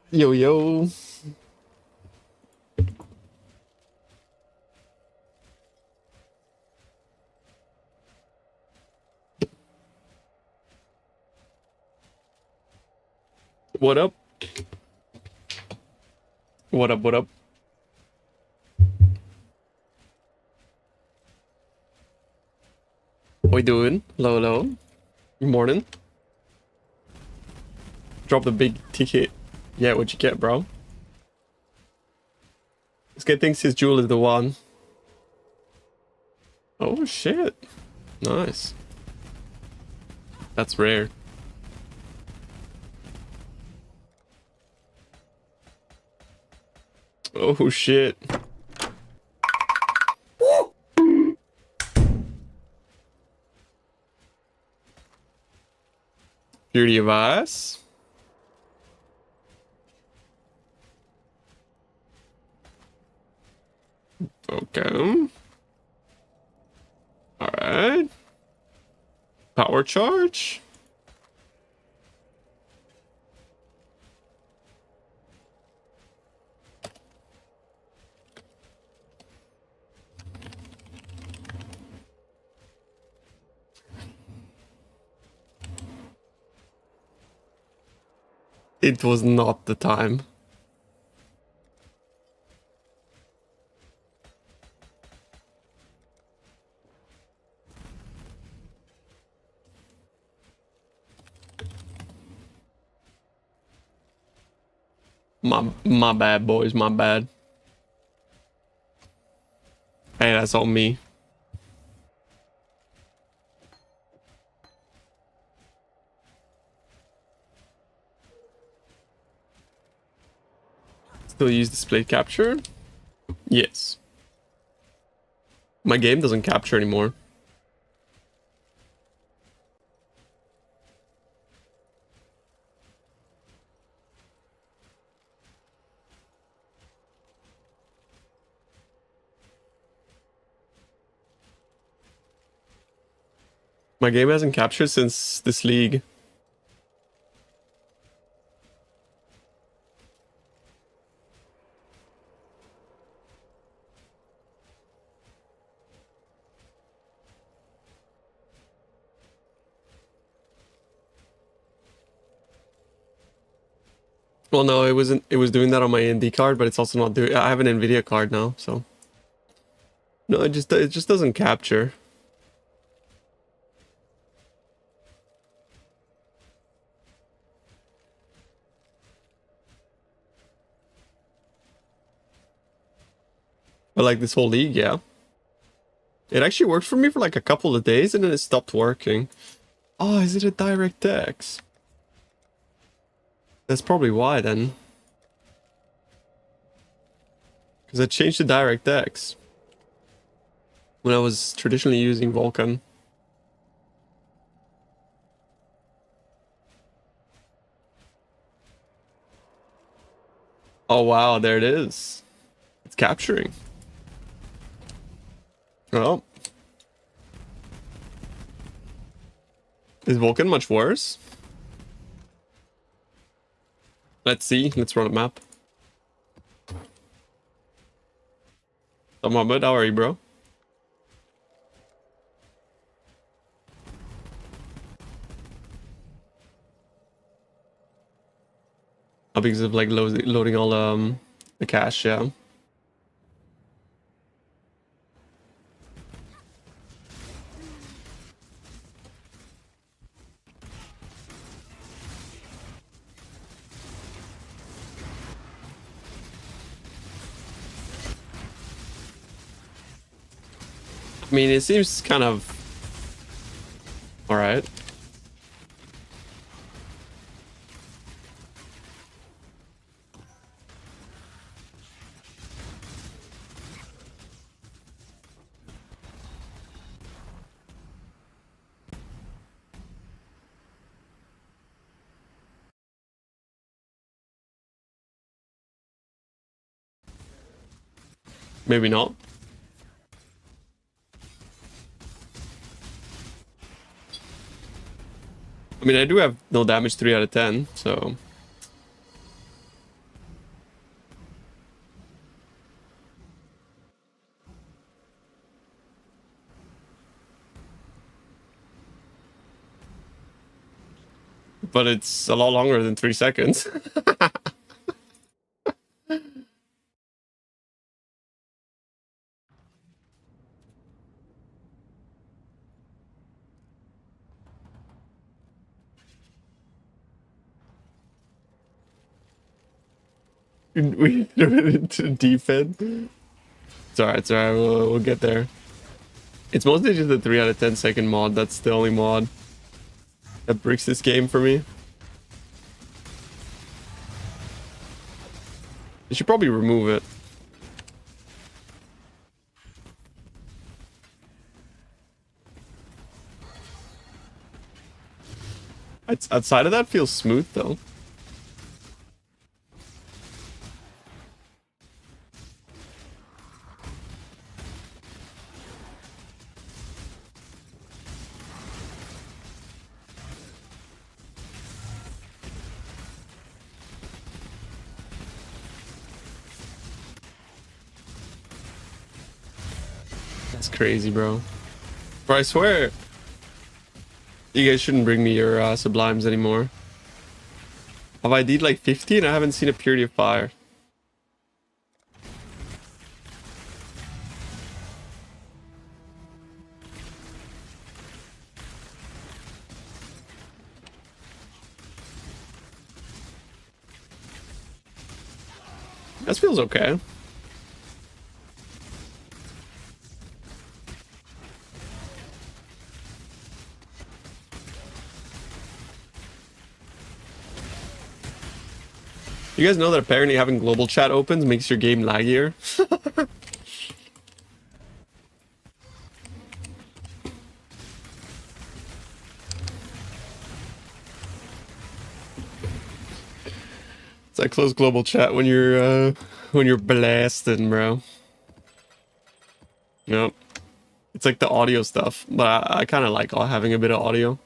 Yo, yo. What up? What up? What up? What we doing? Hello, hello. Good morning. Drop the big ticket. Yeah, what you get, bro? This guy thinks his jewel is the one. Oh, shit. Nice. That's rare. Oh, shit. Beauty of us. Okay. Alright. Power charge. It was not the time. My bad, boys. My bad. Hey, that's on me. Still use display capture? Yes. My game doesn't capture anymore. My game hasn't captured since this league. Well, no, it wasn't. It was doing that on my ND card, but it's also not doing. I have an Nvidia card now, so no, it just doesn't capture. But like this whole league, yeah, it actually worked for me for like a couple of days, and then it stopped working. Oh, is it a DirectX? That's probably why then. Because I changed to DirectX when I was traditionally using Vulkan. Oh wow, there it is. It's capturing. Well, is Vulkan much worse? Let's see. Let's run a map. Mohammed, how are you, bro? Oh, because of like loading all the cache, yeah. I mean, it seems kind of all right. Maybe not. I mean, I do have no damage 3 out of 10, so but it's a lot longer than 3 seconds. We threw it into defense. It's alright, it's alright, we'll get there. It's mostly just the 3 out of 10 second mod. That's the only mod that breaks this game for me. You should probably remove it. Outside of that feels smooth though. That's crazy, bro. Bro, I swear you guys shouldn't bring me your sublimes anymore. Have I did like 50 and I haven't seen a Purity of Fire? That feels okay. You guys know that apparently having global chat opens makes your game laggier? It's like close global chat when you're blasting, bro. Yep. It's like the audio stuff, but I kind of like having a bit of audio.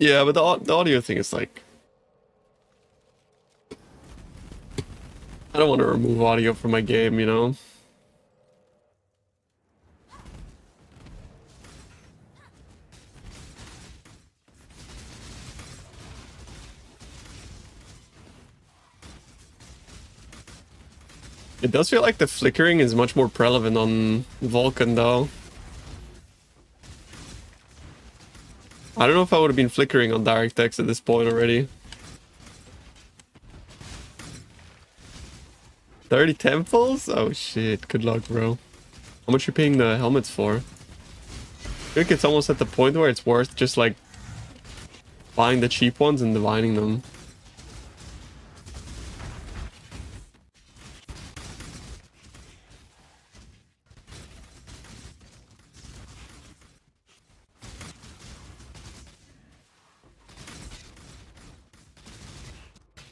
Yeah, but the audio thing is like... I don't want to remove audio from my game, you know? It does feel like the flickering is much more prevalent on Vulcan, though. I don't know if I would have been flickering on DirectX at this point already. 30 temples? Oh shit, good luck, bro. How much are you paying the helmets for? I think it's almost at the point where it's worth just like buying the cheap ones and divining them.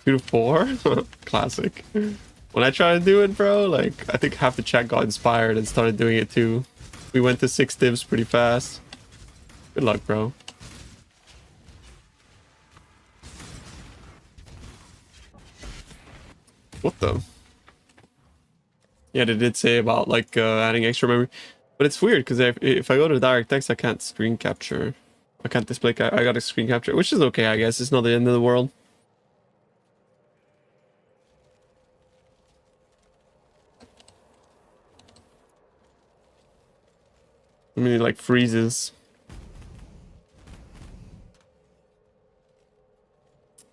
Two to four? Classic. When I tried to do it, bro, like, I think half the chat got inspired and started doing it too. We went to 6 divs pretty fast. Good luck, bro. What the? Yeah, they did say about, like, adding extra memory. But it's weird, because if I go to DirectX, I can't screen capture. I can't display... I got a screen capture, which is okay, I guess. It's not the end of the world. I mean, it, like, freezes.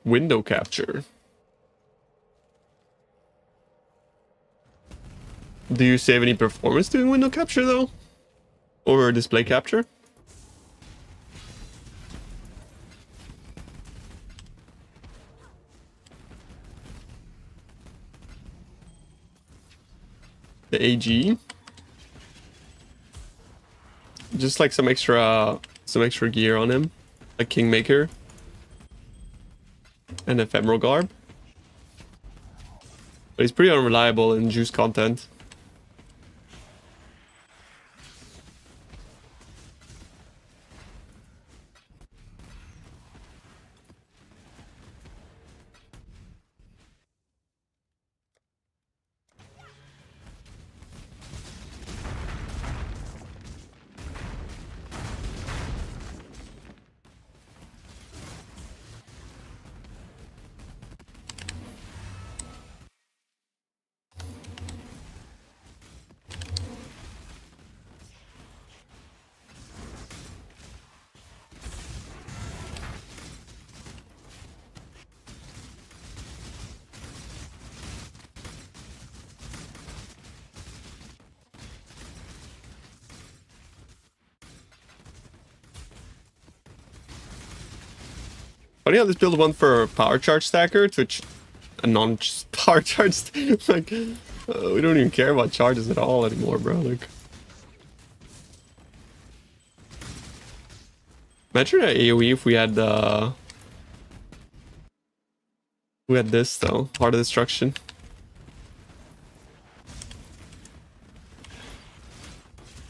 Window capture. Do you save any performance doing window capture, though? Or display capture? The AG? Just like some extra gear on him. Like Kingmaker. And Ephemeral Garb. But he's pretty unreliable in juice content. Why do you have this build one for power charge stacker, which a non-power charge? Like, we don't even care about charges at all anymore, bro. Like, imagine an AOE if we had this though, Heart of Destruction.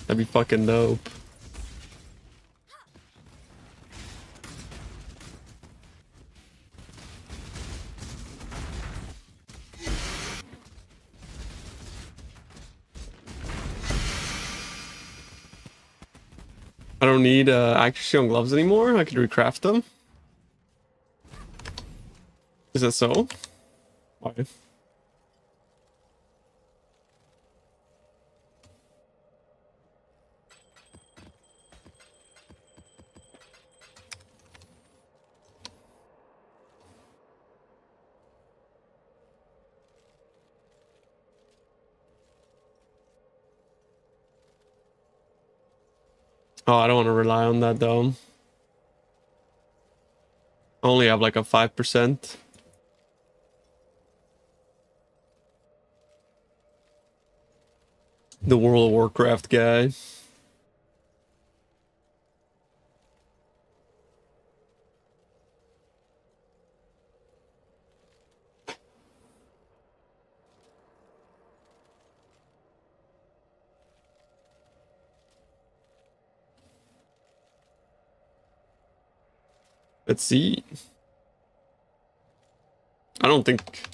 That'd be fucking dope. I don't need accuracy on gloves anymore. I could recraft them. Is that so? Why? Oh, I don't want to rely on that though. I only have like a 5%. The World of Warcraft guy. Let's see. I don't think...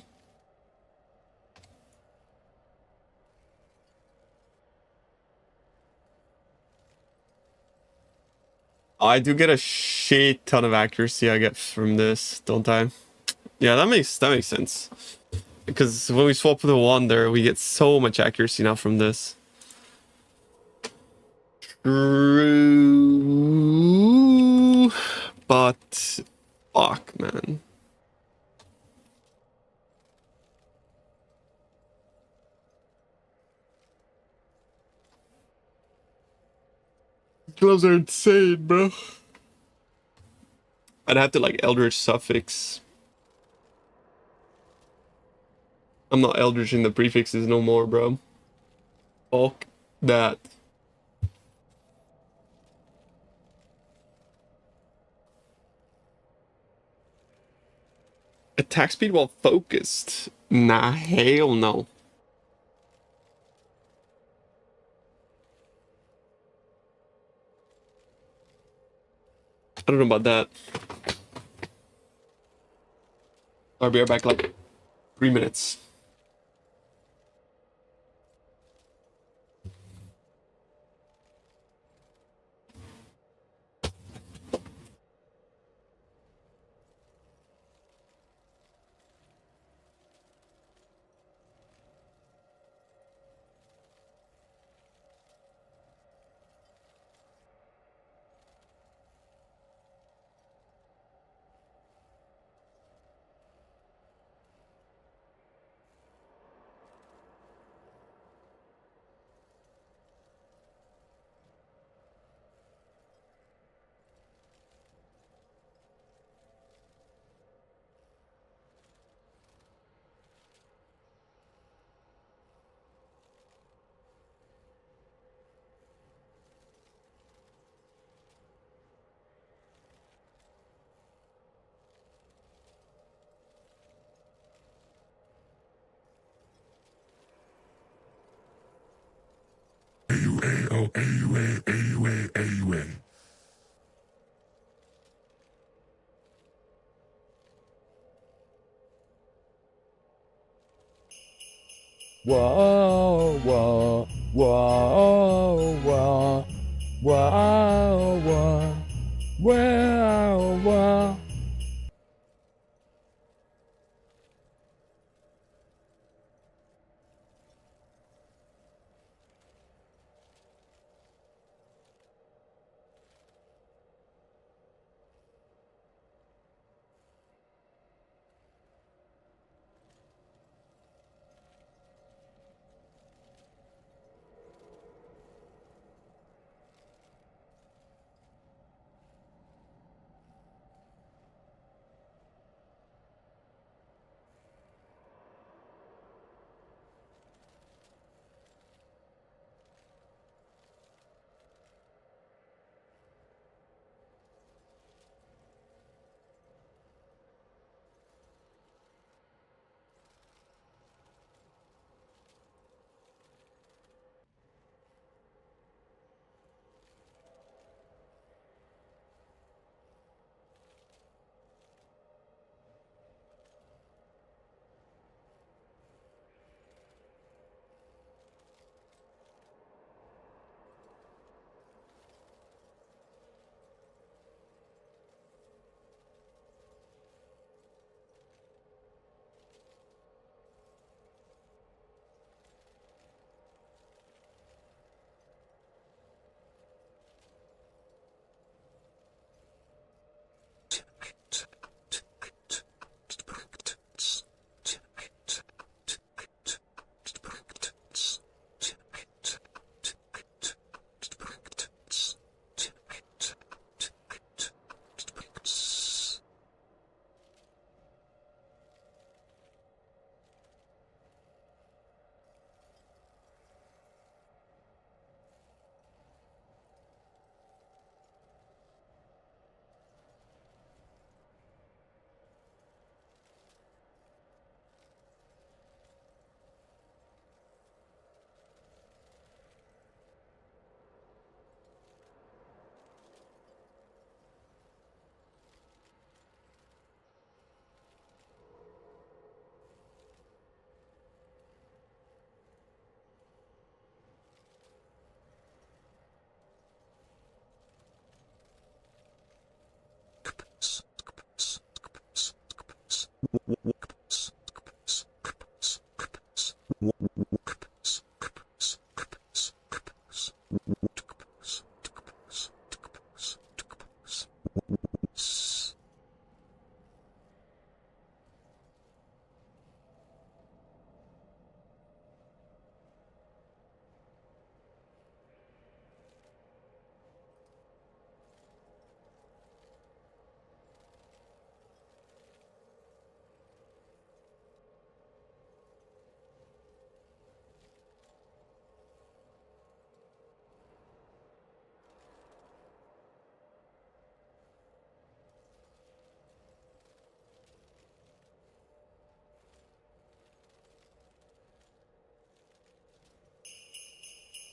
I do get a shit ton of accuracy I get from this, don't I? Yeah, that makes sense. Because when we swap with the Wander, we get so much accuracy now from this. True. But fuck, man. Gloves are insane, bro. I'd have to like Eldritch suffix. I'm not Eldritch in the prefixes no more, bro. Fuck that. Attack speed while focused? Nah, hell no. I don't know about that. I'll be right back like 3 minutes. Whoa, whoa, whoa, whoa, whoa, whoa, whoa, whoa.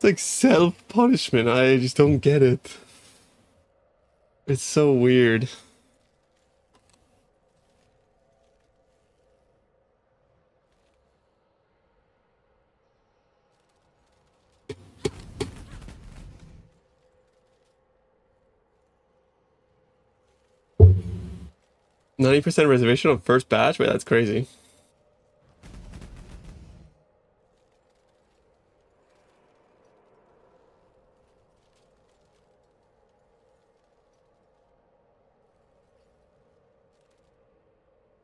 It's like self-punishment. I just don't get it. It's so weird. %90 reservation on first batch? Wait, that's crazy.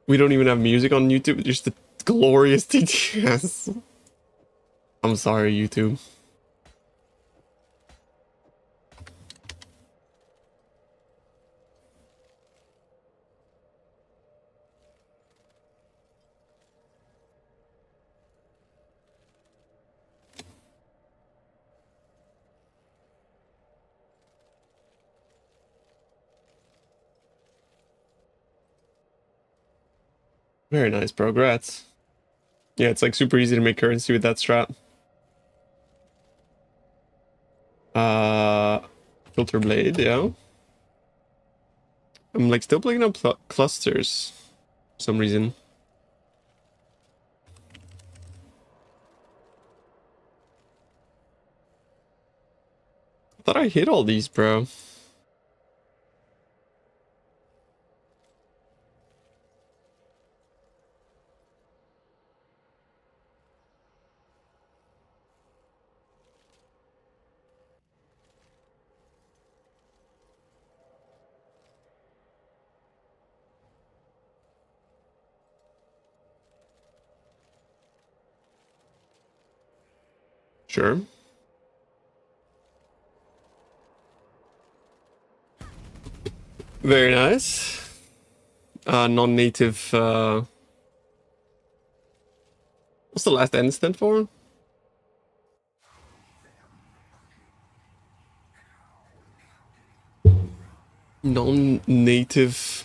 We don't even have music on YouTube, just the glorious TTS. I'm sorry, YouTube. Very nice, bro. Grats. Yeah, it's like super easy to make currency with that strat. Filter blade, yeah. I'm like still playing on clusters for some reason. I thought I hit all these, bro. Sure. Very nice. Non-native, what's the last N stand for? Non-native.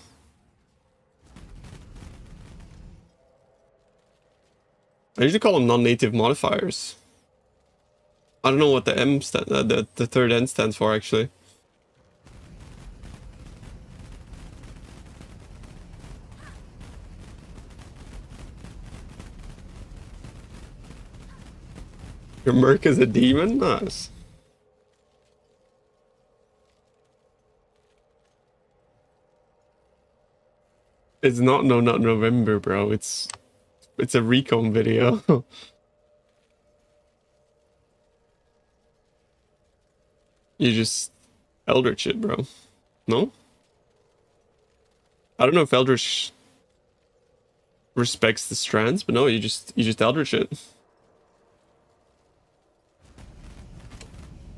I usually call them non-native modifiers. I don't know what the M stand, the third N stands for actually. Your merc is a demon? Nice. It's not not November, bro. It's a recon video. You just Eldritch it, bro. No? I don't know if Eldritch respects the strands, but no, you just Eldritch it.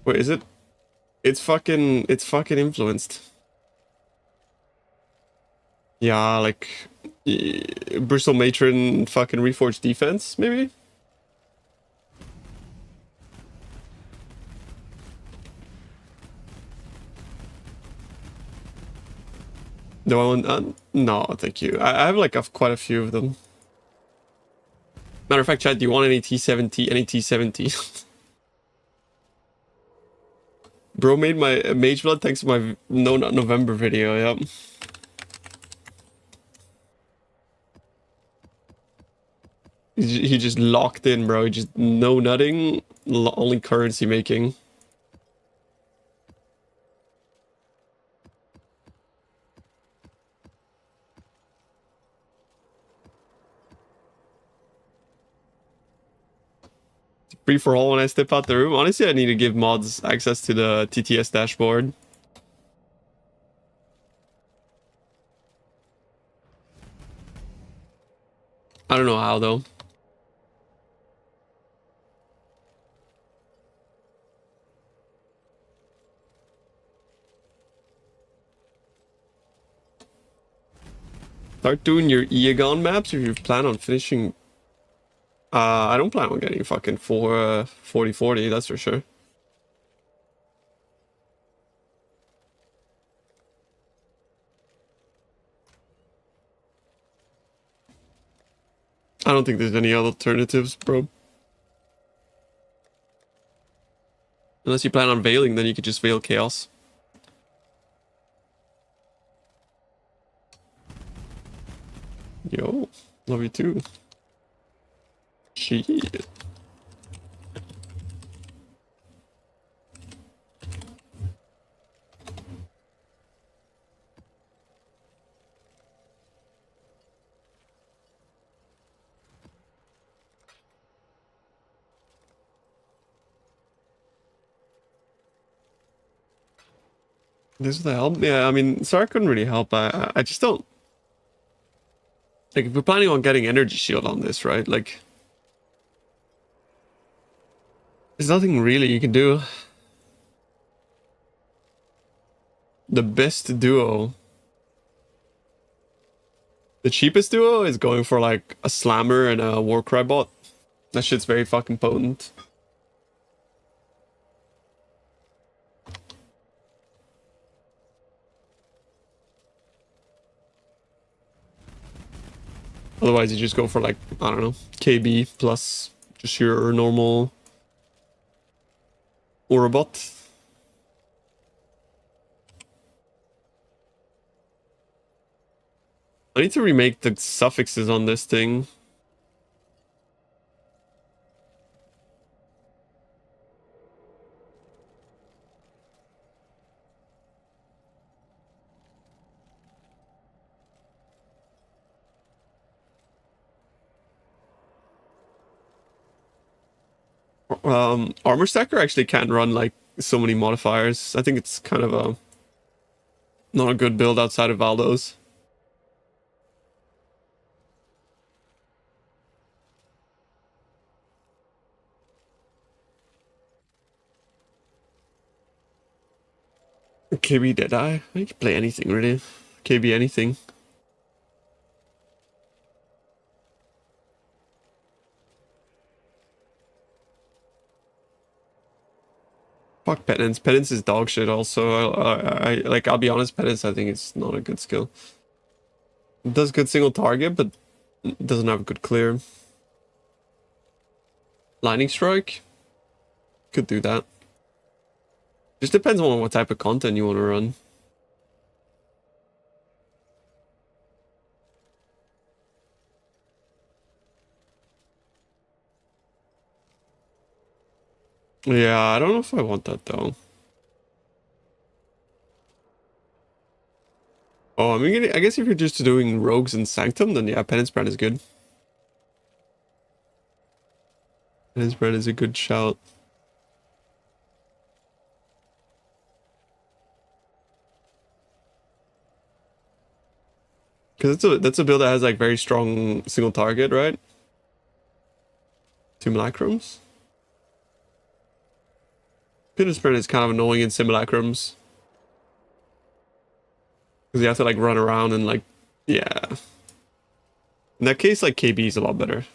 Wait, is it? It's fucking influenced. Yeah, like Bristle Matron fucking Reforged Defense, maybe? Do I want? No, thank you. I have like quite a few of them. Matter of fact, chat, do you want any T70? Any T70? Bro made my Mage Blood thanks to my No Not November video, yep. He just locked in, bro. Just no nutting, only currency making. Free for all when I step out the room. Honestly, I need to give mods access to the TTS dashboard. I don't know how though. Start doing your Eagon maps if you plan on finishing. I don't plan on getting fucking 40-40, that's for sure. I don't think there's any other alternatives, bro. Unless you plan on veiling, then you could just veil chaos. Yo, love you too. Shit. This would help? Yeah, I mean, Sark couldn't really help. I just don't... Like, if we're planning on getting energy shield on this, right? Like... There's nothing really you can do. The best duo... The cheapest duo is going for, like, a Slammer and a Warcry bot. That shit's very fucking potent. Otherwise, you just go for, like, I don't know, KB plus just your normal Aura bot. I need to remake the suffixes on this thing. Armor Stacker actually can't run like so many modifiers. I think it's kind of a not a good build outside of Valdo's. KB Deadeye? You can play anything really. KB anything. Fuck Penance. Penance is dog shit also. Like, I'll be honest, Penance I think it's not a good skill. It does good single target, but it doesn't have a good clear. Lightning Strike? Could do that. Just depends on what type of content you want to run. Yeah, I don't know if I want that though. Oh, I mean, I guess if you're just doing rogues and sanctum, then yeah, Penance Brand is good. Penance Brand is a good shout. Because that's a build that has like very strong single target, right? 2 Simulacrums. Penance Brand is kind of annoying in Simulacrums. Because you have to like run around and like, yeah. In that case, like KB is a lot better.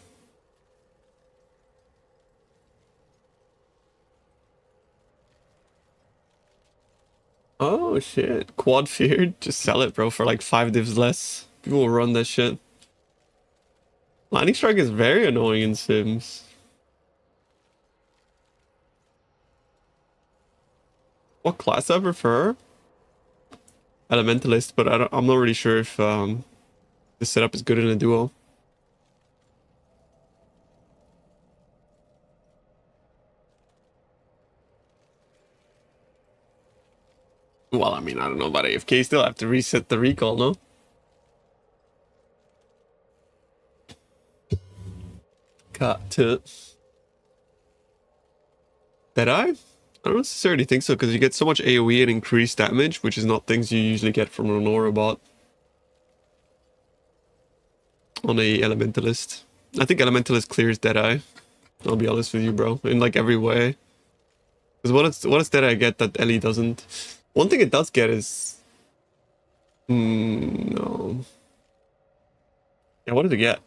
Oh shit, quad feared? Just sell it, bro, for like 5 divs less. People will run that shit. Lightning Strike is very annoying in Sims. What class I prefer? Elementalist, but I'm not really sure if the setup is good in a duo. Well, I mean, I don't know about AFK. Still have to reset the recall, no? Cut to Deadeye? I don't necessarily think so, because you get so much AoE and increased damage, which is not things you usually get from an Aura bot on a Elementalist. I think Elementalist clears Deadeye. I'll be honest with you, bro, in like every way. Because what does Deadeye get that Ellie doesn't? One thing it does get is... no. Yeah, what did it get?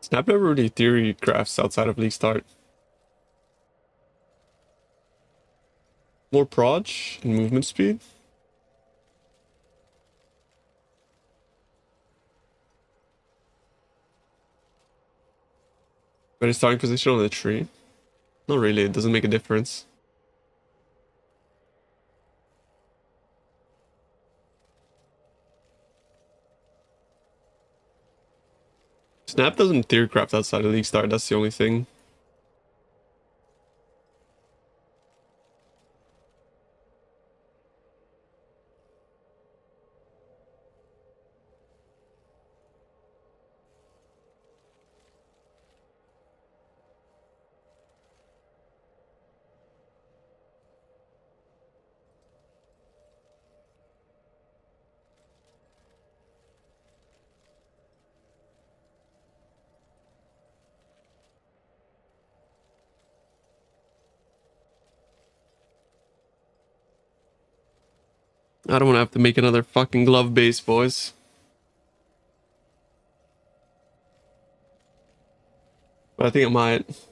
Snap never really theory crafts outside of League Start. More proj and movement speed. But his starting position on the tree? Not really, it doesn't make a difference. Snap doesn't theorycraft outside of League Start, that's the only thing. I don't want to have to make another fucking glove base, boys. But I think I might.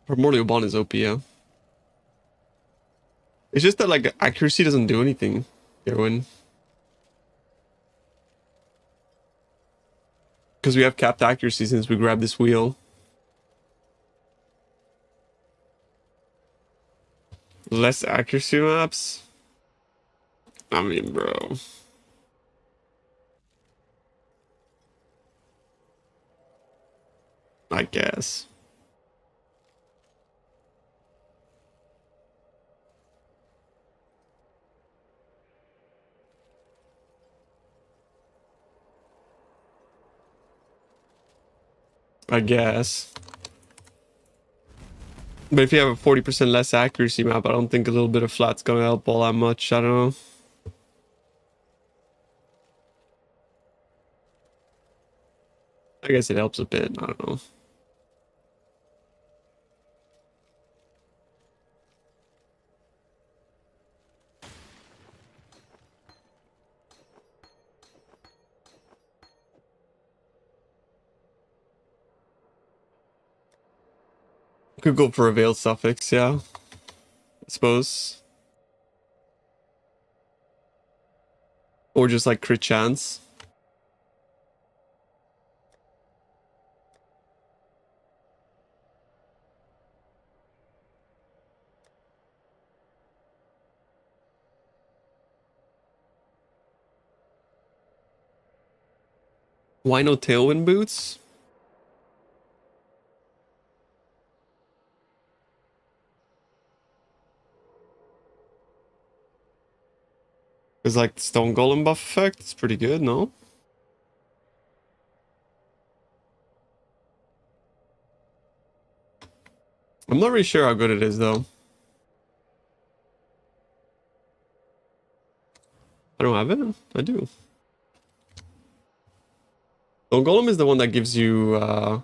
Primordial Bond is OP, yeah. It's just that, like, accuracy doesn't do anything, Erwin. Because we have capped accuracy since we grabbed this wheel. Less accuracy maps? I mean, bro. I guess. I guess. But if you have a 40% less accuracy map, I don't think a little bit of flat's gonna help all that much. I don't know. I guess it helps a bit. I don't know. Could go for a veiled suffix, yeah. I suppose. Or just like crit chance. Why no tailwind boots? Because like the stone golem buff effect, it's pretty good, no? I'm not really sure how good it is though. I don't have it? I do. Stone golem is the one that gives you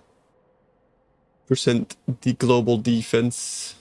percent the global defense.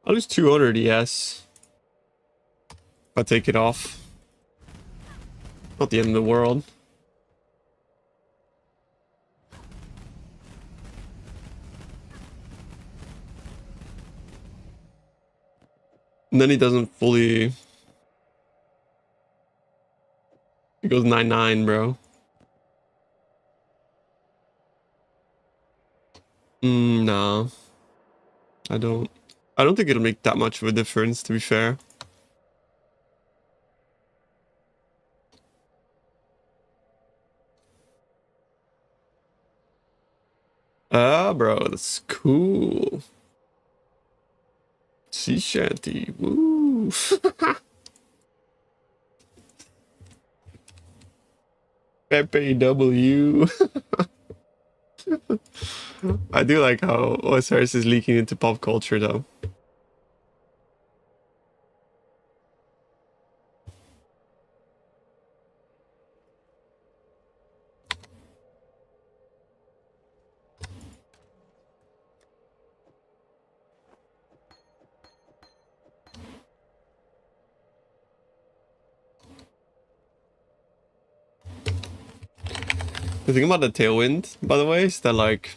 I'll lose 200 ES. If I take it off. Not the end of the world. And then he doesn't fully... He goes 9-9, bro. No. I don't think it'll make that much of a difference, to be fair. Ah, bro, that's cool. Sea shanty, woo. Pepe W. I do like how OSRS is leaking into pop culture, though. The thing about the tailwind, by the way, is that like,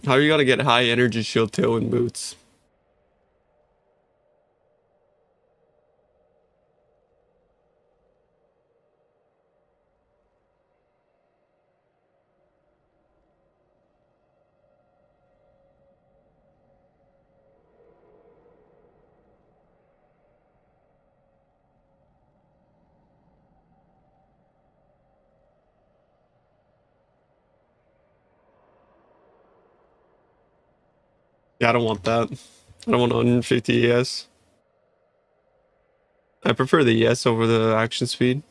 how are you gonna get high energy shield tailwind boots? Yeah, I don't want that. I don't want 150 ES. I prefer the ES over the action speed,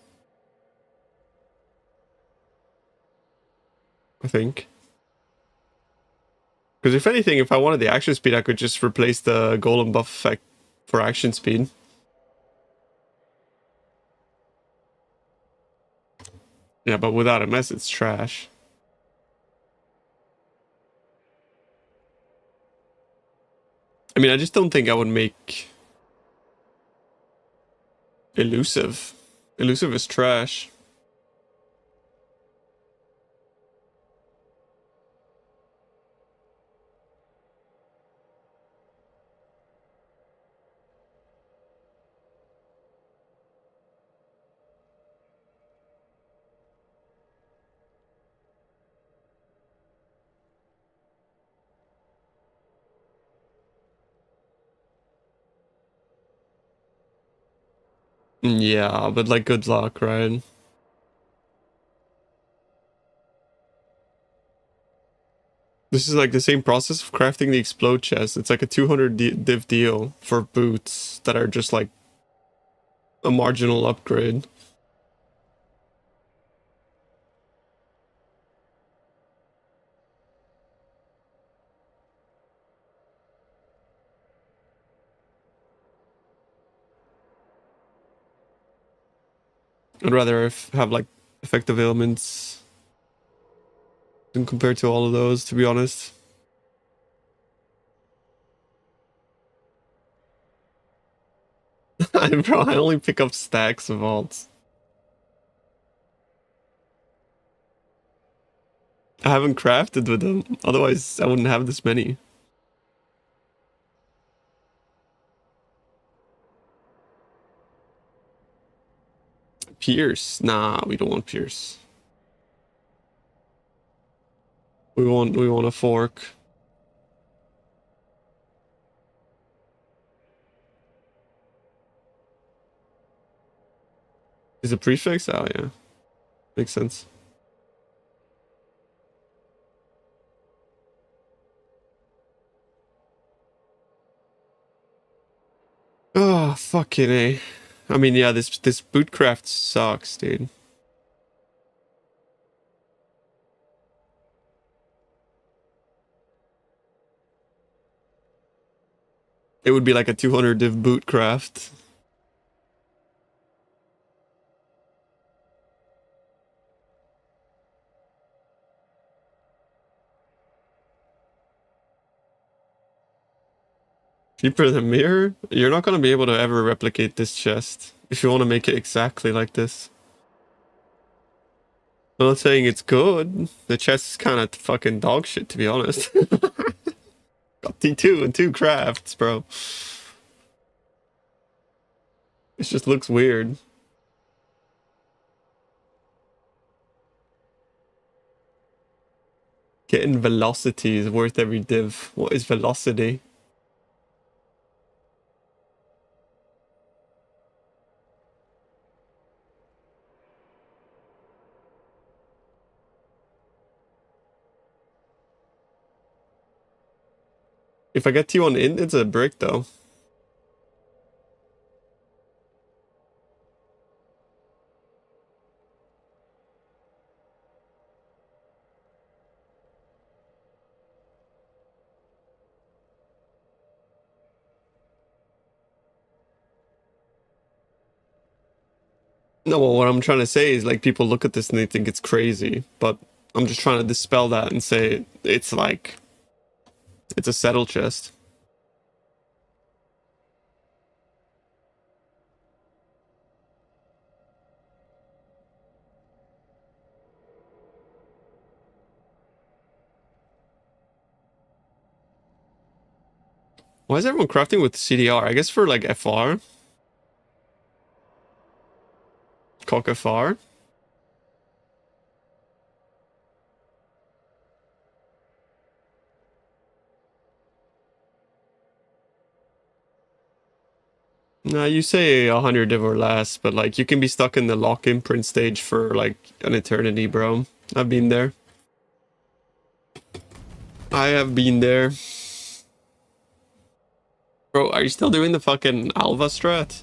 I think. Because if anything, if I wanted the action speed, I could just replace the golem buff effect for action speed. Yeah, but without MS, it's trash. I mean, I just don't think I would make elusive. Elusive is trash. Yeah, but like, good luck, right? This is like the same process of crafting the explode chest. It's like a 200 div deal for boots that are just like a marginal upgrade. I'd rather have like effective elements than compared to all of those, to be honest. Bro, I only pick up stacks of alts. I haven't crafted with them, otherwise I wouldn't have this many. Pierce? Nah, we don't want Pierce. We want a fork. Is it prefix? Oh yeah. Makes sense. Oh, fucking A. I mean, yeah, this bootcraft sucks, dude. It would be like a 200 div bootcraft. Cheaper than mirror? You're not gonna be able to ever replicate this chest if you want to make it exactly like this. I'm not saying it's good. The chest is kind of fucking dog shit, to be honest. Got T2 and 2 crafts, bro. It just looks weird. Getting velocity is worth every div. What is velocity? If I get T1 in, it's a brick though. No, well, what I'm trying to say is like people look at this and they think it's crazy, but I'm just trying to dispel that and say it's like it's a settle chest. Why is everyone crafting with CDR? I guess for like FR. Cock FR. Nah, you say 100 div or less, but like you can be stuck in the lock-in print stage for like an eternity, bro. I've been there. I have been there. Bro, are you still doing the fucking Alva strat?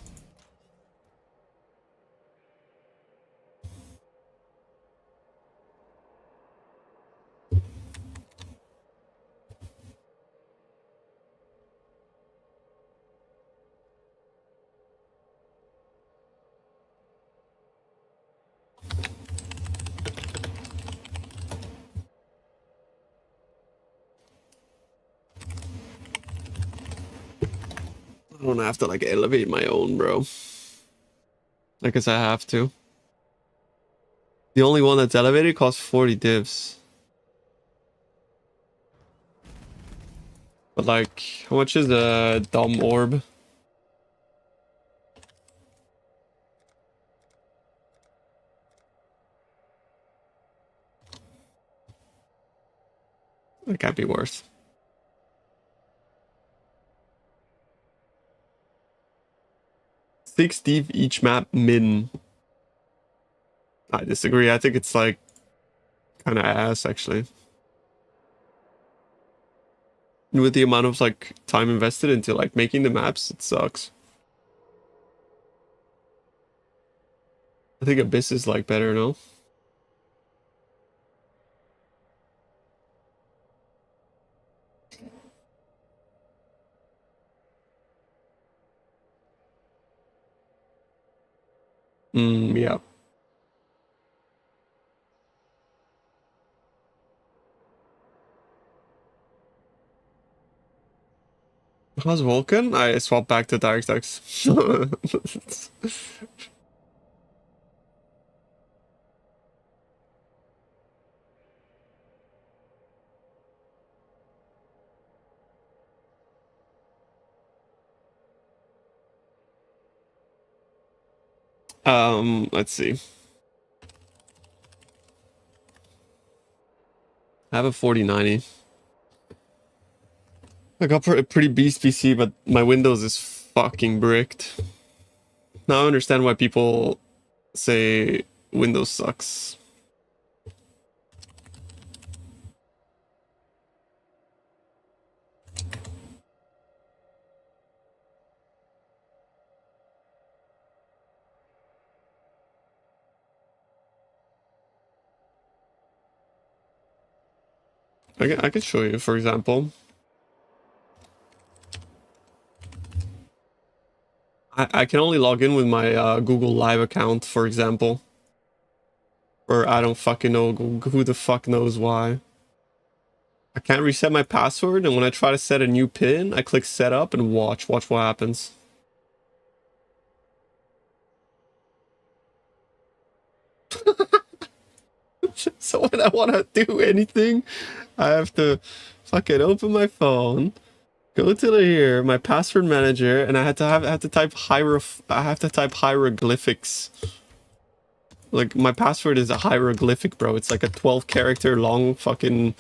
I don't have to like elevate my own, bro. I guess I have to. The only one that's elevated costs 40 divs. But like, how much is a dumb orb? That can't be worth. Six deep each map min. I disagree. I think it's like kind of ass actually. With the amount of like time invested into like making the maps, it sucks. I think Abyss is like better, no? Yeah. How's Vulcan? I swapped back to DirectX. Let's see. I have a 4090. I got a pretty beast PC, but my Windows is fucking bricked. Now I understand why people say Windows sucks. I can show you, for example. I can only log in with my Google Live account, for example. Or I don't fucking know who the fuck knows why. I can't reset my password, and when I try to set a new PIN, I click setup and watch what happens. So when I want to do anything, I have to fucking open my phone, go to here, my password manager, and I have to type hieroglyphics. Like my password is a hieroglyphic, bro. It's like a 12-character long fucking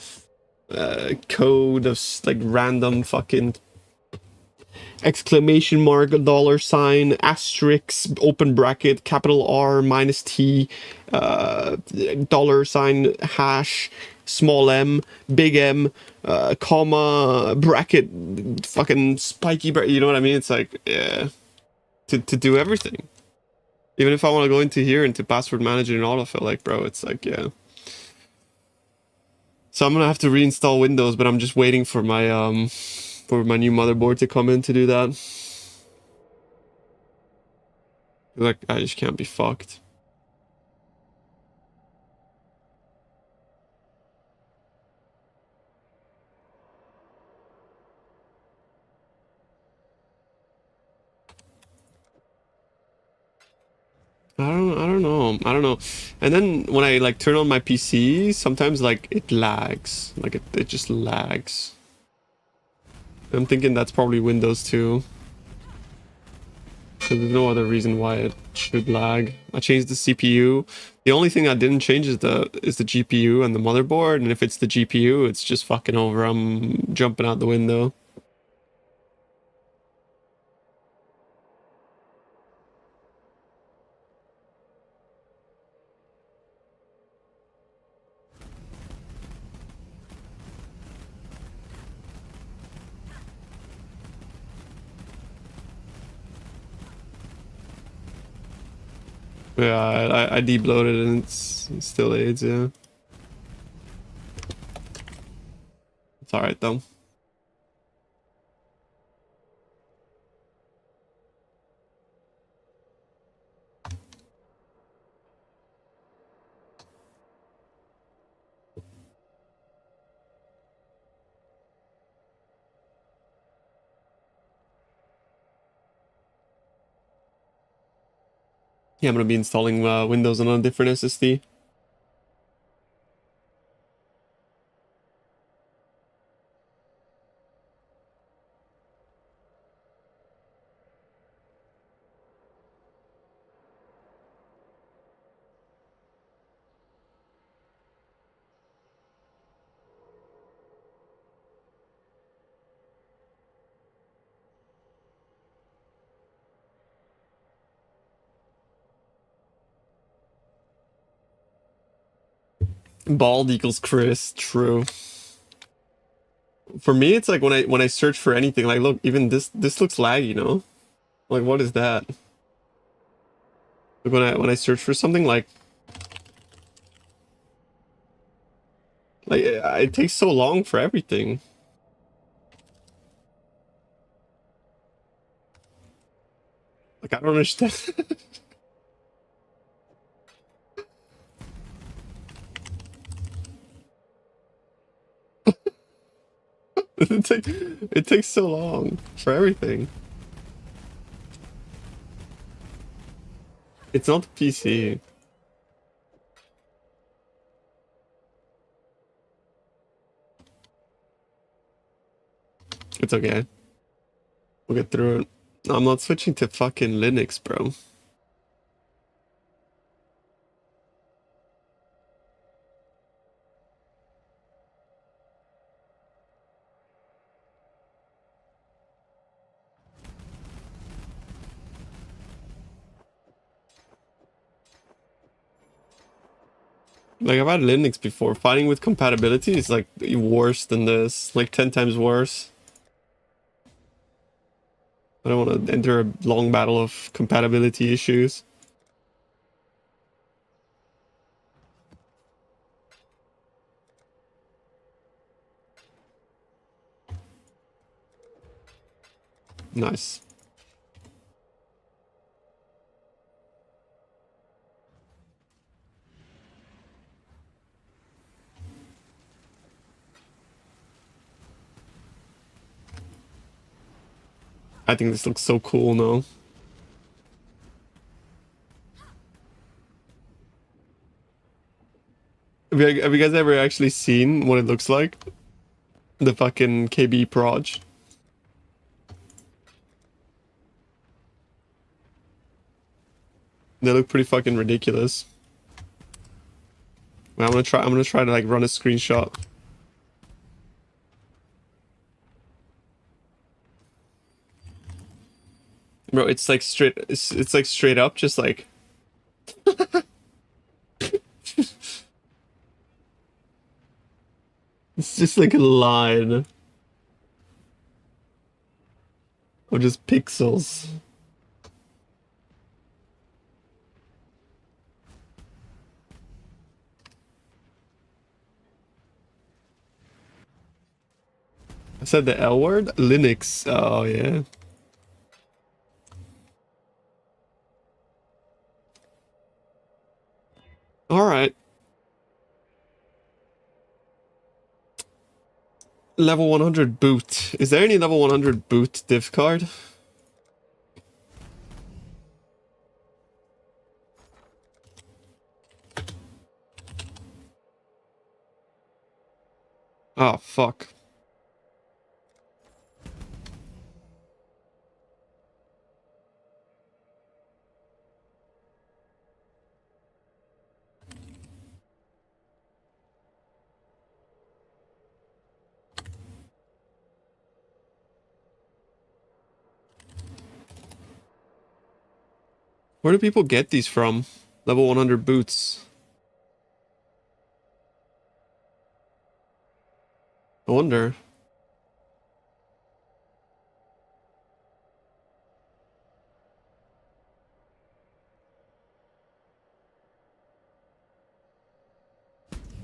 code of like random fucking exclamation mark, $, asterisk, open bracket, capital R, -T, $, hash, small m, big M, comma, bracket, fucking spiky bracket, you know what I mean? It's like, yeah, to do everything. Even if I want to go into here, into password manager and autofill, like, bro, it's like, yeah. So I'm gonna have to reinstall Windows, but I'm just waiting for my new motherboard to come in to do that. Like, I just can't be fucked. I don't know. And then when I like turn on my PC, sometimes like it lags. Like it just lags. I'm thinking that's probably Windows too. So there's no other reason why it should lag. I changed the CPU. The only thing I didn't change is the GPU and the motherboard. And if it's the GPU, it's just fucking over. I'm jumping out the window. Yeah, I debloated and it still aids, yeah. It's alright though. Yeah, I'm gonna be installing Windows on a different SSD. Bald equals Chris, true. For me, it's like when I search for anything, like look, even this looks laggy, you know? Like what is that? Like when I search for something like it takes so long for everything. Like I don't understand. It takes so long for everything. It's not the PC. It's okay. We'll get through it. No, I'm not switching to fucking Linux, bro. Like I've had Linux before. Fighting with compatibility is like worse than this. Like 10 times worse. I don't want to enter a long battle of compatibility issues. Nice. I think this looks so cool now. Have you guys ever actually seen what it looks like? The fucking KB proj. They look pretty fucking ridiculous. I'm gonna try to like run a screenshot. Bro, it's like it's like straight up just like it's just like a line of just pixels. I said the L word? Linux. Oh yeah. Alright. Level 100 boot. Is there any level 100 boot div card? Oh, fuck. Where do people get these from? Level 100 boots. I wonder.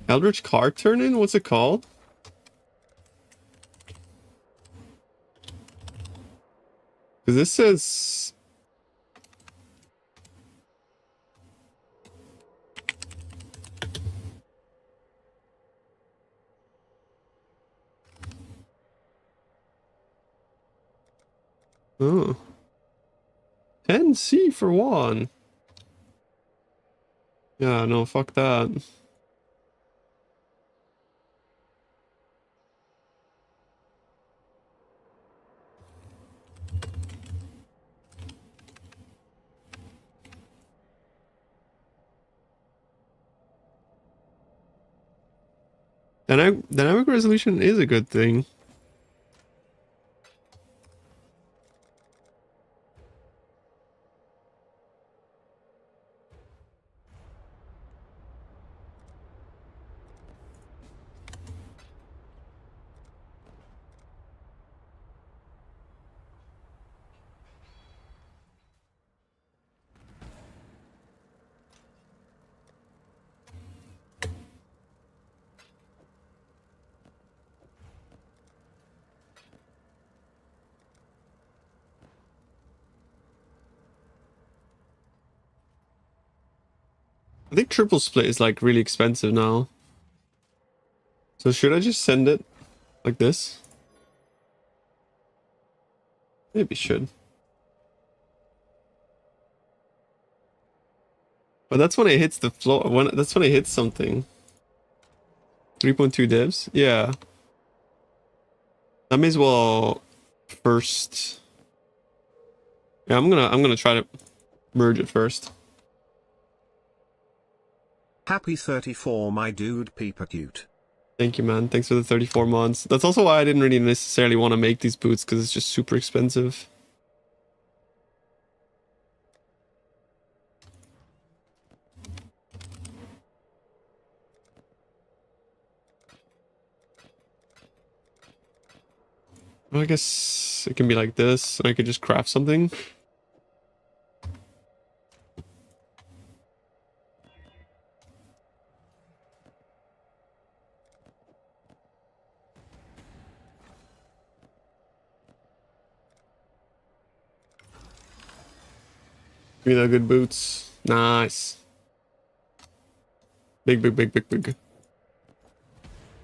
Eldritch card turn-in? What's it called? Because this says... Oh. 10C for one. Yeah, no, fuck that. Dynamic resolution is a good thing. I think triple split is like really expensive now. So should I just send it like this? Maybe should. But that's when it hits the floor. That's when it hits something. 3.2 divs? Yeah. I may as well first. Yeah, I'm gonna try to merge it first. Happy 34, my dude, peeper cute. Thank you, man. Thanks for the 34 months. That's also why I didn't really necessarily want to make these boots, because it's just super expensive. Well, I guess it can be like this, and I could just craft something. Give me the good boots. Nice. Big, big, big, big, big.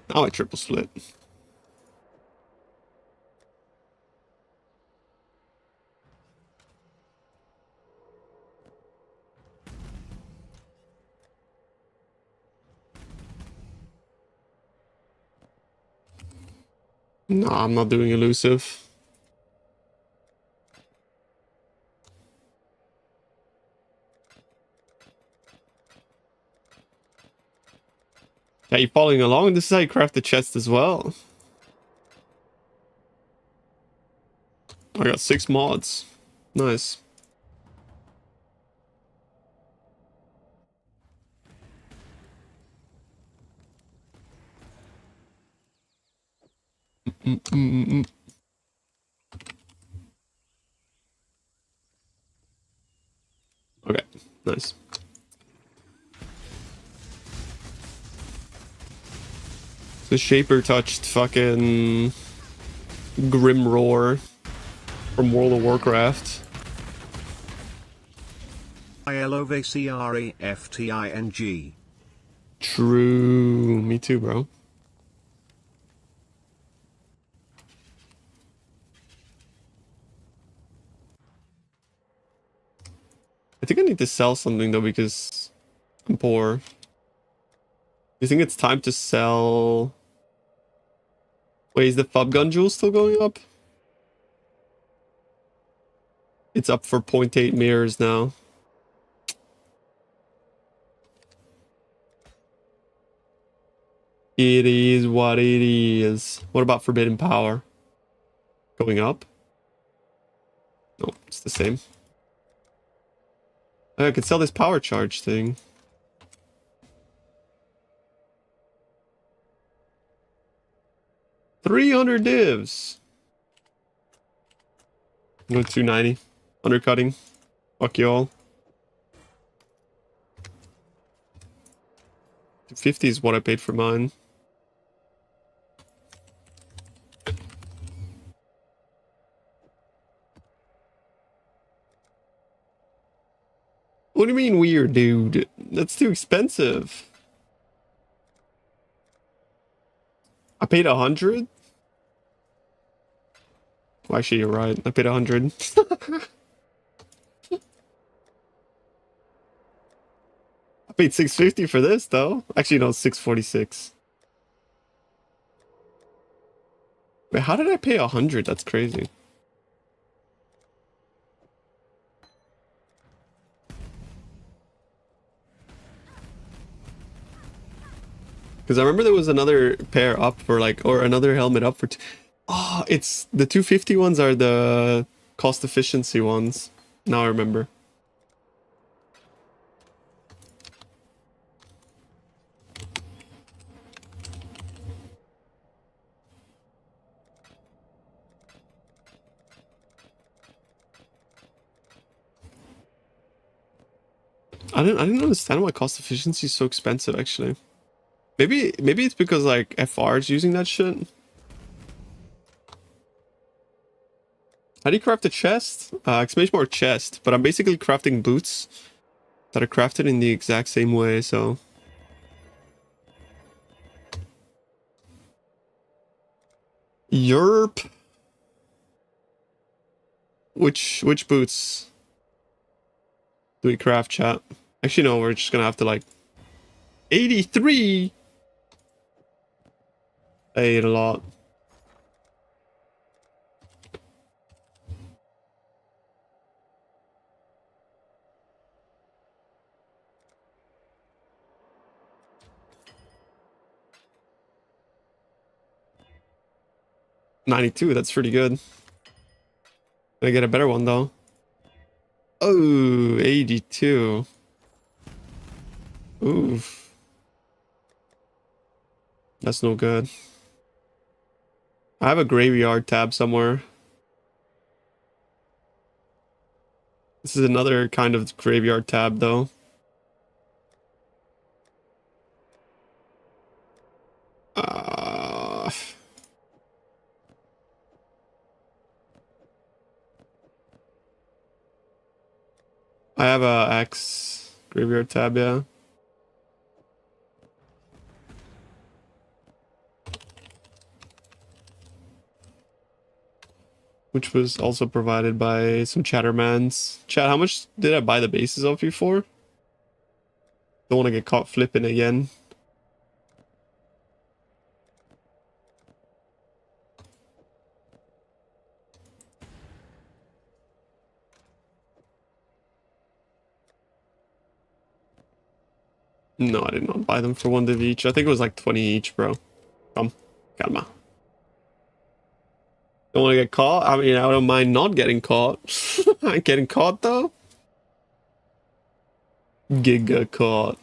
Now I triple split. No, I'm not doing elusive. Yeah, you following along? This is how you craft the chest as well. I got 6 mods. Nice. Okay, nice. So Shaper touched fucking Grim Roar from World of Warcraft. ILOVCREFTING. True. Me too, bro. I think I need to sell something though because I'm poor. You think it's time to sell? Wait, is the Fub Gun Jewel still going up? It's up for 0.8 mirrors now. It is what it is. What about Forbidden Power? Going up? No, it's the same. I could sell this power charge thing. $300 divs. Go 290. Undercutting. Fuck you all. 250 is what I paid for mine. What do you mean weird, dude? That's too expensive. I paid 100? Well, actually, you're right. I paid 100. I paid 650 for this, though. Actually, no, 646. Wait, how did I pay 100? That's crazy. Because I remember there was another pair up for like, or another helmet up for. Oh, it's the 250 ones are the cost efficiency ones. Now I remember. I didn't understand why cost efficiency is so expensive actually. Maybe it's because like FR is using that shit. How do you craft a chest? Exclamation mark chest, but I'm basically crafting boots that are crafted in the exact same way, so. Yerp. Which boots do we craft, chat? Actually, no, we're just gonna have to like 83. I ate a lot. $92, that's pretty good. I get a better one though. Oh, 82. Oof. That's no good. I have a graveyard tab somewhere. This is another kind of graveyard tab though. I have a X graveyard tab, yeah. Which was also provided by some chattermans. Chat, how much did I buy the bases off you for? Don't want to get caught flipping again. No, I did not buy them for 1 div each. I think it was like 20 each, bro. Come. Calma. Don't want to get caught? I mean, I don't mind not getting caught. I ain't getting caught, though. Giga caught.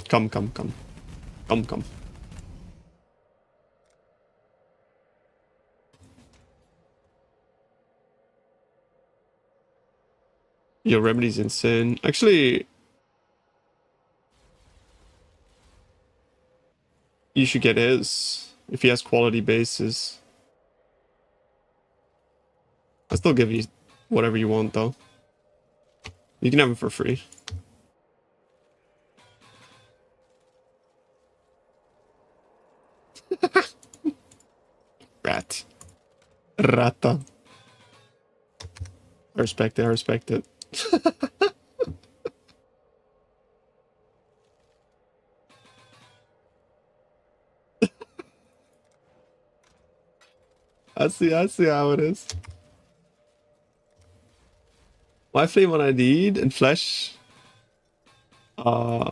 Come. Come. Your remedy's insane. Actually, you should get his if he has quality bases. I'll still give you whatever you want though. You can have it for free. Rat. Rata. I respect it. I see how it is. My flame what I need and flesh. I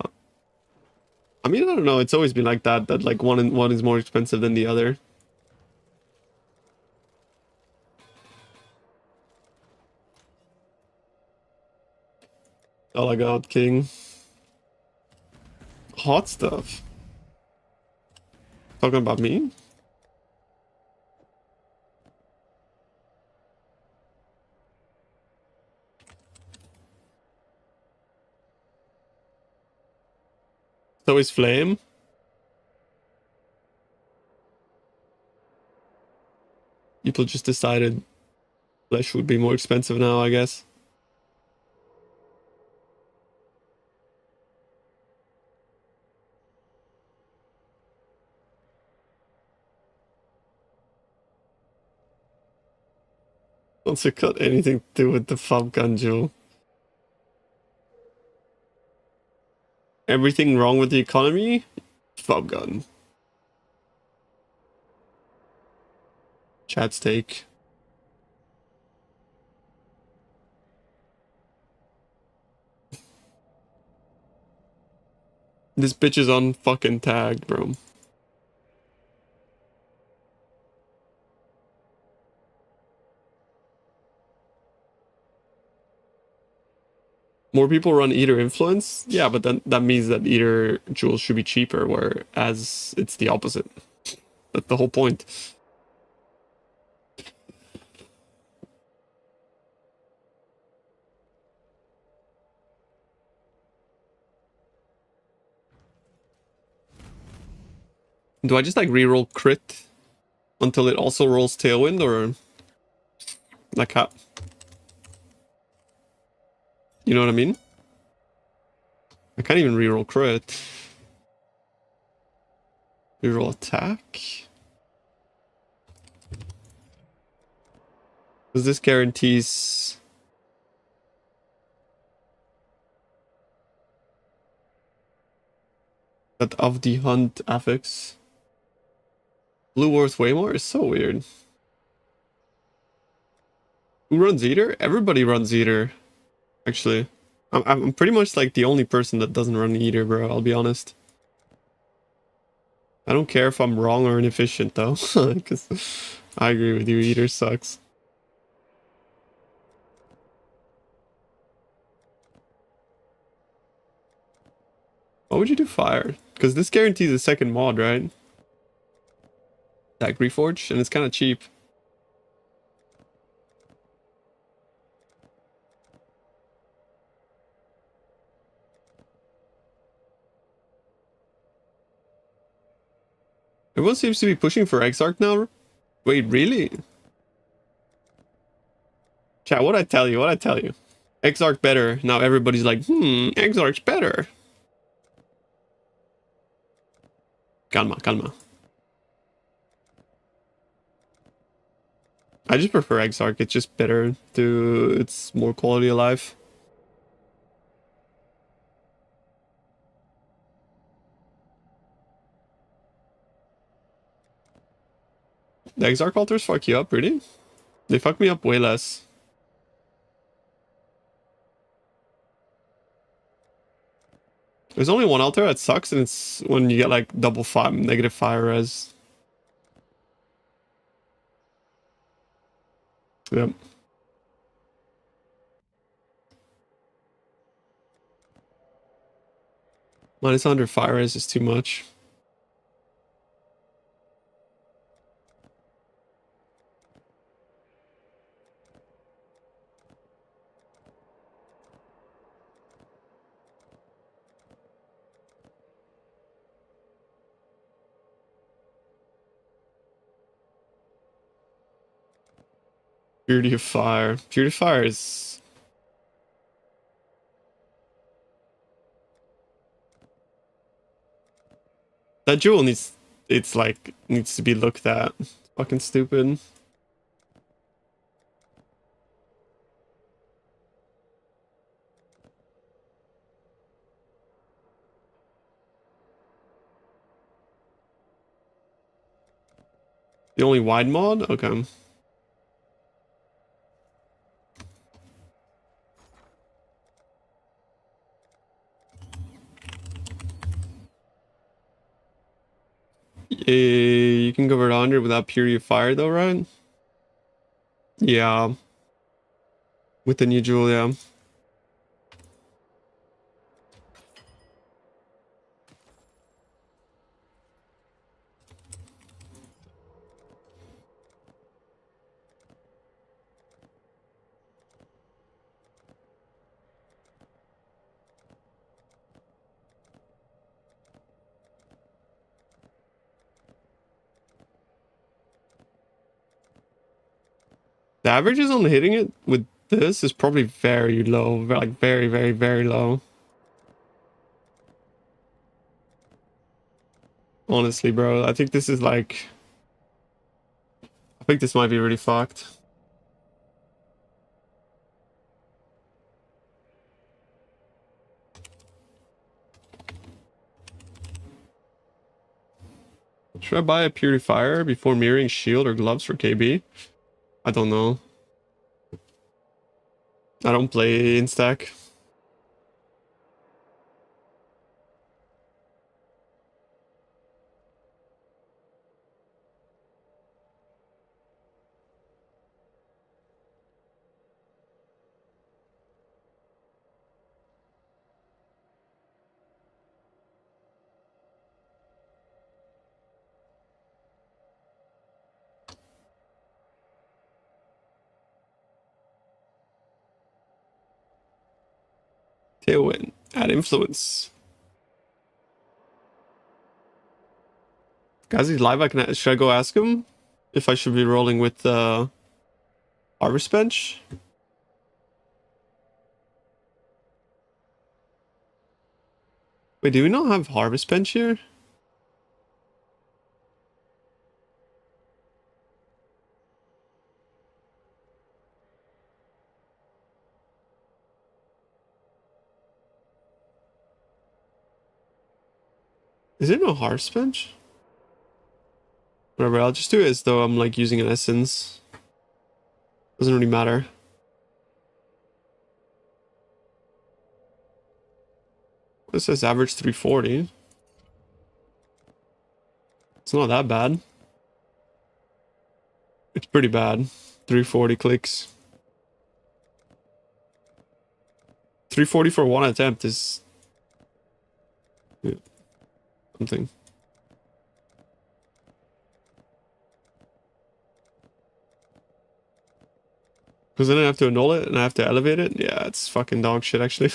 mean, I don't know. It's always been like that. That like one is more expensive than the other. All I got, king. Hot stuff. Talking about me? So is Flame. People just decided flesh would be more expensive now, I guess. Wants to cut anything to do with the fob gun, Joe. Everything wrong with the economy? Fob gun. Chat steak. This bitch is on fucking tagged, bro. More people run Eater influence? Yeah, but then that means that Eater jewels should be cheaper, whereas it's the opposite. That's the whole point. Do I just like reroll crit until it also rolls tailwind, or like how? You know what I mean? I can't even reroll crit. Reroll attack? Because this guarantees... that of the hunt affix. Blue worth way more is so weird. Who runs Eater? Everybody runs Eater. Actually. I'm pretty much like the only person that doesn't run Eater, bro, I'll be honest. I don't care if I'm wrong or inefficient though, because I agree with you, Eater sucks. Why would you do fire? Because this guarantees a second mod, right? That Reforge, and it's kind of cheap. Everyone seems to be pushing for Exarch now. Wait, really? Chat, what'd I tell you? What'd I tell you? Exarch better. Now everybody's like, Exarch's better. Calma, calma. I just prefer Exarch. It's just better to... it's more quality of life. The Exarch altars fuck you up, really? They fuck me up way less. There's only one altar that sucks, and it's when you get like double negative fire res. Yep. Minus 100 fire res is too much. Purity of fire. Purity of fire is... that jewel needs... it's like... needs to be looked at. It's fucking stupid. The only wide mod? Okay. You can go over 100 without Purity of Fire though, right? Yeah. With the new jewel, yeah. The averages on hitting it with this is probably very low, like very, very, very low. Honestly, bro, I think this is like, I think this might be really fucked. Should I buy a purifier before mirroring shield or gloves for KB? I don't know. I don't play in stack. Tailwind. Add influence. Guys, he's live. Should I go ask him if I should be rolling with the harvest bench? Wait, do we not have harvest bench here? Is there no harvest bench? Whatever, I'll just do it as though I'm like using an essence. Doesn't really matter. This says average 340. It's not that bad. It's pretty bad. 340 clicks. 340 for one attempt is something. Because then I have to annul it and I have to elevate it. Yeah, it's fucking dog shit actually.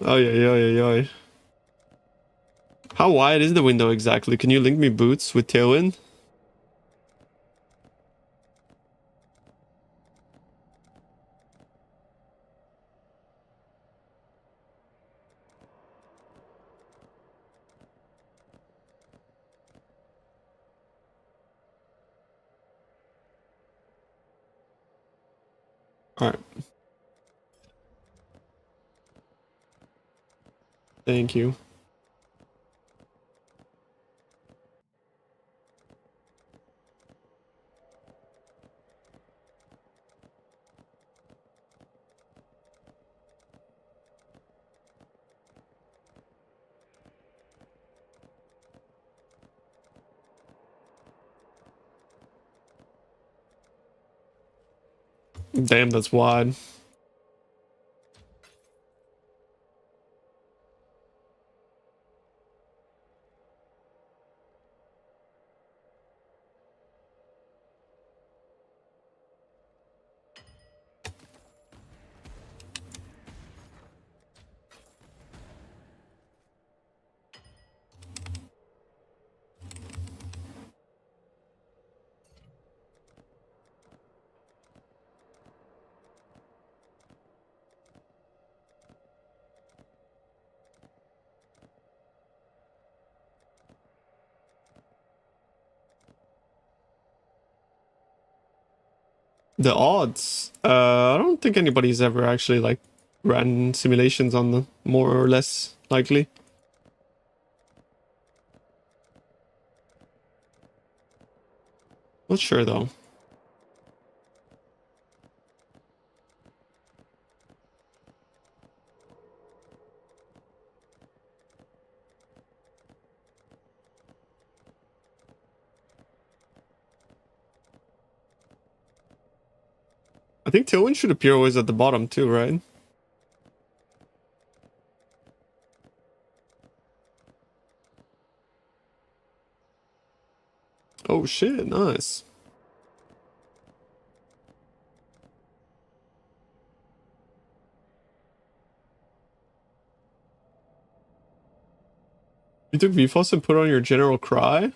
Oh yeah. How wide is the window exactly? Can you link me boots with tailwind? Alright. Thank you. Damn, that's wide. The odds. I don't think anybody's ever actually like ran simulations on the more or less likely. Not sure though. I think tailwind should appear always at the bottom too, right? Oh shit, nice. You took VFOS and put on your general cry?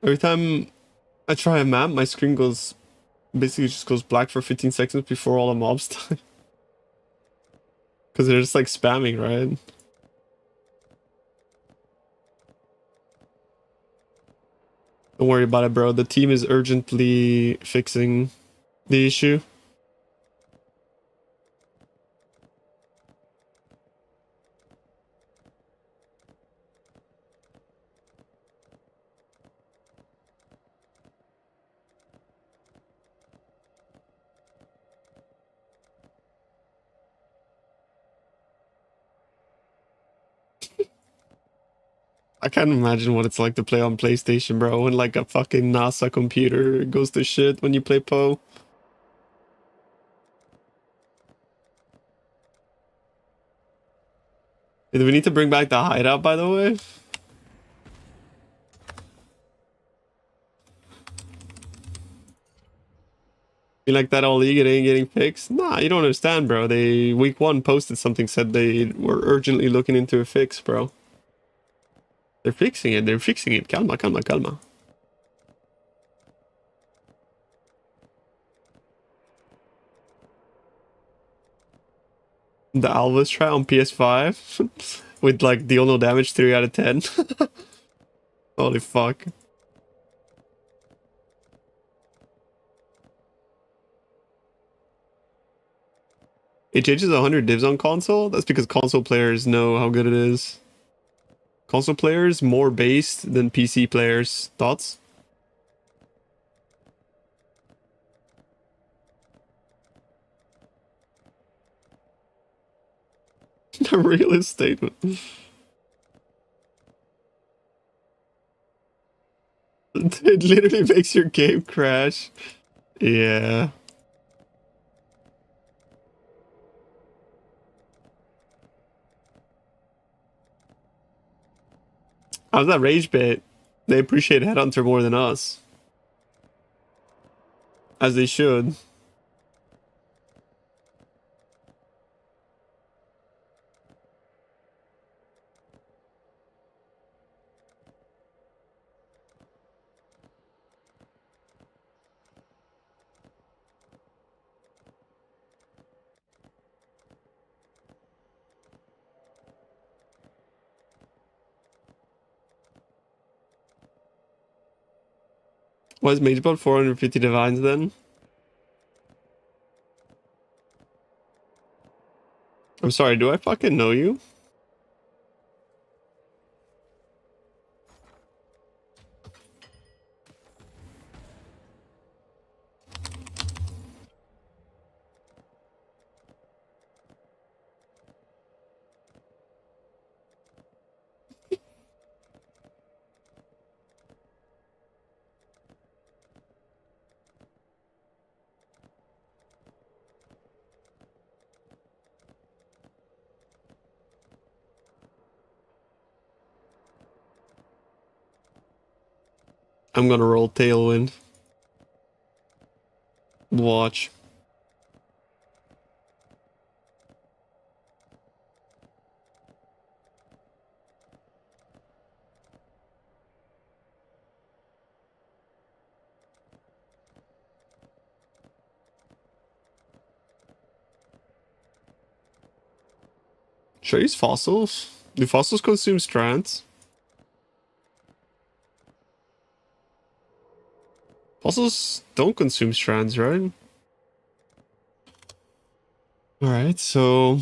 Every time I try a map, my screen goes basically just goes black for 15 seconds before all the mobs die. Because they're just like spamming, right? Don't worry about it, bro. The team is urgently fixing the issue. I can't imagine what it's like to play on PlayStation, bro, when like a fucking NASA computer goes to shit when you play PoE. Do we need to bring back the hideout, by the way? Feel like that all league it ain't getting fixed? Nah, you don't understand, bro. They week 1 posted something, said they were urgently looking into a fix, bro. They're fixing it. They're fixing it. Calma, calma, calma. The Alvis try on PS5 with like deal no damage 3 out of 10. Holy fuck. It changes 100 divs on console? That's because console players know how good it is. Console players more based than PC players. Thoughts? A realist statement. It literally makes your game crash. Yeah. How's that rage bait? They appreciate Headhunter more than us. As they should. Why is Mage Bot 450 divines then? I'm sorry, do I fucking know you? I'm gonna roll Tailwind. Watch. Should I use fossils? Do fossils consume strands? Fossils don't consume strands, right? Alright, so...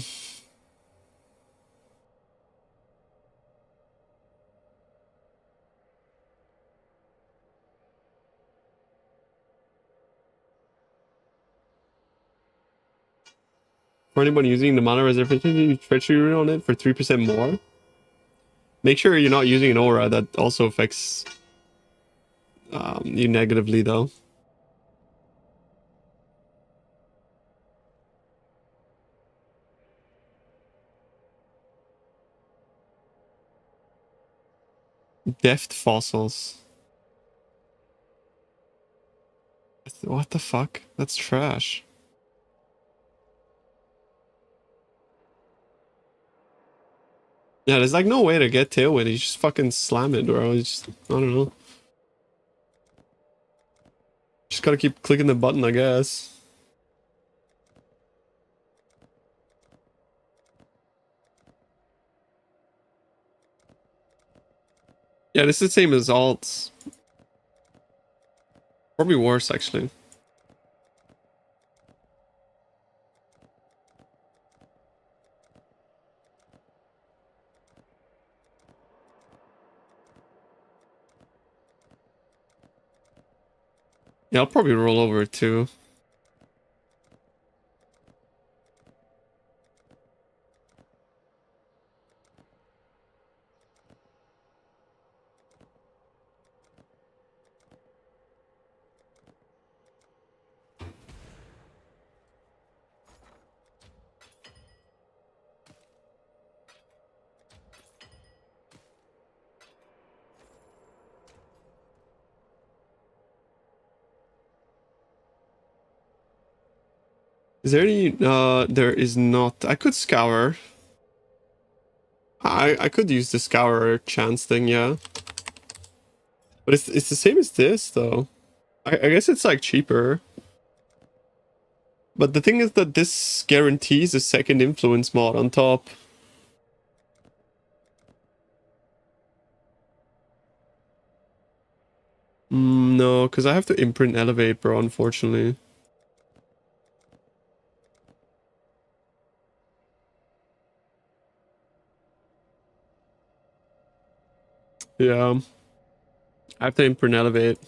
For anyone using the mana reservation, you treachery rune on it for 3% more. Make sure you're not using an aura that also affects you negatively, though. Deft fossils. What the fuck? That's trash. Yeah, there's like no way to get Tailwind. You just fucking slam it, bro. It's just, I don't know. Just gotta keep clicking the button, I guess. Yeah, this is the same as alts. Probably worse, actually. Yeah, I'll probably roll over too. Is there any? There is not. I could scour. I could use the scour chance thing, yeah. But it's the same as this though. I guess it's like cheaper. But the thing is that this guarantees a second influence mod on top. No, because I have to imprint elevate, bro, unfortunately. Yeah. I have to imprint elevate.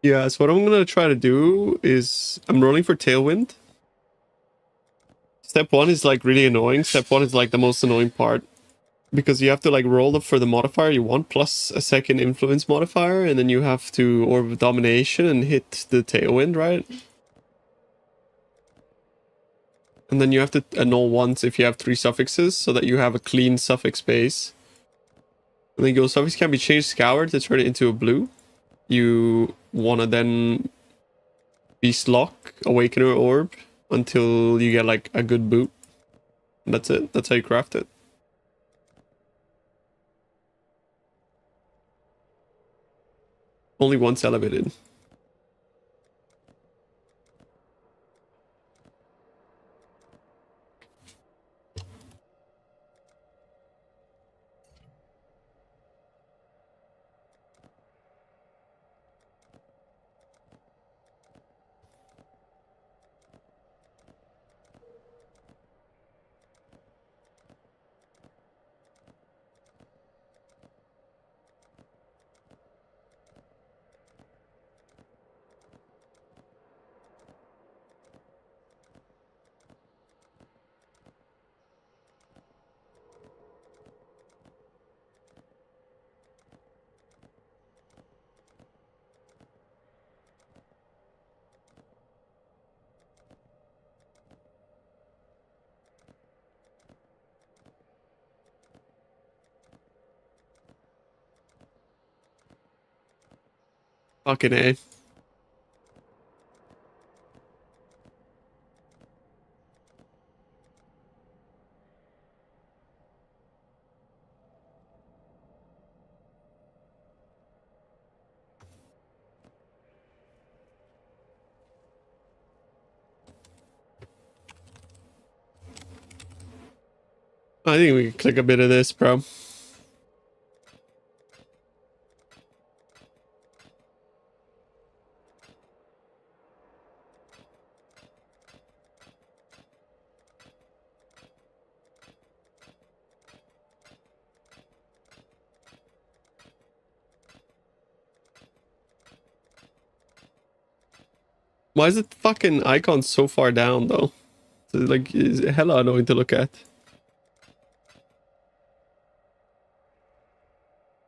Yeah, so what I'm gonna try to do is I'm rolling for Tailwind. Step 1 is like really annoying. Step 1 is like the most annoying part. Because you have to like roll up for the modifier you want plus a second influence modifier, and then you have to Orb of Domination and hit the Tailwind, right? And then you have to annul once if you have 3 suffixes, so that you have a clean suffix base. And then your suffix can be changed scoured to turn it into a blue. You wanna then Beast Lock, Awakener Orb, until you get like a good boot. And that's it. That's how you craft it. Only once elevated. Fucking A. I think we can click a bit of this, bro. Why is the fucking icon so far down though? It's like, it's hella annoying to look at.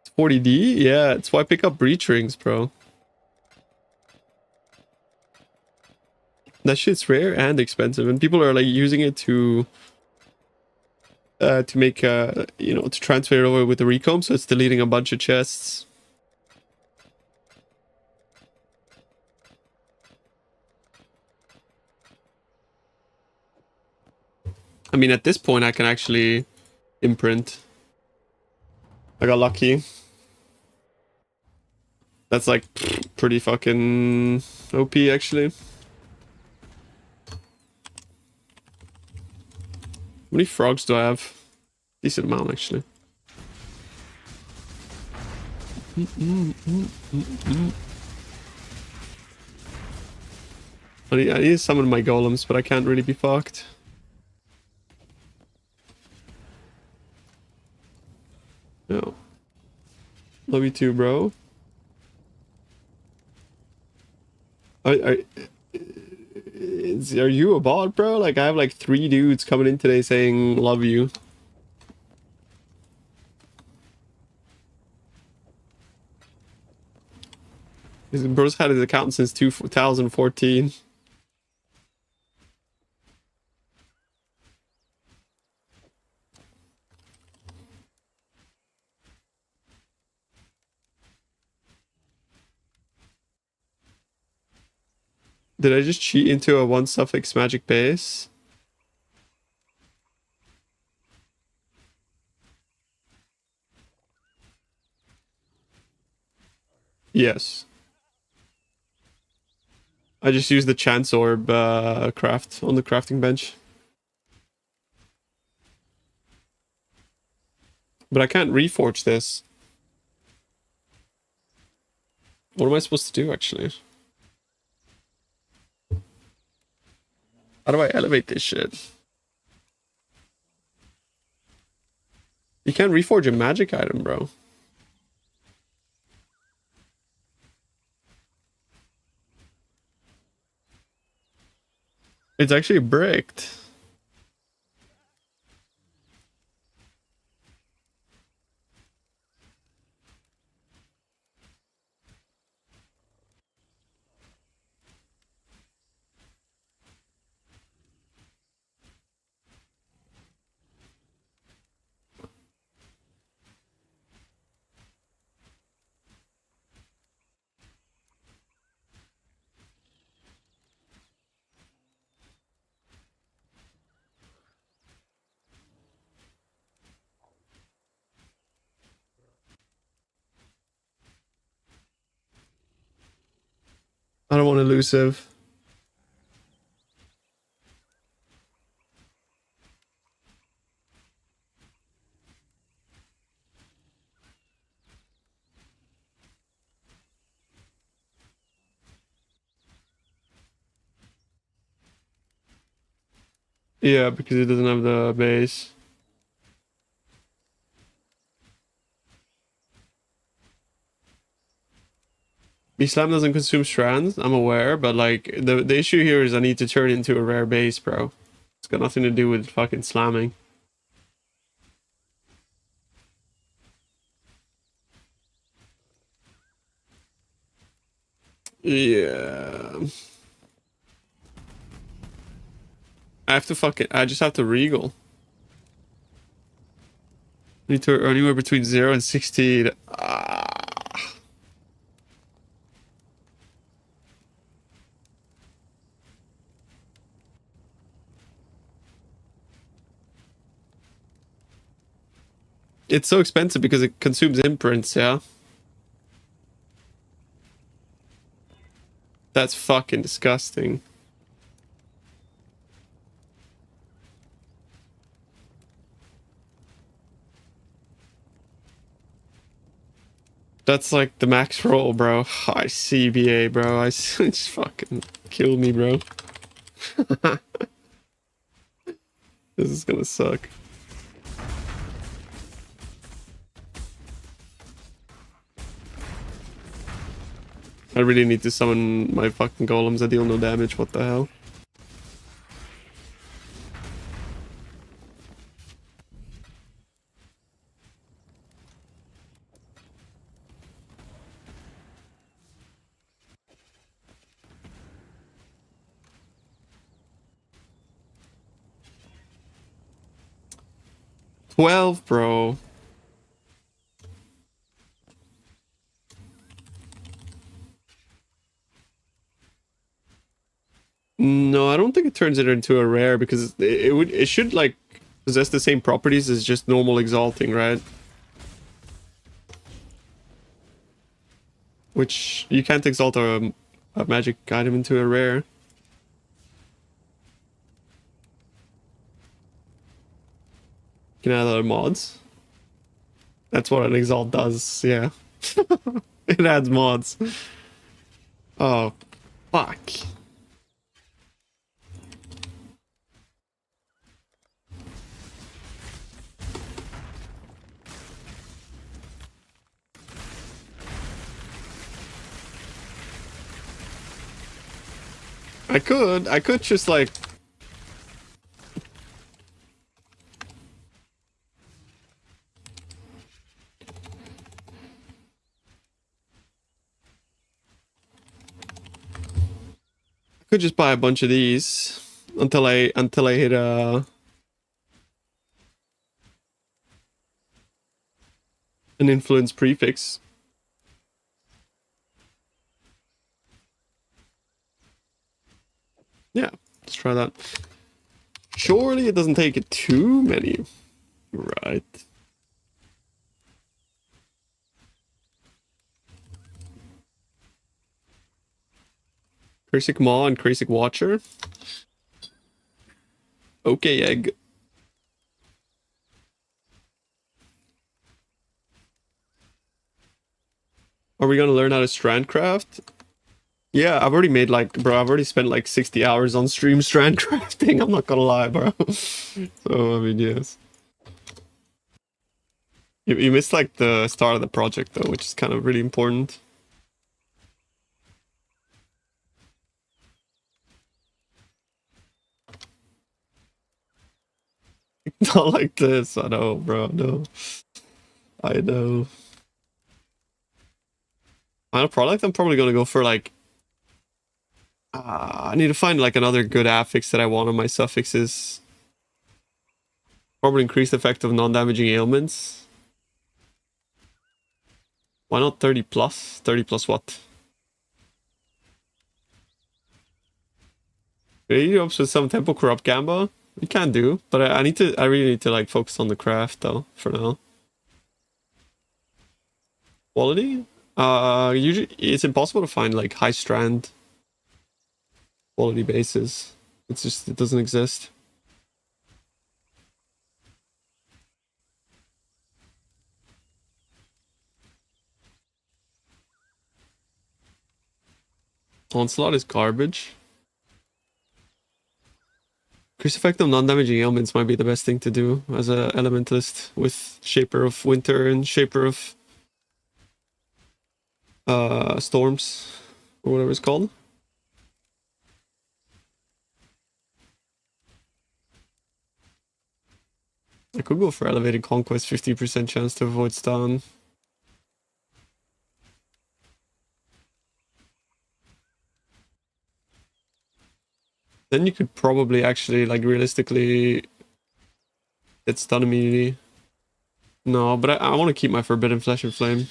It's 40D? Yeah, it's why I pick up breach rings, bro. That shit's rare and expensive, and people are like using it to make you know, to transfer it over with the recomp, so it's deleting a bunch of chests. I mean, at this point, I can actually imprint. I got lucky. That's like pretty fucking OP, actually. How many frogs do I have? Decent amount, actually. I need to summon my golems, but I can't really be fucked. No. Love you too, bro. Are you a bot, bro? Like, I have like 3 dudes coming in today saying love you. His bro's had his account since 2014. Did I just cheat into a 1 suffix magic base? Yes. I just used the chance orb craft on the crafting bench. But I can't reforge this. What am I supposed to do, actually? How do I elevate this shit? You can't reforge a magic item, bro. It's actually bricked. I don't want elusive. Yeah, because it doesn't have the base. Islam doesn't consume strands, I'm aware, but like the issue here is I need to turn it into a rare base, bro. It's got nothing to do with fucking slamming. Yeah. I just have to regal. I need to anywhere between 0 and 16. It's so expensive because it consumes imprints, yeah? That's fucking disgusting. That's like the max roll, bro. I CBA, bro. Just fucking kill me, bro. This is gonna suck. I really need to summon my fucking golems. I deal no damage. What the hell? 12, bro. No, I don't think it turns it into a rare because it should like possess the same properties as just normal exalting, right? Which you can't exalt a magic item into a rare. You can add other mods. That's what an exalt does, yeah. It adds mods. Oh, fuck. I could just like... I could just buy a bunch of these until I hit an influence prefix. Yeah, let's try that. Surely it doesn't take it too many. Right. Crisic Maw and Crisic Watcher. Okay, egg. Are we gonna learn how to strand craft? Yeah, I've already made like, bro, I've already spent like 60 hours on stream strand crafting. I'm not gonna lie, bro. So, I mean, yes. You missed like the start of the project though, which is kind of really important. Not like this, I know, bro, no. I know. Final product, I'm probably gonna go for like... I need to find like another good affix that I want on my suffixes. Probably increased effect of non-damaging ailments. Why not 30 plus? 30 plus what? Really helps with some tempo corrupt gamba? You can do, but I really need to like focus on the craft though, for now. Quality? Usually it's impossible to find like high strand quality bases. It's just, it doesn't exist. Onslaught is garbage. Increase effect of non-damaging ailments might be the best thing to do as a elementalist with Shaper of Winter and Shaper of Storms, or whatever it's called. I could go for Elevated Conquest, 50% chance to avoid stun. Then you could probably actually, like, realistically get stun immunity. No, but I want to keep my Forbidden Flesh and Flame.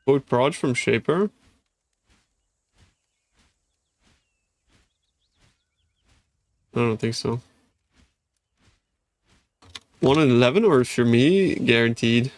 Void Proj from Shaper. I don't think so. 1 in 11, or for me, guaranteed.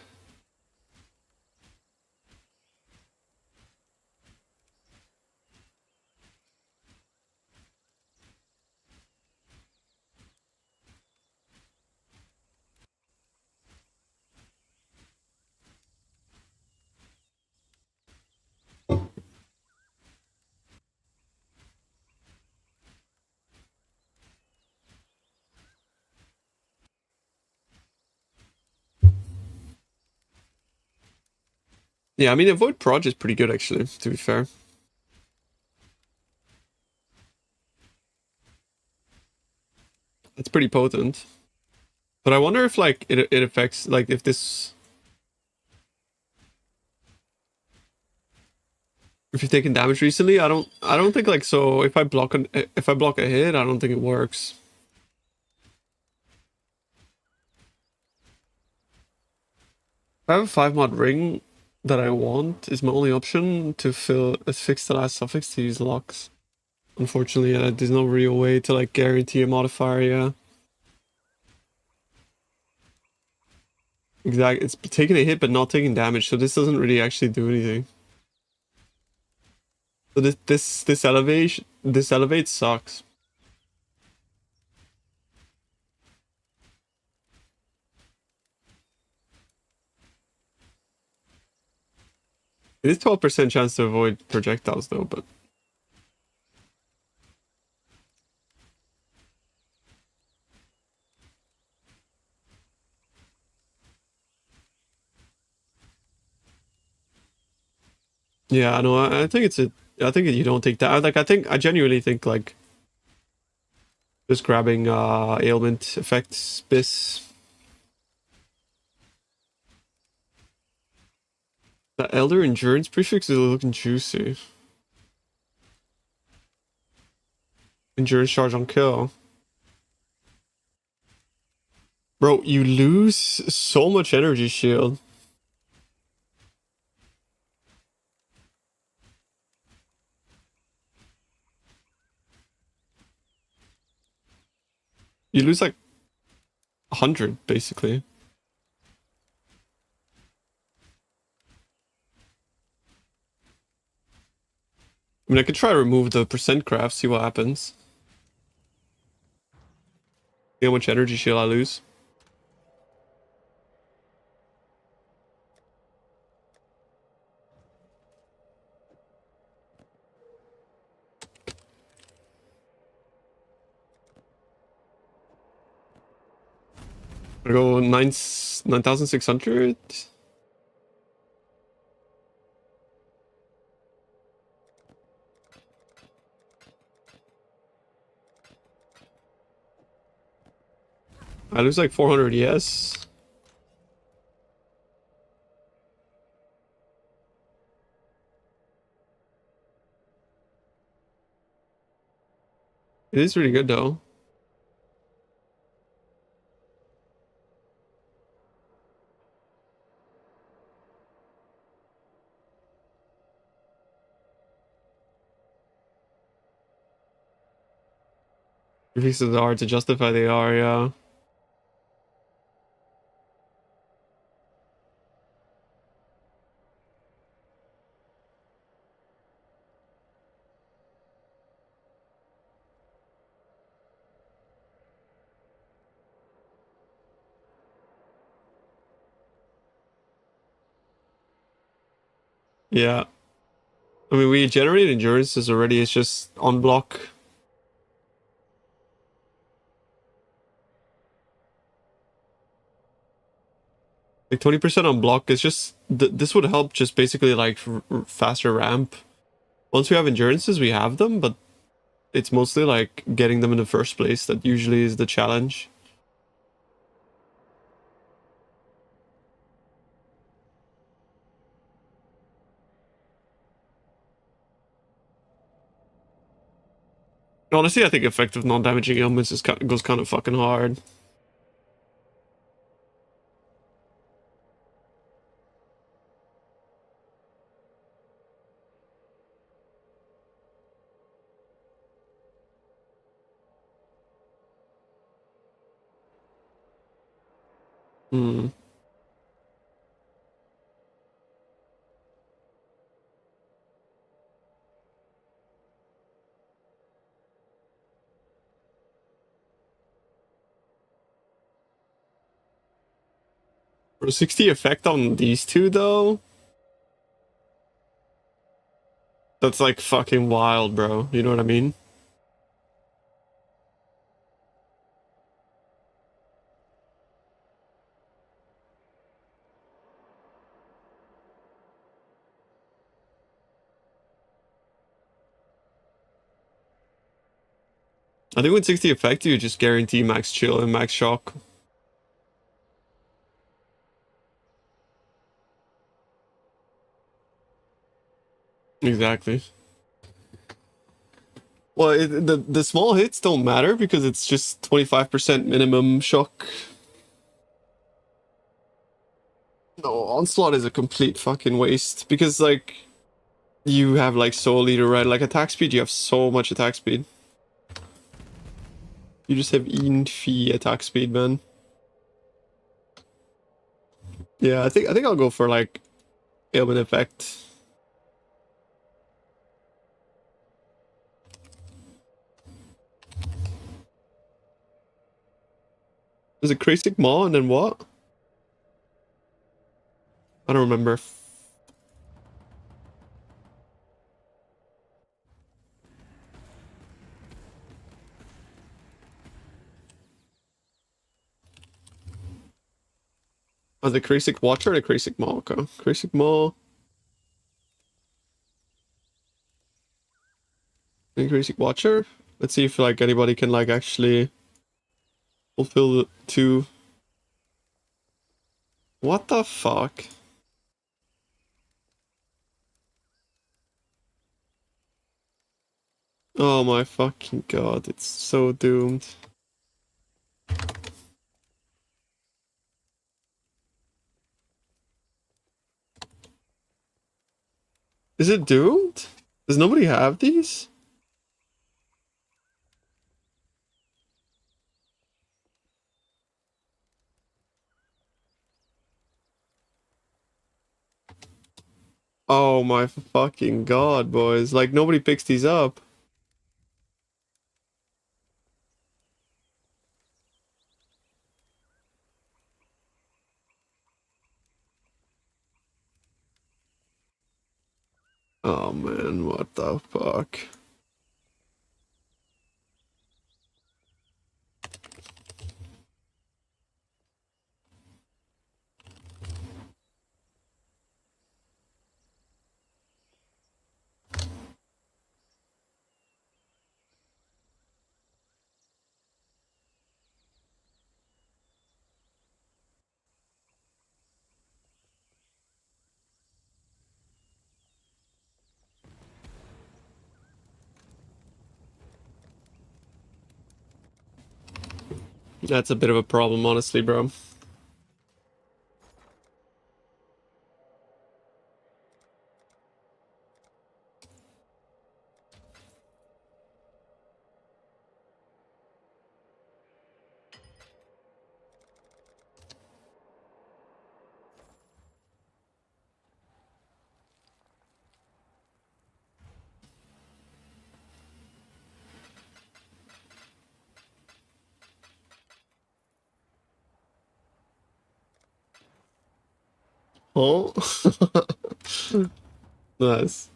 Yeah, I mean, Avoid Proj is pretty good, actually, to be fair. It's pretty potent. But I wonder if, like, it affects, like, if this If you've taken damage recently, I don't think like so. If I block a hit, I don't think it works. If I have a 5 mod ring that I want, is my only option to fix the last suffix to use locks. Unfortunately, there's no real way to like guarantee a modifier. Yeah, exactly. It's taking a hit but not taking damage, so this doesn't really actually do anything. So this elevate sucks. It is 12% chance to avoid projectiles though, but yeah, I know. I think I think you don't take that. Like, I genuinely think like just grabbing ailment effects bis. The elder endurance prefix is looking juicy. Endurance charge on kill. Bro, you lose so much energy shield. You lose like 100 basically. I mean, I could try to remove the percent craft, see what happens. See how much energy shield I lose. I go 9,600. I lose like 400 ES. It is really good though. Prefixes are hard to justify, they are, yeah. Yeah. I mean, we generate endurances already, it's just on block. Like 20% on block is just, this would help just basically like faster ramp. Once we have endurances, we have them, but it's mostly like getting them in the first place that usually is the challenge. Honestly, I think effective non-damaging ailments goes kind of fucking hard. Hmm. For 60 effect on these two though, that's like fucking wild, bro. You know what I mean? I think with 60 effect, you just guarantee max chill and max shock. Exactly. Well, the small hits don't matter because it's just 25% minimum shock. No, Onslaught is a complete fucking waste because like you have like Soul Eater, right? Like attack speed, you have so much attack speed. You just have infi attack speed, man. Yeah, I think I'll go for like ailment effect. Is it Crazy Maw and then what? I don't remember. Oh, the Crazy Watcher or the Crazy Maw? Okay. Crazy Maw. And Crazy Watcher. Let's see if like anybody can like actually fulfill the two. What the fuck? Oh my fucking god, it's so doomed. Is it doomed? Does nobody have these? Oh my fucking god, boys. Like, nobody picks these up. Oh man, what the fuck? That's a bit of a problem, honestly, bro. Oh? Nice.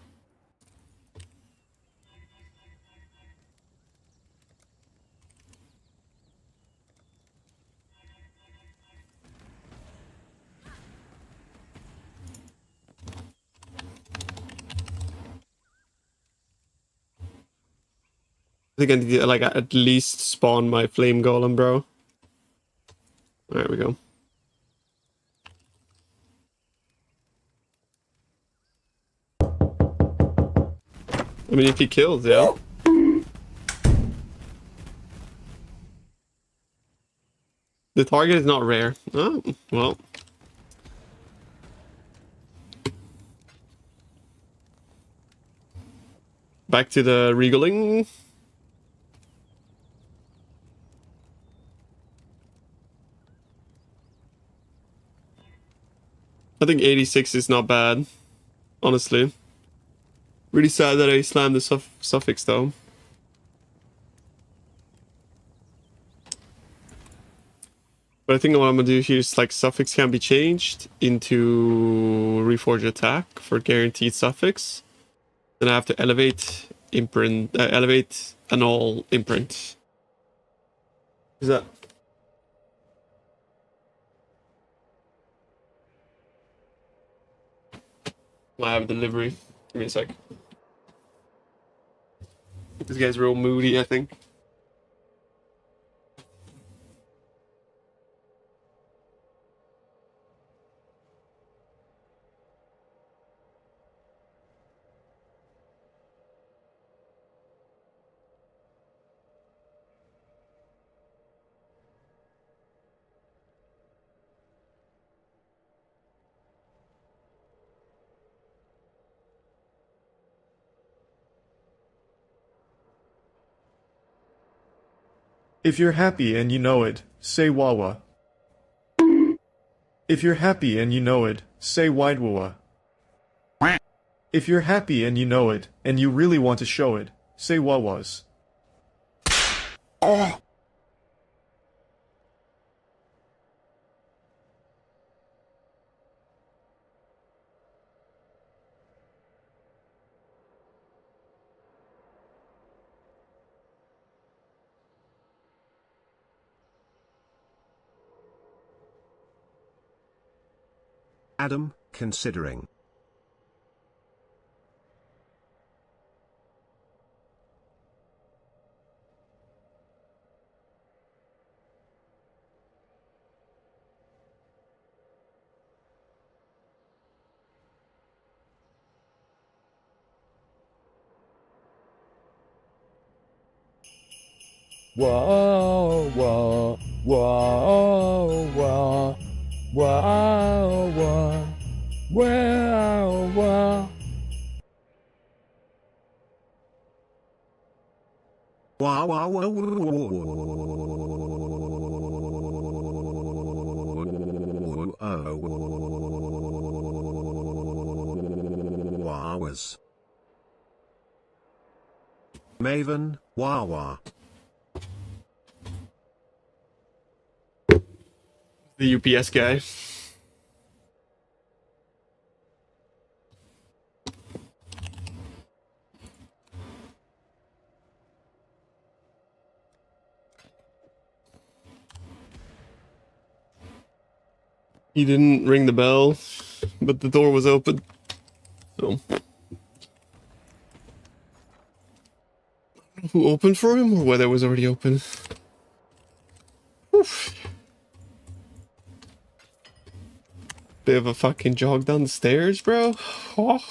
I think I need to, like, at least spawn my flame golem, bro. There we go. I mean, if he kills, yeah. The target is not rare. Oh, well. Back to the regaling. I think 86 is not bad, honestly. Really sad that I slammed the suffix, though. But I think what I'm gonna do here is like suffix can be changed into reforge attack for guaranteed suffix. Then I have to elevate imprint, elevate annul imprint. Is that? I have delivery. Give me a sec. This guy's real moody, I think. If you're happy and you know it, say wawa. If you're happy and you know it, say wide wawa. If you're happy and you know it, and you really want to show it, say wawas. Adam, considering. Whoa, whoa, whoa, whoa, whoa, whoa, whoa, whoa. Wah wah wah was Maven, wah wah. The UPS guy. He didn't ring the bell, but the door was open. So who opened for him, or whether it was already open? Oof. Bit of a fucking jog down the stairs, bro. Oh.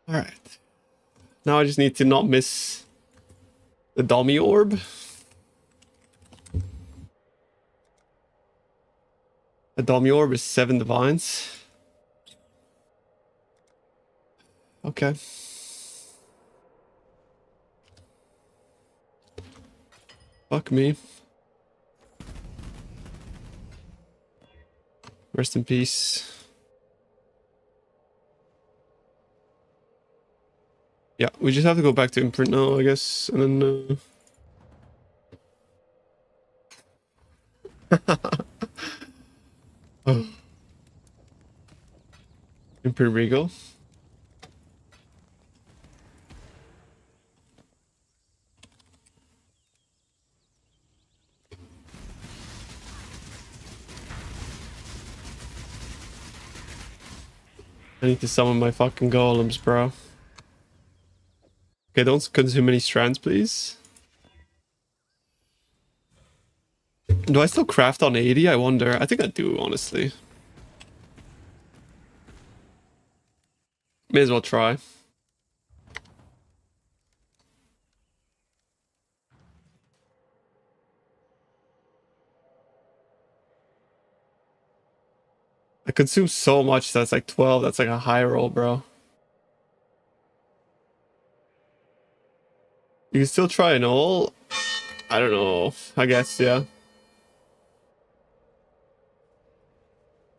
Alright. Now I just need to not miss the dummy orb. The dummy orb is 7 divines. Okay. Fuck me. Rest in peace. Yeah, we just have to go back to imprint now, I guess, and then oh. Imprint Regal. I need to summon my fucking golems, bro. Okay, don't consume any strands, please. Do I still craft on 80? I wonder. I think I do, honestly. May as well try. I consume so much, that's like 12. That's like a high roll, bro. You can still try an all. I don't know. I guess, yeah.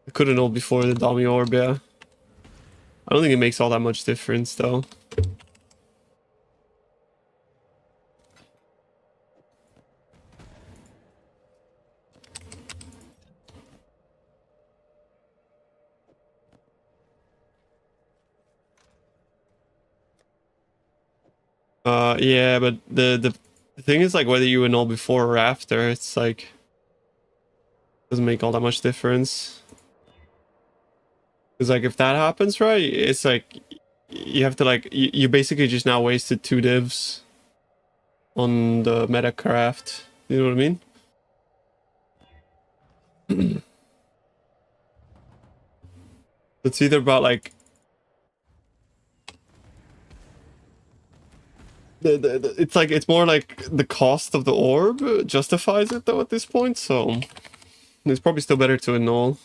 I couldn't all before the dummy orb, yeah. I don't think it makes all that much difference, though. Yeah, but the thing is, like, whether you annul before or after, it's like doesn't make all that much difference. Because like if that happens, right, it's like you have to like you basically just now wasted 2 divs on the meta craft. You know what I mean? It's either about like it's like it's more like the cost of the orb justifies it though at this point, so it's probably still better to annul.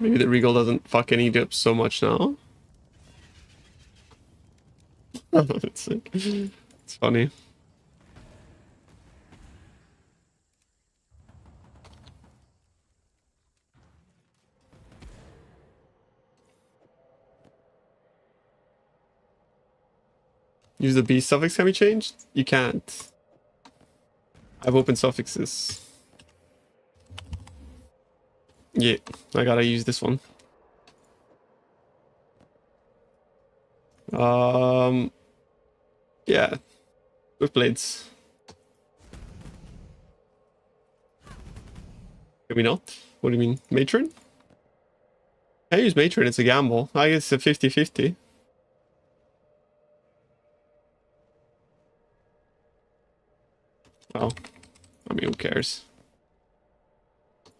Maybe the Regal doesn't fucking eat up so much now. It's funny. Use the B suffix can be changed? You can't. I've opened suffixes. Yeah, I gotta use this one. Yeah, with blades. Maybe not. What do you mean? Matron? I use Matron, it's a gamble. I guess it's a 50-50. Oh, I mean, who cares?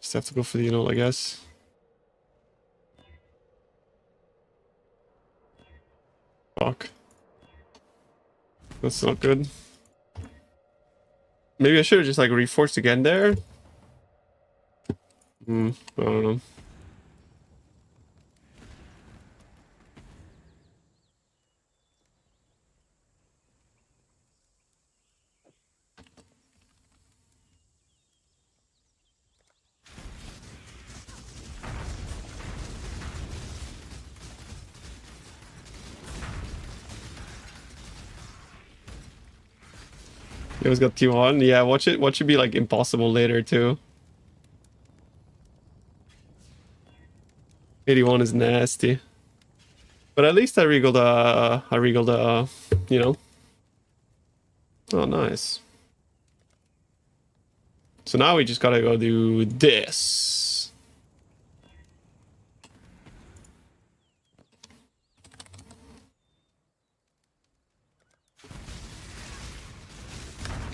Just have to go for the unit, I guess. Fuck. That's not good. Maybe I should have just like reforced again there. I don't know. He always got T1. Yeah, watch it. Watch it be like impossible later too. 81 is nasty. But at least I regaled you know. Oh, nice. So now we just gotta go do this.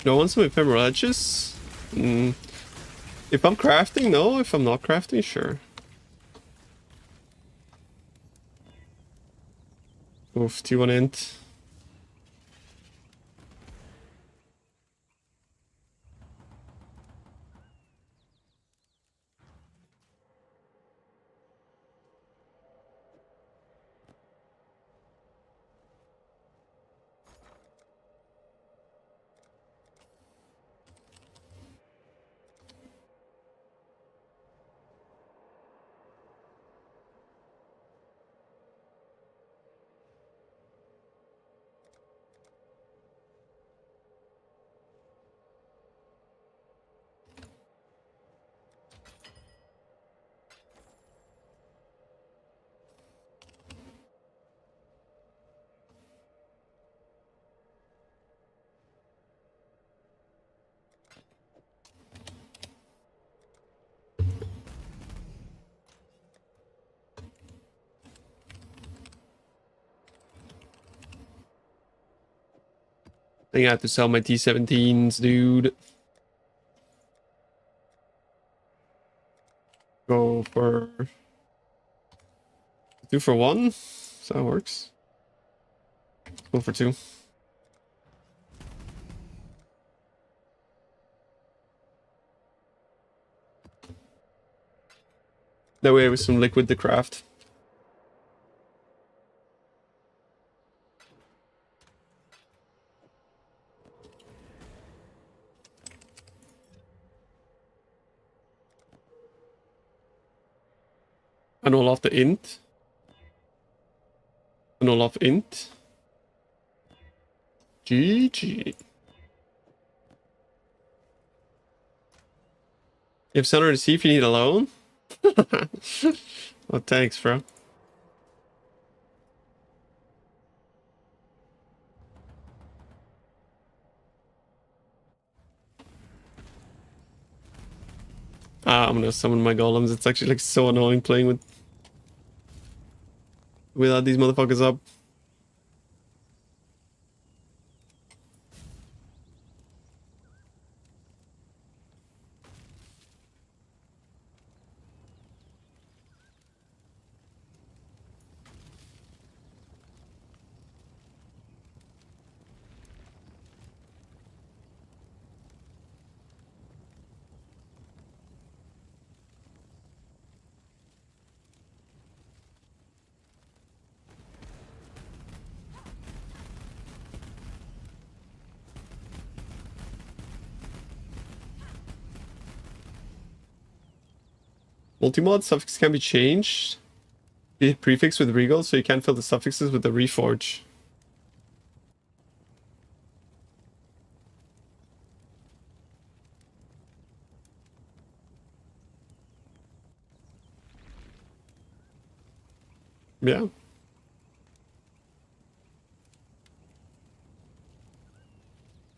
Do I want some ephemeral edges? If I'm crafting, no. If I'm not crafting, sure. Oof, T1 int. I think I have to sell my T17s, dude. Go for 2 for 1. So that works. Go for 2. That way with some liquid to craft. And all off the int. And all off int. GG. You have center to see if you need a loan? Well, thanks, bro. I'm gonna summon my golems. It's actually like so annoying playing without these motherfuckers up. Multi-mod suffix can be changed. Be prefixed with regal, so you can't fill the suffixes with the reforge. Yeah.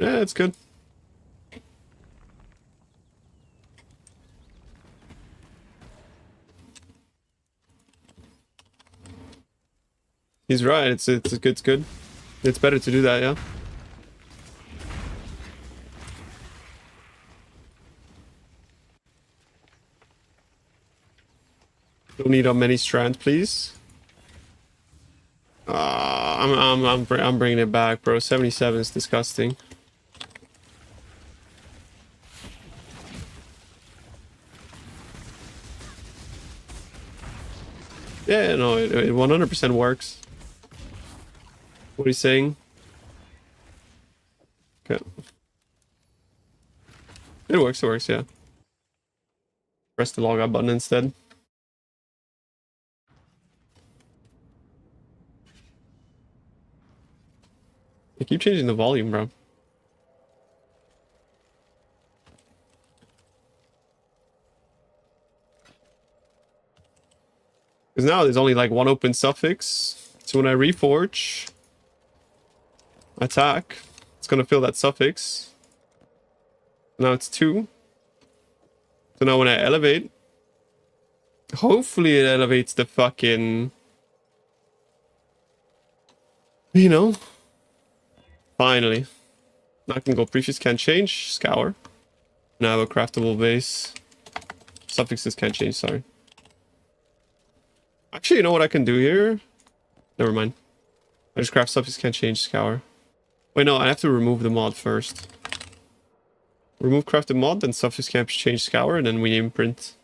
Yeah, it's good. He's right. It's good. It's good. It's better to do that. Yeah. Don't need on many strands, please. I'm bringing it back, bro. 77 is disgusting. Yeah, no, it 100% works. What are you saying? Okay. It works, yeah. Press the log out button instead. I keep changing the volume, bro. Because now there's only like one open suffix. So when I reforge, attack, it's gonna fill that suffix. Now it's 2. So now when I elevate, hopefully it elevates the fucking... You know? Finally. Now I can go prefix can't change, scour. Now I have a craftable base. Suffixes can't change, sorry. Actually, you know what I can do here? Never mind. I just craft suffix can't change, scour. Wait, no, I have to remove the mod first. Remove crafted mod, then suffix can't change, scour, and then we imprint.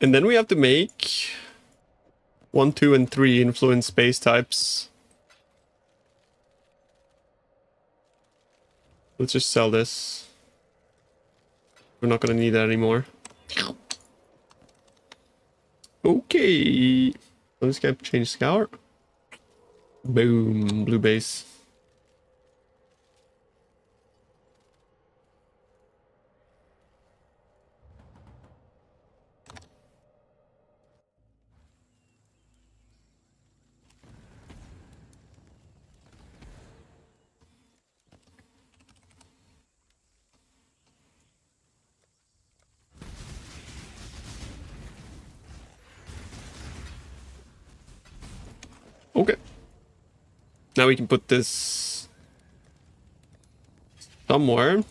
And then we have to make 1, 2, and 3 influence space types. Let's just sell this. We're not gonna need that anymore. Okay. I'm just gonna change scour. Boom. Blue base. Okay. Now we can put this somewhere.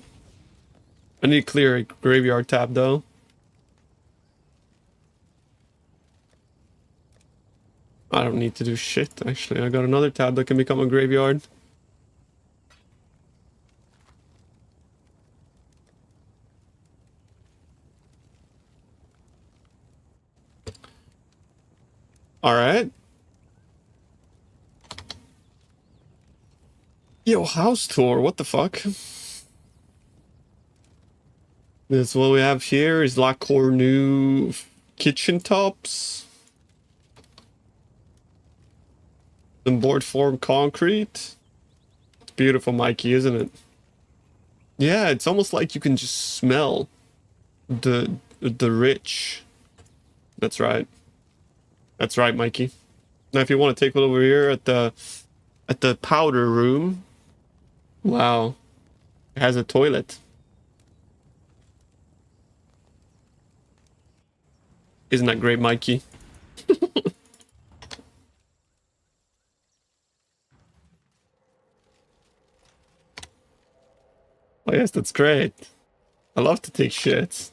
I need to clear a graveyard tab though. I don't need to do shit actually. I got another tab that can become a graveyard. Alright. Yo, house tour, what the fuck? This what we have here is La Cornu kitchen tops. Some board form concrete. It's beautiful, Mikey, isn't it? Yeah, it's almost like you can just smell the rich. That's right. That's right, Mikey. Now if you want to take a look over here at the powder room. Wow. It has a toilet. Isn't that great, Mikey? Oh yes, that's great. I love to take shits.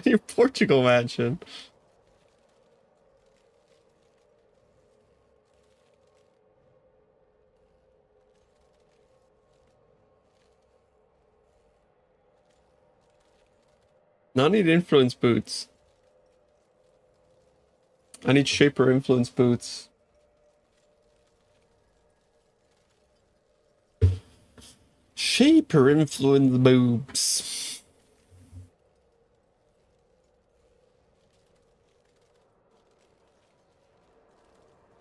Your Portugal mansion. Now I need influence boots. I need shaper influence boots. Shaper influence boobs.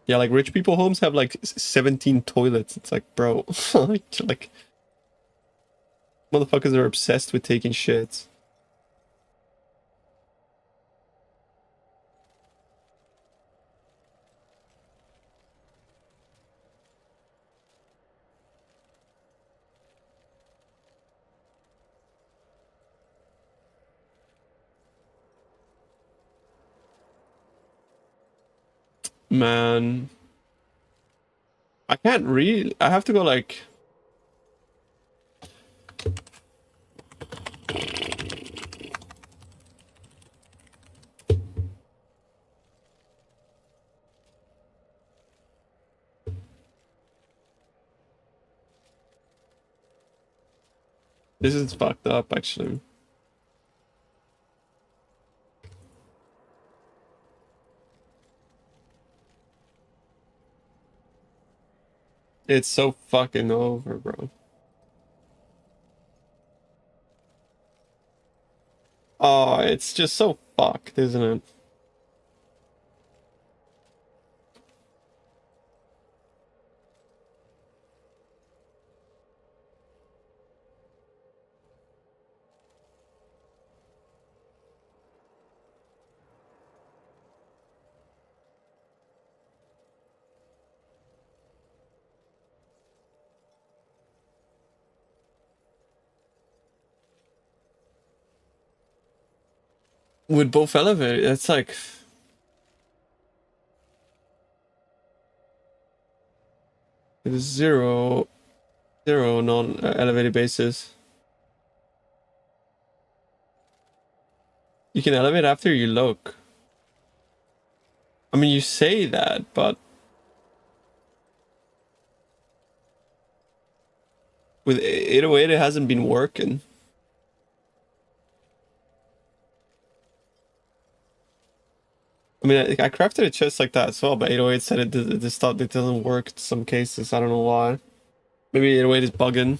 Yeah, like rich people homes have like 17 toilets. It's like, bro, like motherfuckers are obsessed with taking shits. Man, I can't read. I have to go like. This is fucked up, actually. It's so fucking over, bro. Oh, it's just so fucked, isn't it? With both elevators, it's like. It is zero non-elevated bases. You can elevate after you look. I mean, you say that, but with 808, it hasn't been working. I mean, I crafted a chest like that as well, but 808 said it doesn't work in some cases. I don't know why. Maybe 808 is bugging.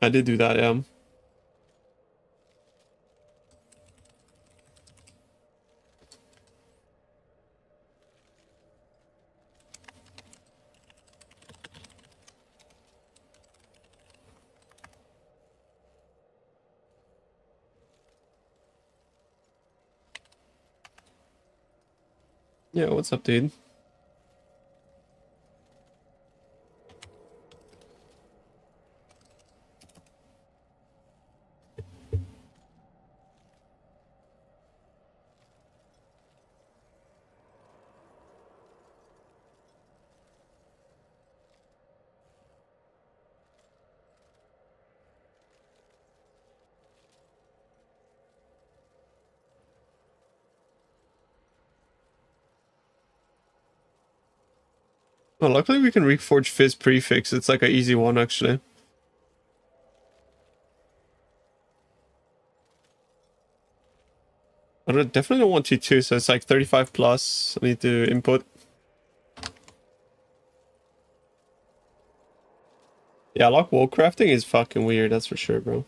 I did do that, yeah. Yeah, what's up, dude? Well, luckily we can reforge Fizz prefix. It's like an easy one, actually. Definitely don't want T2, so it's like 35 plus. I need to input. Yeah, lock wall crafting is fucking weird, that's for sure, bro.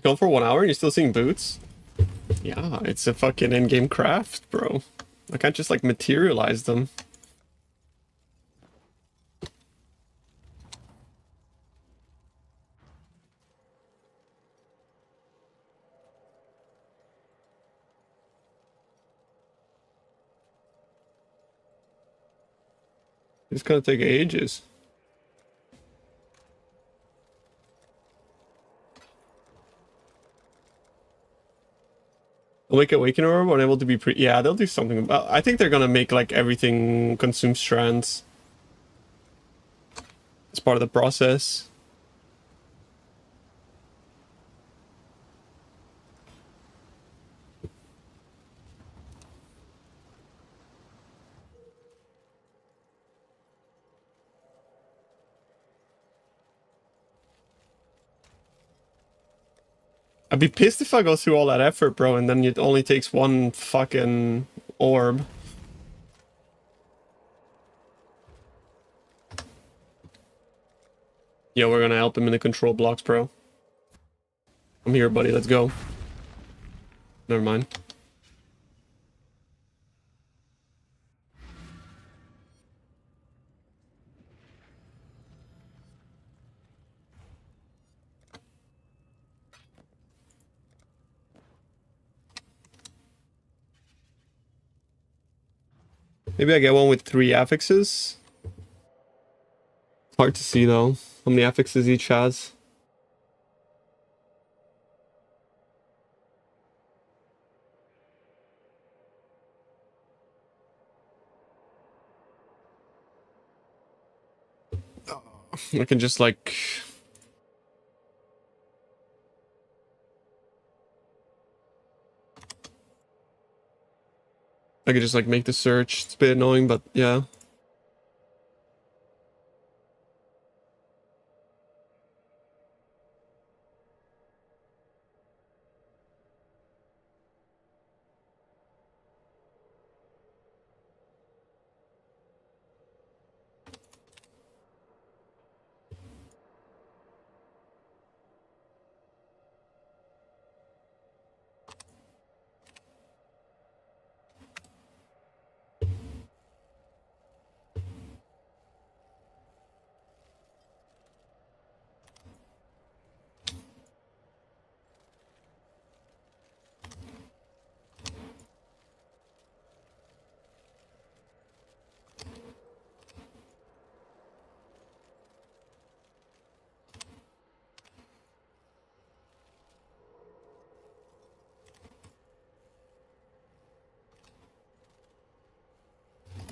Gone for 1 hour and you're still seeing boots? Yeah, it's a fucking in-game craft, bro. I can't just like materialize them. It's gonna take ages. Awake Awakener Orb unable to be yeah, they'll do something about. I think they're gonna make like everything consume strands. It's part of the process. I'd be pissed if I go through all that effort, bro, and then it only takes one fucking orb. Yeah, we're gonna help him in the control blocks, bro. I'm here, buddy. Let's go. Never mind. Maybe I get one with 3 affixes. Hard to see though. How many affixes each has? I can just like... I could just like make the search. It's a bit annoying, but yeah.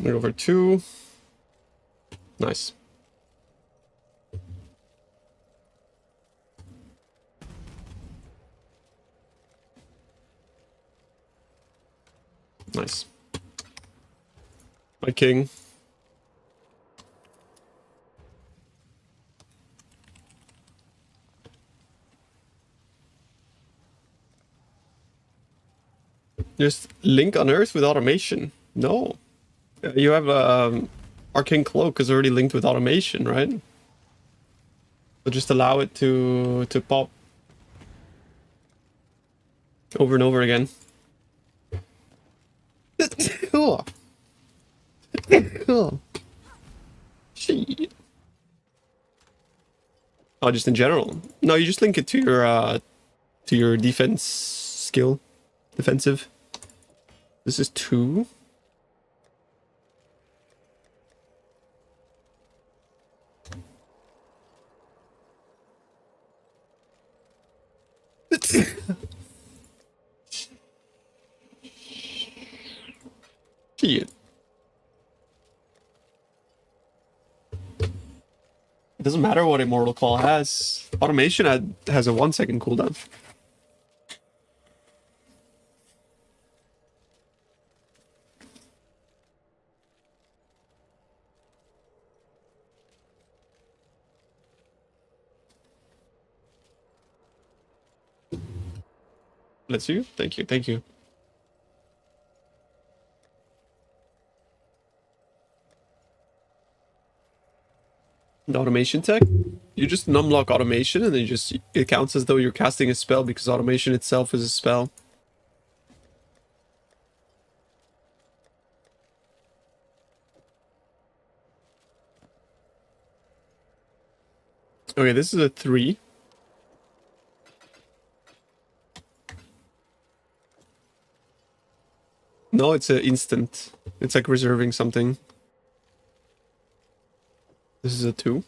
We go for 2. Nice. Nice. My king. Just link on Earth with automation. No. You have Arcane Cloak is already linked with automation, right? So just allow it to pop over and over again. Shit. Oh, just in general. No, you just link it to your defense skill. Defensive. This is 2. Shit. It doesn't matter what Immortal Claw has. Automation has a 1-second cooldown. Bless you. Thank you. Thank you. The automation tech, you just numlock automation and then it counts as though you're casting a spell because automation itself is a spell. Okay, this is a 3. No, it's an instant. It's like reserving something. This is a 2.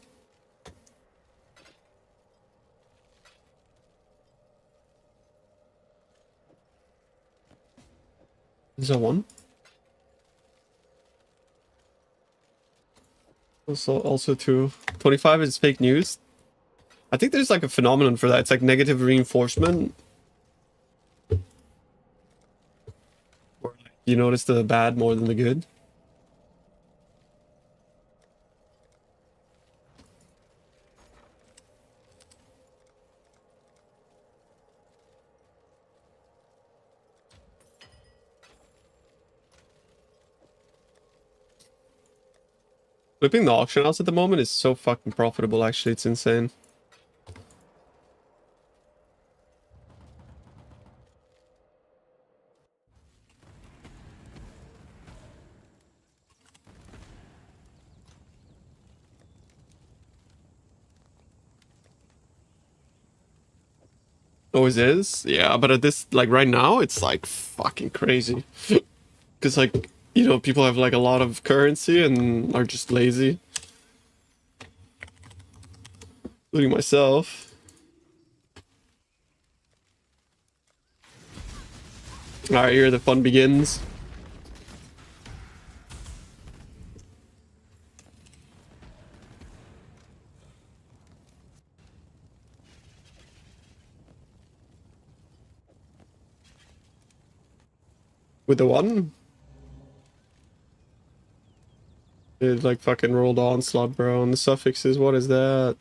This is a 1. Also 2. 25 is fake news. I think there's like a phenomenon for that. It's like negative reinforcement. Or like you notice the bad more than the good. Flipping the auction house at the moment is so fucking profitable, actually. It's insane. Always is? Yeah, but at this, like right now, it's like fucking crazy. Because like, you know, people have like a lot of currency and are just lazy. Including myself. Alright, here the fun begins. With the 1? It like fucking rolled onslaught, bro. And the suffixes, what is that?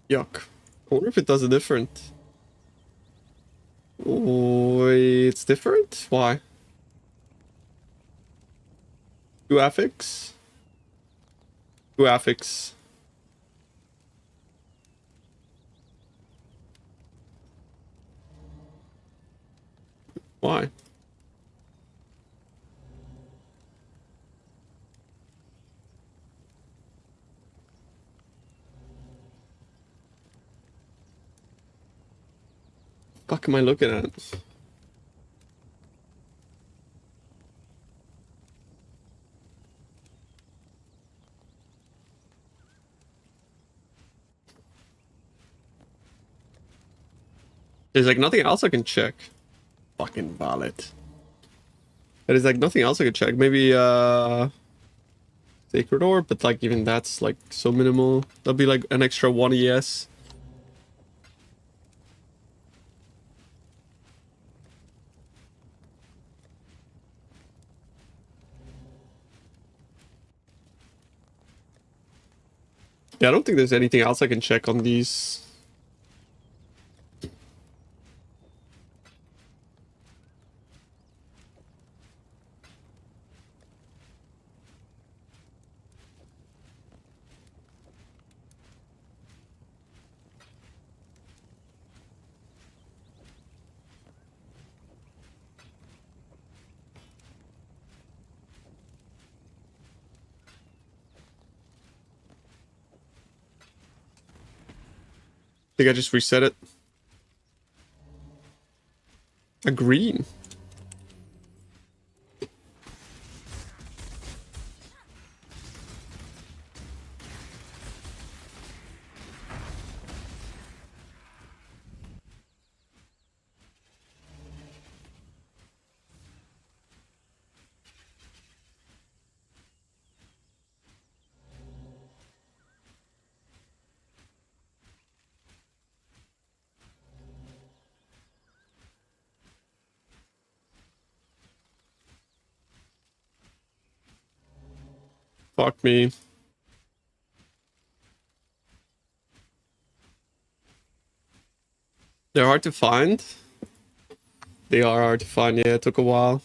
Yuck. I wonder if it does it different. Oh, it's different? Why? 2 affix? 2 affix. Why? Fuck am I looking at? There's like nothing else I can check. Fucking valid. There's like nothing else I can check. Maybe Sacred Orb, but like even that's like so minimal. That'll be like an extra 1 ES. Yeah, I don't think there's anything else I can check on these. I think I just reset it. A green. Fuck me. They're hard to find. They are hard to find. Yeah, it took a while.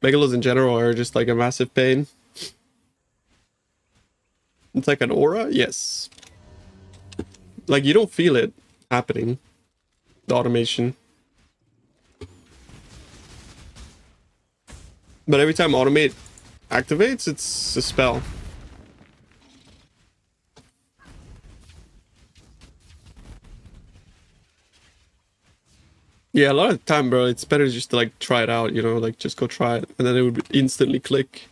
Megalos in general are just like a massive pain. It's like an aura? Yes. Like you don't feel it happening. The automation. But every time automate activates, it's a spell. Yeah, a lot of the time, bro, it's better just to like try it out, you know, like just go try it, and then it would instantly click.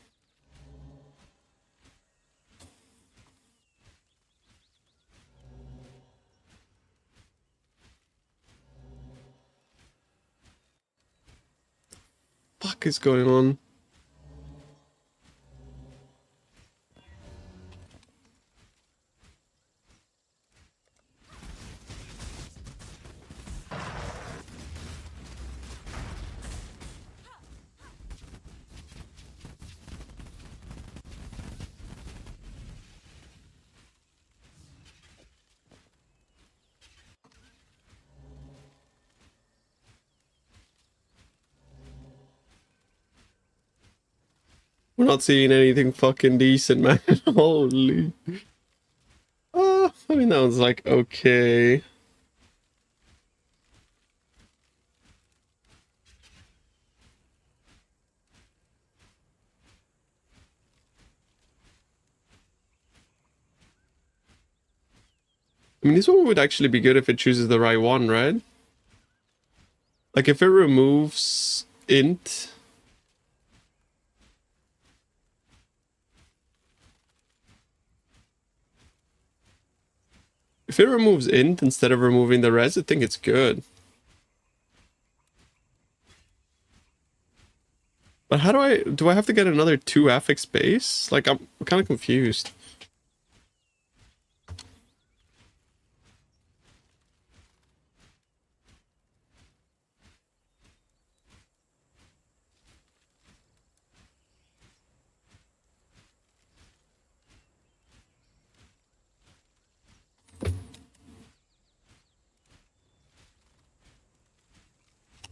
Fuck is going on? We're not seeing anything fucking decent, man. Holy. I mean, that was like, okay. I mean, this one would actually be good if it chooses the right one, right? Like, if it removes int... If it removes int instead of removing the res, I think it's good. But how do I have to get another 2 affix base? Like, I'm kind of confused.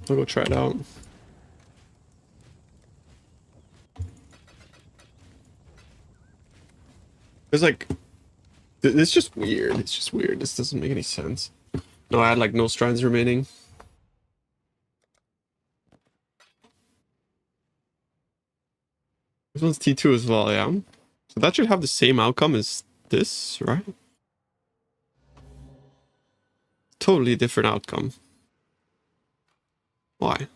I'll go try it out. It's like, it's just weird. It's just weird. This doesn't make any sense. No, I had like no strands remaining. This one's T2 as well, yeah. So that should have the same outcome as this, right? Totally different outcome. Why?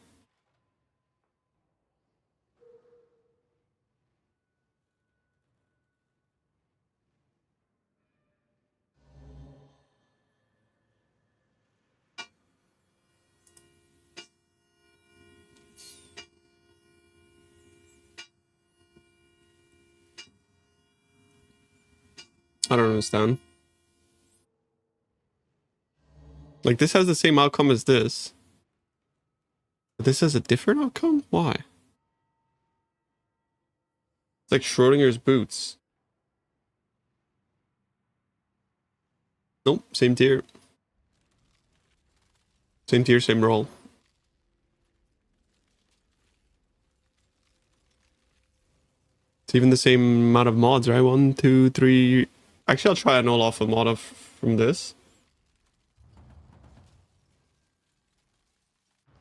I don't understand. Like, this has the same outcome as this. But this has a different outcome? Why? It's like Schrodinger's boots. Nope, same tier. Same tier, same roll. It's even the same amount of mods, right? 1, 2, 3. Actually, I'll try an all-off a mod from this.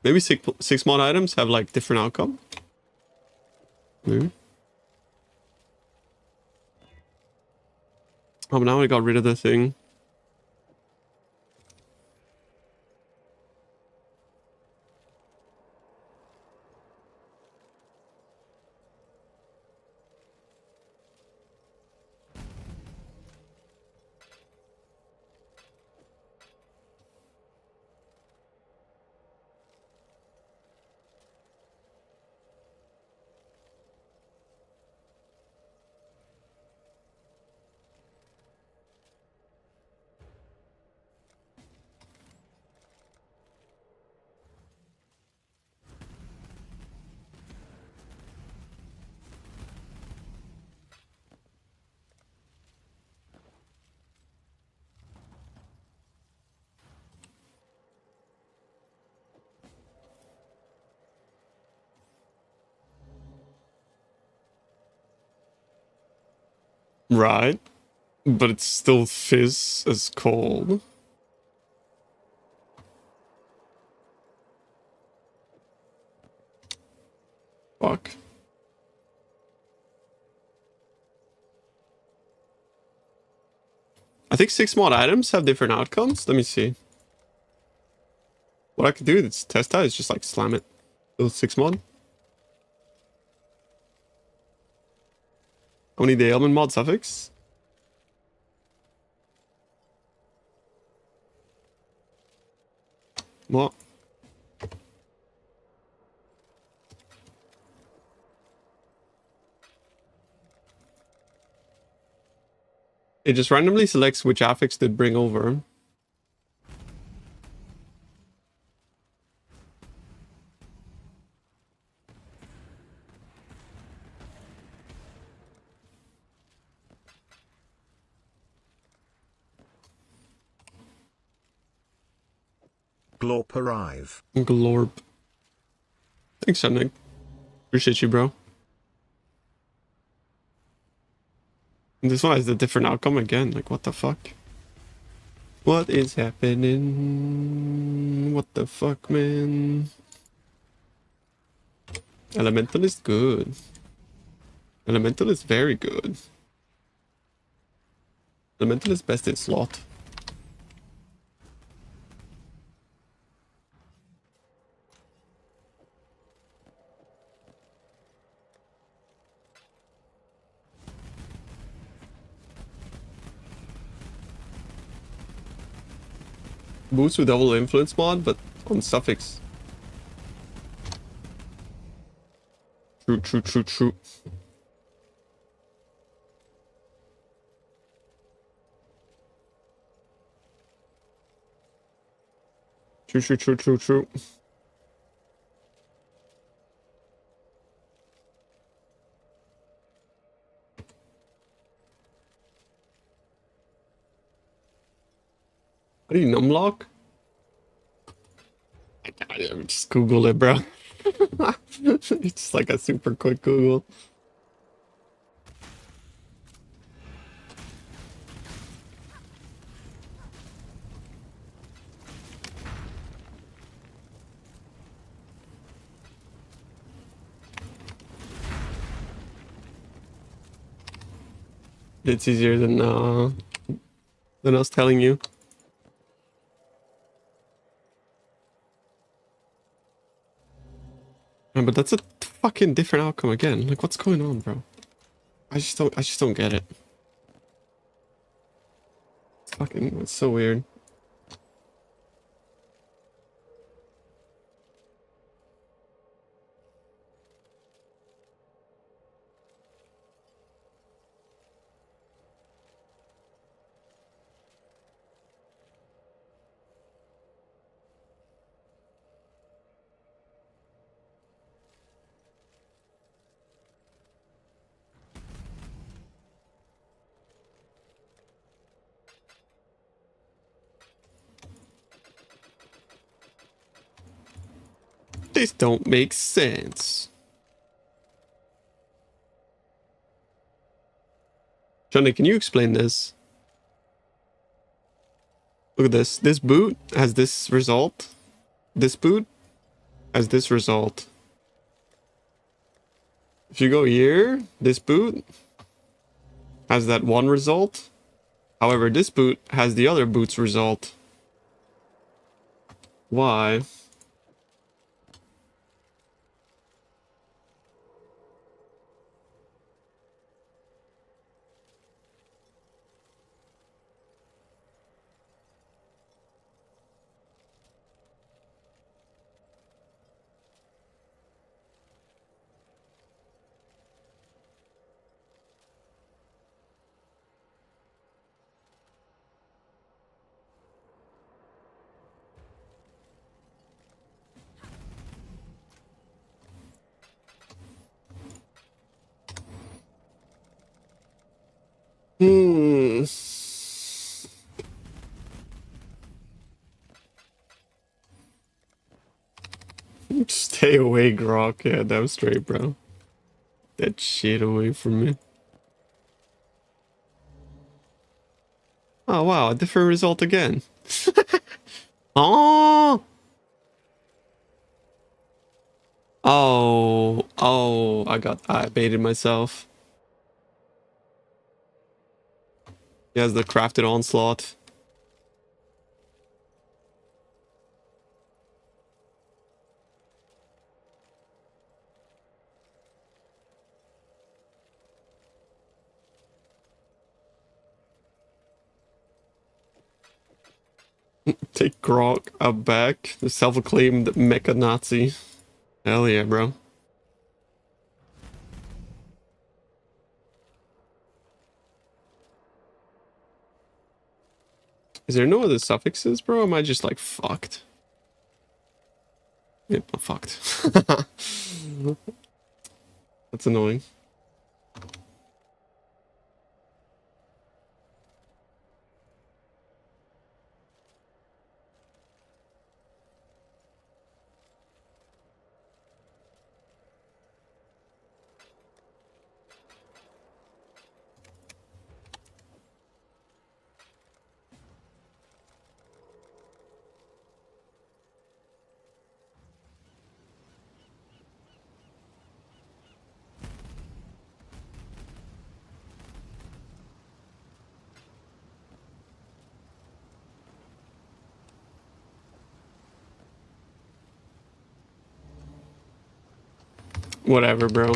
Maybe six mod items have like different outcome. Maybe. Oh, but now I got rid of the thing. Right. But it's still fizz as cold. Fuck. I think 6 mod items have different outcomes. Let me see. What I could do is test that is just like slam it. Those 6 mod. How many the ailment mod suffix? What? It just randomly selects which affix to bring over. Glorp arrive. Glorp. Thanks, Nick. Appreciate you, bro. And this one has a different outcome again. Like, what the fuck? What is happening? What the fuck, man? Elementalist good. Elementalist very good. Elementalist best in slot. Boots with double influence mod, but on suffix. True, true, true, true. True, true, true, true, true. How do you numlock? I just Google it, bro. It's just like a super quick Google. It's easier than us telling you. Yeah, but that's a fucking different outcome again. Like, what's going on, bro? I just don't get it. It's so weird. This don't make sense. Johnny, can you explain this? Look at this. This boot has this result. This boot has this result. If you go here, this boot has that one result. However, this boot has the other boot's result. Why? Stay away, Grok. Yeah, damn straight, bro. That shit away from me. Oh wow, a different result again. Oh. Oh, I baited myself. He has the crafted onslaught. Take Grok back, the self-acclaimed mecha Nazi. Hell yeah, bro. Is there no other suffixes, bro? Am I just like fucked? Yep, I'm fucked. That's annoying. Whatever, bro.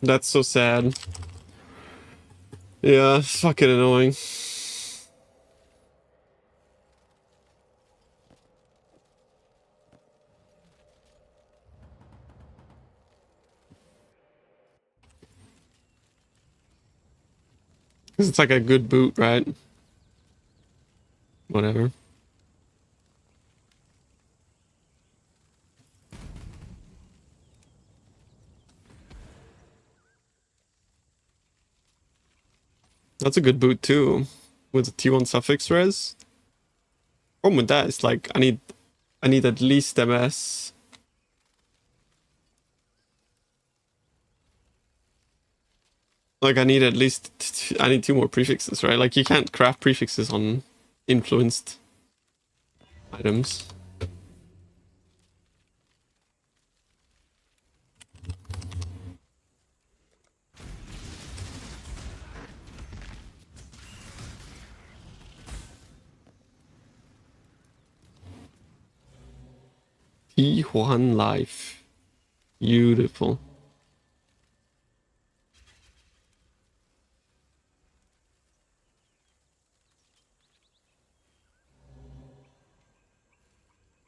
That's so sad. Yeah, fucking annoying. Cause it's like a good boot, right? Whatever. That's a good boot too. With the T1 suffix res. Problem with that is like I need at least MS. Like I need at least I need 2 more prefixes, right? Like you can't craft prefixes on influenced items. T1 life. Beautiful.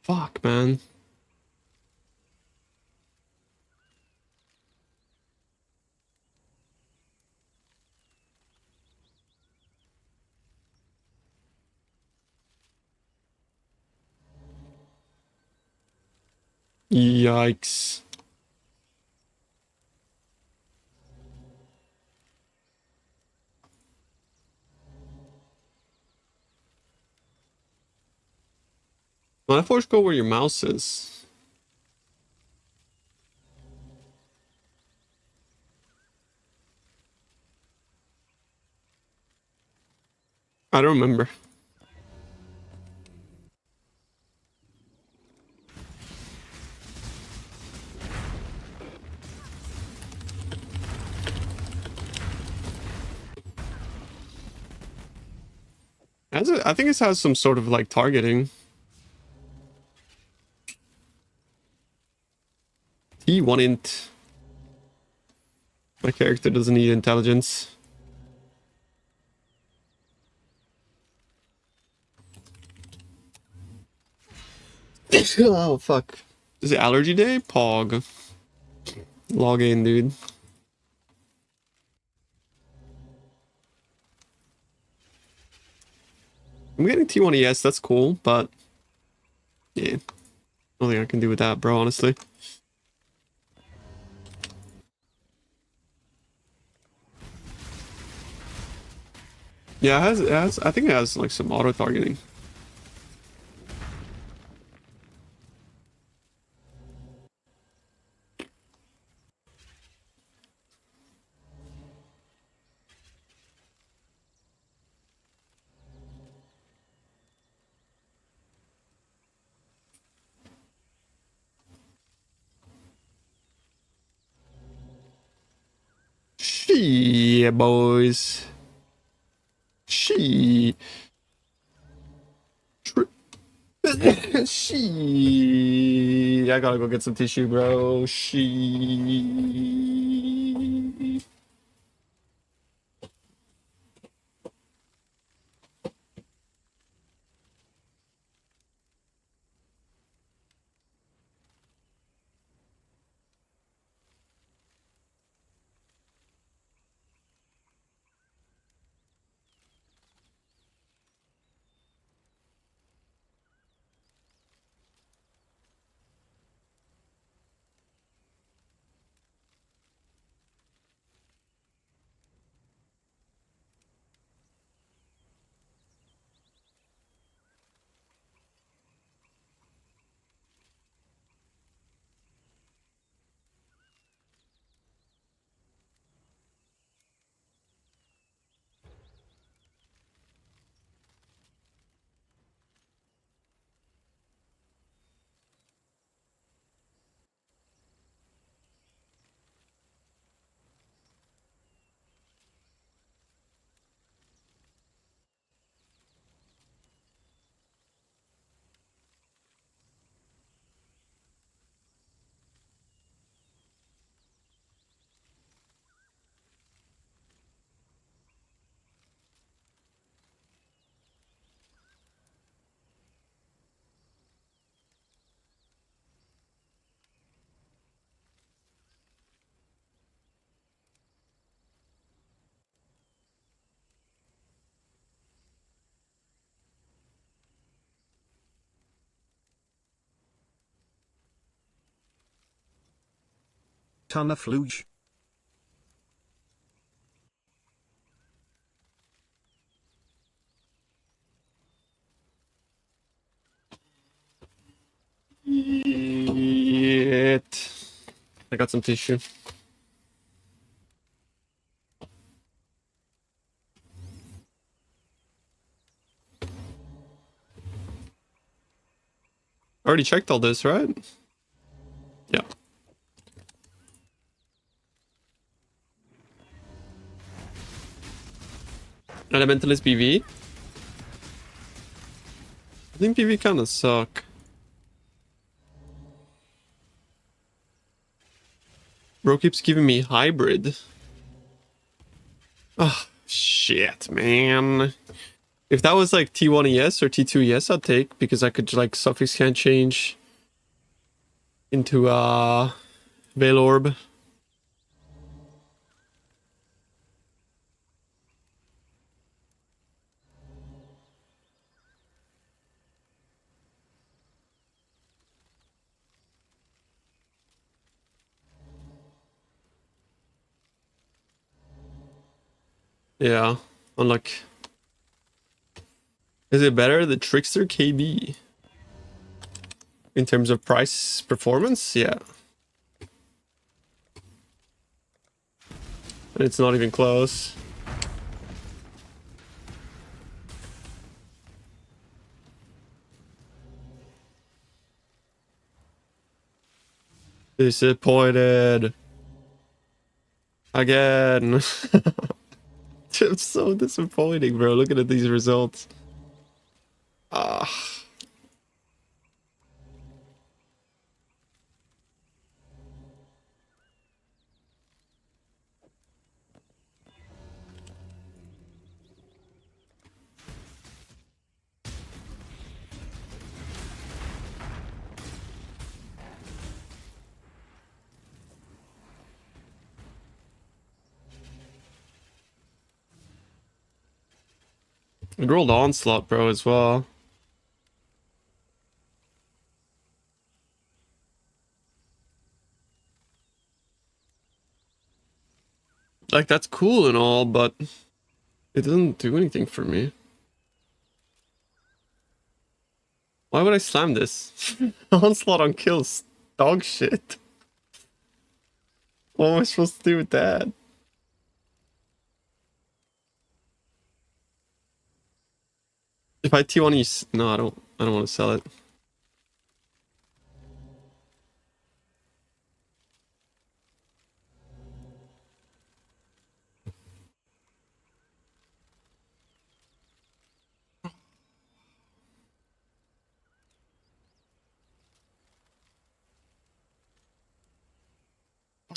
Fuck, man. Yikes. Well, I force go where your mouse is. I don't remember. I think it has some sort of like targeting. T1 int. My character doesn't need intelligence. Oh, fuck. Is it allergy day? Pog. Log in, dude. I'm getting T1 ES, that's cool, but yeah. Nothing I can do with that, bro, honestly. Yeah, it has I think it has like some auto targeting. She, boys. She. She. I gotta go get some tissue, bro. She. Ton of fluge. Shit. I got some tissue. Already checked all this, right? Yeah. Elementalist PV. I think PV kinda suck. Bro keeps giving me hybrid. Oh, shit, man. If that was like T1 ES or T2 ES, I'd take, because I could like suffix can change into Veil Orb. Yeah, unlock. Is it better? The Trickster KB? In terms of price performance? Yeah. And it's not even close. Disappointed. Again. It's so disappointing, bro. Looking at these results. Ah. I rolled Onslaught, bro, as well. Like, that's cool and all, but it doesn't do anything for me. Why would I slam this? Onslaught on kills. Dog shit. What am I supposed to do with that? If I T1 you... No, I don't want to sell it.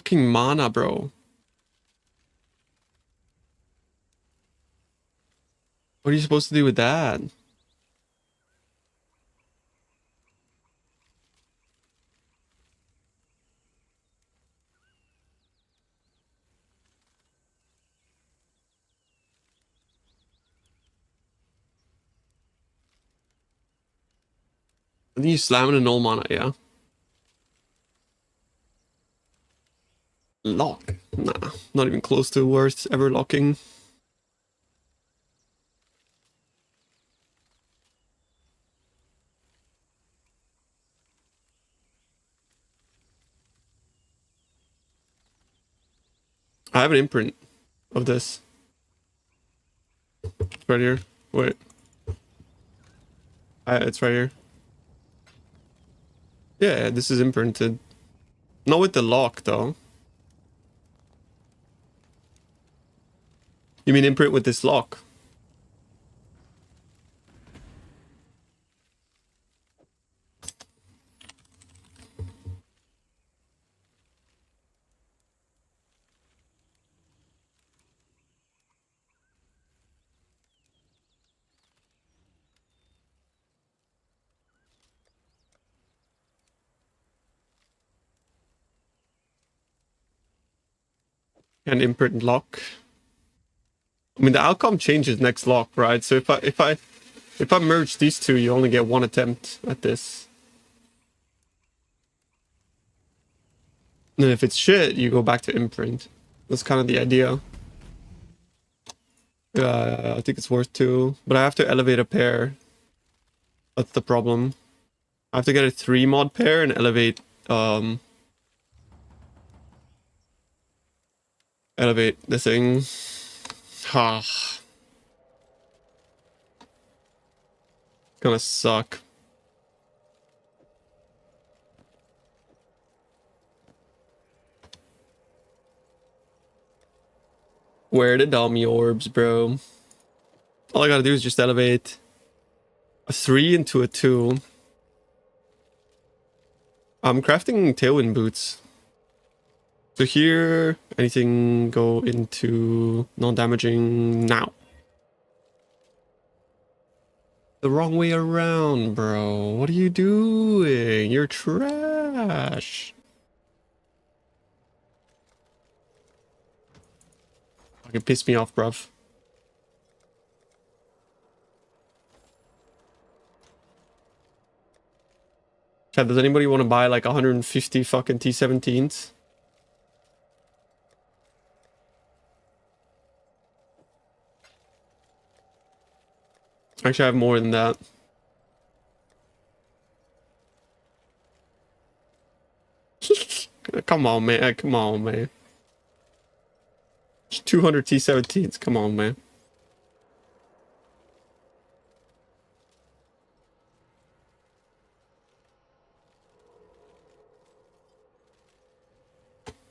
fucking mana, bro. What are you supposed to do with that? I think you slam it in null mana, yeah. Lock? Nah, not even close to worth ever locking. I have an imprint of this. It's right here. Wait. It's right here. Yeah, this is imprinted. Not with the lock, though. You mean imprint with this lock? And imprint lock. I mean, the outcome changes next lock, right? So if I merge these two, you only get one attempt at this. And if it's shit, you go back to imprint. That's kind of the idea. I think it's worth 2, but I have to elevate a pair. That's the problem. I have to get a 3 mod pair and elevate elevate the thing. Ha. Gonna suck. Where are the dummy orbs, bro? All I gotta do is just elevate a 3 into a 2. I'm crafting tailwind boots. So here, anything go into non-damaging now. The wrong way around, bro. What are you doing? You're trash. Fucking piss me off, bruv. Chat, does anybody want to buy like 150 fucking T17s? Actually, I have more than that. Come on, man. Come on, man. 200 T17s. Come on, man.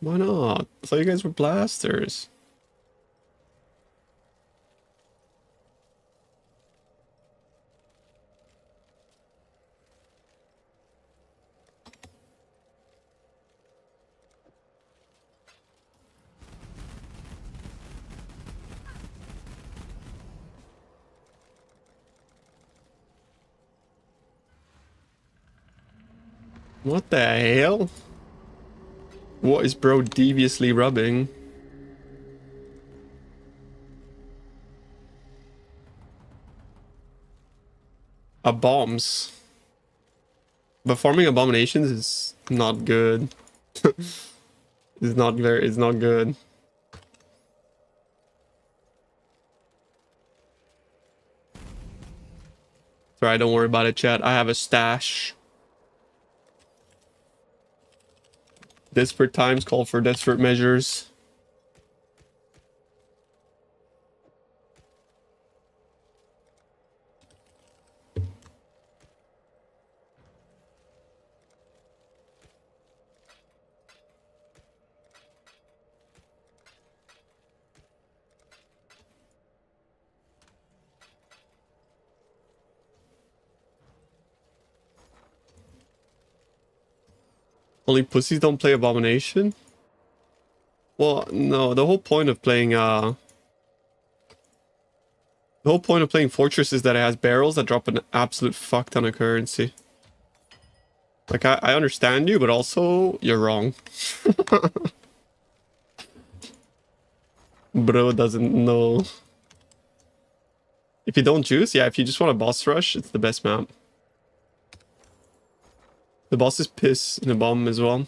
Why not? I thought you guys were blasters. What the hell? What is bro deviously rubbing? A bombs. But farming abominations is not good. It's not good. Sorry, don't worry about it, chat. I have a stash. Desperate times call for desperate measures. Only pussies don't play Abomination? Well, no, the whole point of playing Fortress is that it has barrels that drop an absolute fuck ton of currency. Like, I understand you, but also, you're wrong. Bro doesn't know. If you don't juice, yeah, if you just want a boss rush, it's the best map. The boss is piss in the bomb as well.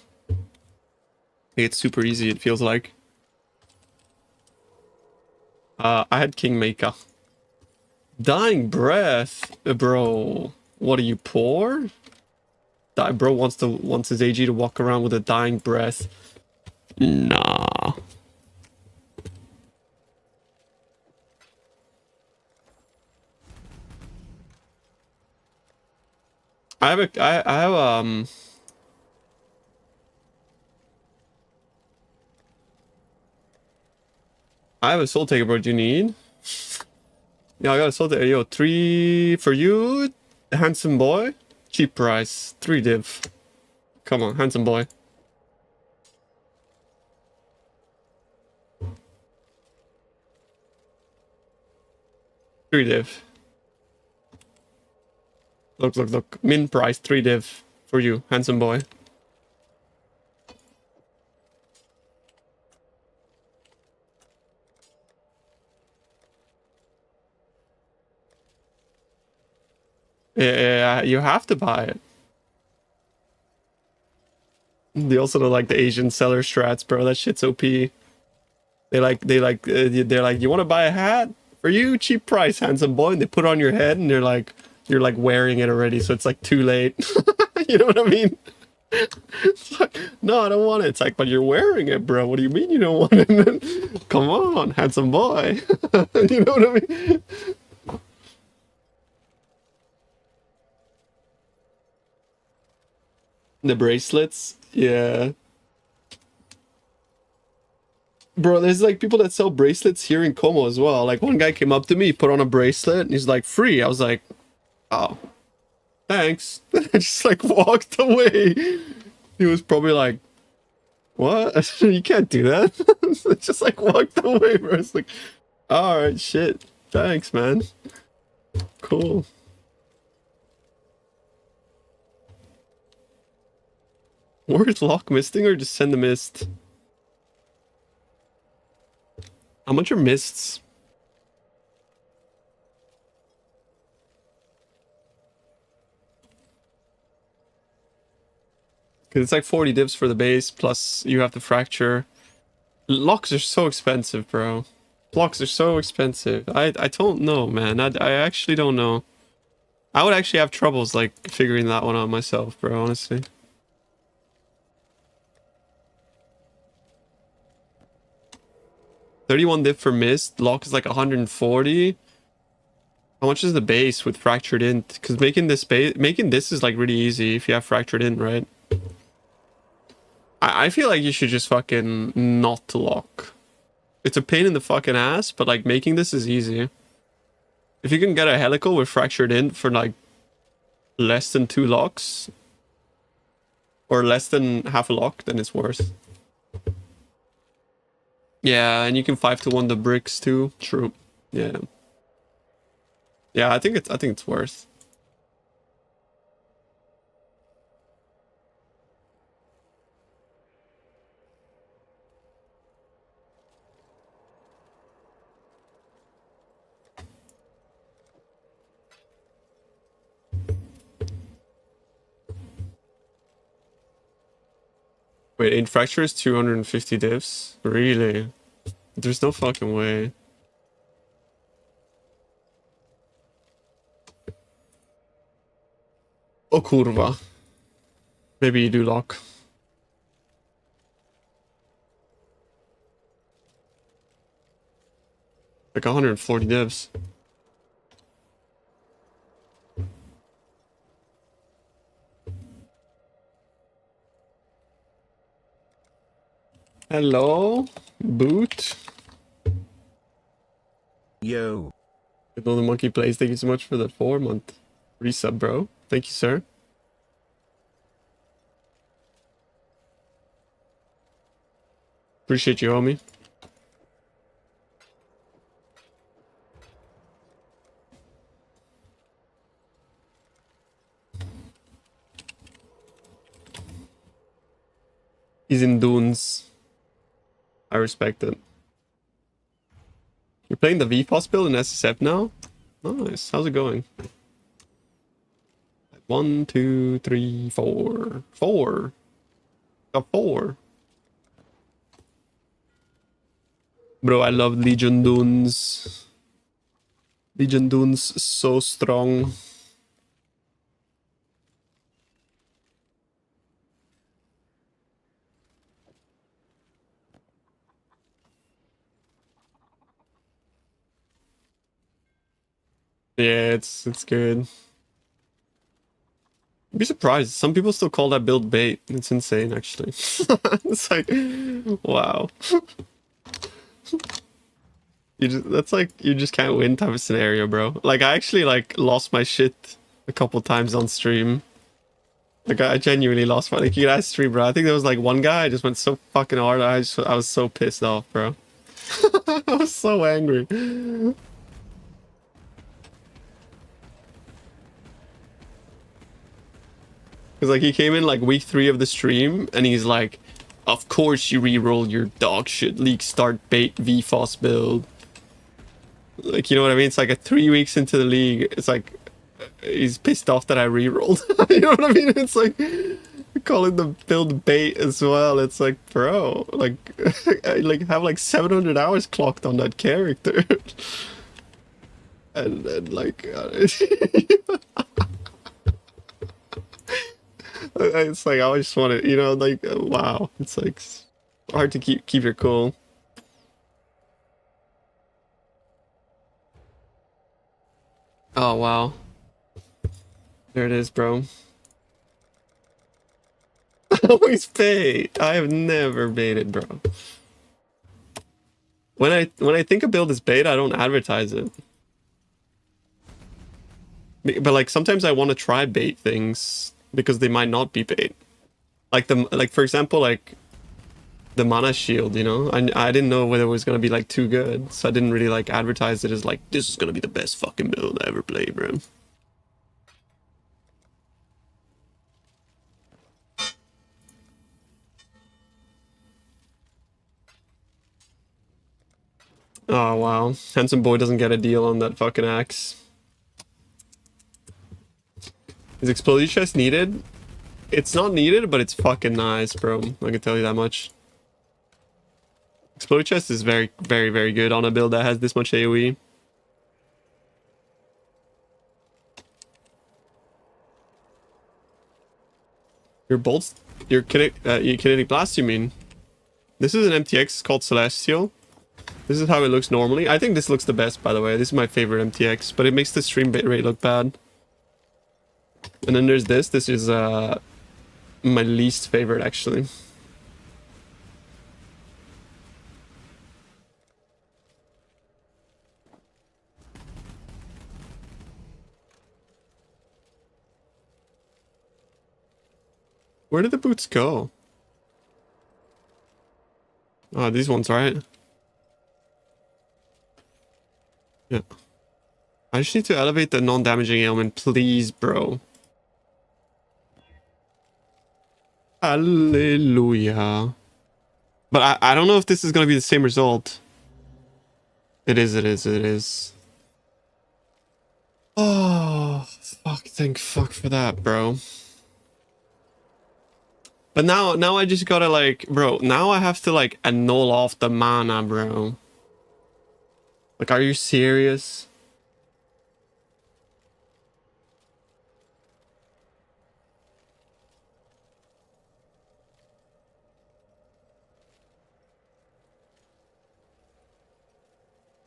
It's super easy, it feels like. I had Kingmaker. Dying Breath? Bro, what are you, poor? Bro wants his AG to walk around with a dying breath. Nah. I have a soul taker, bro. Do you need? Yeah, I got a soul taker. Yo, 3 for you, handsome boy. Cheap price, 3 div. Come on, handsome boy. Three div. Look. Min price, 3 div for you, handsome boy. Yeah, you have to buy it. They also don't like the Asian seller strats, bro. That shit's OP. They're like, you want to buy a hat? For you, cheap price, handsome boy. And they put it on your head, and they're like, you're like wearing it already, so it's like too late. You know what I mean? It's like, no, I don't want it. It's like, but you're wearing it, bro. What do you mean you don't want it? Come on, handsome boy. You know what I mean? The bracelets, yeah. Bro, there's like people that sell bracelets here in Como as well. Like one guy came up to me, put on a bracelet, and he's like, free. I was like, oh, thanks. I just like walked away. He was probably like, what? You can't do that. Just like walked away, bro. It's like, all right, shit. Thanks, man. Cool. Worth lock misting or just send the mist? How much are mists? Because it's like 40 divs for the base, plus you have to fracture. Locks are so expensive, bro. Locks are so expensive. I don't know, man. I actually don't know. I would actually have troubles, like, figuring that one out myself, bro, honestly. $31 div for mist. Lock is like 140. How much is the base with fractured in? Because making this is like really easy if you have fractured in, right? I feel like you should just fucking not lock. It's a pain in the fucking ass, but like making this is easy. If you can get a helical with fractured in for like less than 2 locks or less than half a lock, then it's worth. Yeah, and you can 5-to-1 the bricks too. True. Yeah. Yeah, I think it's worth. Wait, 8 fractures, 250 divs? Really? There's no fucking way. Oh, kurwa. Maybe you do lock. Like 140 divs. Hello? Boot? Yo. Good old monkey plays. Thank you so much for the 4-month resub, bro. Thank you, sir. Appreciate you, homie. He's in dunes. I respect it. You're playing the VFOS build in SSF now? Nice. How's it going? 1, 2, 3, 4. 4. Got 4. Bro, I love Legion Dunes. Legion Dunes so strong. Yeah, it's good. You'd be surprised. Some people still call that build bait. It's insane, actually. It's like, wow. That's like, you just can't win type of scenario, bro. Like, I actually, like, lost my shit a couple times on stream. Like, I genuinely lost my, like, you guys stream, bro. I think there was, like, one guy, I just went so fucking hard. I was so pissed off, bro. I was so angry. Because, like, he came in, like, week 3 of the stream, and he's like, of course you reroll your dog shit league start bait VFOS build. Like, you know what I mean? It's like 3 weeks into the league, it's like, he's pissed off that I rerolled. You know what I mean? It's like, calling the build bait as well. It's like, bro, like, I like have like 700 hours clocked on that character. and like, it's like, I just want to, you know, like, wow. It's like hard to keep your cool. Oh, wow. There it is, bro. Always bait. I have never baited, bro. When I think a build is bait, I don't advertise it. But like sometimes I want to try bait things because they might not be bait. Like for example, like the mana shield, you know? I didn't know whether it was gonna be like too good, so I didn't really like advertise it as like, this is gonna be the best fucking build I ever played, bro. Oh wow. Handsome boy doesn't get a deal on that fucking axe. Is explosive chest needed? It's not needed, but it's fucking nice, bro. I can tell you that much. Explode chest is very, very, very good on a build that has this much AoE. Your bolts, your kinetic blast, you mean? This is an MTX called Celestial. This is how it looks normally. I think this looks the best, by the way. This is my favorite MTX, but it makes the stream bit rate look bad. And then there's this. This is my least favorite, actually. Where did the boots go? Oh, these ones, right? Yeah. I just need to elevate the non-damaging ailment, please, bro. Hallelujah. But I don't know if this is gonna be the same result. It is. Oh, fuck, thank fuck for that, bro. But now I just gotta like, bro, now I have to like annul off the mana, bro. Like, are you serious?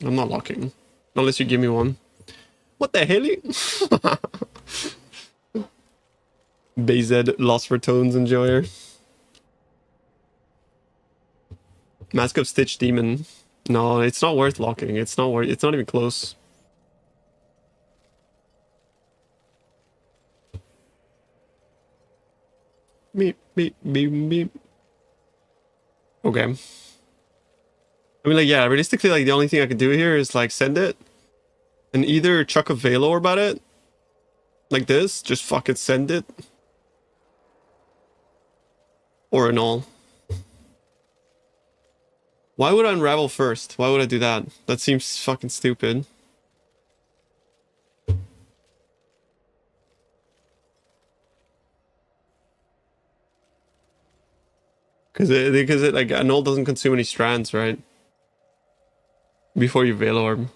I'm not locking. Unless you give me one. What the hell? BZ Lost for Tones Enjoyer. Mask of Stitch Demon. No, it's not worth locking. It's not even close. Beep, beep, beep, beep. Okay. I mean, like, yeah, realistically, like, the only thing I could do here is, like, send it and either chuck a Veil Orb at it, like this, just fucking send it, or an all. Why would I unravel first? Why would I do that? That seems fucking stupid. Because it like, an all doesn't consume any strands, right? Before you Veil Orb.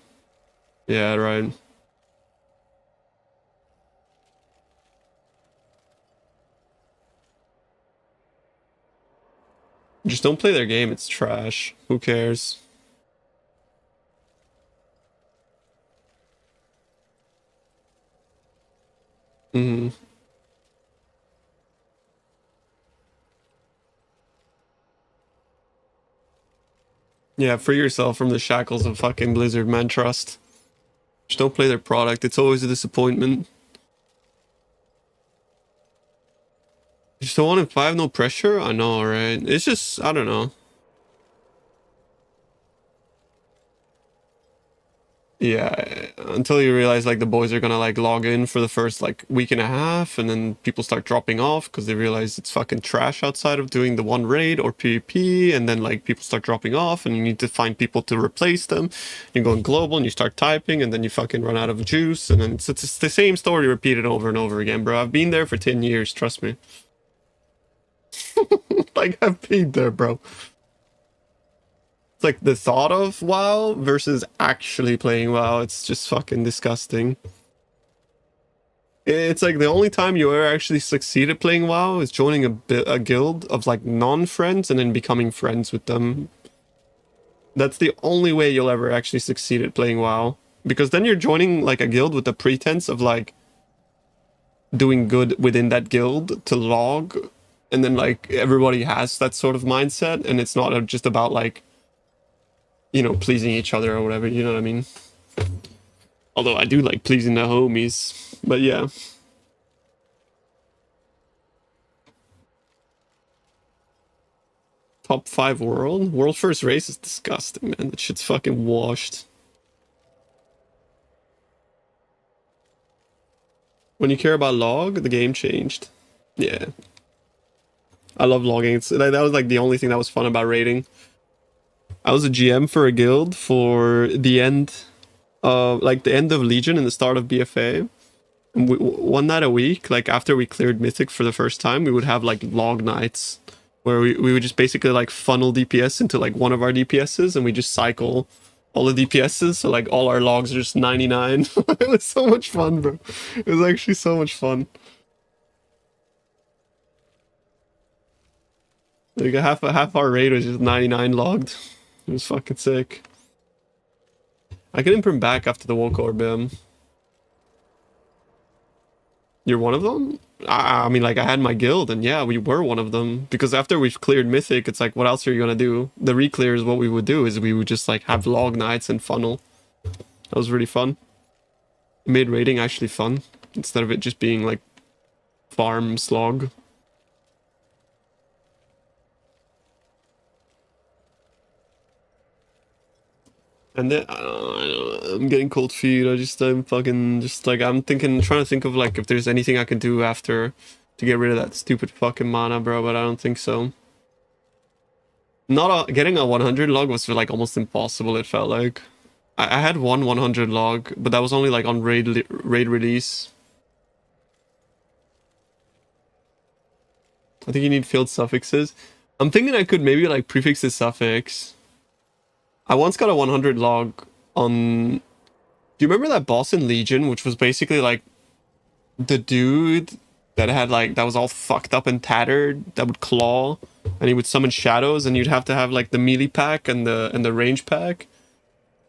Yeah, right. Just don't play their game, it's trash. Who cares? Mm-hmm. Yeah, free yourself from the shackles of fucking Blizzard, man, trust. Just don't play their product, it's always a disappointment. Just don't want to 5, no pressure? I know, right? It's just, I don't know. Yeah, until you realize like the boys are gonna like log in for the first like week and a half, and then people start dropping off because they realize it's fucking trash outside of doing the one raid or PvP, and then like people start dropping off, and you need to find people to replace them. You're going global, and you start typing, and then you fucking run out of juice, and then it's the same story repeated over and over again, bro. I've been there for 10 years, trust me. Like, I've been there, bro. It's like the thought of WoW versus actually playing WoW. It's just fucking disgusting. It's like the only time you ever actually succeed at playing WoW is joining a guild of like non-friends and then becoming friends with them. That's the only way you'll ever actually succeed at playing WoW. Because then you're joining like a guild with the pretense of like doing good within that guild to log. And then like everybody has that sort of mindset, and it's not just about like, you know, pleasing each other or whatever, you know what I mean? Although I do like pleasing the homies, but yeah. Top 5 world? World first race is disgusting, man. That shit's fucking washed. When you care about log, the game changed. Yeah. I love logging. That was like the only thing that was fun about raiding. I was a GM for a guild for the end of like the end of Legion and the start of BFA. And one night a week, like after we cleared Mythic for the first time, we would have like log nights where we would just basically like funnel DPS into like one of our DPSs, and we just cycle all the DPSs. So like all our logs are just 99. It was so much fun, bro. It was actually so much fun. Like a half our raid was just 99 logged. It was fucking sick. I can imprint back after the Woke Orb. You're one of them? I mean, like, I had my guild, and yeah, we were one of them. Because after we've cleared Mythic, it's like, what else are you gonna do? The re-clear is what we would do, is we would just, like, have log nights and funnel. That was really fun. It made raiding actually fun, instead of it just being, like, farm slog. And then, I'm getting cold feet. I'm fucking, just like, I'm trying to think of like if there's anything I can do after to get rid of that stupid fucking mana, bro, but I don't think so. Getting a 100 log was like almost impossible, it felt like. I had one 100 log, but that was only like on raid release. I think you need field suffixes. I'm thinking I could maybe like prefix the suffix. I once got a 100 log on... Do you remember that boss in Legion, which was basically like the dude that had like, that was all fucked up and tattered, that would claw, and he would summon shadows, and you'd have to have like the melee pack and the range pack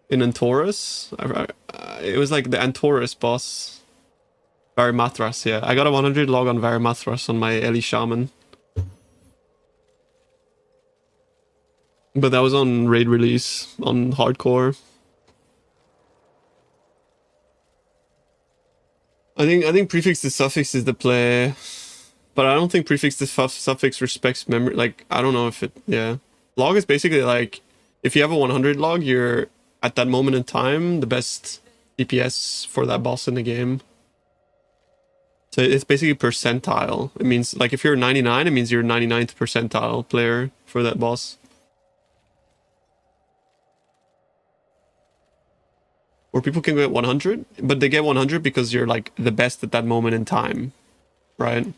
in Antorus? It was like the Antorus boss. Varimathras, yeah. I got a 100 log on Varimathras on my Eli Shaman. But that was on raid release, on hardcore. I think prefix to suffix is the play. But I don't think prefix to suffix respects memory. Like, I don't know if it... Yeah. Log is basically like... if you have a 100 log, you're at that moment in time the best DPS for that boss in the game. So it's basically percentile. It means like if you're 99, it means you're 99th percentile player for that boss. Or people can get 100, but they get 100 because you're like the best at that moment in time, right?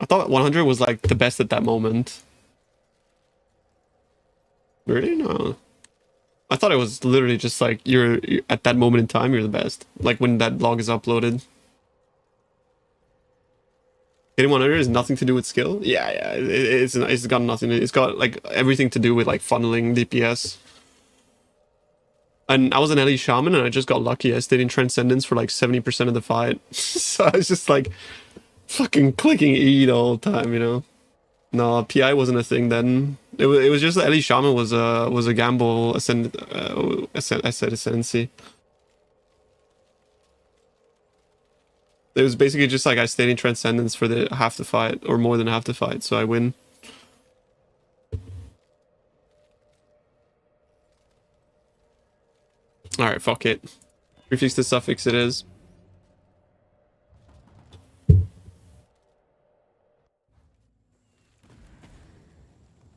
I thought 100 was like the best at that moment. Really? No. I thought it was literally just like you're at that moment in time, you're the best. Like when that log is uploaded. Getting 100 has nothing to do with skill? Yeah, it's got nothing. It's got like everything to do with like funneling DPS. And I was an LE Shaman and I just got lucky. I stayed in Transcendence for like 70% of the fight. So I was just like fucking clicking E the whole time, you know? No, PI wasn't a thing then. It was just that LE Shaman was a gamble ascendancy. It was basically just like I stayed in Transcendence for the half the fight or more than half the fight, so I win. Alright, fuck it. Prefix to suffix it is.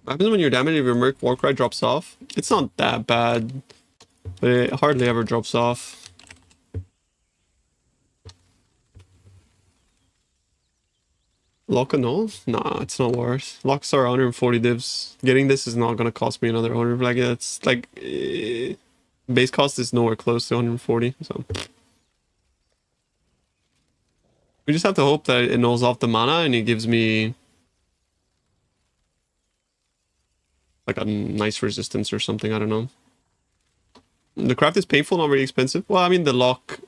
What happens when you're damaged if your Merc Warcry drops off? It's not that bad, but it hardly ever drops off. Lock a null? Nah, it's not worth. Locks are 140 divs. Getting this is not gonna cost me another 100. Like, it's like... base cost is nowhere close to 140, so... We just have to hope that it nulls off the mana and it gives me... like a nice resistance or something, I don't know. The craft is painful, not very expensive. Well, I mean, the lock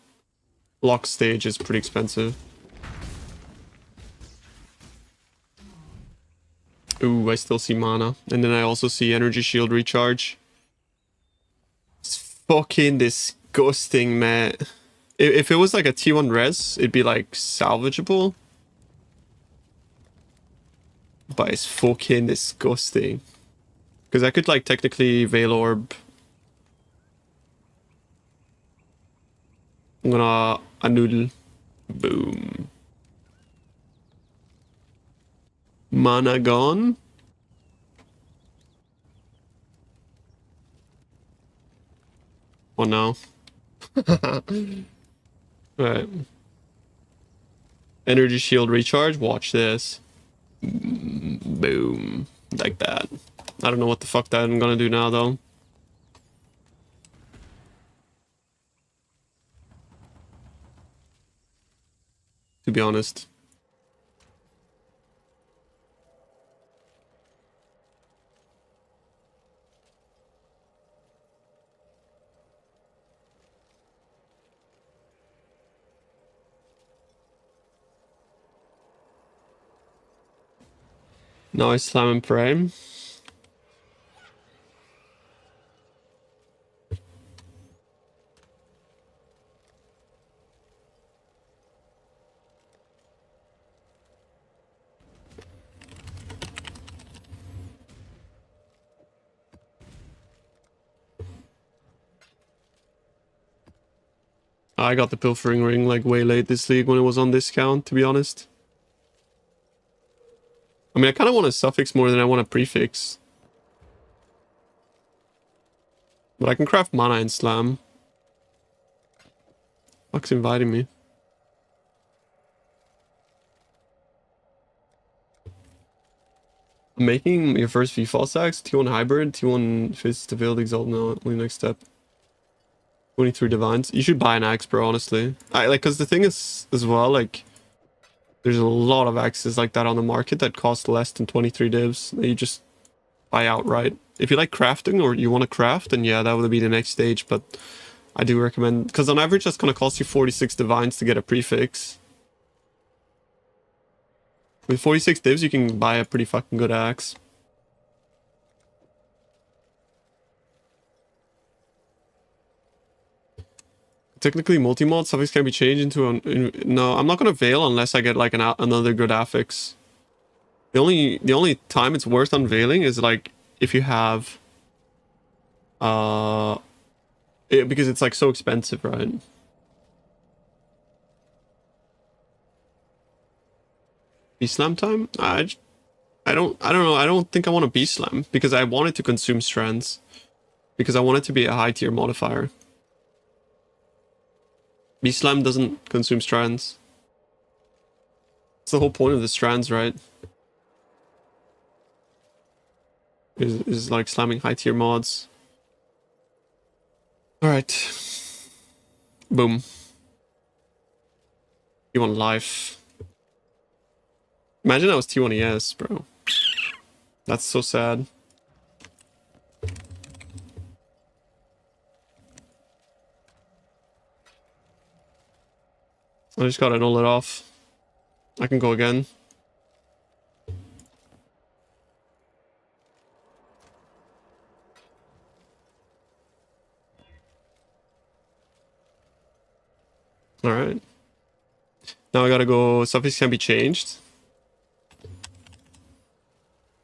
stage is pretty expensive. Ooh, I still see mana. And then I also see energy shield recharge. It's fucking disgusting, man. If it was like a T1 res, it'd be like salvageable. But it's fucking disgusting. Because I could like technically Veil Orb. I'm gonna a noodle. Boom. Mana gone. Oh no. Right. Energy shield recharge. Watch this. Boom. Like that. I don't know what the fuck that I'm gonna do now though. To be honest. Now I slam and pray. I got the Pilfering Ring like way late this league when it was on discount, to be honest. I mean, I kind of want a suffix more than I want a prefix. But I can craft mana and slam. Fuck's inviting me. Making your first V-Fall stacks, T1 Hybrid, T1 Fist to Veiled Exalt, no, only next step. 23 Divines. You should buy an axe, bro, honestly. Cause the thing is, as well, like, there's a lot of axes like that on the market that cost less than 23 divs that you just buy outright. If you like crafting or you want to craft, then yeah, that would be the next stage, but I do recommend, because on average that's going to cost you 46 divines to get a prefix. With 46 divs, you can buy a pretty fucking good axe. Technically, multi-mod suffix can be changed into no, I'm not gonna veil unless I get like another good affix. The only time it's worth unveiling is like if you have Because it's like so expensive, right? Be slam time? I don't know. I don't think I want to be slam because I wanted to consume strands because I want it to be a high tier modifier. Be slam doesn't consume strands. It's the whole point of the strands, right? Is like slamming high tier mods. All right. Boom. T1 life. Imagine that was T1 ES, bro. That's so sad. I just gotta null it off. I can go again. Alright. Now I gotta go, suffix can be changed.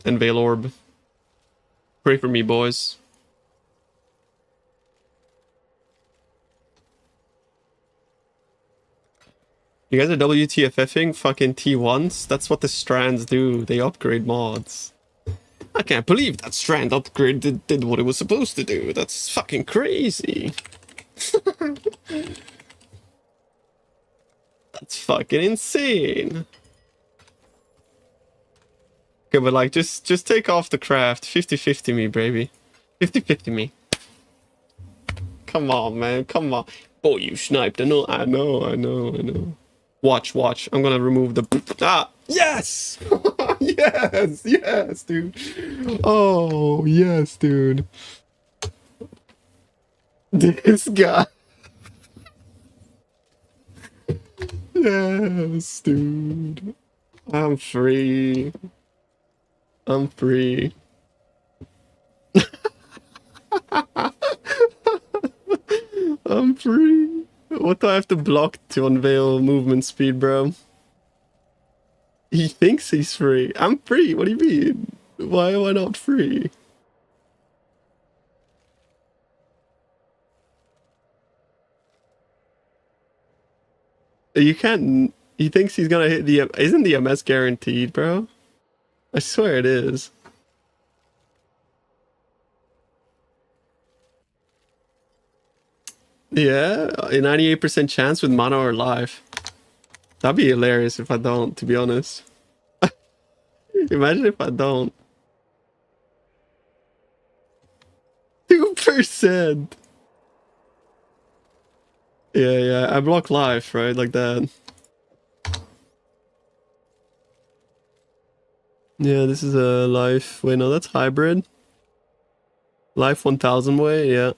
And Veil Orb. Pray for me, boys. You guys are WTFFing fucking T1s? That's what the strands do. They upgrade mods. I can't believe that strand upgrade did what it was supposed to do. That's fucking crazy. That's fucking insane. Okay, but like, just take off the craft. 50-50 me, baby. 50-50 me. Come on, man. Come on. Oh, you sniped. I know. Watch. I'm gonna remove the... Ah! Yes! yes, dude. Oh, yes, dude. This guy. Yes, dude. I'm free. I'm free. I'm free. What do I have to block to unveil movement speed, bro? He thinks he's free. I'm free. What do you mean? Why am I not free? You can't... He thinks he's gonna hit the... Isn't the MS guaranteed, bro? I swear it is. Yeah, a 98% chance with mana or life. That'd be hilarious if I don't, to be honest. Imagine if I don't. 2%! Yeah, I block life, right? Like that. Yeah, this is a life. Wait, no, that's hybrid. Life 1000 way, yeah.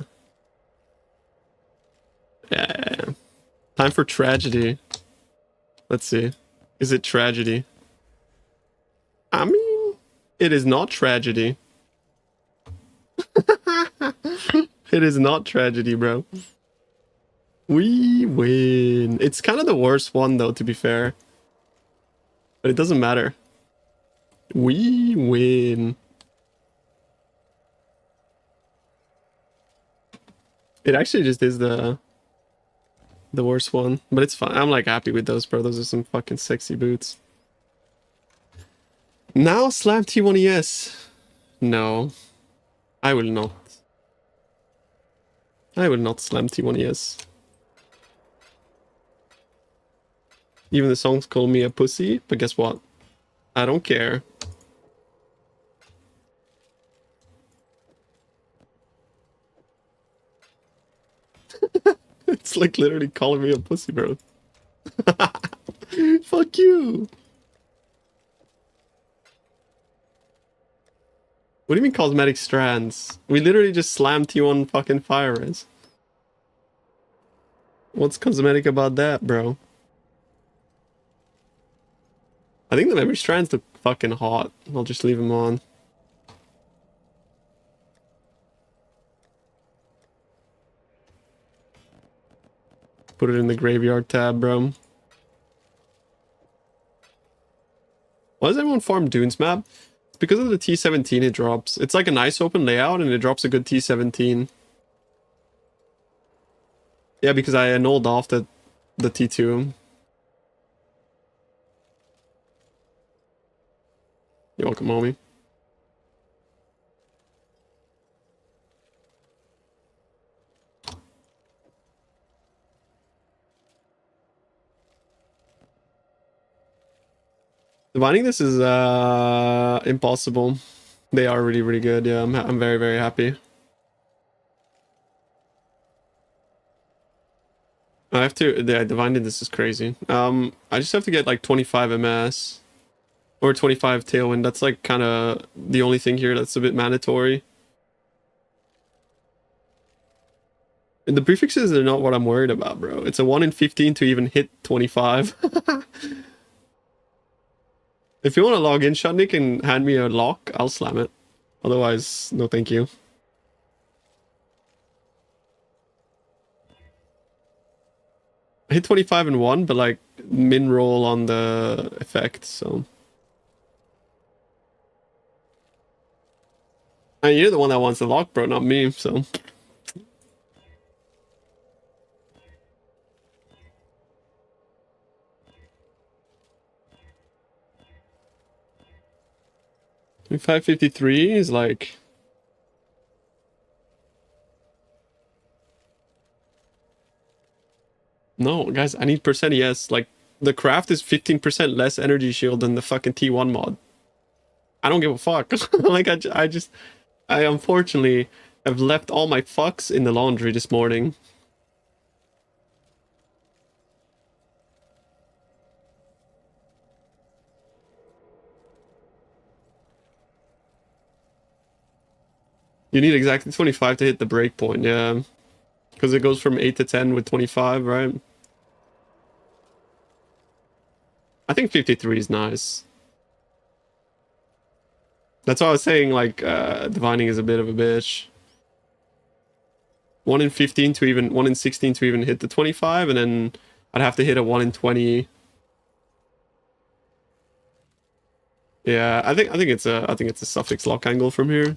Yeah. Time for tragedy. Let's see. Is it tragedy? I mean, it is not tragedy. It is not tragedy, bro. We win. It's kind of the worst one, though, to be fair. But it doesn't matter. We win. It actually just is the worst one, but it's fine. I'm like happy with those, bro. Those are some fucking sexy boots. Now slam T1 ES. No, I will not. I will not slam T1 ES. Even the songs call me a pussy, but guess what? I don't care. It's like literally calling me a pussy, bro. Fuck you. What do you mean cosmetic strands? We literally just slammed T1 fucking fire res. What's cosmetic about that, bro? I think the memory strands look fucking hot. I'll just leave them on. Put it in the graveyard tab, bro. Why does everyone farm Dunes map? because of the T17 it drops. It's like a nice open layout and it drops a good T17. Yeah, because I annulled off the T2. You're welcome, homie. Divining this is impossible. They are really, really good. Yeah, I'm very, very happy. I have to, yeah, divining this is crazy. I just have to get like 25 MS or 25 tailwind. That's like kind of the only thing here that's a bit mandatory. And the prefixes are not what I'm worried about, bro. It's a 1 in 15 to even hit 25. If you want to log in, Shotnik, and hand me a lock, I'll slam it. Otherwise, no thank you. I hit 25 and 1, but like min roll on the effect, so. And you're the one that wants the lock, bro, not me, so. $553 is like... No, guys, I need percent yes. Like, the craft is 15% less energy shield than the fucking T1 mod. I don't give a fuck. Like, I unfortunately have left all my fucks in the laundry this morning. You need exactly 25 to hit the breakpoint, yeah. Because it goes from 8 to 10 with 25, right? I think 53 is nice. That's why I was saying, like, divining is a bit of a bitch. 1 in 15 to even... 1 in 16 to even hit the 25, and then I'd have to hit a 1 in 20. Yeah, I think it's a suffix lock angle from here.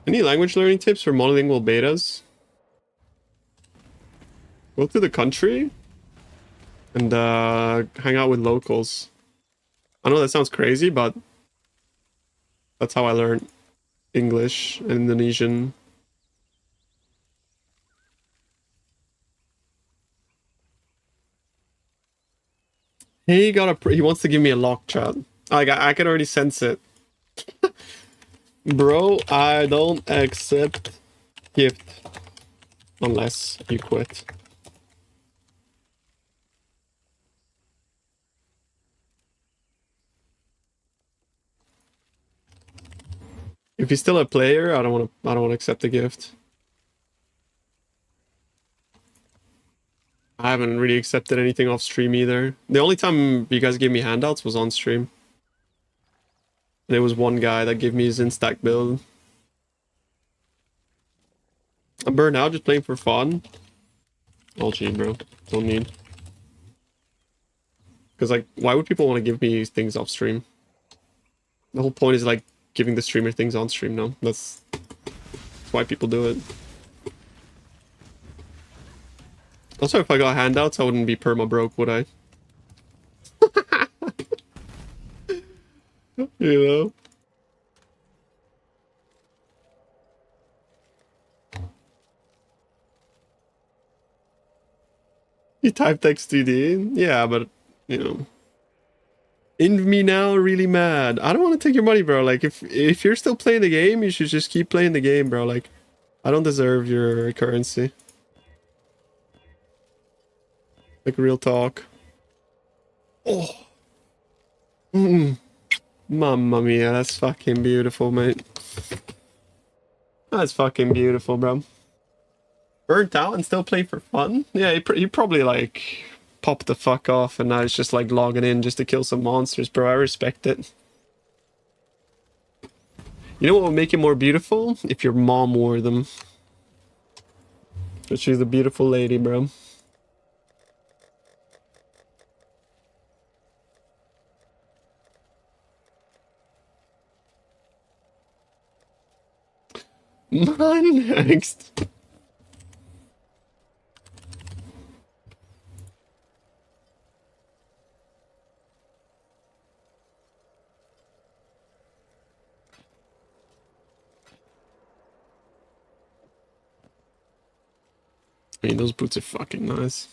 Any language learning tips for monolingual betas? Go to the country and hang out with locals. I know that sounds crazy, but that's how I learned English and Indonesian. He wants to give me a lock, chat. I can already sense it. Bro, I don't accept gift unless you quit. If he's still a player, I don't want to accept the gift. I haven't really accepted anything off stream either. The only time you guys gave me handouts was on stream. And it was one guy that gave me his instack build. I'm burned out just playing for fun. All G, bro. Don't need. Because, like, why would people want to give me things off stream? The whole point is, like, giving the streamer things on stream now. That's why people do it. Also, if I got handouts, I wouldn't be perma broke, would I? You know? You type text TD? Yeah, but, you know. In me now, really mad. I don't want to take your money, bro. Like, if you're still playing the game, you should just keep playing the game, bro. Like, I don't deserve your currency. Like, real talk. Oh. Mamma mia, that's fucking beautiful, mate. That's fucking beautiful, bro. Burnt out and still play for fun? Yeah, he probably, like, popped the fuck off and now he's just, like, logging in just to kill some monsters, bro. I respect it. You know what would make it more beautiful? If your mom wore them. But she's a beautiful lady, bro. Man, next. I mean, those boots are fucking nice.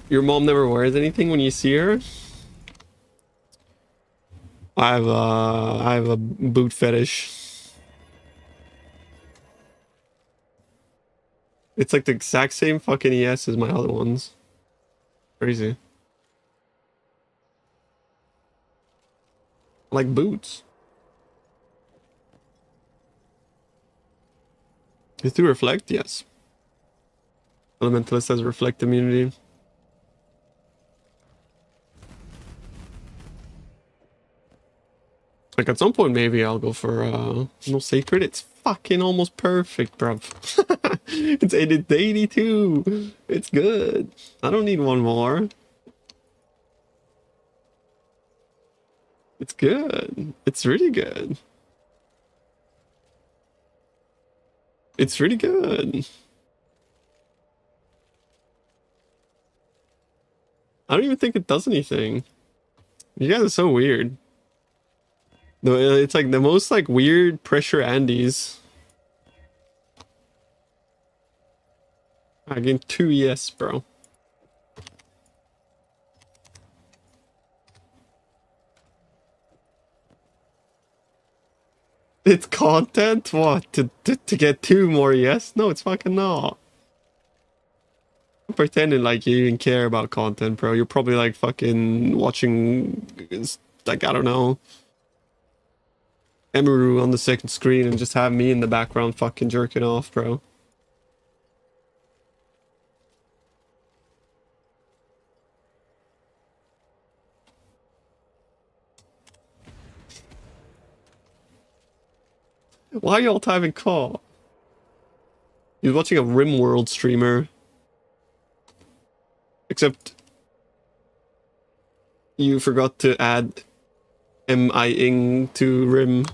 Your mom never wears anything when you see her? I have a boot fetish. It's like the exact same fucking ES as my other ones. Crazy. Like boots. Is to reflect? Yes. Elementalist has reflect immunity. Like at some point maybe I'll go for no sacred. It's fucking almost perfect, bruv. It's 82. It's good. I don't need one more. It's good. It's really good. It's really good. I don't even think it does anything. You guys are so weird. No, it's like the most like weird pressure Andes. I gained 2 ES, bro. It's content? What? To get 2 more ES? No, it's fucking not. I'm pretending like you even care about content, bro. You're probably like fucking watching, like, I don't know, Emiru on the second screen and just have me in the background fucking jerking off, bro. Why are y'all typing call? He's watching a RimWorld streamer. Except you forgot to add MI-ing to Rim.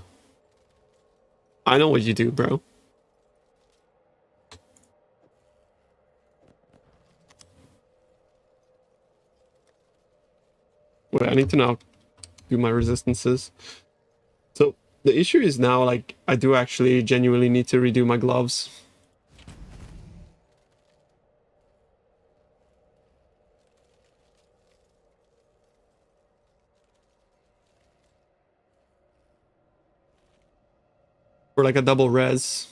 I know what you do, bro. Wait, I need to now do my resistances. So the issue is now, like, I do actually genuinely need to redo my gloves. For like a double res.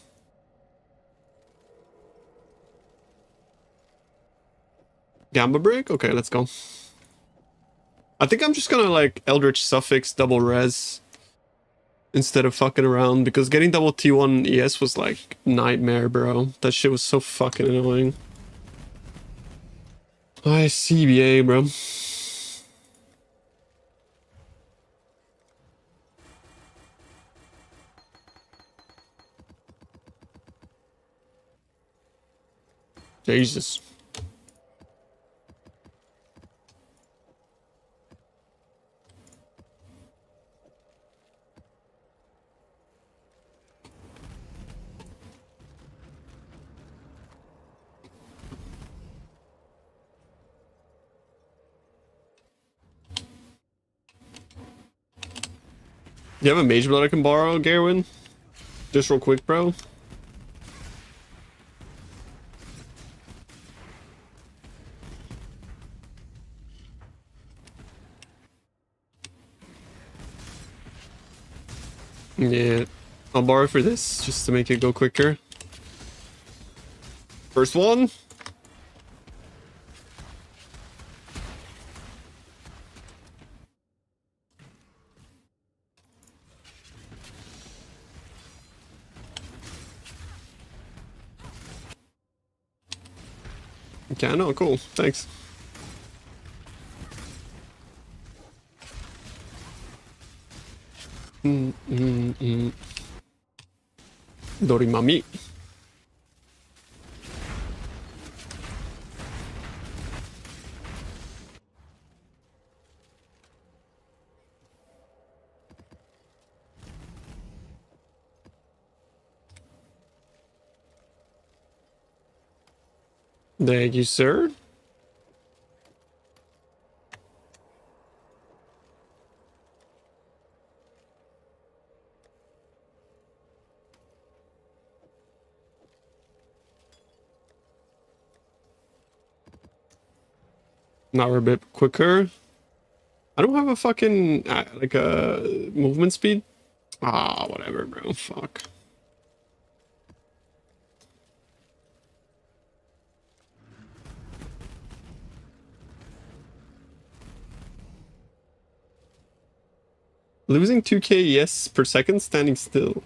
Gamba break? Okay, let's go. I think I'm just gonna like Eldritch Suffix double res instead of fucking around, because getting double T1 ES was like nightmare, bro. That shit was so fucking annoying. I CBA, bro. Jesus. Do you have a mage blood I can borrow, Garwin? Just real quick, bro. Yeah, I'll borrow for this just to make it go quicker. First one. Okay, no, cool. Thanks. Dorimami. Thank you, sir. Now we're a bit quicker. I don't have a fucking, like a movement speed. Ah, whatever, bro. Fuck. Losing 2k yes per second standing still.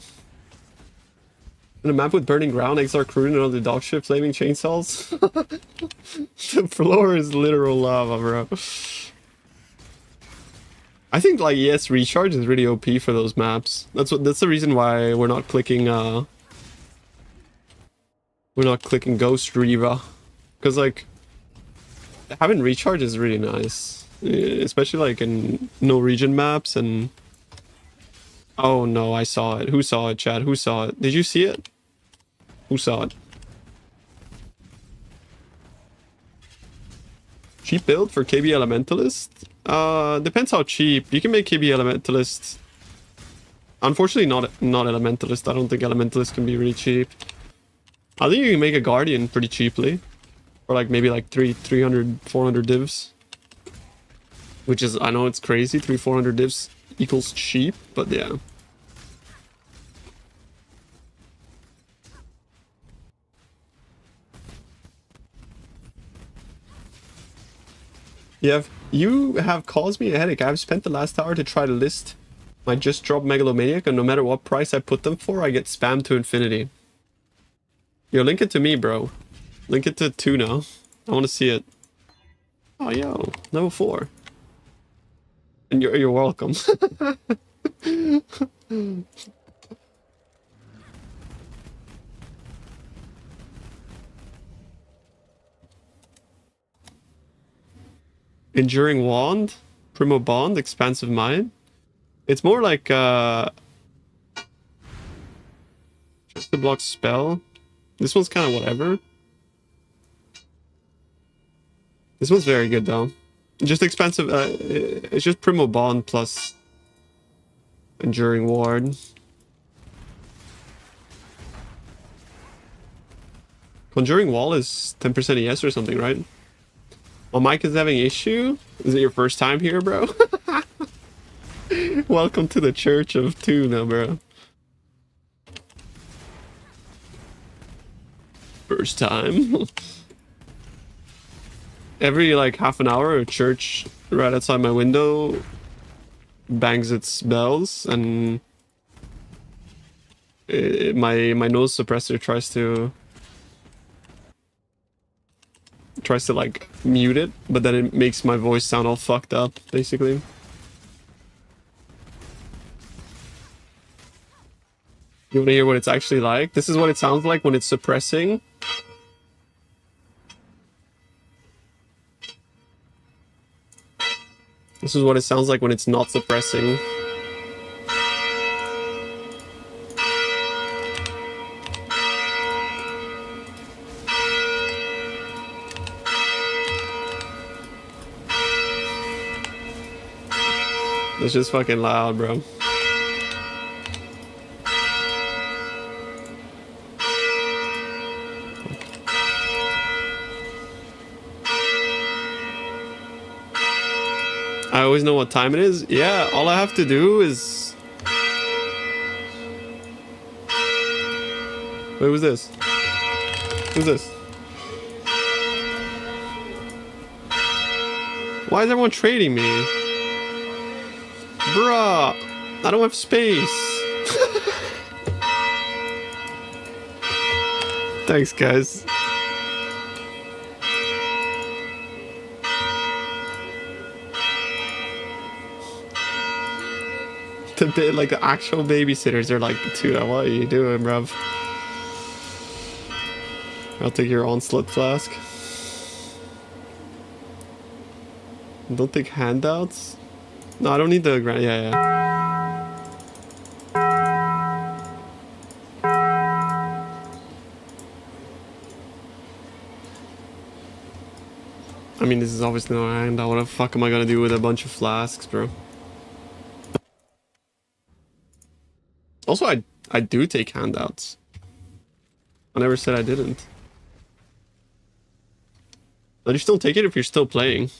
In a map with burning ground, XR crude and other dog shit flaming chainsaws. The floor is literal lava, bro. I think like yes, recharge is really OP for those maps. That's the reason why we're not clicking Ghost Riva. Cause like having recharge is really nice. Especially like in no region maps and oh no, I saw it. Who saw it, Chad? Who saw it? Did you see it? Who saw it? Cheap build for KB Elementalist? Depends how cheap. You can make KB Elementalist. Unfortunately, not Elementalist. I don't think Elementalist can be really cheap. I think you can make a Guardian pretty cheaply. Or like maybe like 300, 400 divs. Which is, I know it's crazy. 400 divs equals cheap, but yeah. You have caused me a headache. I've spent the last hour to try to list my just dropped Megalomaniac, and no matter what price I put them for, I get spammed to infinity. Yo, link it to me, bro. Link it to Tuna. I want to see it. Oh, yo, level 4. And you're welcome. Enduring Wand, Primo Bond, Expansive Mind. It's more like just to block spell. This one's kind of whatever. This one's very good though. Just expensive. It's just Primo Bond plus Enduring Ward. Conjuring Wall is 10% ES or something, right? My mic is having issue. Is it your first time here, bro? Welcome to the Church of Tuna, bro. First time. Every like half an hour, a church right outside my window bangs its bells, and my nose suppressor tries to like mute it, but then it makes my voice sound all fucked up, basically. You want to hear what it's actually like? This is what it sounds like when it's suppressing. This is what it sounds like when it's not suppressing. It's just fucking loud, bro. I always know what time it is. Yeah, all I have to do is... Wait, who's this? Who's this? Why is everyone trading me? Bruh, I don't have space. Thanks, guys. Like the actual babysitters are like, dude, what are you doing, bruv? I'll take your onslaught flask. Don't take handouts. No, I don't need the grant. Yeah, yeah. I mean, this is obviously not a handout. What the fuck am I gonna do with a bunch of flasks, bro? Also, I do take handouts. I never said I didn't. I just don't take it if you're still playing.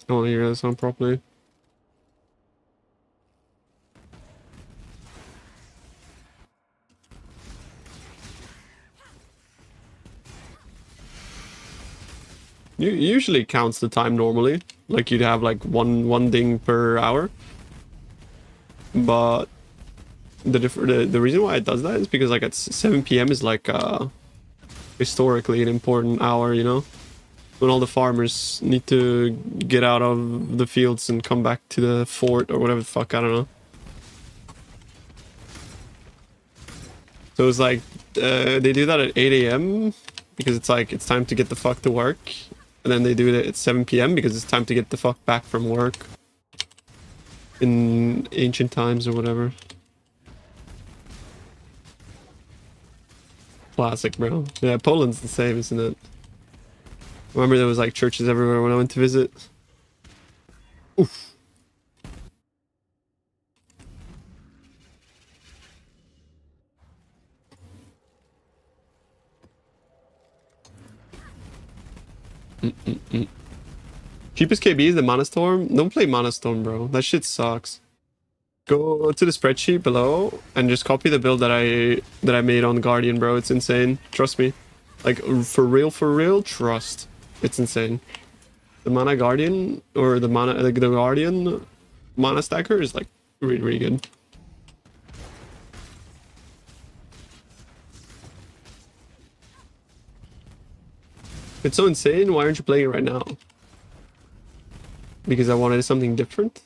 I want to hear that sound properly. Usually counts the time normally. Like you'd have like one ding per hour. But the reason why it does that is because like at 7 p.m. is like historically an important hour, you know? When all the farmers need to get out of the fields and come back to the fort or whatever the fuck, I don't know. So it's like they do that at 8 a.m. because it's like it's time to get the fuck to work. And then they do it at 7 p.m. because it's time to get the fuck back from work. In ancient times or whatever. Classic, bro. Yeah, Poland's the same, isn't it? Remember there was like churches everywhere when I went to visit? Oof. Cheapest KB is the Mana Storm? Don't play Mana Storm, bro. That shit sucks. Go to the spreadsheet below and just copy the build that I made on Guardian, bro. It's insane. Trust me. Like for real, trust. It's insane. The Mana Guardian or the Guardian Mana Stacker is like really good. It's so insane. Why aren't you playing it right now? Because I wanted something different.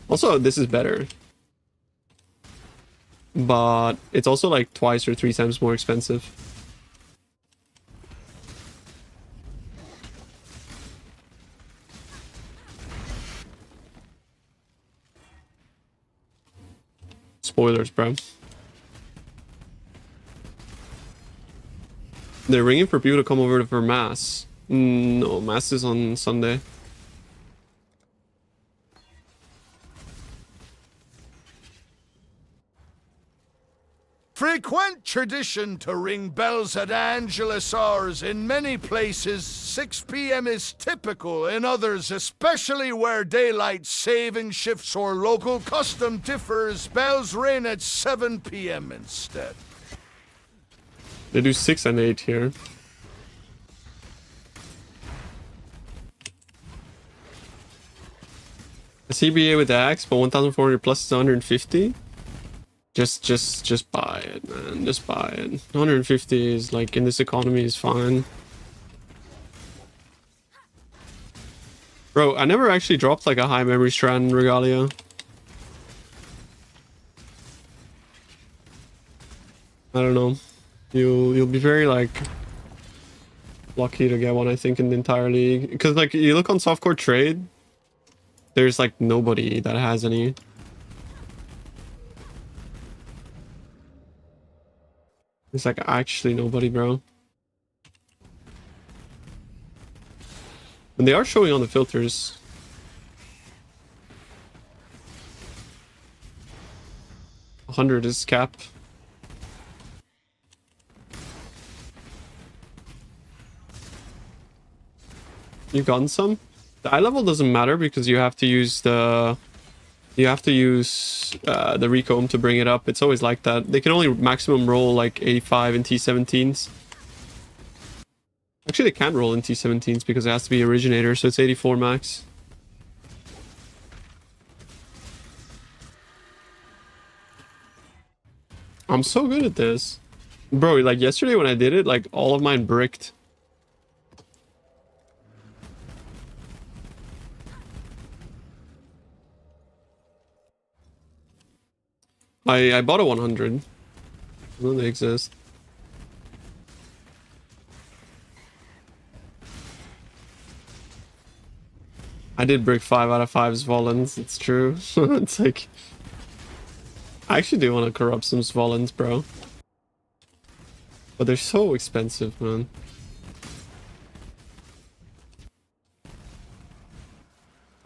Also, this is better. But it's also like twice or 3 times more expensive. Spoilers, bro. They're ringing for people to come over for Mass. No, Mass is on Sunday. Frequent tradition to ring bells at Angelus hours. In many places, 6 p.m. is typical. In others, especially where daylight saving shifts or local custom differs, bells ring at 7 p.m. instead. They do 6 and 8 here. A CBA with the axe, but 1,400 plus is 150. Just buy it, man. Just buy it. 150 is like in this economy is fine. Bro, I never actually dropped like a high memory strand regalia. I don't know. You'll be very like lucky to get one, I think, in the entire league. Because like you look on softcore trade, there's like nobody that has any. There's like actually nobody, bro. And they are showing on the filters. $100 is cap. You've gotten some? The eye level doesn't matter because you have to use the recomb to bring it up. It's always like that. They can only maximum roll like 85 in T17s. Actually, they can't roll in T17s because it has to be originator, so it's 84 max. I'm so good at this. Bro, like yesterday when I did it, like all of mine bricked. I bought a 100. Well, they exist. I did brick 5 out of 5 Svolens, it's true. It's like... I actually do want to corrupt some Svolens, bro. But they're so expensive, man.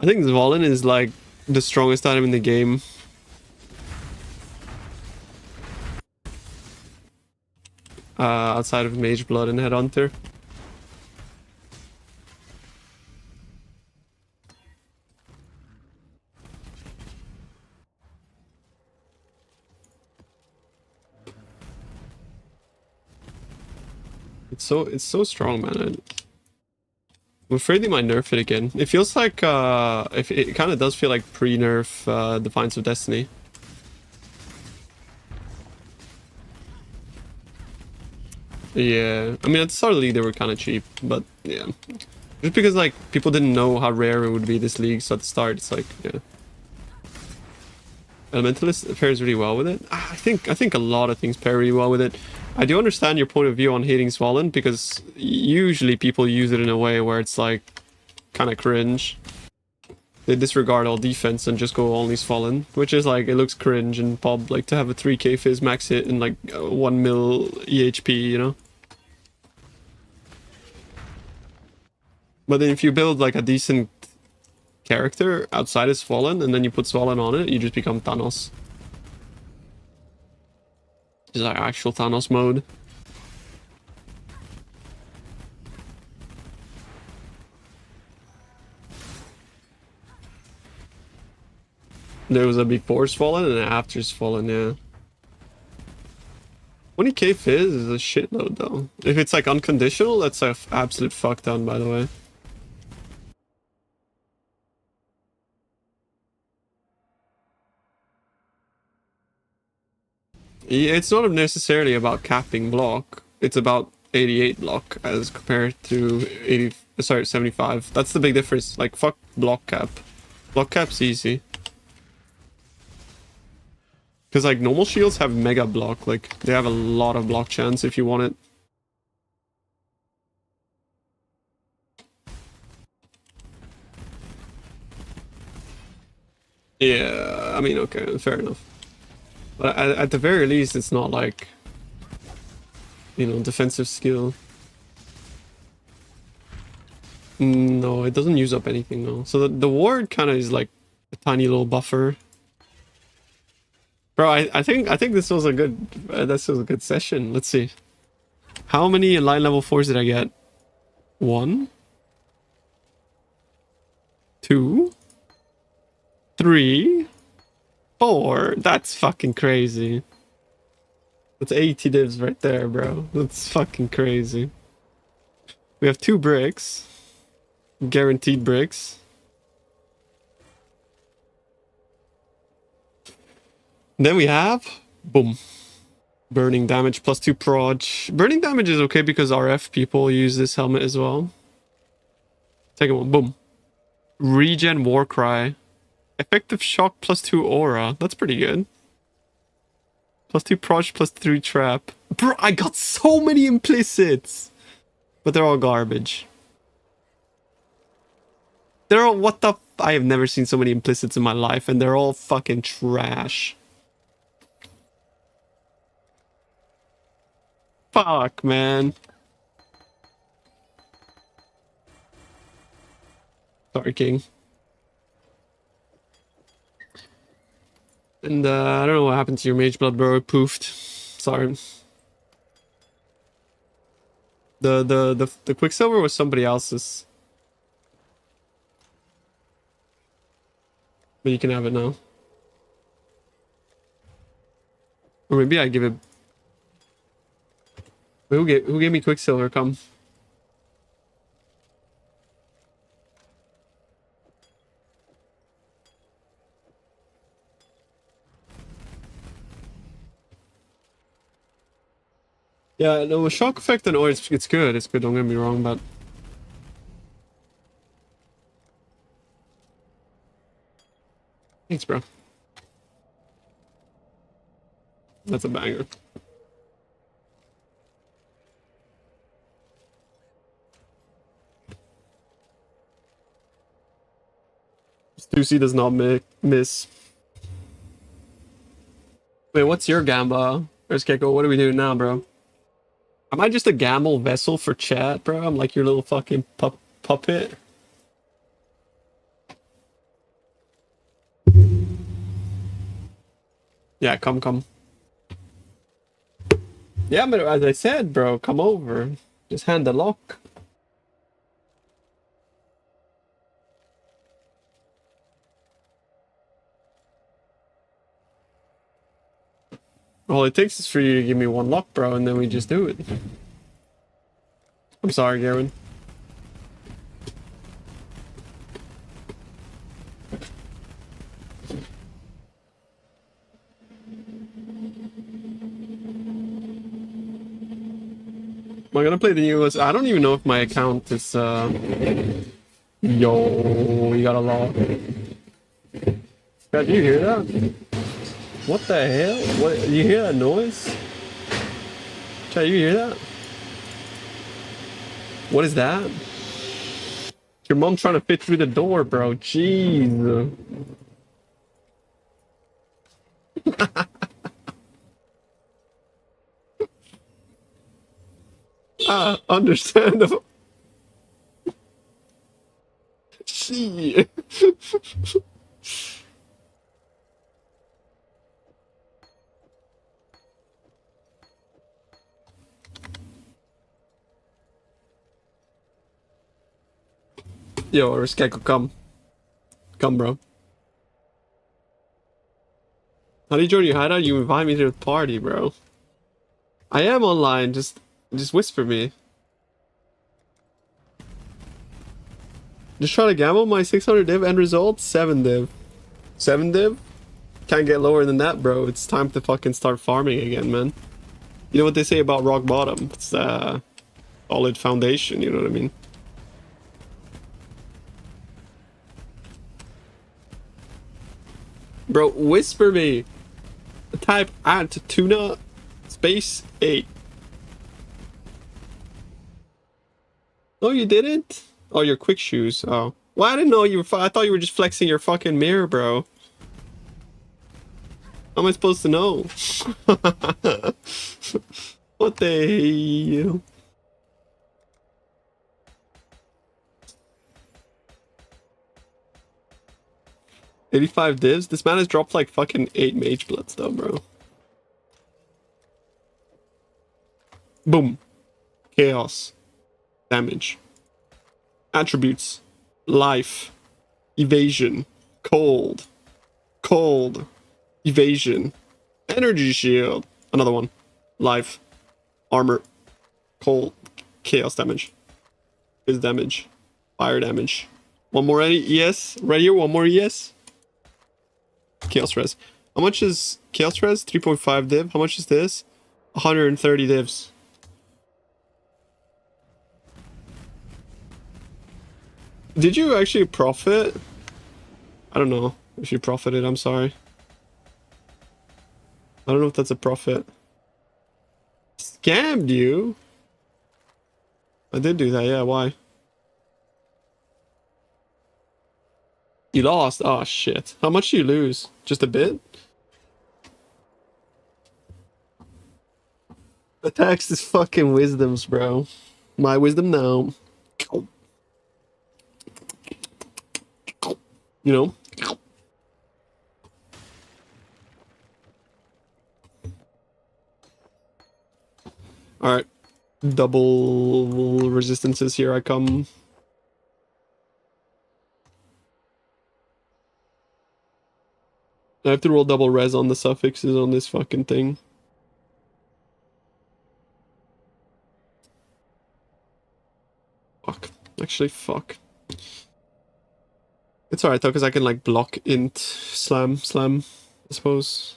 I think Zvolen is like the strongest item in the game. Outside of Mage Blood and Headhunter. It's so strong, man. I'm afraid they might nerf it again. It feels like if it kind of does feel like pre-nerf Defiance of Destiny. Yeah, I mean at the start of the league they were kind of cheap, but yeah, just because like people didn't know how rare it would be this league, so at the start it's like yeah. Elementalist pairs really well with it. I think a lot of things pair really well with it. I do understand your point of view on hating Swollen because usually people use it in a way where it's like kind of cringe. They disregard all defense and just go only Swollen, which is like it looks cringe in pub, like to have a 3k fizz max hit and like 1 mil EHP, you know. But then if you build like a decent character outside of Swollen and then you put Swollen on it, you just become Thanos. It's like actual Thanos mode. There was a before Swollen and an after Swollen, yeah. 20k fizz is a shitload though. If it's like unconditional, that's a absolute fuck down, by the way. Yeah, it's not necessarily about capping block. It's about 88 block as compared to 75. That's the big difference. Like, fuck block cap. Block cap's easy. Because, like, normal shields have mega block. Like, they have a lot of block chance if you want it. Yeah, I mean, okay, fair enough. But at the very least, it's not like, you know, defensive skill. No, it doesn't use up anything, though. So the ward kind of is like a tiny little buffer. Bro, I think this was a good this was a good session. Let's see. How many line level 4s did I get? 1, 2, 3, 4. That's fucking crazy. That's 80 divs right there, bro. That's fucking crazy. We have 2 bricks. Guaranteed bricks. Then we have... boom. Burning damage plus 2 prod. Burning damage is okay because RF people use this helmet as well. Second one. Boom. Regen Warcry. Effective shock plus 2 aura. That's pretty good. Plus 2 prod plus 3 trap. Bro, I got so many implicits. But they're all garbage. They're all... what the... I have never seen so many implicits in my life and they're all fucking trash. Fuck, man. Sorry, King. And I don't know what happened to your Mage Blood, bro. It poofed. Sorry. The Quicksilver was somebody else's. But you can have it now. Or maybe I give it... Wait, who gave me Quicksilver? Come. Yeah, no, shock effect and oil, it's good. It's good, don't get me wrong, but... Thanks, bro. That's a banger. Stussy does not miss. Wait, what's your gamba? Where's Keiko? What are we doing now, bro? Am I just a gamble vessel for chat, bro? I'm like your little fucking puppet. Yeah, come. Yeah, but as I said, bro, come over. Just hand the lock. All it takes is for you to give me one lock, bro, and then we just do it. I'm sorry, Garen. Am I gonna play the newest? I don't even know if my account is, Yo, you got a lock. God, do you hear that? What the hell? What? You hear that noise? Chat, you hear that? What is that? Your mom trying to fit through the door, bro. Jeez. Understandable. Shit. Yo, Riskeko, come. Come, bro. How do you join your hideout? You invite me to the party, bro. I am online, just whisper me. Just try to gamble my 600 div end result, 7 div. 7 div? Can't get lower than that, bro. It's time to fucking start farming again, man. You know what they say about rock bottom? It's solid foundation, you know what I mean? Bro, whisper me. Type add to tuna space 8. No, you didn't? Oh, your quick shoes. Oh. Well, I didn't know you were. I thought you were just flexing your fucking mirror, bro. How am I supposed to know? What the hell? $85 divs? This man has dropped like fucking 8 mage bloods though, bro. Boom. Chaos. Damage. Attributes. Life. Evasion. Cold. Cold. Evasion. Energy shield. Another one. Life. Armor. Cold. Chaos damage. Is damage. Fire damage. One more ES. Right here, one more ES. Chaos res. How much is Chaos res? 3.5 div. How much is this? 130 divs. Did you actually profit? I don't know if you profited, I'm sorry. I don't know if that's a profit. Scammed you? I did do that, yeah, why? You lost? Oh shit. How much do you lose? Just a bit? The tax is fucking wisdoms, bro. My wisdom now. You know? Alright. Double resistances, here I come. I have to roll double res on the suffixes on this fucking thing. Fuck. Actually, fuck. It's alright though, because I can like block int slam, I suppose.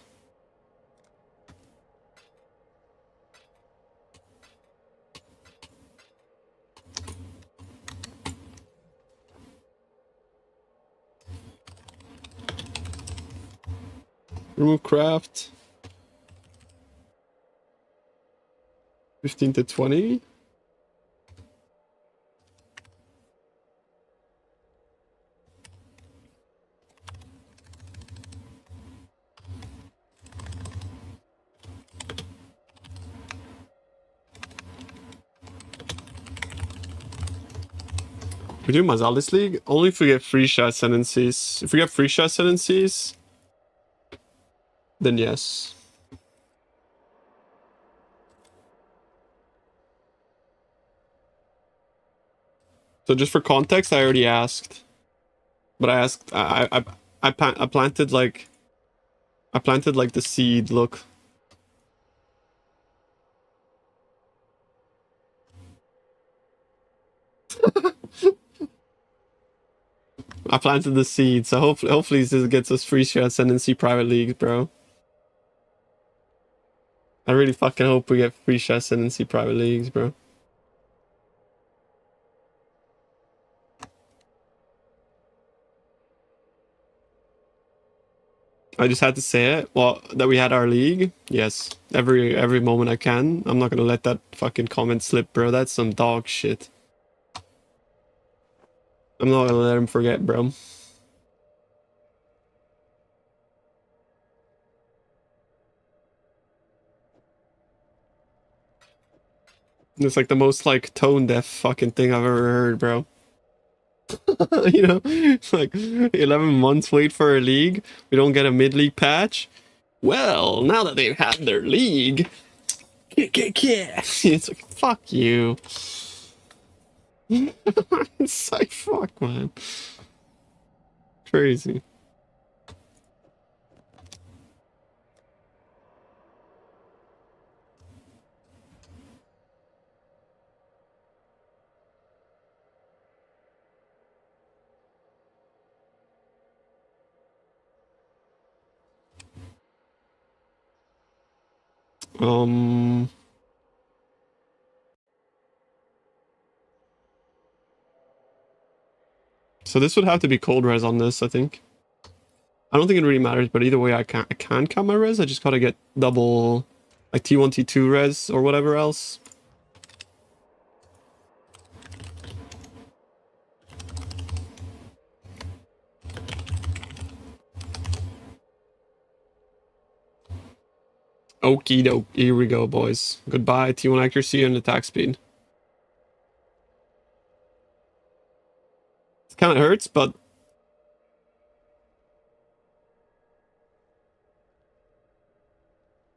Remove craft. 15 to 20. We do Mazalis League only if we get free shot ascendancies. If we get free shot ascendancies, then yes. So just for context, I already asked, but I asked, I planted like the seed. Look. I planted the seed, so hopefully this gets us free shot ascendancy private leagues, bro. I really fucking hope we get free shot ascendancy private leagues, bro. I just had to say it. Well, that we had our league. Yes, every moment I can. I'm not gonna let that fucking comment slip, bro. That's some dog shit. I'm not gonna let him forget, bro. It's like the most like tone deaf fucking thing I've ever heard, bro. You know, like 11 months wait for a league. We don't get a mid-league patch. Well, now that they've had their league, it's like fuck you. It's like fuck, man. Crazy. So this would have to be cold res on this, I think. I don't think it really matters, but either way I can count my res. I just gotta get double like T1, T2 res or whatever else. Okie doke, here we go, boys. Goodbye, T1 accuracy and attack speed. It kind of hurts, but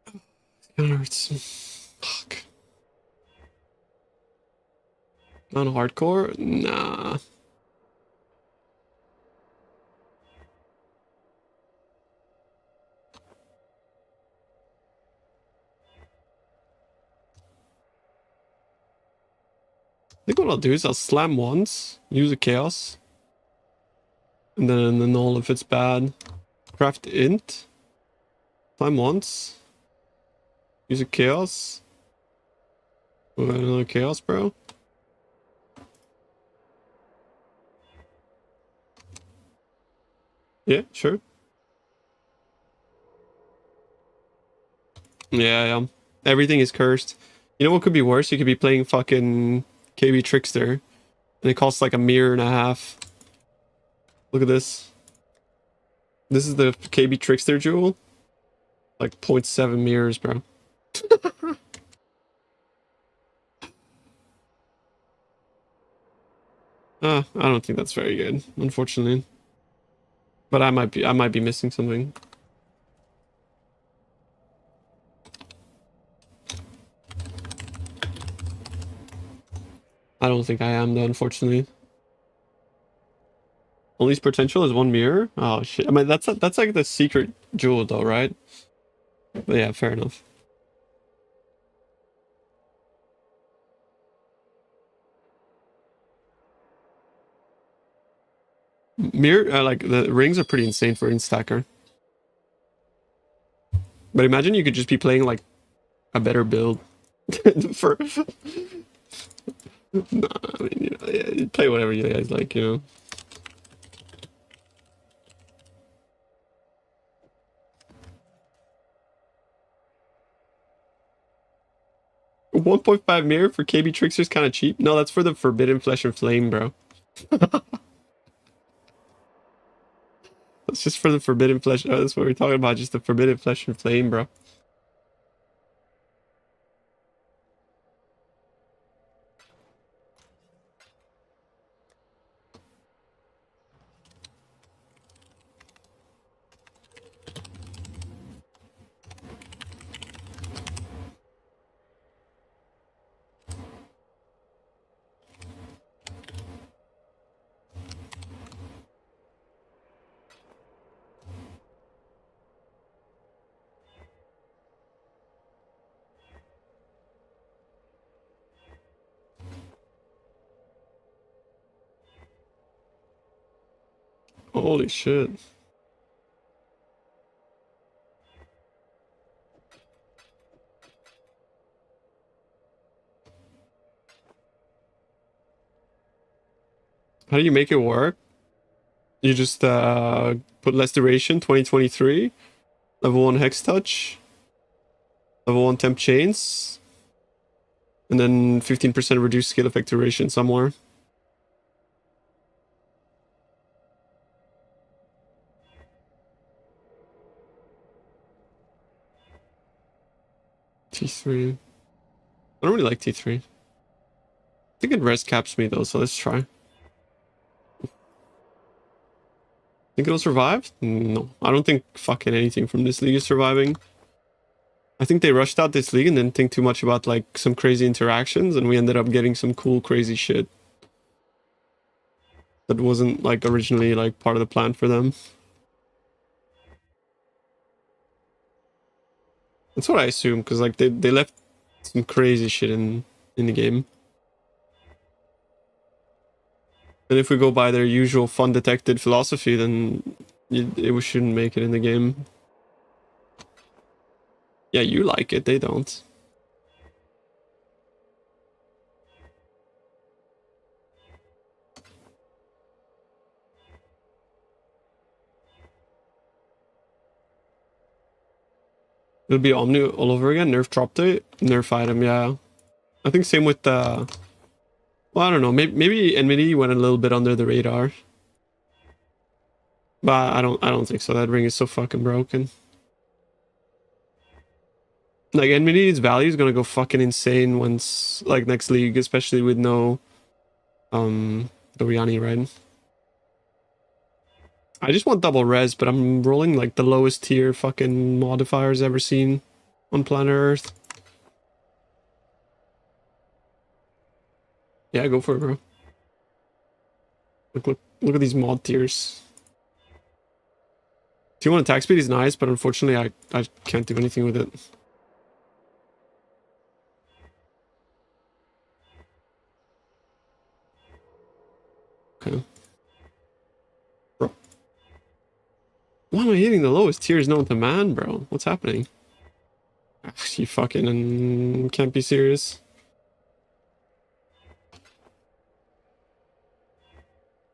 it kind of hurts. Fuck. On hardcore? Nah. I think what I'll do is I'll slam once, use a chaos, and then null if it's bad. Craft int, slam once, use a chaos, another chaos, bro. Yeah, sure. Yeah. Everything is cursed. You know what could be worse? You could be playing fucking KB Trickster, and it costs like a mirror and a half. Look at this. This is the KB Trickster jewel. Like 0.7 mirrors, bro. I don't think that's very good, unfortunately. But I might be missing something. I don't think I am though, unfortunately. Unleash potential is one mirror? Oh shit. I mean that's like the secret jewel though, right? But yeah, fair enough. Mirror like the rings are pretty insane for Instacker. But imagine you could just be playing like a better build for nah, I mean, you know, yeah, you play whatever you guys like, you know. 1.5 mirror for KB Trickster is kind of cheap. No, that's for the Forbidden Flesh and Flame, bro. That's just for the Forbidden Flesh. Oh, that's what we're talking about. Just the Forbidden Flesh and Flame, bro. Holy shit. How do you make it work? You just put less duration, 2023, level 1 hex touch, level 1 temp chains, and then 15% reduced skill effect duration somewhere. T3. I don't really like T3. I think it res caps me though, so let's try. Think it'll survive? No. I don't think fucking anything from this league is surviving. I think they rushed out this league and didn't think too much about like some crazy interactions, and we ended up getting some cool crazy shit that wasn't like originally like part of the plan for them. That's what I assume, because like they left some crazy shit in the game. And if we go by their usual fun detected philosophy, then we shouldn't make it in the game. Yeah, you like it, they don't. It'll be Omni all over again. Nerf dropped it, nerf item, yeah. I think same with the... Well, I don't know. Maybe Enmity went a little bit under the radar. But I don't think so. That ring is so fucking broken. Like, Enmity's value is gonna go fucking insane once, like, next league, especially with no, Doriani, right? I just want double res, but I'm rolling, like, the lowest tier fucking modifiers ever seen on planet Earth. Yeah, go for it, bro. Look at these mod tiers. T1 attack speed is nice, but unfortunately I can't do anything with it. Okay. Bro. Why am I hitting the lowest tiers known to man, bro? What's happening? You fucking can't be serious.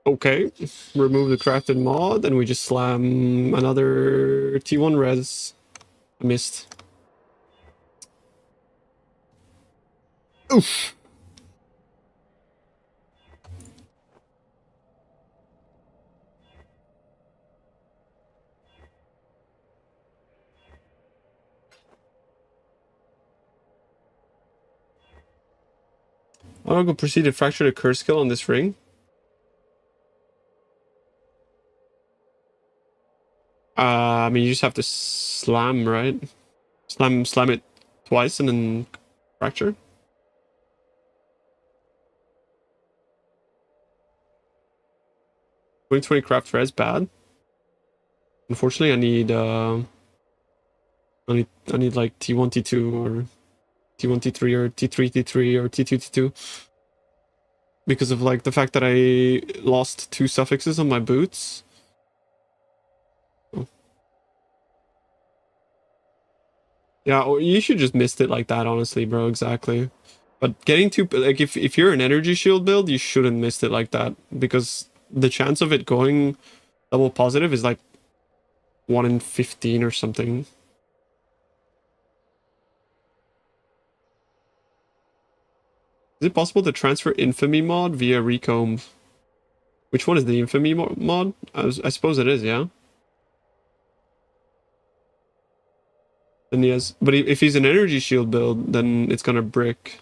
Okay, remove the crafted mod, and we just slam another T1 res. I missed. Oof. I'm gonna go proceed to fracture the curse skill on this ring. I mean, you just have to slam, right? Slam it twice and then fracture. $20 craft res bad. Unfortunately, I need like T1 T2 or T1 T3 or T3 T3 or T2 T2 because of like the fact that I lost 2 suffixes on my boots. Yeah, or you should just missed it like that, honestly, bro. Exactly. But getting to, like, if you're an energy shield build, you shouldn't miss it like that, because the chance of it going double positive is like 1 in 15 or something. Is it possible to transfer infamy mod via recomb? Which one is the infamy mod? I suppose it is, yeah. Then he has, but if he's an energy shield build, then it's gonna brick.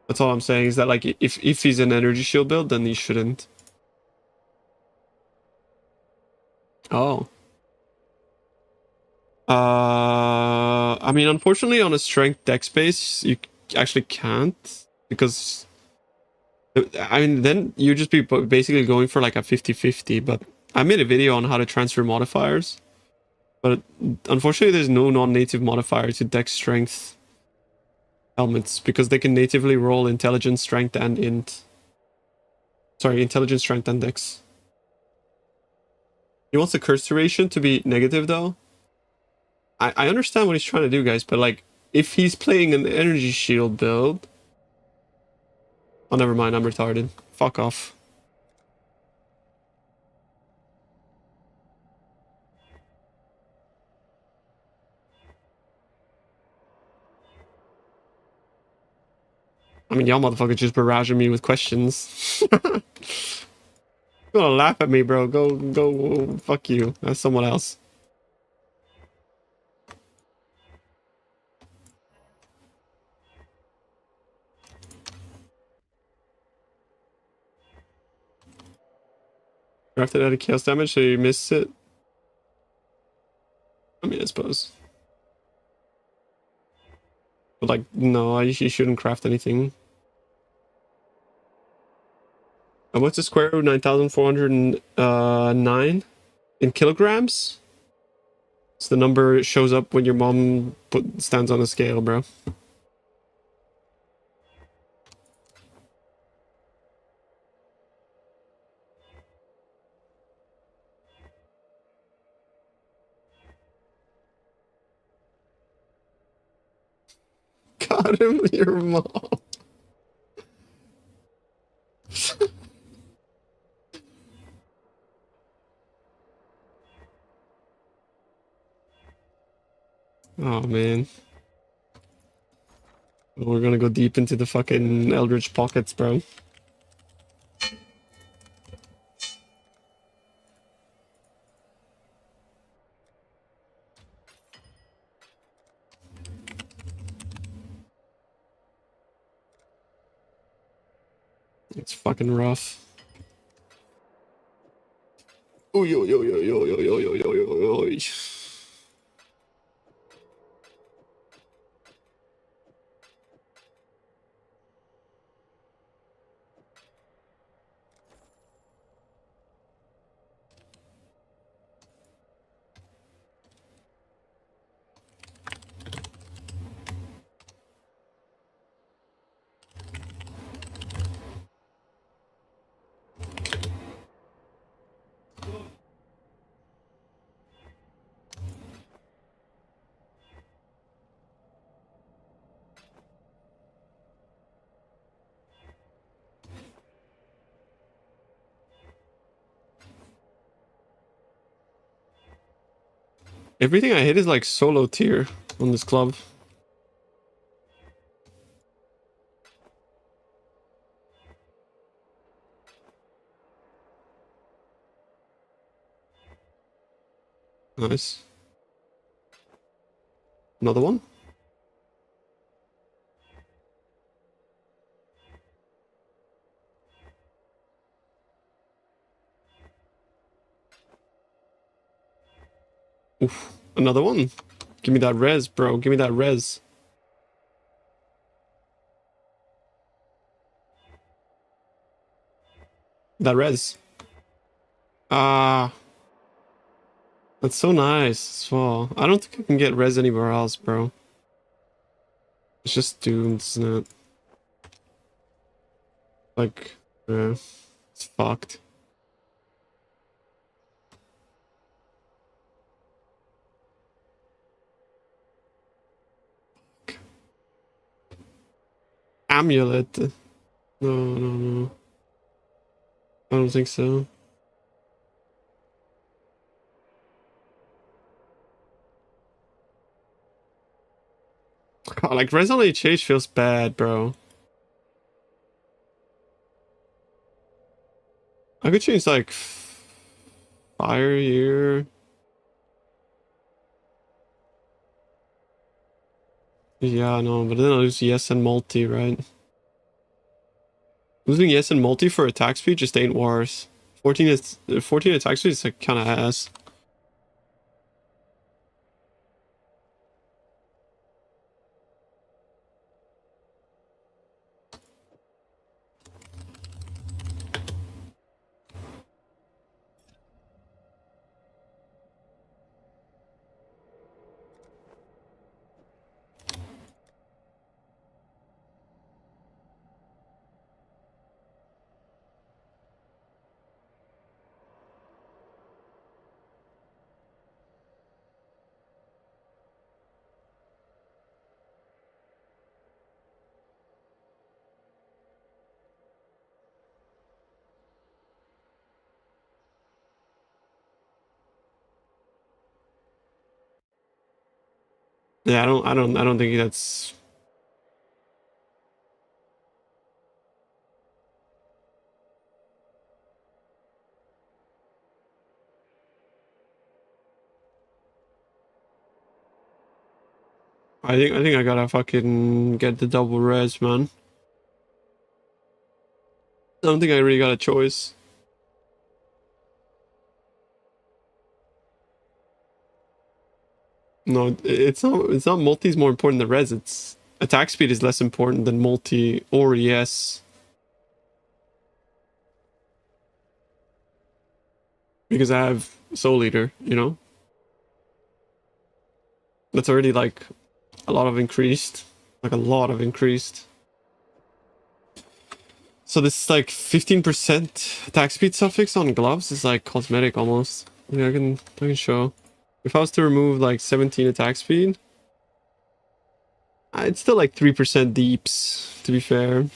That's all I'm saying, is that like if he's an energy shield build, then he shouldn't. Oh. I mean, unfortunately, on a strength dex base, you actually can't, because I mean, then you just be basically going for like a 50-50. But I made a video on how to transfer modifiers, but unfortunately, there's no non-native modifier to dex strength helmets, because they can natively roll intelligence, strength, and int. Sorry, intelligence, strength, and dex. He wants the curse duration to be negative, though. I understand what he's trying to do, guys, but like, if he's playing an energy shield build... Oh, never mind, I'm retarded. Fuck off. I mean, y'all motherfuckers just barraging me with questions. You're gonna laugh at me, bro. Go, fuck you. That's someone else. Drafted out of chaos damage, so you missed it. I mean, I suppose. But like, no, you shouldn't craft anything. What's the square root? 9,409 in kilograms? It's the number it shows up when your mom stands on a scale, bro. Got him, your mom. Oh, man. We're gonna go deep into the fucking Eldritch pockets, bro. It's fucking rough. Oh, yo, yo, yo, yo, yo, yo, yo, yo, yo, yo. Everything I hit is like solo tier on this club. Nice. Another one? Oof. Another one. Give me that res, bro. Give me that res. That res. Ah. That's so nice as well. I don't think I can get res anywhere else, bro. It's just doomed, isn't it? Like, yeah. It's fucked. Amulet. No, no, no. I don't think so. God, like, res on HH feels bad, bro. I could change like fire here. Yeah, no, but then I'll lose yes and multi, right? Losing yes and multi for attack speed just ain't worse. 14 attack speed is like kind of ass. Yeah, I don't think that's. I think I gotta fucking get the double res, man. I don't think I really got a choice. No, it's not. It's not. Multi's more important than res. It's attack speed is less important than multi or yes. Because I have Soul Eater, you know? That's already like a lot of increased. Like a lot of increased. So this is like 15% attack speed suffix on gloves is like cosmetic almost. Yeah, I can show. If I was to remove like 17 attack speed, it's still like 3% deeps, to be fair.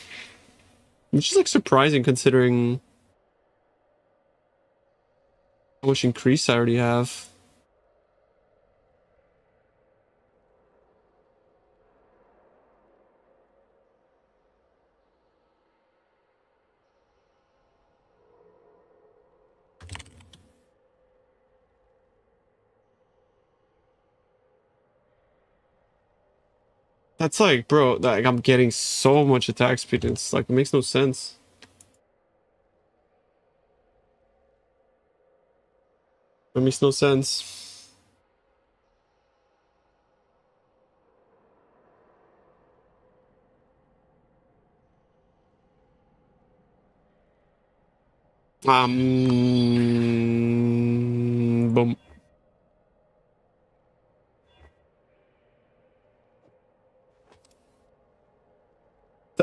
Which is like surprising considering how much increase I already have. That's like, bro, like I'm getting so much attack speed. It's like, it makes no sense. It makes no sense. Boom.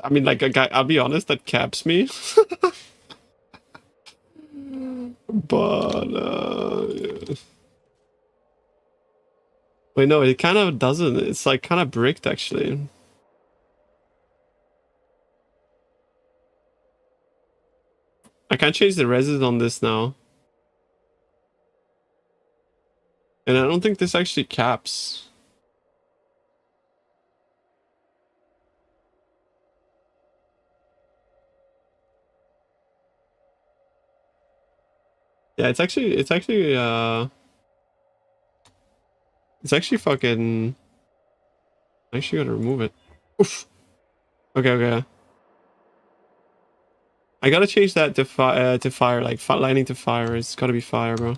I mean, like, a guy, I'll be honest, that caps me. But, yeah. Wait, no, it kind of doesn't. It's like kind of bricked, actually. I can't change the reses on this now. And I don't think this actually caps. Yeah, it's actually fucking, I actually gotta remove it. Oof. Okay, okay. I gotta change that to fire, like lightning to fire. It's gotta be fire, bro.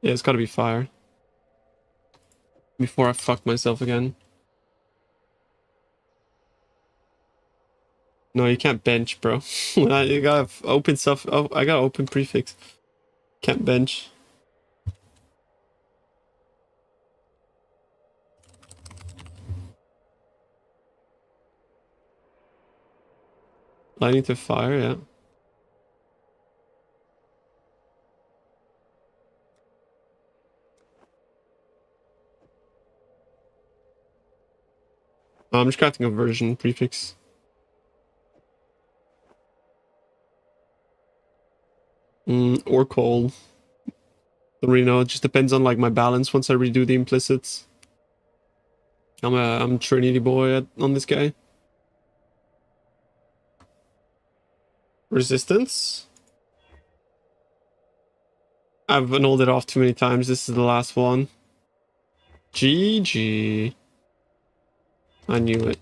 Yeah, it's gotta be fire. Before I fuck myself again. No, you can't bench, bro. You gotta open stuff. Oh, I gotta open prefix. Can't bench. Lightning to fire, yeah. I'm just crafting a version prefix. Or cold. Don't really know. It just depends on like my balance once I redo the implicits. I'm Trinity boy on this guy. Resistance. I've annulled it off too many times. This is the last one. GG. I knew it.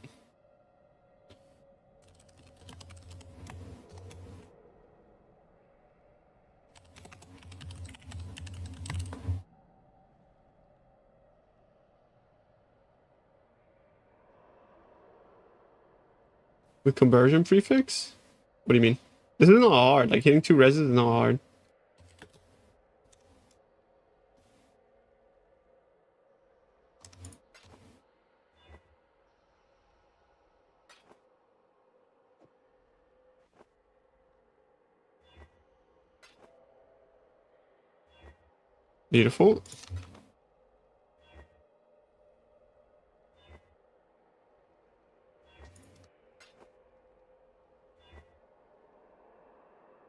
With conversion prefix? What do you mean? This is not hard. Like hitting 2 reses is not hard. Beautiful.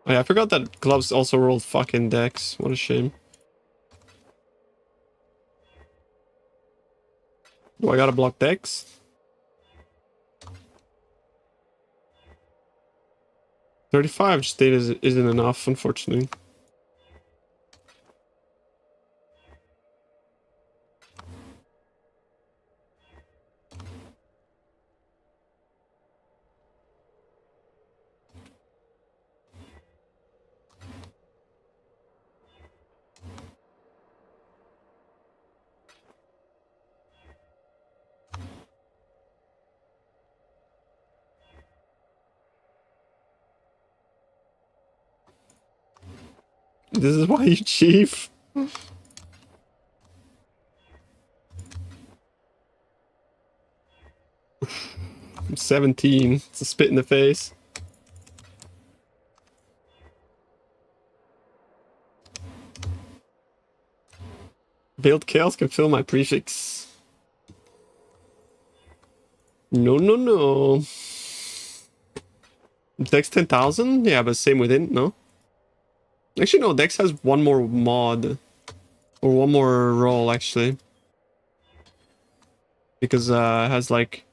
Oh yeah, I forgot that gloves also rolled fucking decks. What a shame. Do I gotta block decks? 35 state isn't enough, unfortunately. This is why you chief. 17. It's a spit in the face. Build chaos can fill my prefix. No, no, no. Dex 10,000? Yeah, but same within, no? Actually, no, Dex has one more mod. Or one more roll, actually. Because it has like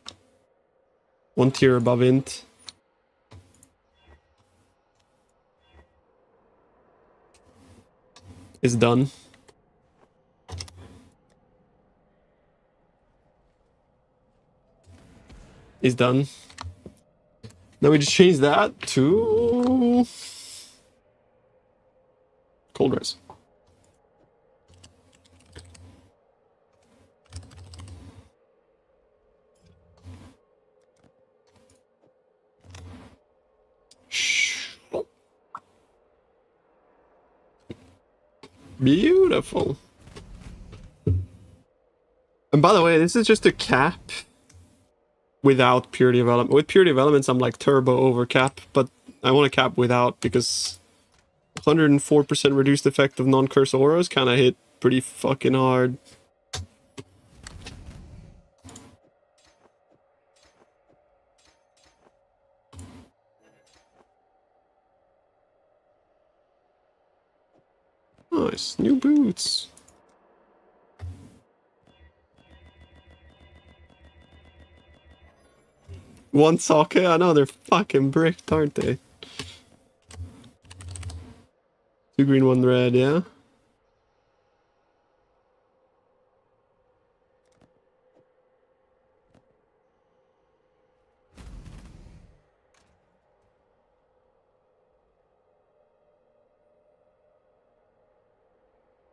1 tier above int. It's done. It's done. Now we just change that to cold res. Beautiful. And by the way, this is just a cap without pure development. With pure developments, I'm like turbo over cap, but I want to cap without because 104% reduced effect of non-curse auras kind of hit pretty fucking hard. Nice, new boots. One socket? I know, they're fucking bricked, aren't they? 2 green, 1 red, yeah?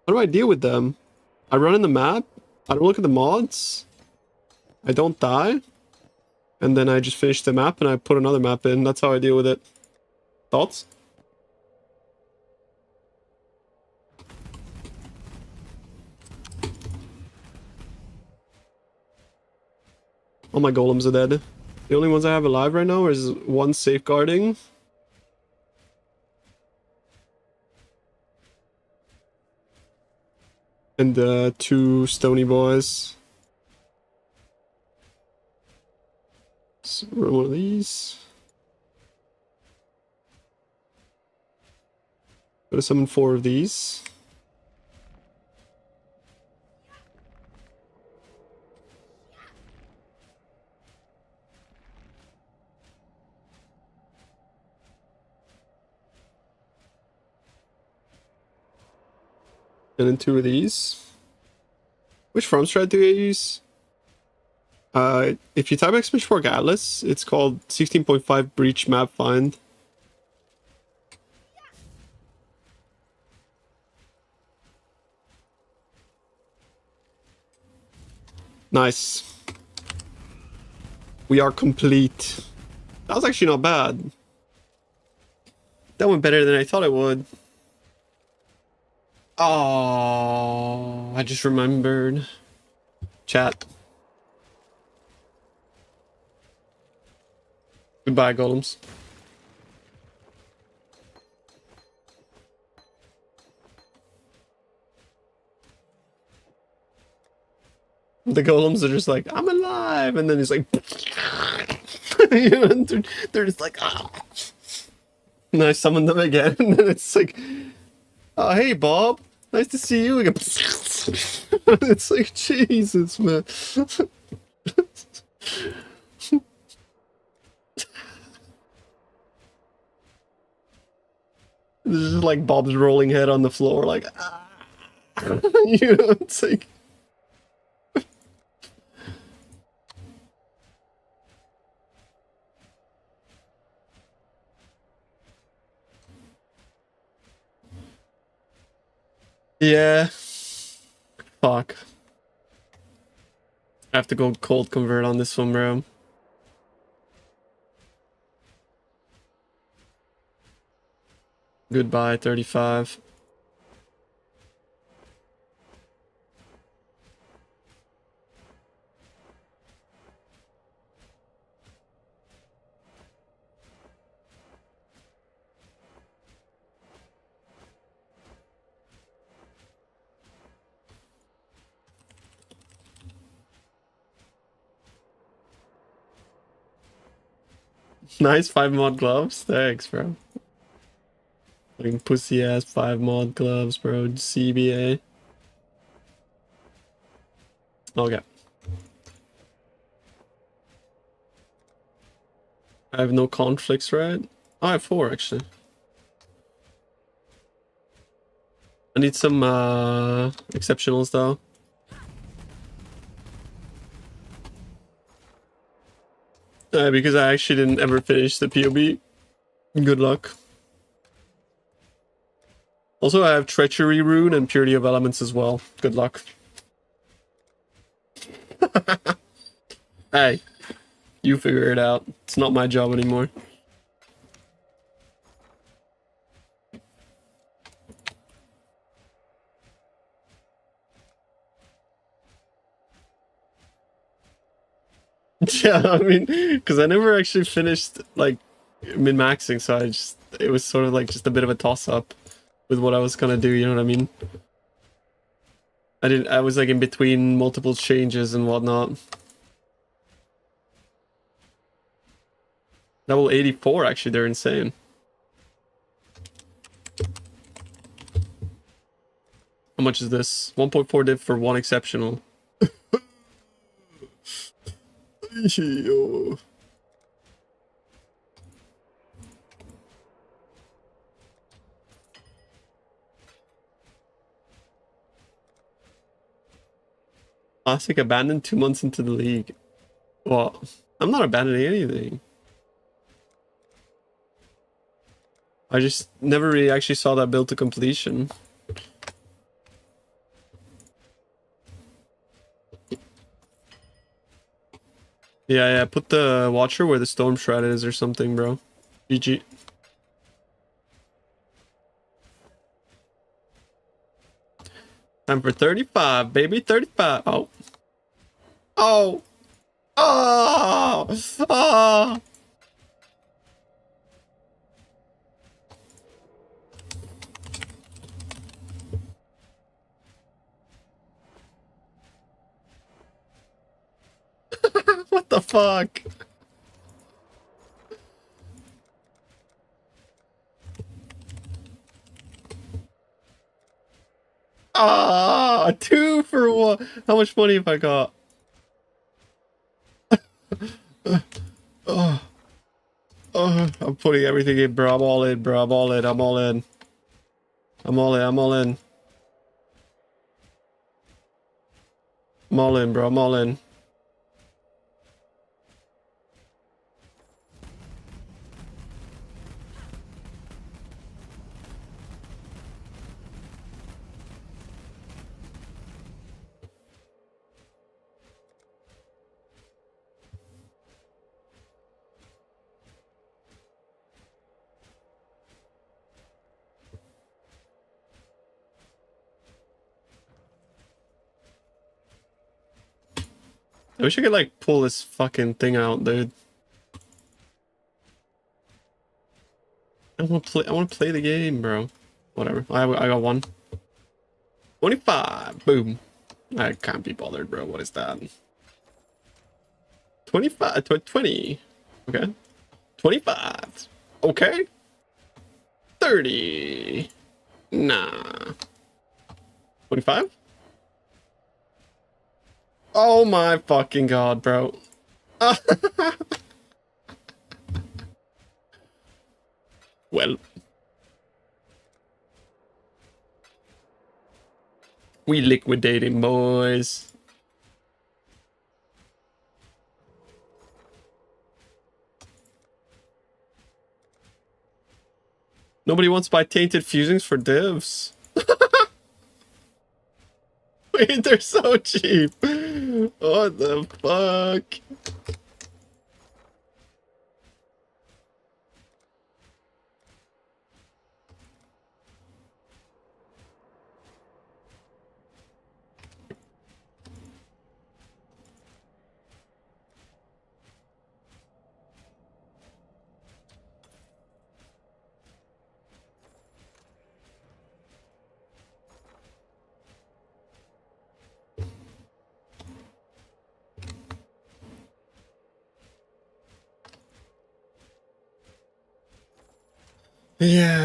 How do I deal with them? I run in the map, I don't look at the mods, I don't die, and then I just finish the map and I put another map in. That's how I deal with it. Thoughts? All my golems are dead. The only ones I have alive right now is 1 safeguarding. And 2 stony boys. So run one of these. Gotta summon 4 of these. And then 2 of these. Which farm strat do you use? If you type !Pitchfork Atlas, it's called 16.5 breach map find. Nice. We are complete. That was actually not bad. That went better than I thought it would. Oh, I just remembered. Chat. Goodbye, golems. The golems are just like, I'm alive, and then he's like, you know, and they're just like, ah. And I summon them again, and then it's like, oh, hey, Bob, nice to see you again. It's like, Jesus, man. This is like Bob's rolling head on the floor, like, ah. You know, it's like. Yeah. Fuck. I have to go cold convert on this one, bro. Goodbye, 35. Nice 5 mod gloves. Thanks, bro. Fucking pussy ass 5 mod gloves, bro. CBA. Okay. I have no conflicts, right? Oh, I have 4 actually. I need some exceptionals though. Because I actually didn't ever finish the PoB. Good luck. Also, I have Treachery Rune and Purity of Elements as well. Good luck. Hey, you figure it out. It's not my job anymore. Yeah, I mean, because I never actually finished, like, min-maxing, so it was sort of like just a bit of a toss-up with what I was gonna do, you know what I mean? I was like in between multiple changes and whatnot. Level 84, actually, they're insane. How much is this? 1.4 div for 1 exceptional. Yo. Classic abandoned 2 months into the league. Well, I'm not abandoning anything. I just never really actually saw that build to completion. Yeah, put the Watcher where the Storm Shroud is or something, bro. GG. Time for 35, baby, 35. Oh. Oh. Oh. Oh. What the fuck? Ah, 2 for 1. How much money have I got? Oh, I'm putting everything in, bro. I'm all in, bro. I'm all in. I'm all in. I'm all in. I'm all in. I'm all in, bro. I'm all in. I wish I could like pull this fucking thing out, dude. I want to play. I want to play the game, bro. Whatever. I got one. 25. Boom. I can't be bothered, bro. What is that? 25. 20. Okay. 25. Okay. 30. Nah. 25. Oh my fucking god, bro. Well. We liquidating, boys. Nobody wants to buy tainted fusings for divs. Wait, they're so cheap. What the fuck? Yeah.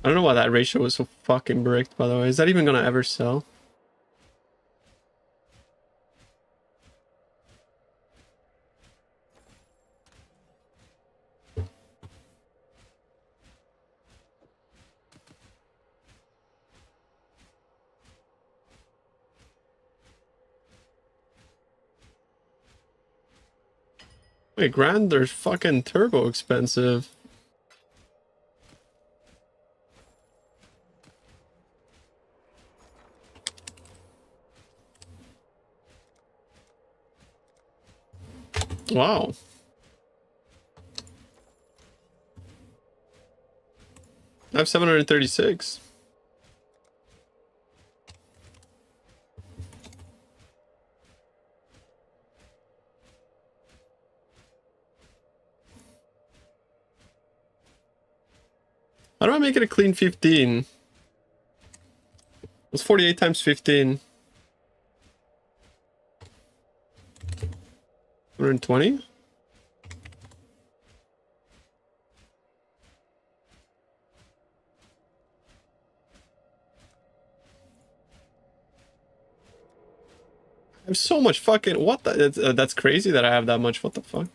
I don't know why that ratio was so fucking bricked, by the way. Is that even gonna ever sell? Wait, grand, they're fucking turbo expensive. Wow. I have 736. How do I make it a clean 15? It's 48 times 15. 120? I have so much fucking... What the... That's crazy that I have that much. What the fuck?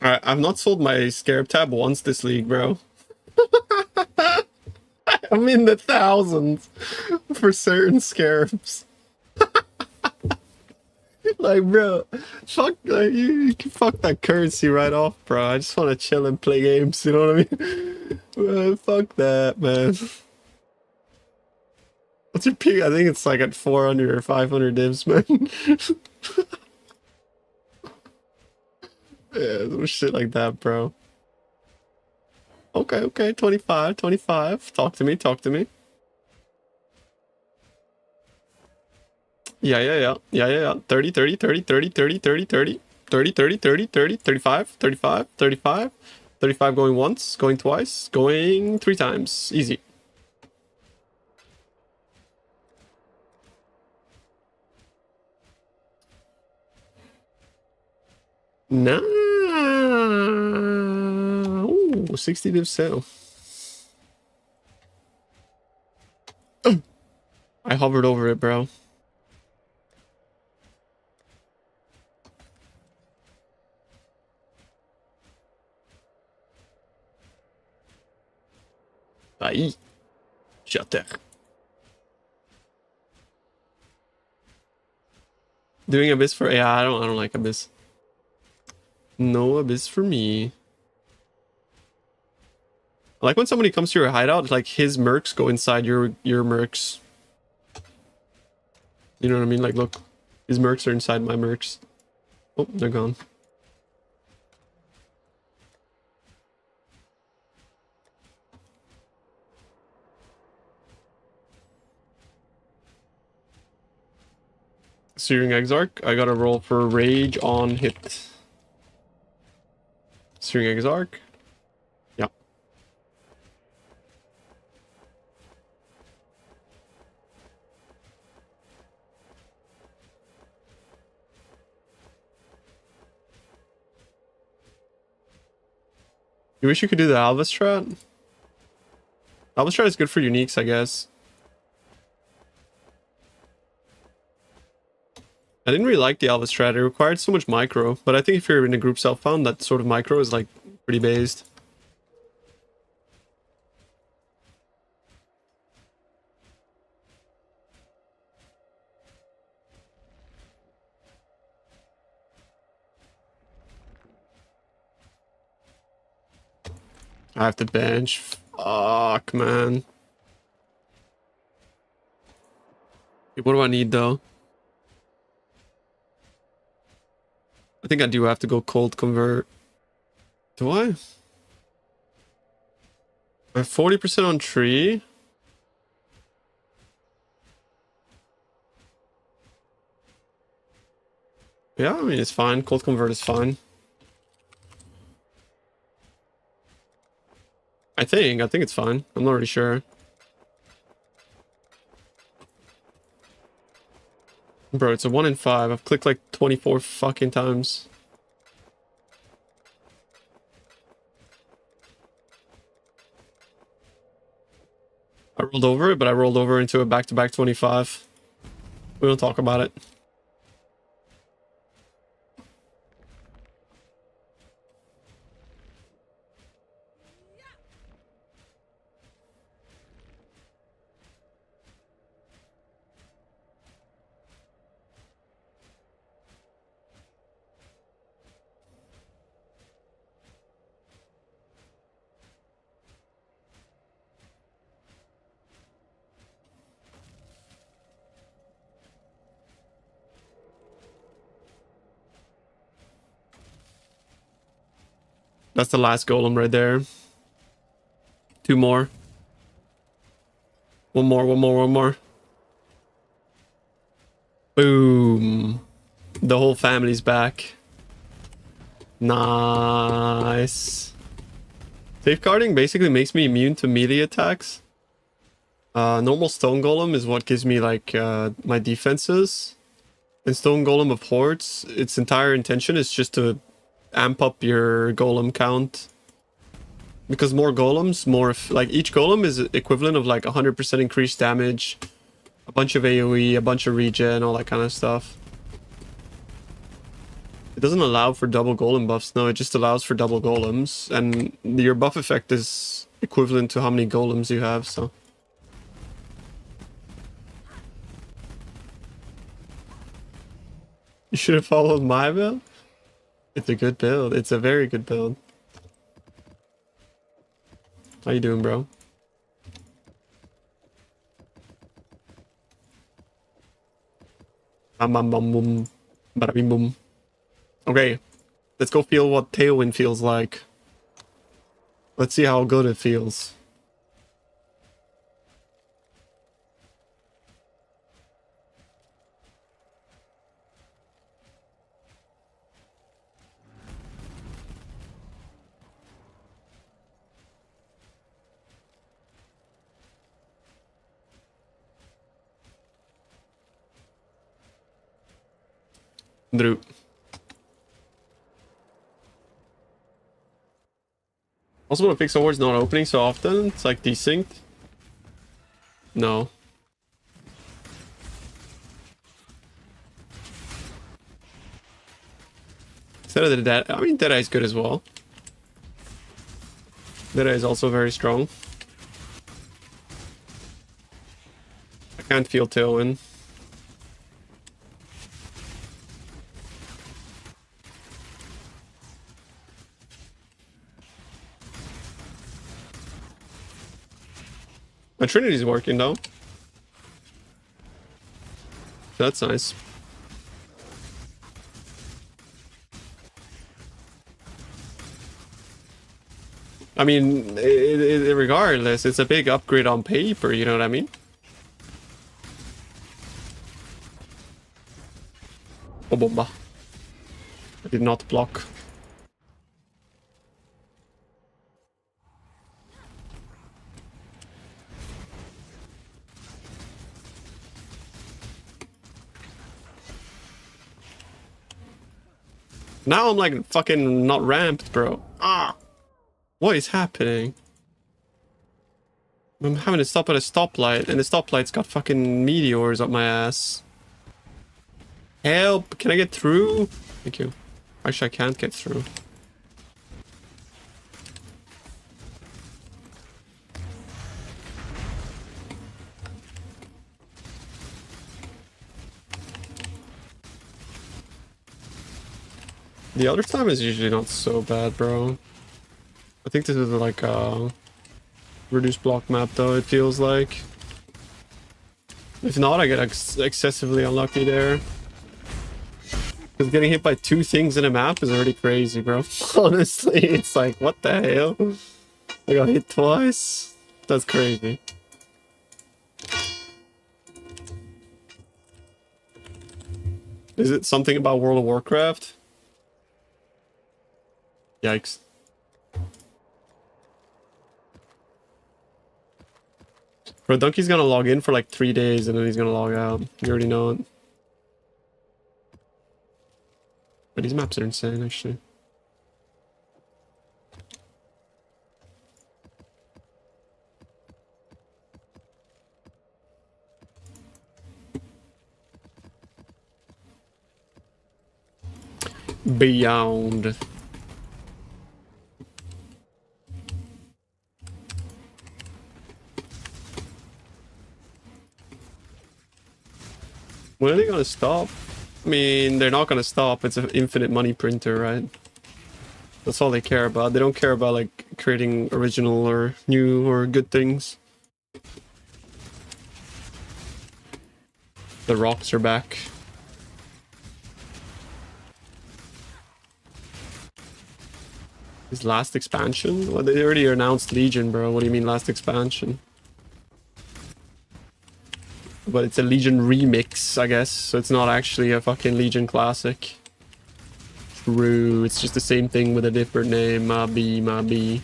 Alright, I've not sold my Scarab tab once this league, bro. I'm in the thousands for certain Scarabs. Like, bro, fuck, like, you can fuck that currency right off, bro. I just want to chill and play games, you know what I mean? Fuck that, man. What's your peak? I think it's like at 400 or 500 divs, man. Yeah, some shit like that, bro. Okay, 25, 25. Talk to me, talk to me. Yeah. 30, 30, 30, 30, 30, 30, 30, 30, 30, 30, 30, 35, 35, 35, 35 going once, going twice, going 3 times. Easy. Nah. Ooh, 60 div sale. I hovered over it, bro. Aïe. Je suis à terre. Doing Abyss for... Yeah, I don't like Abyss. No Abyss for me. I like when somebody comes to your hideout, like his mercs go inside your mercs. You know what I mean? Like, look, his mercs are inside my mercs. Oh, they're gone. Searing Exarch. I gotta roll for Rage on hit. Searing Exarch. Yeah. You wish you could do the Alva strat? Alva strat is good for uniques, I guess. I didn't really like the Alva strat. It required so much micro, but I think if you're in a group self-found, that sort of micro is like pretty based. I have to bench. Fuck, man. What do I need, though? I think I do have to go cold convert. Do I? I have 40% on tree. Yeah, I mean, it's fine. Cold convert is fine. I think it's fine. I'm not really sure. Bro, it's a 1 in 5. I've clicked like 24 fucking times. I rolled over it, but I rolled over into a back-to-back 25. We don't talk about it. That's the last golem right there. 2 more. One more. Boom. The whole family's back. Nice. Safeguarding basically makes me immune to melee attacks. Normal Stone Golem is what gives me like my defenses. And Stone Golem of Hordes, its entire intention is just to amp up your golem count. Because more golems, like each golem is equivalent of like 100% increased damage, a bunch of AoE, a bunch of regen, all that kind of stuff. It doesn't allow for double golem buffs, no, it just allows for double golems. And your buff effect is equivalent to how many golems you have, so. You should have followed my build? It's a good build. It's a very good build. How you doing, bro? Bam bam bam boom. Bada bim boom. Okay. Let's go feel what Tailwind feels like. Let's see how good it feels. Drew. Also, when a pixel ward's not opening so often, it's like desynced. No. Instead of the Dead, I mean, Deadeye is good as well. Deadeye is also very strong. I can't feel Tailwind. My Trinity's working though. That's nice. I mean, regardless, it's a big upgrade on paper, you know what I mean? Oh, bomba. I did not block. Now I'm like fucking not ramped, bro. Ah! What is happening? I'm having to stop at a stoplight, and the stoplight's got fucking meteors up my ass. Help! Can I get through? Thank you. Actually, I can't get through. The other time is usually not so bad, bro. I think this is like a reduced block map, though, it feels like. If not, I get excessively unlucky there. Because getting hit by 2 things in a map is already crazy, bro. Honestly, it's like, what the hell? I got hit twice? That's crazy. Is it something about World of Warcraft? Yikes. Bro, Donkey's gonna log in for like 3 days and then he's gonna log out. You already know it. But these maps are insane, actually. Beyond. When are they gonna stop? I mean, they're not gonna stop. It's an infinite money printer, right? That's all they care about. They don't care about like creating original or new or good things. The rocks are back. Is last expansion? Well, they already announced Legion, bro. What do you mean last expansion? But it's a Legion remix, I guess. So it's not actually a fucking Legion classic. True. It's just the same thing with a different name. Maybe.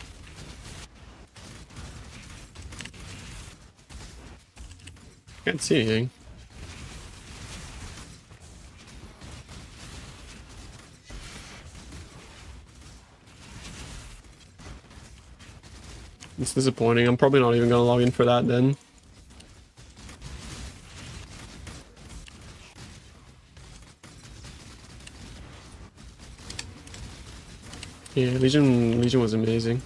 Can't see anything. It's disappointing. I'm probably not even gonna log in for that then. Yeah, Legion was amazing.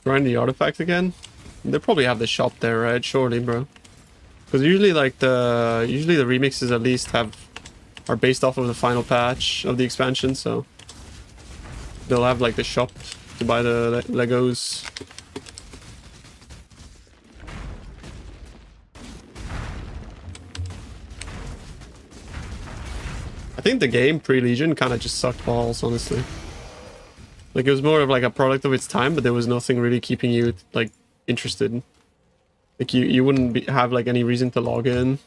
Grind the artifact again? They probably have the shop there, right? Surely, bro. Because usually, like the remixes at least are based off of the final patch of the expansion, so they'll have like the shop to buy the Legos. I think the game pre-Legion kind of just sucked balls, honestly. Like, it was more of like a product of its time, but there was nothing really keeping you, like, interested. Like, you wouldn't have, like, any reason to log in.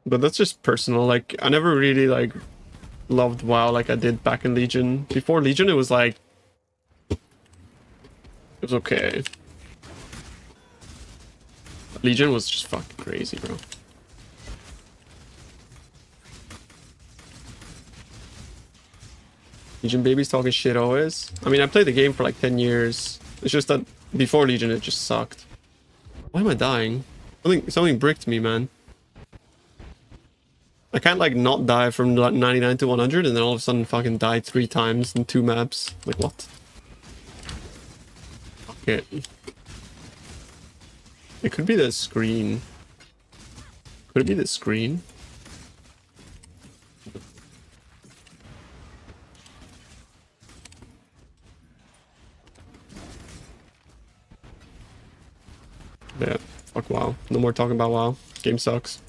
But that's just personal. Like, I never really, like, loved WoW like I did back in Legion. Before Legion, it was like... It was okay. Legion was just fucking crazy, bro. Legion babies talking shit always. I mean, I played the game for like 10 years. It's just that before Legion, it just sucked. Why am I dying? Something bricked me, man. I can't like not die from 99 to 100 and then all of a sudden fucking die 3 times in 2 maps. Like, what? Okay. It could be the screen. Could it be the screen? Yeah, fuck WoW. No more talking about WoW. Game sucks.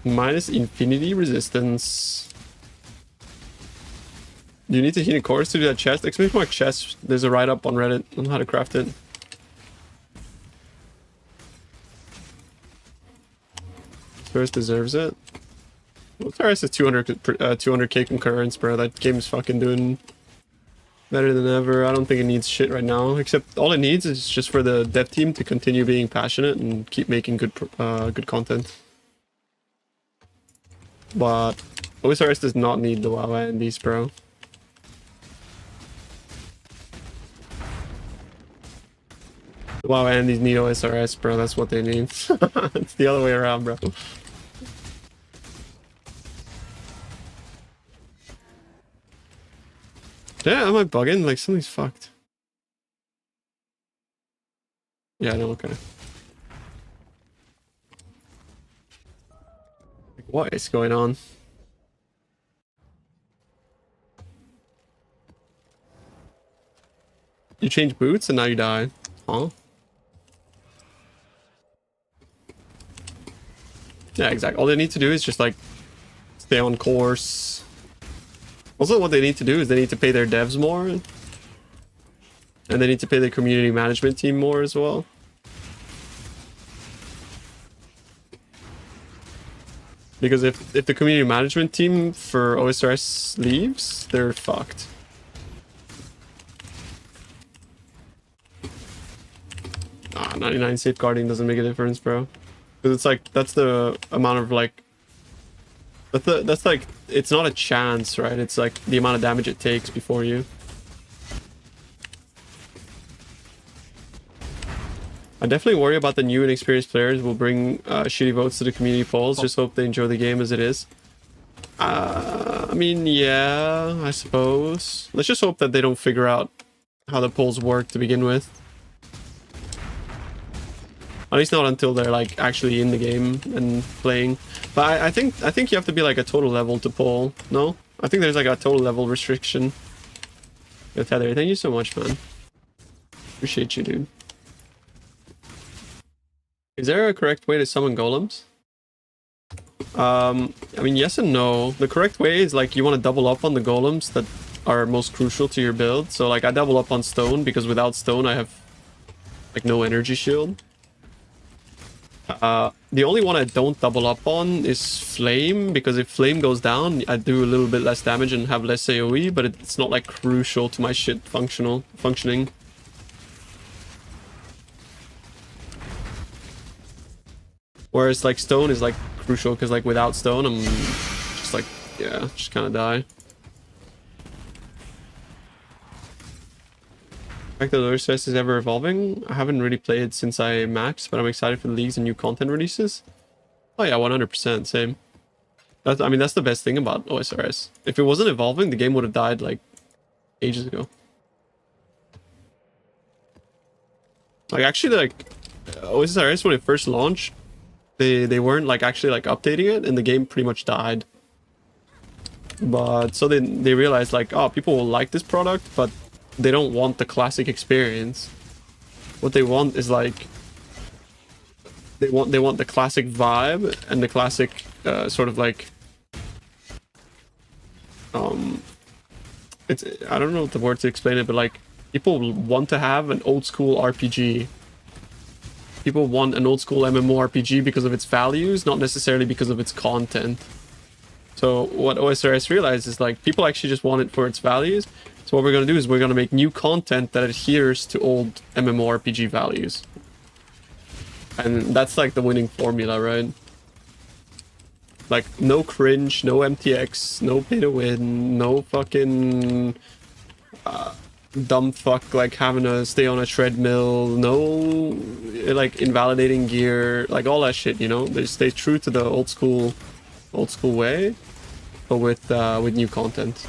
Minus infinity resistance. Do you need to heat a course to do that chest? Exclamation mark chest. There's a write-up on Reddit on how to craft it. First deserves it. Well, Taurus is 200k concurrence, bro. That game's fucking doing better than ever. I don't think it needs shit right now. Except all it needs is just for the dev team to continue being passionate and keep making good content. But OSRS does not need the WoW Andes, bro. The WoW Andes need OSRS, bro. That's what they need. It's the other way around, bro. Yeah, am I bugging? Like, something's fucked. Yeah, no, okay. What is going on? You change boots and now you die. Huh? Yeah, exactly. All they need to do is just like stay on course. Also, what they need to do is they need to pay their devs more. And they need to pay their community management team more as well. Because if the community management team for OSRS leaves, they're fucked. Ah, 99 safeguarding doesn't make a difference, bro. Because it's like, that's the amount of like... That's like, it's not a chance, right? It's like the amount of damage it takes before you. I definitely worry about the new and experienced players will bring shitty votes to the community polls. Just hope they enjoy the game as it is. I mean, yeah, I suppose. Let's just hope that they don't figure out how the polls work to begin with. At least not until they're like actually in the game and playing. But I think you have to be like a total level to poll. No? I think there's like a total level restriction. Yeah, Tether, thank you so much, man. Appreciate you, dude. Is there a correct way to summon golems? I mean, yes and no. The correct way is like you want to double up on the golems that are most crucial to your build. So like I double up on stone because without stone I have like no energy shield. The only one I don't double up on is flame, because if flame goes down I do a little bit less damage and have less AoE, but it's not like crucial to my shit functioning. Whereas like stone is like crucial because like without stone I'm just like, yeah, just kind of die. The fact that OSS is ever evolving, I haven't really played since I maxed, but I'm excited for the leagues and new content releases. Oh yeah, 100%, same. I mean, that's the best thing about OSRS. If it wasn't evolving, the game would have died like ages ago. Like actually, like OSRS when it first launched, they weren't like actually like updating it, and the game pretty much died. But so they realized like, oh, people will like this product, but they don't want the classic experience. What they want is like they want the classic vibe and the classic sort of like it's, I don't know the word to explain it, but like people want to have an old school RPG. People want an old school MMORPG because of its values, not necessarily because of its content. So what OSRS realized is like people actually just want it for its values. So what we're going to do is we're going to make new content that adheres to old MMORPG values. And that's like the winning formula, right? Like no cringe, no MTX, no pay to win, no fucking dumb fuck like having to stay on a treadmill, no like invalidating gear, like all that shit, you know? They stay true to the old school way, but with new content.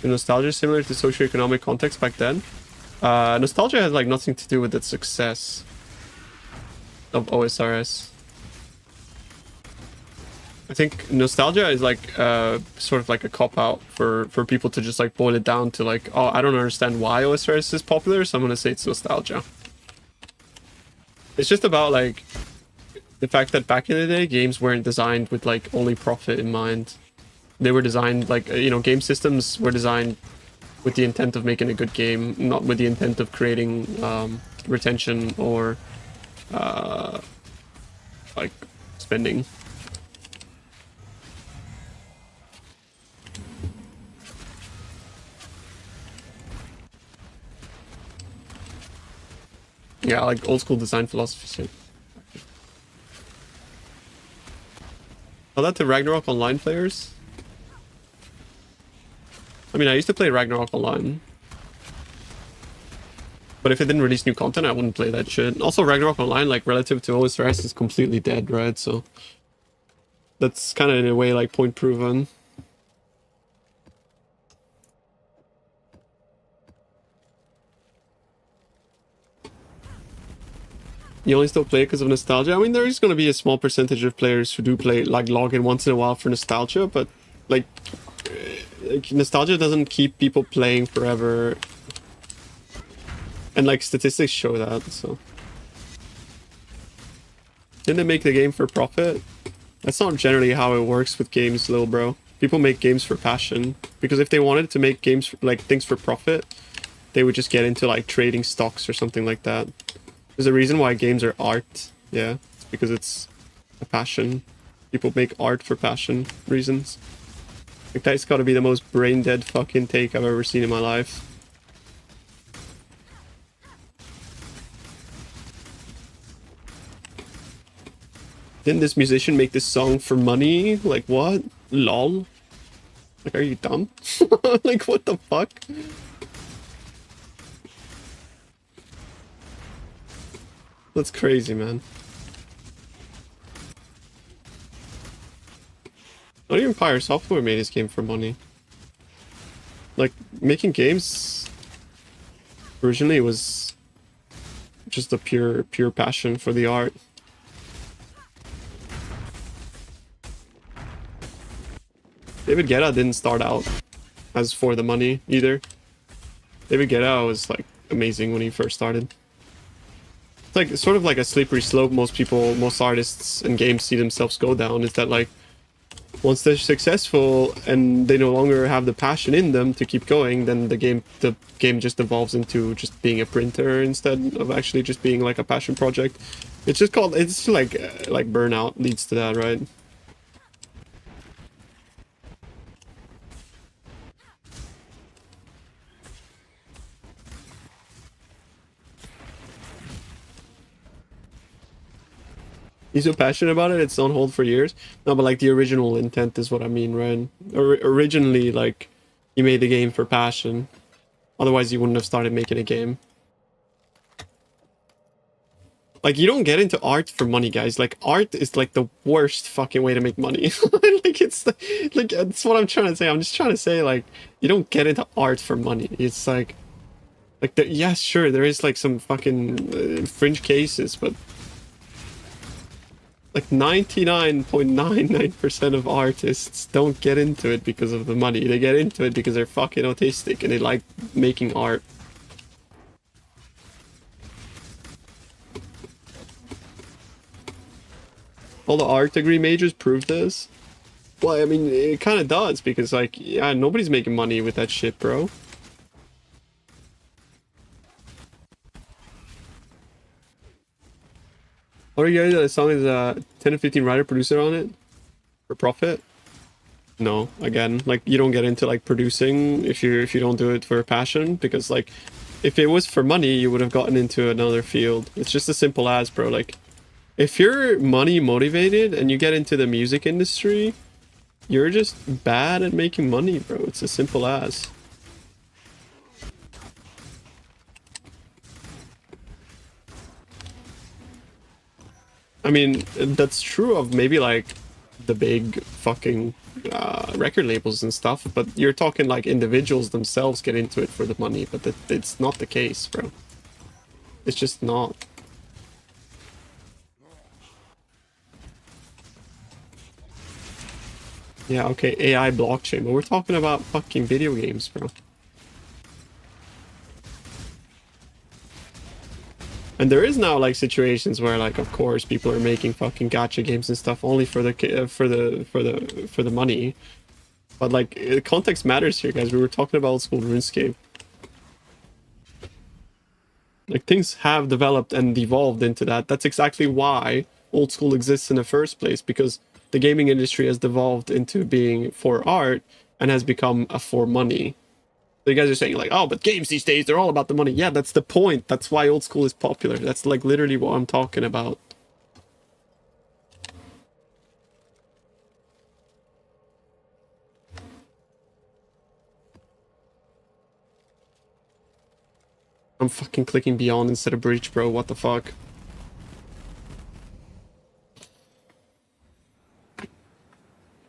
The nostalgia is similar to socioeconomic context back then. Nostalgia has like nothing to do with its success of OSRS. I think nostalgia is like sort of like a cop-out for people to just like boil it down to like, oh, I don't understand why OSRS is popular, so I'm gonna say it's nostalgia. It's just about like the fact that back in the day games weren't designed with like only profit in mind. They were designed like, you know, game systems were designed with the intent of making a good game, not with the intent of creating retention or like spending. Yeah, like old school design philosophy shit. Tell that to Ragnarok Online players. I mean, I used to play Ragnarok Online. But if it didn't release new content, I wouldn't play that shit. Also, Ragnarok Online, like, relative to OSRS, is completely dead, right? So that's kind of, in a way, like, point proven. You only still play it because of nostalgia? I mean, there is going to be a small percentage of players who do play, like, log in once in a while for nostalgia, but, like nostalgia doesn't keep people playing forever. And, like, statistics show that, so. Didn't they make the game for profit? That's not generally how it works with games, little bro. People make games for passion. Because if they wanted to make games, like, things for profit, they would just get into, like, trading stocks or something like that. There's a reason why games are art. Yeah, it's because it's a passion. People make art for passion reasons. Like, that's gotta be the most brain-dead fucking take I've ever seen in my life. Didn't this musician make this song for money? Like, what? Lol? Like, are you dumb? Like, what the fuck? That's crazy, man. Not even Fire Software made this game for money. Like, making games originally was just a pure passion for the art. David Guetta didn't start out as for the money either. David Guetta was like amazing when he first started. It's like sort of like a slippery slope most artists and games see themselves go down, is that like once they're successful and they no longer have the passion in them to keep going, then the game just evolves into just being a printer instead of actually just being like a passion project. It's just called, it's like burnout leads to that, right? He's so passionate about it, it's on hold for years. No, but like the original intent is what I mean, right? Originally, like, you made the game for passion. Otherwise, you wouldn't have started making a game. Like, you don't get into art for money, guys. Like, art is like the worst fucking way to make money. Like, it's like that's what I'm trying to say. I'm just trying to say, like, you don't get into art for money. It's like yes, sure, there is like some fucking fringe cases, but like 99.99% of artists don't get into it because of the money. They get into it because they're fucking autistic and they like making art. All the art degree majors prove this. Well, I mean, it kind of does, because, like, yeah, nobody's making money with that shit, bro. What are you guys, that song is 10 to 15 writer producer on it? For profit? No, again, like, you don't get into, like, producing if you don't do it for a passion, because, like, if it was for money, you would have gotten into another field. It's just as simple as, bro, like, if you're money motivated and you get into the music industry, you're just bad at making money, bro. It's as simple as. I mean, that's true of maybe like the big fucking record labels and stuff, but you're talking like individuals themselves get into it for the money, but it's not the case, bro. It's just not. Yeah, okay, AI blockchain, but we're talking about fucking video games, bro. And there is now like situations where, like, of course, people are making fucking gacha games and stuff only for the money. But like, context matters here, guys. We were talking about old school RuneScape. Like, things have developed and evolved into that. That's exactly why old school exists in the first place, because the gaming industry has devolved into being for art and has become a for money. So you guys are saying like, oh, but games these days, they're all about the money. Yeah, that's the point. That's why old school is popular. That's like literally what I'm talking about. I'm fucking clicking beyond instead of breach, bro. What the fuck?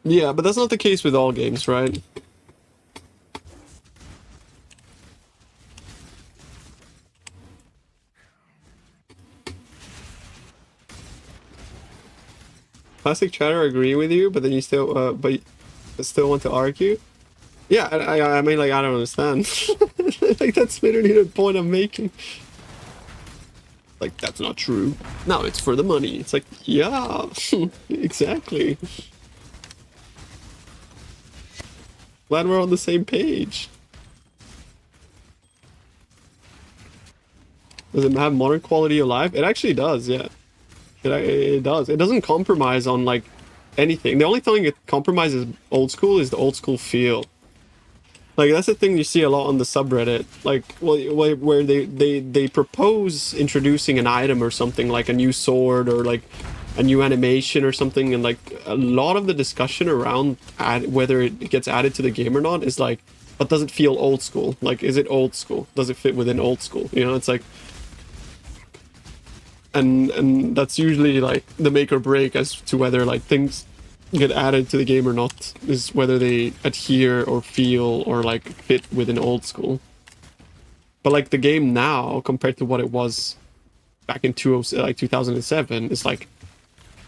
Yeah, but that's not the case with all games, right? Classic chatter, agree with you, but then you still, but you still want to argue. Yeah, I mean, like, I don't understand. Like, that's literally the point I'm making. Like, that's not true. No, it's for the money. It's like, yeah, exactly. Glad we're on the same page. Does it have modern quality of life? It actually does, yeah. It does. It doesn't compromise on, like, anything. The only thing it compromises old school is the old school feel. Like, that's the thing you see a lot on the subreddit. Like, where they propose introducing an item or something, like a new sword or, like, a new animation or something, and, like, a lot of the discussion around whether it gets added to the game or not is like, but does it feel old school? Like, is it old school? Does it fit within old school? You know, it's like... And that's usually, like, the make or break as to whether, like, things get added to the game or not, is whether they adhere or feel or, like, fit within old school. But, like, the game now, compared to what it was back in 2007, is, like,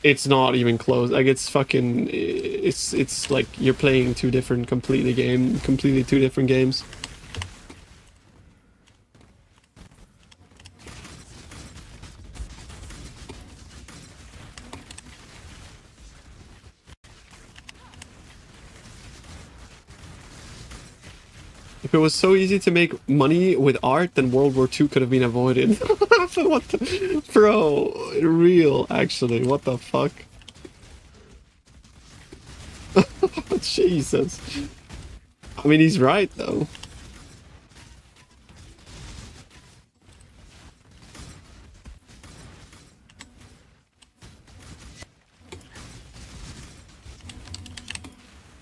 it's not even close. Like, it's fucking... It's like you're playing completely two different games. If it was so easy to make money with art, then World War II could have been avoided. What the... Bro, real, actually. What the fuck? Jesus. I mean, he's right, though.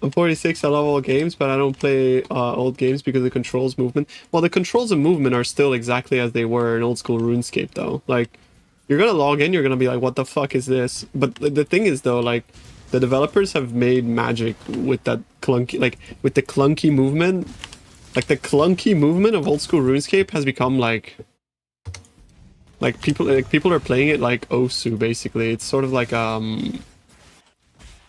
I'm 46, I love all games, but I don't play old games because the controls movement. Well, the controls and movement are still exactly as they were in old school RuneScape, though. Like, You're gonna log in, you're gonna be like, what the fuck is this? But the thing is though, like, the developers have made magic with that clunky, like, with the clunky movement. Like, the clunky movement of old school RuneScape has become like people are playing it like Osu, basically. It's sort of like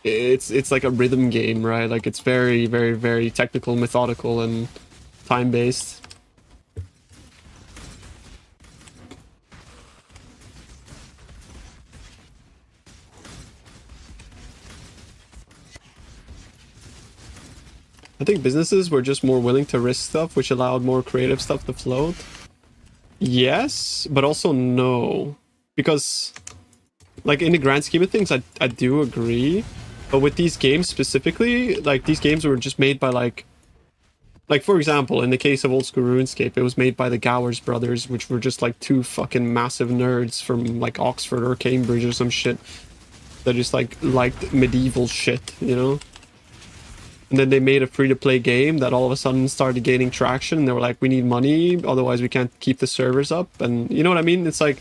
it's like a rhythm game, right? Like, it's very, very, very technical, methodical, and time-based. I think businesses were just more willing to risk stuff, which allowed more creative stuff to float. Yes, but also no. Because, like, in the grand scheme of things, I do agree. But with these games specifically, like, these games were just made by, like, for example, in the case of old school RuneScape, it was made by the Gowers brothers, which were just, like, two fucking massive nerds from, like, Oxford or Cambridge or some shit. That just, like, liked medieval shit, you know? And then they made a free-to-play game that all of a sudden started gaining traction. And they were like, we need money, otherwise we can't keep the servers up. And you know what I mean? It's like,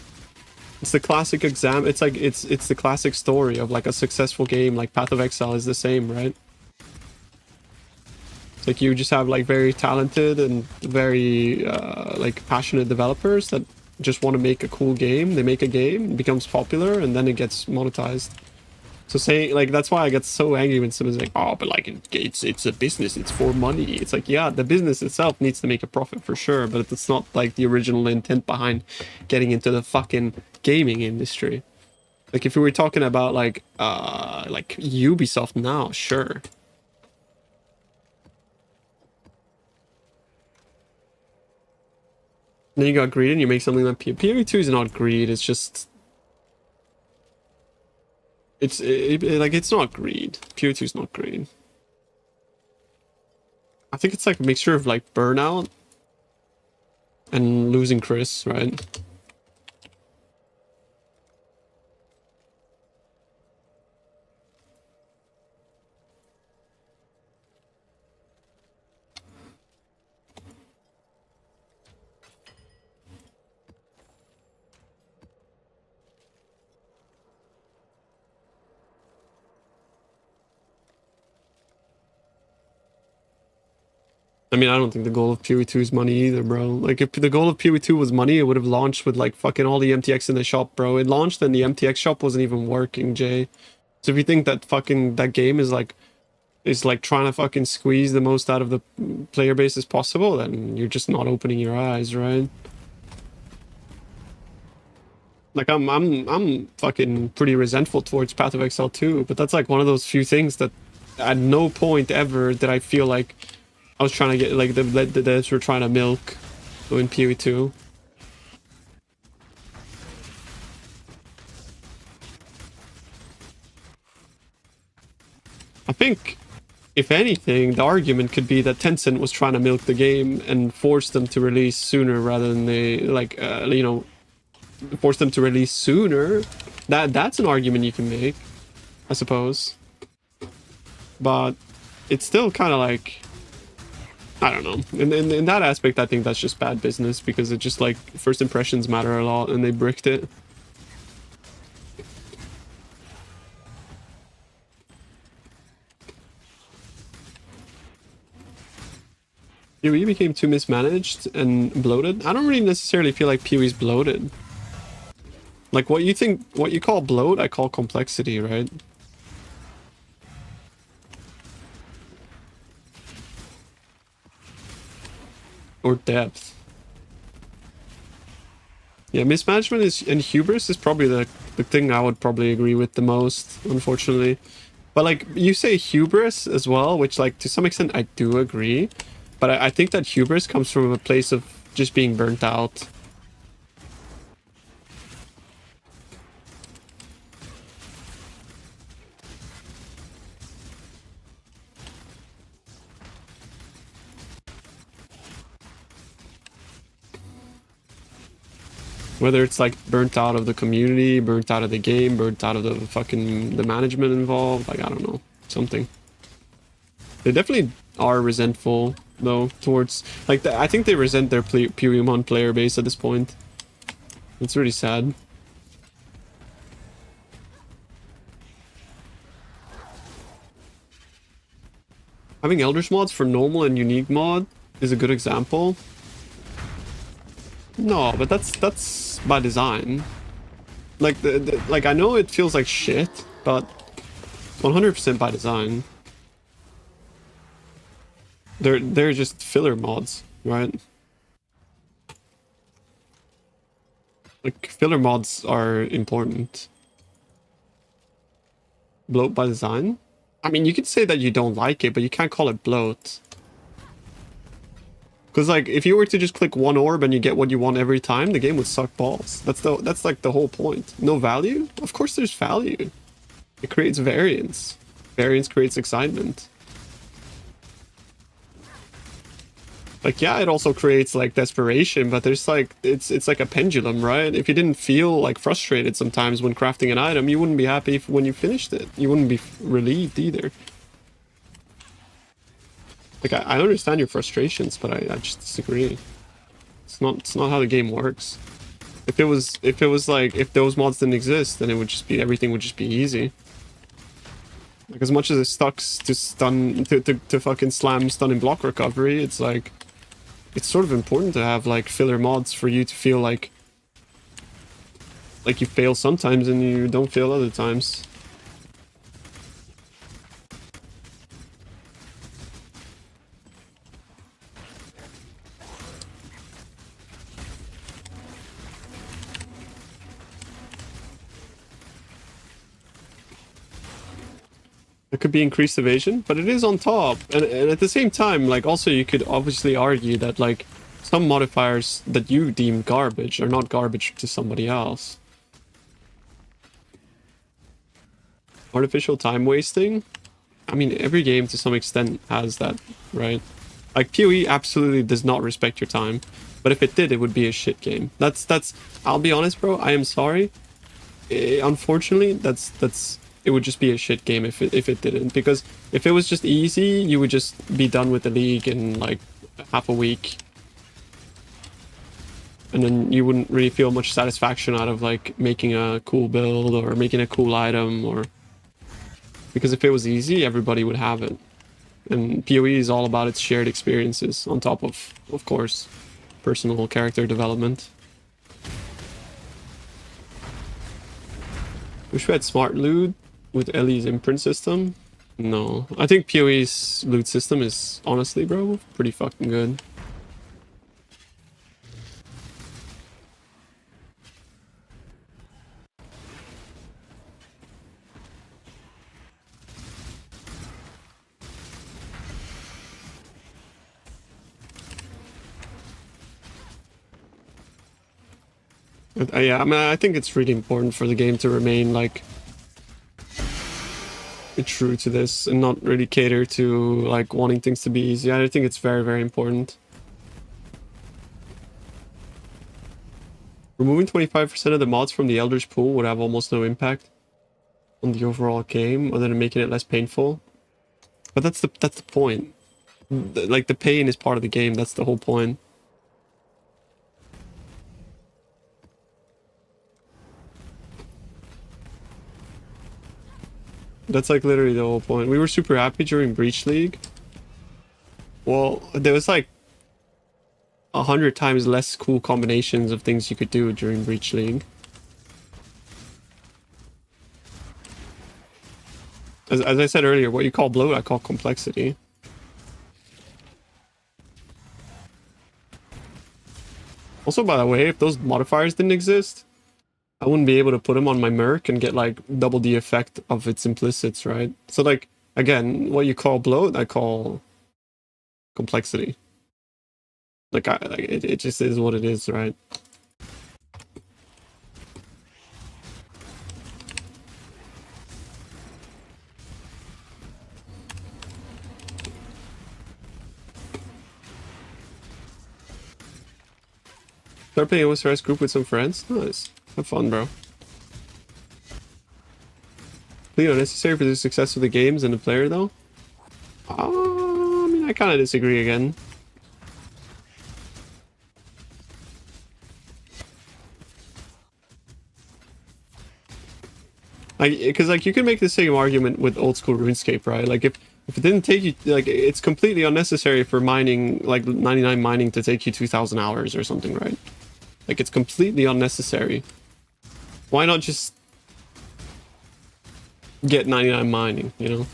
it's the classic exam. It's like, it's the classic story of like a successful game. Like Path of Exile is the same, right? It's like you just have like very talented and very like passionate developers that just want to make a cool game. They make a game, it becomes popular, and then it gets monetized. So saying, like, that's why I get so angry when someone's like, oh, but like, it's a business, it's for money. It's like, yeah, the business itself needs to make a profit for sure, but it's not like the original intent behind getting into the fucking gaming industry. Like, if we were talking about like Ubisoft now, sure. Then you got greed and you make something like PoE 2 is not greed, it's just... It's not greed. PoE 2 is not greed. I think it's like a mixture of like burnout and losing Chris, right? I mean, I don't think the goal of PoE 2 is money either, bro. Like, if the goal of PoE 2 was money, it would have launched with, like, fucking all the MTX in the shop, bro. It launched and the MTX shop wasn't even working, Jay. So if you think that fucking, that game is like trying to fucking squeeze the most out of the player base as possible, then you're just not opening your eyes, right? Like, I'm fucking pretty resentful towards Path of Exile 2, but that's like one of those few things that at no point ever did I feel like I was trying to get, like, the devs were trying to milk in PoE 2. I think, if anything, the argument could be that Tencent was trying to milk the game and force them to release sooner rather than they, like, you know, force them to release sooner. That's an argument you can make, I suppose. But it's still kind of like, I don't know. In that aspect, I think that's just bad business because it just, like, first impressions matter a lot and they bricked it. PoE became too mismanaged and bloated. I don't really necessarily feel like PoE's bloated. Like, what you call bloat, I call complexity, right? Or depth. Yeah, mismanagement and hubris is probably the thing I would probably agree with the most, unfortunately. But, like, you say hubris as well, which, like, to some extent I do agree. But I think that hubris comes from a place of just being burnt out. Whether it's like burnt out of the community, burnt out of the game, burnt out of the fucking the management involved, like, I don't know, something. They definitely are resentful though towards, like, I think they resent their PoE1 player base at this point. It's really sad. Having Eldritch mods for normal and unique mod is a good example. No, but that's by design. Like like I know it feels like shit, but 100% by design. They're just filler mods, right? Like filler mods are important. Bloat by design? I mean, you could say that you don't like it, but you can't call it bloat. Because like, if you were to just click one orb and you get what you want every time, the game would suck balls. That's like the whole point. No value? Of course there's value. It creates variance. Variance creates excitement. Like, yeah, it also creates like desperation, but there's like, it's like a pendulum, right? If you didn't feel like frustrated sometimes when crafting an item, you wouldn't be happy when you finished it. You wouldn't be relieved either. Like, I understand your frustrations, but I just disagree. It's not how the game works. If it was like, if those mods didn't exist, then it would just be, everything would just be easy. Like, as much as it sucks to stun, to fucking slam stun and block recovery, it's like, it's sort of important to have like filler mods for you to feel like you fail sometimes and you don't fail other times. It could be increased evasion, but it is on top. And at the same time, like, also you could obviously argue that, like, some modifiers that you deem garbage are not garbage to somebody else. Artificial time wasting? I mean, every game to some extent has that, right? Like, PoE absolutely does not respect your time. But if it did, it would be a shit game. I'll be honest, bro, I am sorry. Unfortunately, it would just be a shit game if it didn't, because if it was just easy, you would just be done with the league in like half a week. And then you wouldn't really feel much satisfaction out of like making a cool build or making a cool item, or because if it was easy, everybody would have it. And PoE is all about its shared experiences on top of course, personal character development. Wish we had smart loot with Ellie's imprint system. No, I think PoE's loot system is, honestly, bro, pretty fucking good. Yeah, I mean, I think it's really important for the game to remain like true to this and not really cater to like wanting things to be easy. I think it's very, very important. Removing 25% of the mods from the Eldritch pool would have almost no impact on the overall game other than making it less painful. But that's the point. Like, the pain is part of the game. That's the whole point. That's like literally the whole point. We were super happy during Breach League. Well, there was like 100 times less cool combinations of things you could do during Breach League. As I said earlier, what you call bloat, I call complexity. Also, by the way, if those modifiers didn't exist, I wouldn't be able to put them on my Merc and get like double the effect of its implicits, right? So like, again, what you call bloat, I call complexity. Like, it just is what it is, right? Start playing OSRS group with some friends? Nice. Have fun, bro. Clean unnecessary for the success of the games and the player, though? I mean, I kind of disagree again. Because like, you can make the same argument with old school RuneScape, right? Like, If it didn't take you, like, it's completely unnecessary for mining, like 99 mining to take you 2,000 hours or something, right? Like, it's completely unnecessary. Why not just get 99 mining, you know?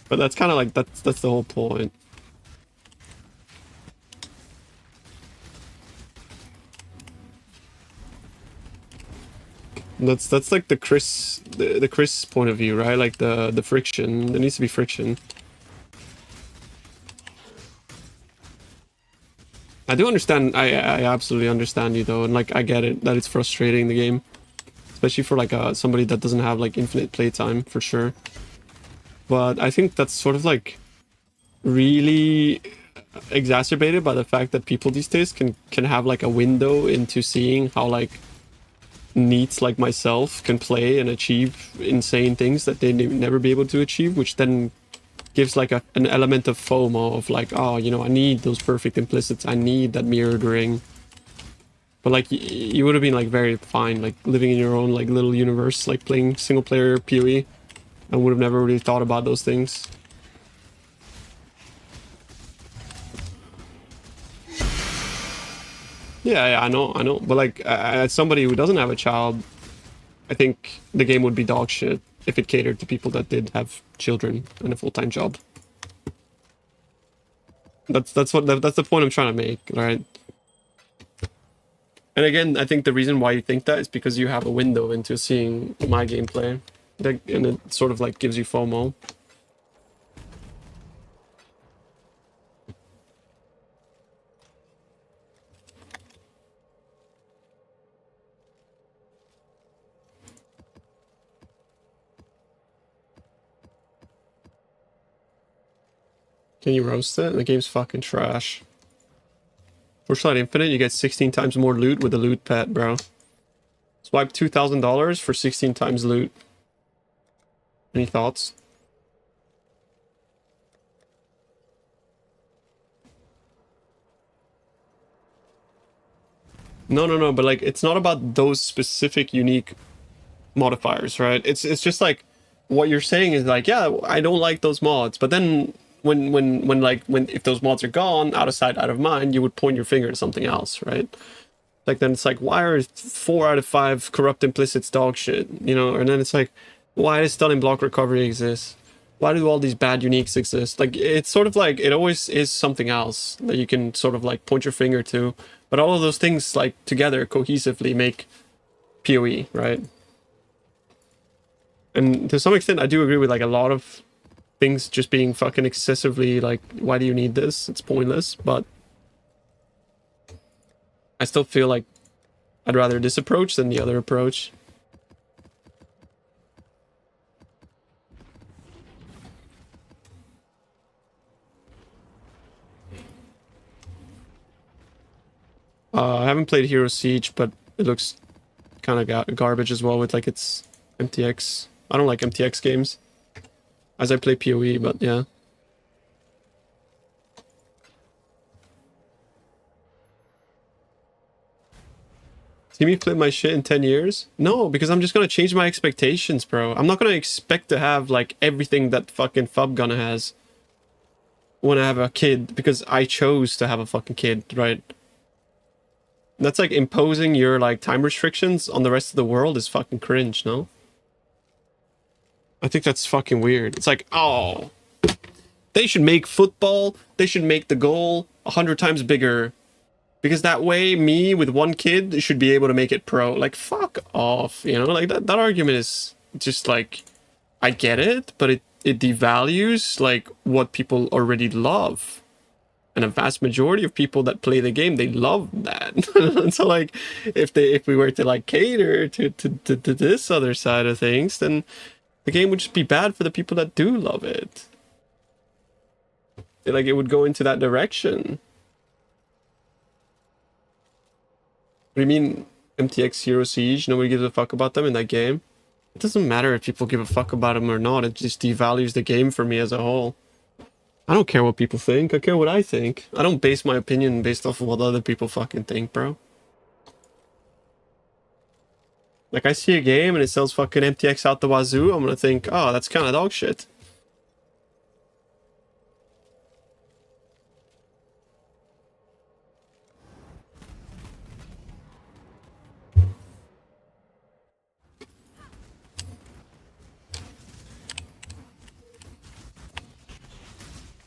But that's kind of like, that's the whole point. That's like the Chris point of view, right? Like the friction. There needs to be friction. I do understand. I absolutely understand you though, and like I get it that it's frustrating the game, especially for like somebody that doesn't have like infinite playtime for sure. But I think that's sort of like really exacerbated by the fact that people these days can have like a window into seeing how like neats like myself can play and achieve insane things that they never be able to achieve, which then gives like an element of FOMO of like, oh, you know, I need those perfect implicits, I need that mirrored ring. But like you would have been like very fine like living in your own like little universe, like playing single player PoE, and would have never really thought about those things. Yeah, I know. But like, as somebody who doesn't have a child, I think the game would be dog shit if it catered to people that did have children and a full-time job. That's the point I'm trying to make, right? And again, I think the reason why you think that is because you have a window into seeing my gameplay, and it sort of like gives you FOMO. Can you roast it? The game's fucking trash. Torchlight Infinite, you get 16 times more loot with the loot pet, bro. Swipe $2,000 for 16 times loot. Any thoughts? No, but like, it's not about those specific unique modifiers, right? It's just like, what you're saying is like, yeah, I don't like those mods, but then when if those mods are gone, out of sight, out of mind, you would point your finger at something else, right? Like then it's like, why are 4 out of 5 corrupt implicits dog shit, you know? And then it's like, why does stunning block recovery exist? Why do all these bad uniques exist? Like it's sort of like it always is something else that you can sort of like point your finger to, but all of those things like together cohesively make PoE, right? And to some extent, I do agree with like a lot of things just being fucking excessively like, why do you need this? It's pointless, but I still feel like I'd rather this approach than the other approach. I haven't played Hero Siege, but it looks kind of garbage as well with like its MTX. I don't like MTX games as I play PoE, but yeah. See me flip my shit in 10 years? No, because I'm just gonna change my expectations, bro. I'm not gonna expect to have like everything that fucking Fubgunner has when I have a kid, because I chose to have a fucking kid, right? That's like imposing your like time restrictions on the rest of the world is fucking cringe, no? I think that's fucking weird. It's like, oh, they should make football, they should make the goal 100 times bigger, because that way me with one kid should be able to make it pro. Like, fuck off, you know? Like that argument is just like, I get it, but it devalues like what people already love. And a vast majority of people that play the game, they love that. So like, if we were to like cater to this other side of things, then the game would just be bad for the people that do love it. Like it would go into that direction. What do you mean MTX Hero Siege? Nobody gives a fuck about them in that game? It doesn't matter if people give a fuck about them or not. It just devalues the game for me as a whole. I don't care what people think. I care what I think. I don't base my opinion based off of what other people fucking think, bro. Like, I see a game and it sells fucking MTX out the wazoo, I'm gonna think, oh, that's kind of dog shit.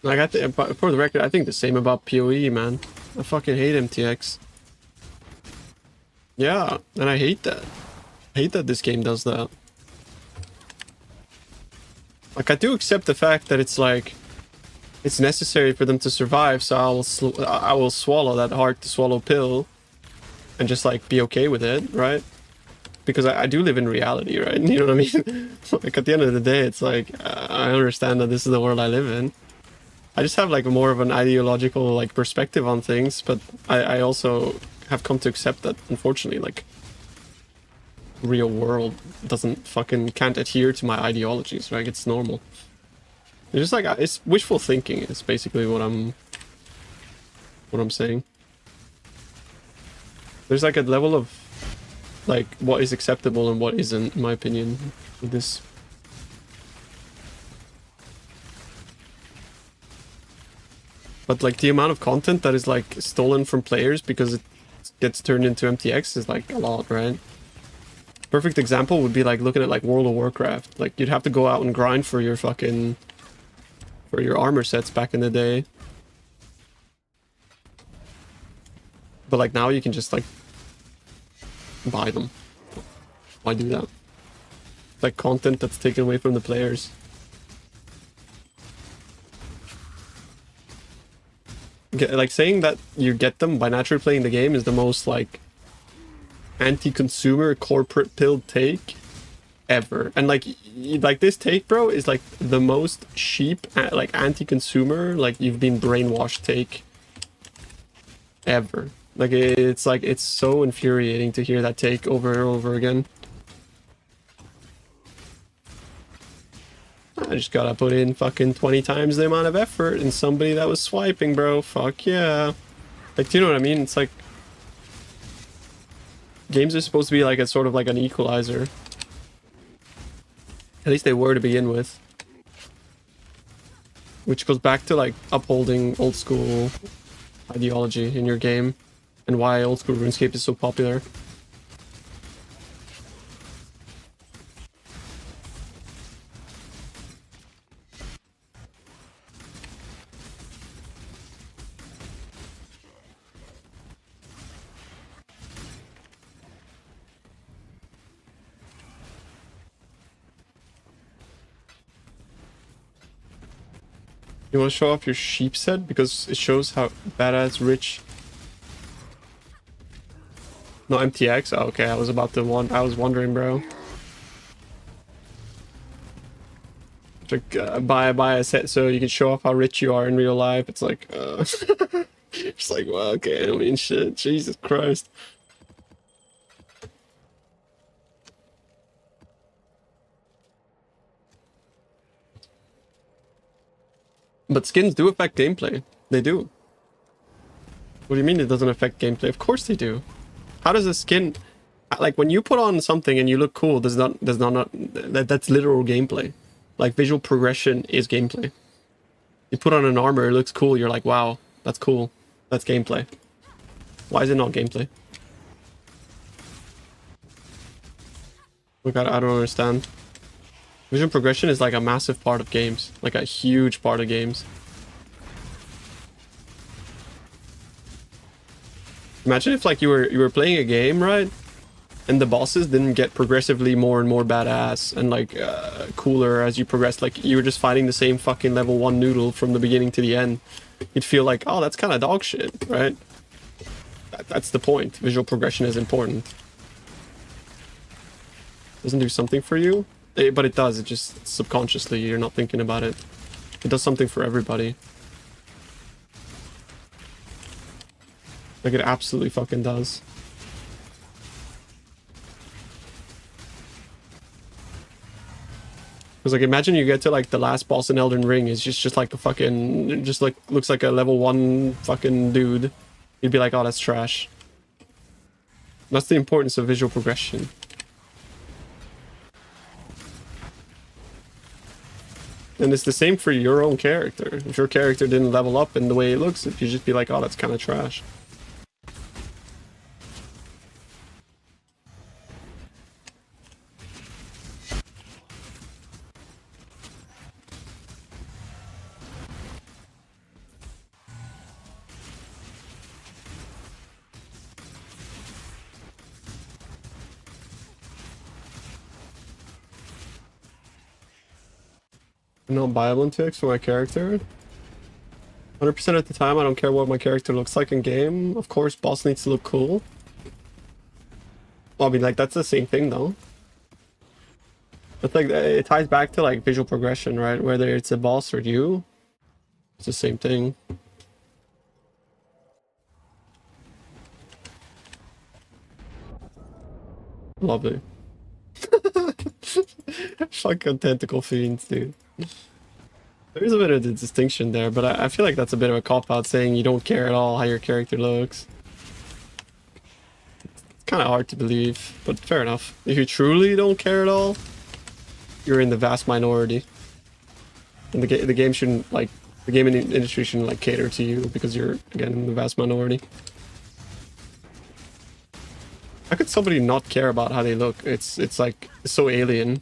Like, for the record, I think the same about PoE, man. I fucking hate MTX. Yeah, and I hate that. I hate that this game does that. Like, I do accept the fact that it's like, it's necessary for them to survive, so I will swallow that hard to swallow pill and just like be okay with it, right? Because I do live in reality, right? You know what I mean? Like, at the end of the day, it's like, I understand that this is the world I live in. I just have like more of an ideological like perspective on things, but I also have come to accept that, unfortunately, like, real world can't adhere to my ideologies, right? It's normal. It's just like, it's wishful thinking is basically what I'm saying. There's like a level of like what is acceptable and what isn't, in my opinion, with this. But like the amount of content that is like stolen from players because it gets turned into MTX is like a lot, right? Perfect example would be like looking at like World of Warcraft. Like, you'd have to go out and grind for your armor sets back in the day. But like now you can just like buy them. Why do that? It's like content that's taken away from the players. Like, saying that you get them by naturally playing the game is the most like anti-consumer corporate pill take ever. And like this take, bro, is like the most cheap like anti-consumer, like you've been brainwashed take ever. Like, it's like, it's so infuriating to hear that take over and over again. I just gotta put in fucking 20 times the amount of effort in somebody that was swiping, bro. Fuck yeah. Like, do you know what I mean? It's like, games are supposed to be like a sort of like an equalizer. At least they were to begin with. Which goes back to like upholding old school ideology in your game and why old school RuneScape is so popular. You want to show off your sheep's head because it shows how badass rich. No, MTX? Oh, okay, I was wondering, bro. Like, buy a set so you can show off how rich you are in real life. It's like, it's like, well, okay, I mean, shit, Jesus Christ. But skins do affect gameplay. They do. What do you mean it doesn't affect gameplay? Of course they do. How does a skin, like, when you put on something and you look cool, that's literal gameplay. Like, visual progression is gameplay. You put on an armor, it looks cool, you're like, wow, that's cool. That's gameplay. Why is it not gameplay? Look, I don't understand. Visual progression is like a massive part of games. Like a huge part of games. Imagine if like you were playing a game, right? And the bosses didn't get progressively more and more badass and like cooler as you progressed. Like, you were just fighting the same fucking level 1 noodle from the beginning to the end. You'd feel like, oh, that's kind of dog shit, right? That's the point. Visual progression is important. Doesn't do something for you? But it does. It just subconsciously, you're not thinking about it. It does something for everybody. Like, it absolutely fucking does. Because, like, imagine you get to, like, the last boss in Elden Ring is just like a fucking, just like, looks like a level 1 fucking dude. You'd be like, oh, that's trash. That's the importance of visual progression. And it's the same for your own character. If your character didn't level up in the way it looks, you just be like, oh, that's kind of trash. No Bible ticks for my character. 100% of the time, I don't care what my character looks like in game. Of course, boss needs to look cool. Well, I mean, like, that's the same thing, though. It's like, it ties back to, like, visual progression, right? Whether it's a boss or you, it's the same thing. Lovely. Fucking tentacle fiends, dude. There is a bit of a distinction there, but I feel like that's a bit of a cop-out saying you don't care at all how your character looks. It's kind of hard to believe, but fair enough. If you truly don't care at all, you're in the vast minority. And the game shouldn't, like, the gaming industry shouldn't, like, cater to you because you're, again, in the vast minority. How could somebody not care about how they look? It's like, it's so alien.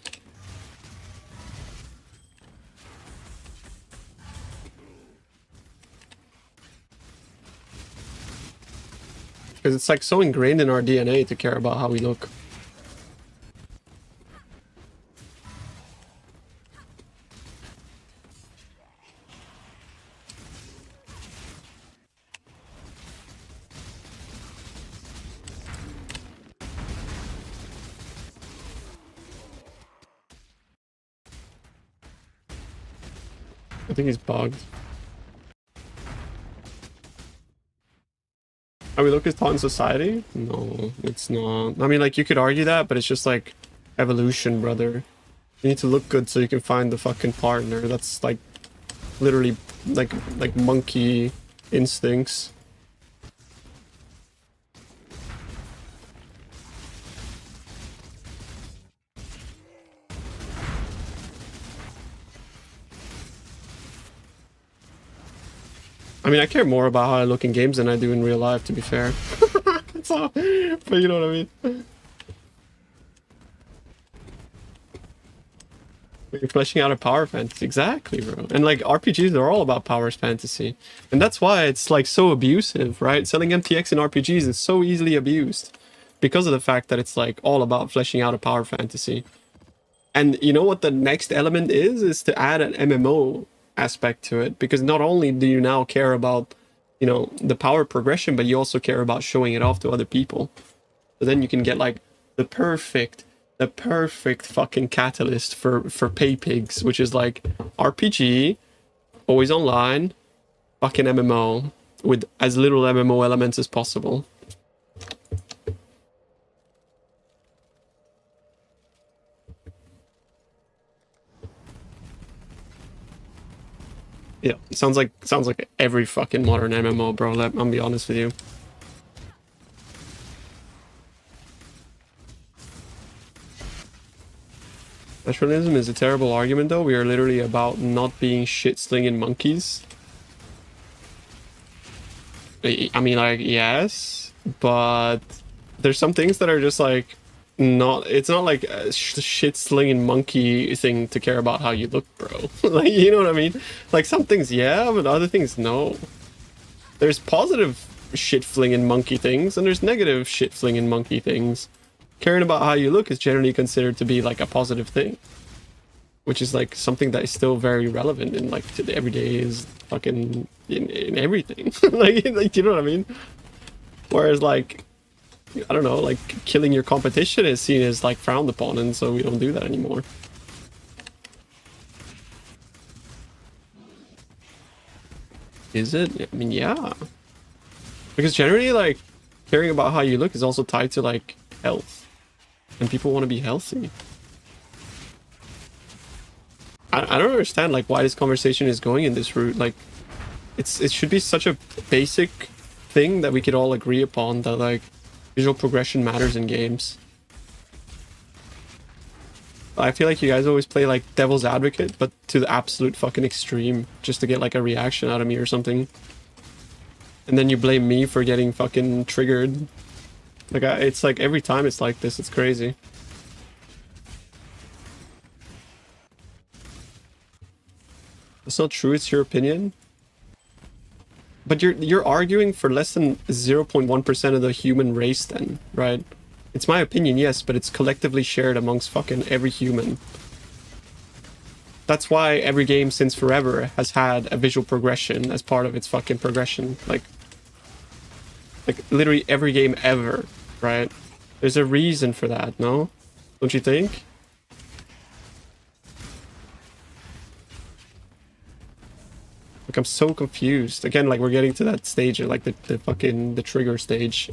Because it's like so ingrained in our DNA to care about how we look. I think he's bugged. How we look as taught in society? No, it's not. I mean, like, you could argue that, but it's just like evolution, brother. You need to look good so you can find the fucking partner. That's like literally like monkey instincts. I mean, I care more about how I look in games than I do in real life, to be fair. That's all. But you know what I mean? You're fleshing out a power fantasy. Exactly, bro. And like RPGs are all about power fantasy. And that's why it's like so abusive, right? Selling MTX in RPGs is so easily abused. Because of the fact that it's like all about fleshing out a power fantasy. And you know what the next element is to add an MMO aspect to it, because not only do you now care about, you know, the power progression, but you also care about showing it off to other people. So then you can get like the perfect fucking catalyst for pay pigs, which is like RPG, always online, fucking MMO with as little MMO elements as possible. Yeah, sounds like every fucking modern MMO, bro. I'm be honest with you. Naturalism is a terrible argument, though. We are literally about not being shit-slinging monkeys. I mean, like, yes, but there's some things that are just like not. It's not like a shit-slinging monkey thing to care about how you look, bro. Like, you know what I mean? Like, some things, yeah, but other things, no. There's positive shit-flinging monkey things, and there's negative shit-flinging monkey things. Caring about how you look is generally considered to be like a positive thing, which is like something that is still very relevant in like to the everyday is fucking in everything. like you know what I mean? Whereas like, I don't know, like killing your competition is seen as like frowned upon, and so we don't do that anymore. Is it? I mean, yeah. Because generally, like, caring about how you look is also tied to like health, and people want to be healthy. I don't understand like why this conversation is going in this route. Like, it should be such a basic thing that we could all agree upon, that like visual progression matters in games. I feel like you guys always play like devil's advocate, but to the absolute fucking extreme, just to get like a reaction out of me or something. And then you blame me for getting fucking triggered. Like, it's like every time it's like this, it's crazy. It's not true, it's your opinion. But you're arguing for less than 0.1% of the human race then, right? It's my opinion, yes, but it's collectively shared amongst fucking every human. That's why every game since forever has had a visual progression as part of its fucking progression. Like literally every game ever, right? There's a reason for that, no? Don't you think? Like, I'm so confused. Again, like, we're getting to that stage, like the fucking, the trigger stage.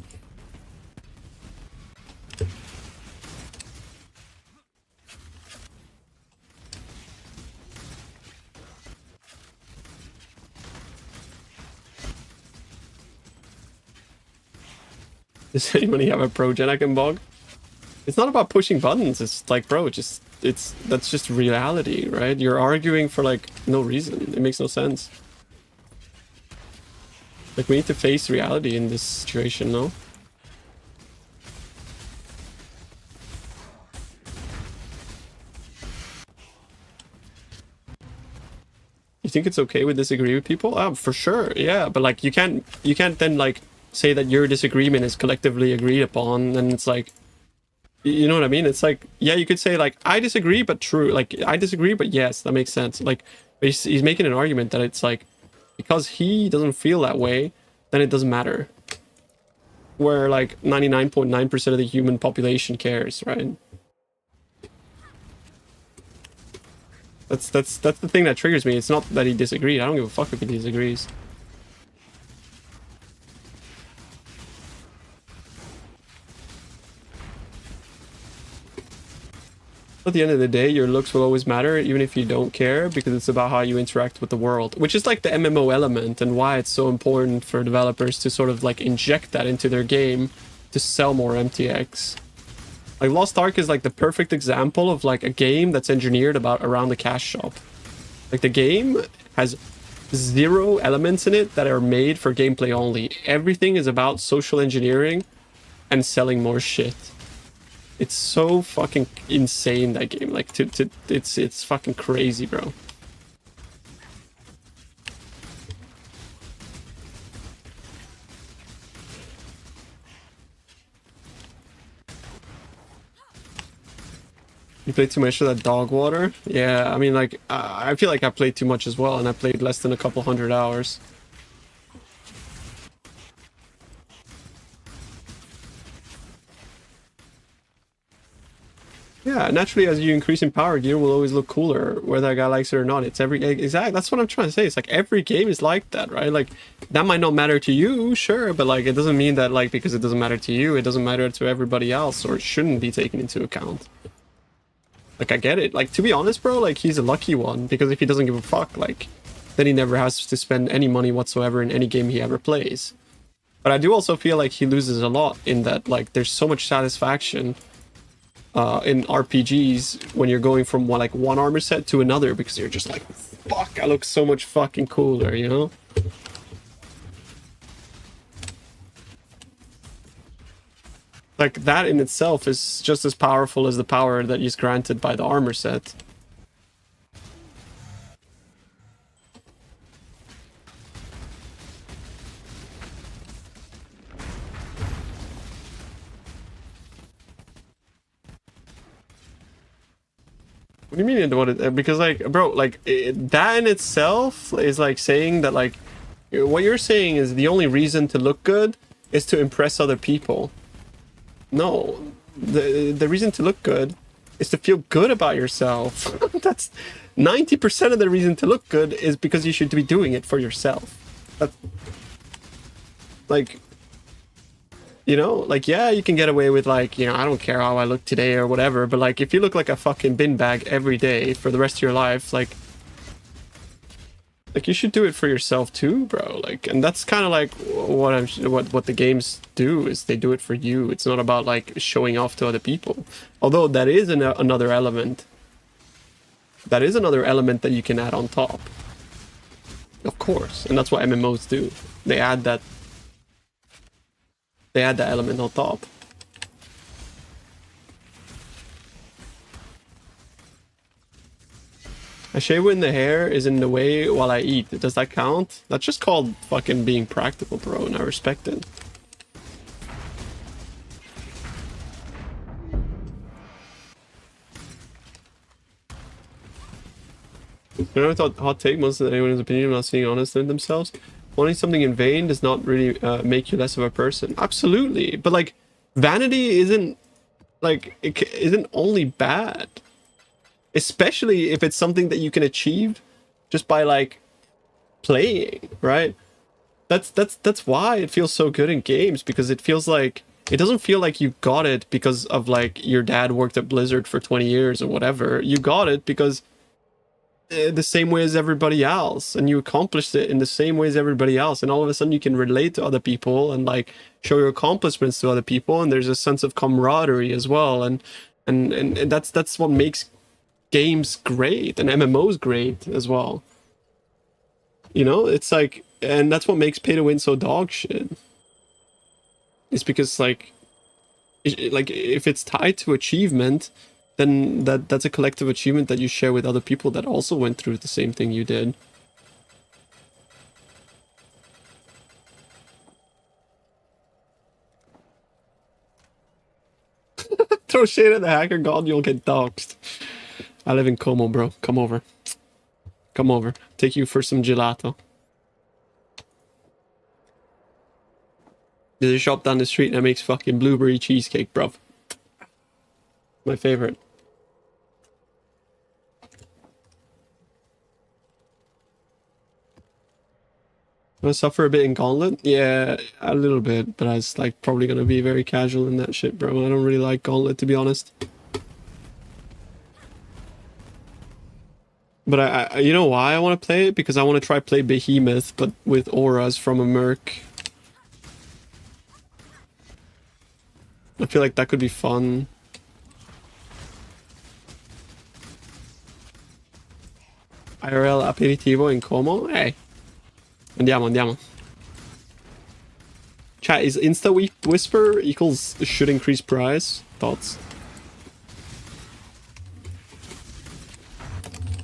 Does anybody have a pro gen I can bog? It's not about pushing buttons. It's like, bro, that's just reality, right? You're arguing for like no reason. It makes no sense. Like, we need to face reality in this situation, no? You think it's okay to disagree with people? For sure, yeah. But like, you can't then like say that your disagreement is collectively agreed upon, and it's like, you know what I mean? It's like, yeah, you could say like, I disagree, but true. Like, I disagree, but yes, that makes sense. Like, he's making an argument that it's like, because he doesn't feel that way, then it doesn't matter. Where like 99.9% of the human population cares, right? That's the thing that triggers me. It's not that he disagreed. I don't give a fuck if he disagrees. At the end of the day, your looks will always matter, even if you don't care, because it's about how you interact with the world, which is like the MMO element and why it's so important for developers to sort of like inject that into their game to sell more MTX. Like, Lost Ark is like the perfect example of like a game that's engineered around the cash shop. Like, the game has 0 elements in it that are made for gameplay only. Everything is about social engineering and selling more shit. It's so fucking insane, that game. Like, it's fucking crazy, bro. You played too much of that dog water? Yeah, I mean, like, I feel like I played too much as well, and I played less than a couple 100 hours. Yeah, naturally, as you increase in power, gear will always look cooler, whether a guy likes it or not. It's exactly, that's what I'm trying to say. It's like, every game is like that, right? Like, that might not matter to you, sure, but like, it doesn't mean that, like, because it doesn't matter to you, it doesn't matter to everybody else, or it shouldn't be taken into account. Like, I get it. Like, to be honest, bro, like, he's a lucky one, because if he doesn't give a fuck, like, then he never has to spend any money whatsoever in any game he ever plays. But I do also feel like he loses a lot in that, like, there's so much satisfaction in RPGs when you're going from one armor set to another, because you're just like, fuck, I look so much fucking cooler, you know? Like, that in itself is just as powerful as the power that is granted by the armor set. What do you mean? Because, like, bro, like, that in itself is like saying that, like, what you're saying is the only reason to look good is to impress other people. No, the reason to look good is to feel good about yourself. That's 90% of the reason to look good is because you should be doing it for yourself. That's, like, you know, like, yeah, you can get away with, like, you know, I don't care how I look today or whatever, but like, if you look like a fucking bin bag every day for the rest of your life, like you should do it for yourself too, bro. Like, and that's kind of like what the games do, is they do it for you. It's not about like showing off to other people, although that is another element that is another element that you can add on top. Of course, and that's what MMOs do. They add that element on top. I shave when the hair is in the way while I eat. Does that count? That's just called fucking being practical, bro, and I respect it. You know, I thought hot take, most of anyone's opinion, not seeing honest in themselves. Wanting something in vain does not really make you less of a person. Absolutely, but like, vanity isn't like isn't only bad. Especially if it's something that you can achieve just by like playing, right? That's why it feels so good in games, because it feels like it doesn't feel like you got it because of like your dad worked at Blizzard for 20 years or whatever. You got it because the same way as everybody else, and you accomplished it in the same way as everybody else, and all of a sudden you can relate to other people and like show your accomplishments to other people, and there's a sense of camaraderie as well, and that's what makes games great, and MMOs great as well. You know, it's like, and that's what makes pay to win so dog shit. It's because like if it's tied to achievement, then that's a collective achievement that you share with other people that also went through the same thing you did. Throw shade at the hacker god, you'll get doxxed. I live in Como, bro. Come over. Come over. Take you for some gelato. There's a shop down the street that makes fucking blueberry cheesecake, bruv. My favorite. I suffer a bit in Gauntlet? Yeah, a little bit, but I was like probably gonna be very casual in that shit, bro. I don't really like Gauntlet, to be honest. But I you know why I want to play it? Because I want to try play Behemoth, but with auras from a Merc. I feel like that could be fun. IRL aperitivo in Como? Hey. Andiamo, andiamo. Chat, is Insta Whisper equals should increase price? Thoughts?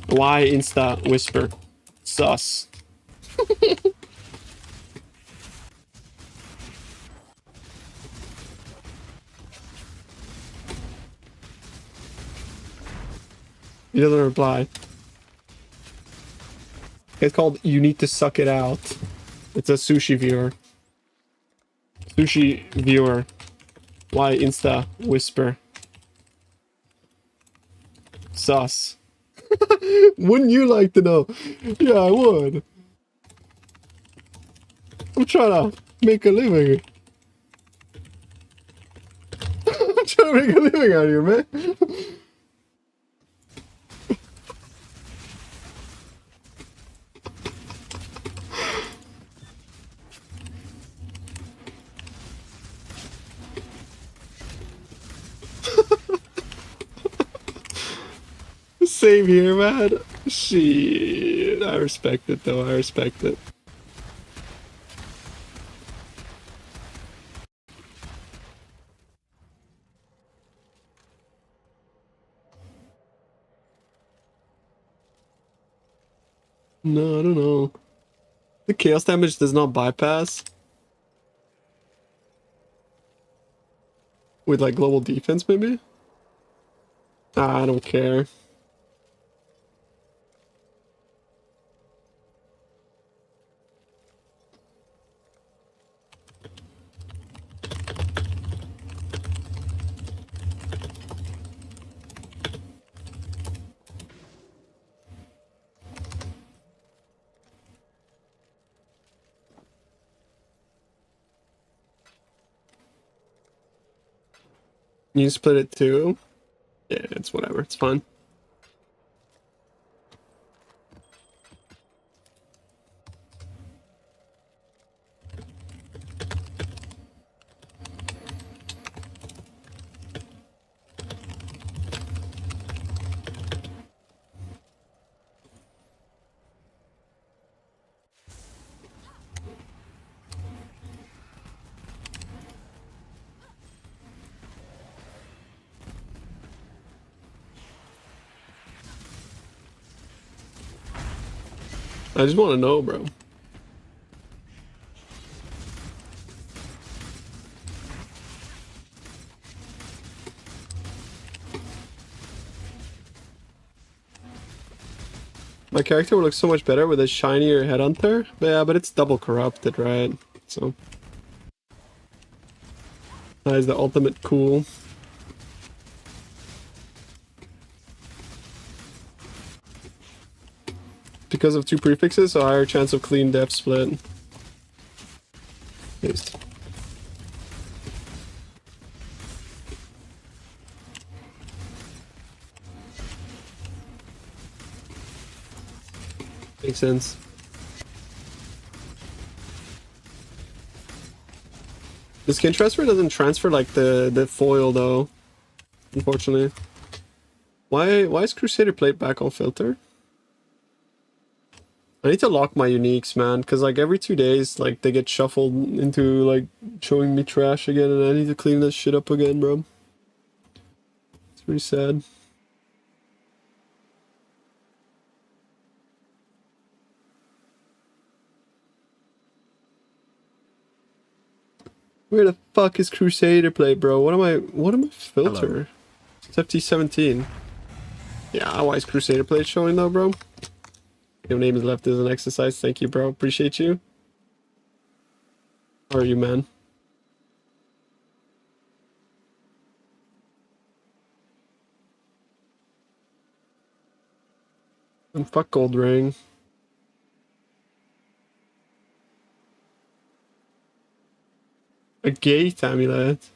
Why Insta Whisper? Sus. He doesn't reply. It's called You Need to Suck It Out. It's a sushi viewer. Sushi viewer. Why Insta Whisper? Sus. Wouldn't you like to know? Yeah, I would. I'm trying to make a living. I'm trying to make a living out of here, man. Same here, man. Shit. I respect it, though. I respect it. No, I don't know. The chaos damage does not bypass. With, like, global defense, maybe? Ah, I don't care. You split it too? Yeah, it's whatever. It's fine. I just want to know, bro. My character would look so much better with a shinier headhunter. But yeah, but it's double corrupted, right? So that is the ultimate cool. Because of 2 prefixes, so higher chance of clean depth split. Paste. Makes sense. The skin transfer doesn't transfer like the foil though, unfortunately. Why is Crusader plate back on filter? I need to lock my uniques, man, because like every 2 days, like they get shuffled into like showing me trash again, and I need to clean that shit up again, bro. It's pretty sad. Where the fuck is Crusader plate, bro? What am I filter? Hello. It's FT17. Yeah, why is Crusader plate showing though, bro? Your name is left as an exercise. Thank you, bro. Appreciate you. How are you, man? And fuck gold ring. A gate amulet.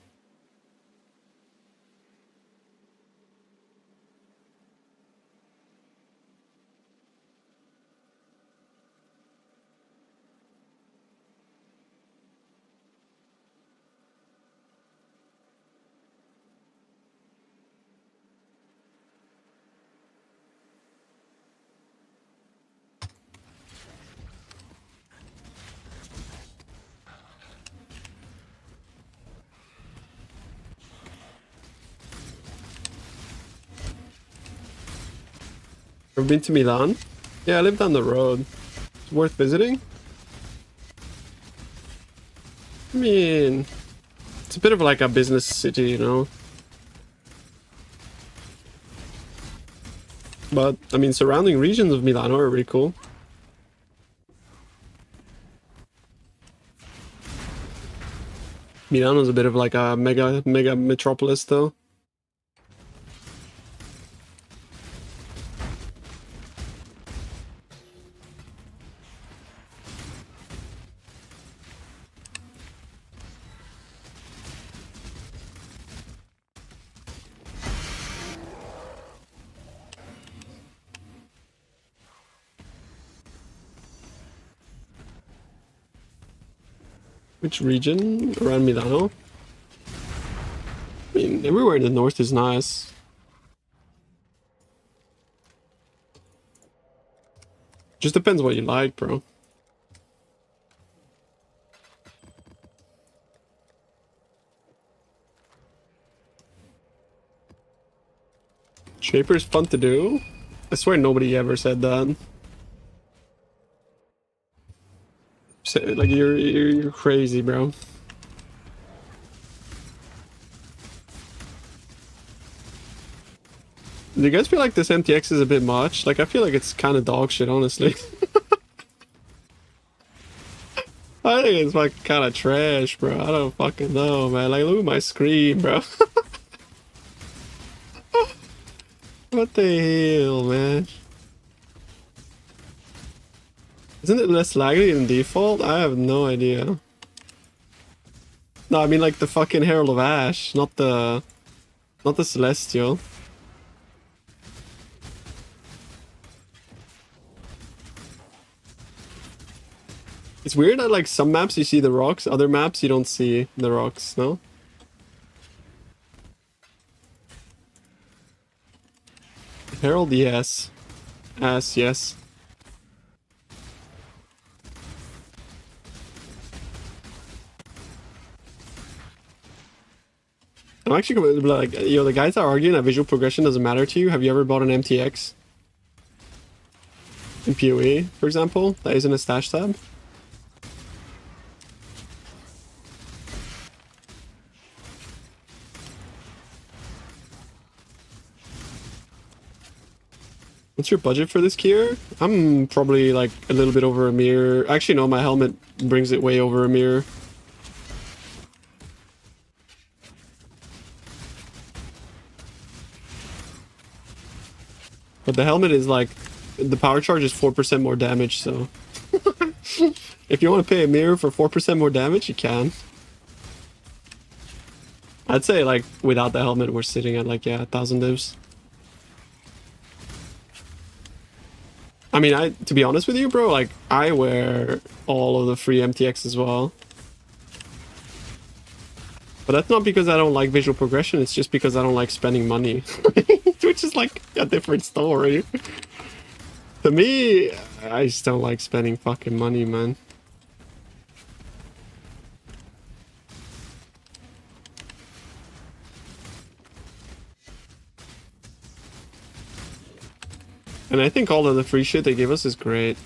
Ever been to Milan? Yeah, I live down the road. It's worth visiting? I mean, it's a bit of like a business city, you know? But, I mean, surrounding regions of Milano are really cool. Milano's a bit of like a mega metropolis, though. Which region around Milano? I mean, everywhere in the north is nice. Just depends what you like, bro. Shaper's fun to do? I swear nobody ever said that. Like you're crazy, bro. Do you guys feel like this MTX is a bit much? Like I feel like it's kind of dog shit, honestly. I think it's like kind of trash, bro. I don't fucking know, man. Like look at my screen, bro. What the hell, man? Isn't it less laggy than default? I have no idea. No, I mean like the fucking Herald of Ash, not the Celestial. It's weird that like some maps you see the rocks, other maps you don't see the rocks, no? Herald, yes. Ass, yes. I'm actually like, yo, the guys are arguing that visual progression doesn't matter to you. Have you ever bought an MTX? in PoE, for example, that isn't a stash tab. What's your budget for this gear? I'm probably like a little bit over a mirror. Actually, no, my helmet brings it way over a mirror. But the helmet is like, the power charge is 4% more damage, so... if you want to pay a mirror for 4% more damage, you can. I'd say like, without the helmet, we're sitting at like, yeah, 1,000 divs. I mean, to be honest with you, bro, like, I wear all of the free MTX as well. But that's not because I don't like visual progression, it's just because I don't like spending money. Which is like a different story. To me, I just don't like spending fucking money, man. And I think all of the free shit they give us is great.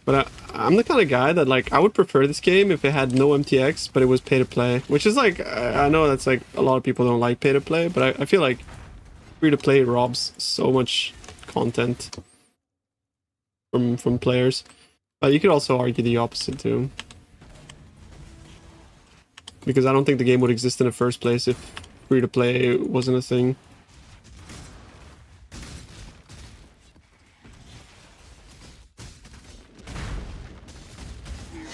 But I'm the kind of guy that, like, I would prefer this game if it had no MTX, but it was pay to play. Which is like, I know that's like, a lot of people don't like pay to play, but I feel like free to play robs so much content from players. But you could also argue the opposite too. Because I don't think the game would exist in the first place if free to play wasn't a thing.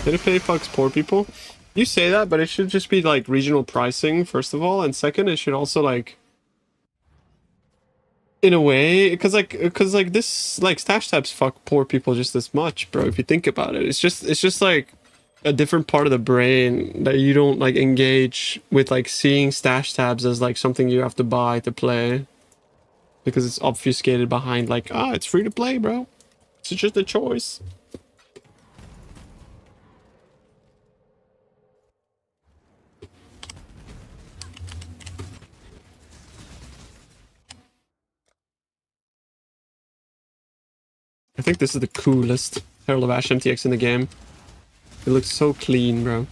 Pay to pay fucks poor people. You say that, but it should just be like regional pricing, first of all, and second, it should also like, in a way, because like this, like, stash tabs fuck poor people just as much, bro. If you think about it, it's just like a different part of the brain that you don't like engage with, like seeing stash tabs as like something you have to buy to play, because it's obfuscated behind like, ah, it's free to play, bro. It's just a choice. I think this is the coolest Herald of Ash MTX in the game. It looks so clean, bro.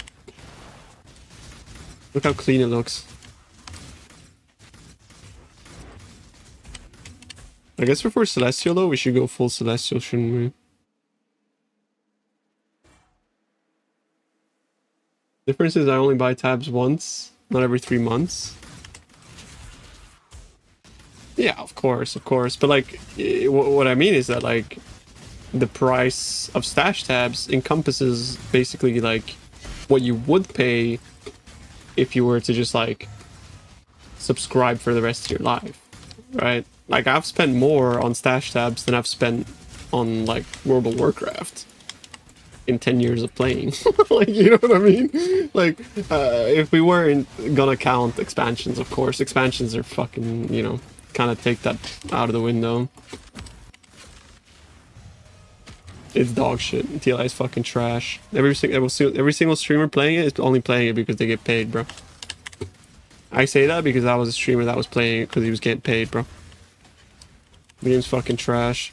Look how clean it looks. I guess before Celestial, though, we should go full Celestial, shouldn't we? Difference is I only buy tabs once, not every 3 months. Yeah, of course. But like, what I mean is that like, the price of stash tabs encompasses basically like what you would pay if you were to just like subscribe for the rest of your life, right? Like, I've spent more on stash tabs than I've spent on like World of Warcraft in 10 years of playing. Like, you know what I mean? Like, if we weren't gonna count expansions, of course, expansions are fucking, you know, kind of take that out of the window. It's dog shit. TLI is fucking trash. Every single streamer playing it is only playing it because they get paid, bro. I say that because I was a streamer that was playing it because he was getting paid, bro. The game's fucking trash.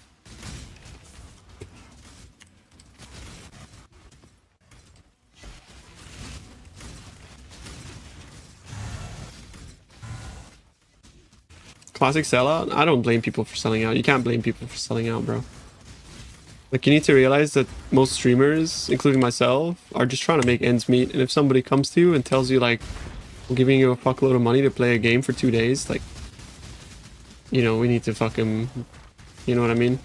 Classic sellout? I don't blame people for selling out. You can't blame people for selling out, bro. Like, you need to realize that most streamers, including myself, are just trying to make ends meet. And if somebody comes to you and tells you, like, I'm giving you a fuckload of money to play a game for 2 days, like, you know, we need to fucking, you know what I mean?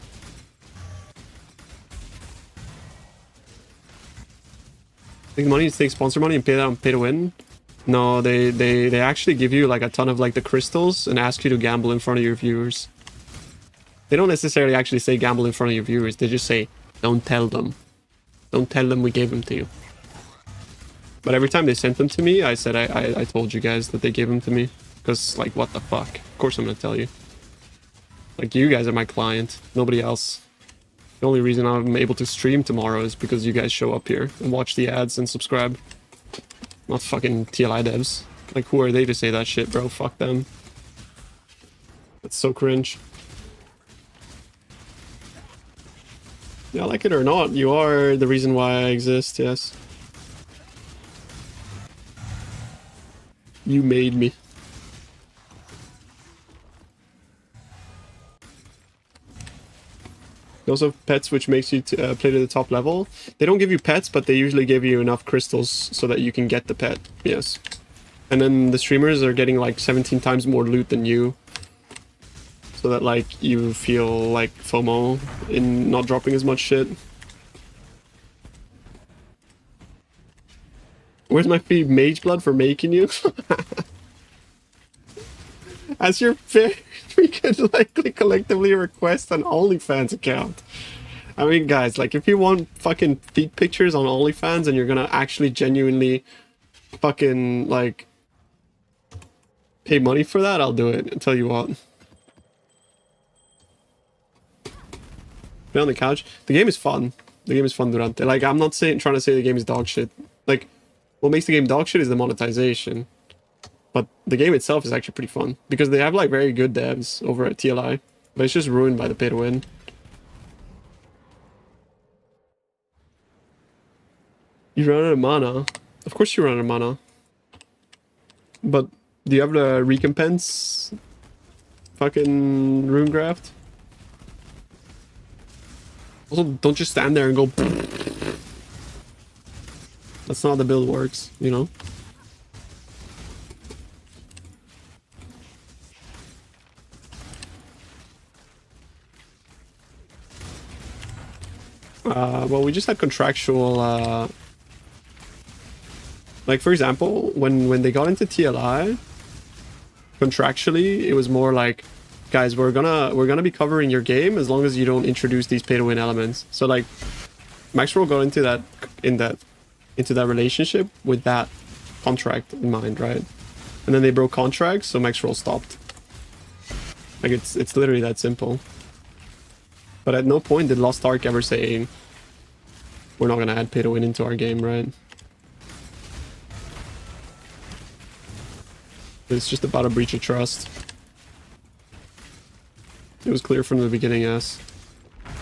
I think money is take sponsor money and pay that on pay to win. No, they actually give you like a ton of like the crystals and ask you to gamble in front of your viewers. They don't necessarily actually say gamble in front of your viewers. They just say, don't tell them. Don't tell them we gave them to you. But every time they sent them to me, I said, I told you guys that they gave them to me. Because, like, what the fuck? Of course I'm gonna tell you. Like, you guys are my client. Nobody else. The only reason I'm able to stream tomorrow is because you guys show up here and watch the ads and subscribe. Not fucking TLI devs. Like, who are they to say that shit, bro? Fuck them. That's so cringe. Yeah, like it or not, you are the reason why I exist, yes. You made me. They also have pets which makes you play to the top level. They don't give you pets, but they usually give you enough crystals so that you can get the pet, yes. And then the streamers are getting like 17 times more loot than you. So that like you feel like FOMO in not dropping as much shit. Where's my fee mage blood for making you? As your fair, we could likely collectively request an OnlyFans account. I mean, guys, like if you want fucking feet pictures on OnlyFans and you're gonna actually genuinely fucking like pay money for that, I'll do it. I'll tell you what. Be on the couch. The game is fun. The game is fun, Durante. Like, I'm not trying to say the game is dog shit. Like, what makes the game dog shit is the monetization. But the game itself is actually pretty fun. Because they have, like, very good devs over at TLI. But it's just ruined by the pay to win. You run out of mana. Of course you run out of mana. But do you have the recompense fucking rune graft? Also, don't just stand there and go. That's not how the build works, you know? Well, we just had contractual, like, for example, when they got into TLI, contractually, it was more like, guys, we're gonna be covering your game as long as you don't introduce these pay-to-win elements. So, like, Maxwell got into that relationship with that contract in mind, right? And then they broke contracts, so Maxwell stopped. Like, it's literally that simple. But at no point did Lost Ark ever say, we're not gonna add pay-to-win into our game, right? It's just about a breach of trust. It was clear from the beginning, yes.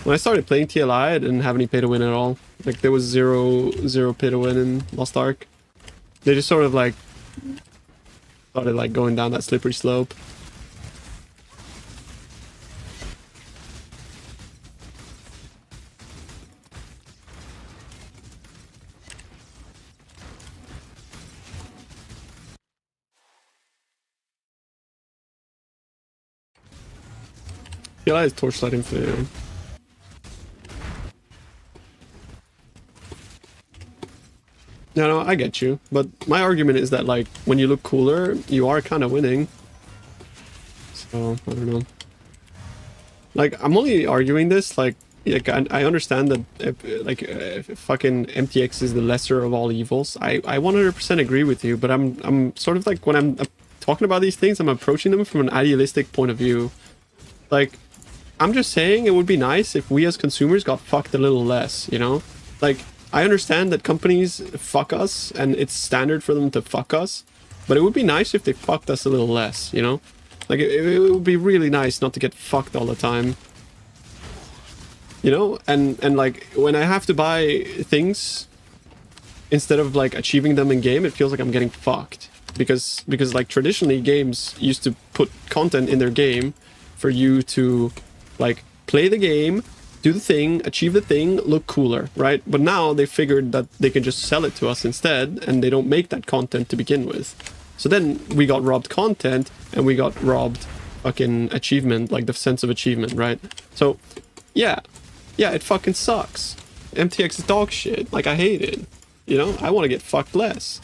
When I started playing TLI, I didn't have any pay-to-win at all. Like, there was zero pay-to-win in Lost Ark. They just sort of, like, started, like, going down that slippery slope. TLI is Torchlight Infinite. Yeah, no, I get you. But my argument is that, like, when you look cooler, you are kind of winning. So, I don't know. Like, I'm only arguing this, like I understand that, fucking MTX is the lesser of all evils. I 100% agree with you, but I'm sort of like, when I'm talking about these things, I'm approaching them from an idealistic point of view. Like, I'm just saying it would be nice if we as consumers got fucked a little less, you know? Like, I understand that companies fuck us, and it's standard for them to fuck us, but it would be nice if they fucked us a little less, you know? Like, it would be really nice not to get fucked all the time. You know? And like, when I have to buy things, instead of, like, achieving them in game, it feels like I'm getting fucked. Because like, traditionally, games used to put content in their game for you to, like, play the game, do the thing, achieve the thing, look cooler, right? But now they figured that they can just sell it to us instead, and they don't make that content to begin with. So then we got robbed content, and we got robbed fucking achievement, like the sense of achievement, right? So, yeah, it fucking sucks. MTX is dog shit. Like, I hate it. You know, I want to get fucked less.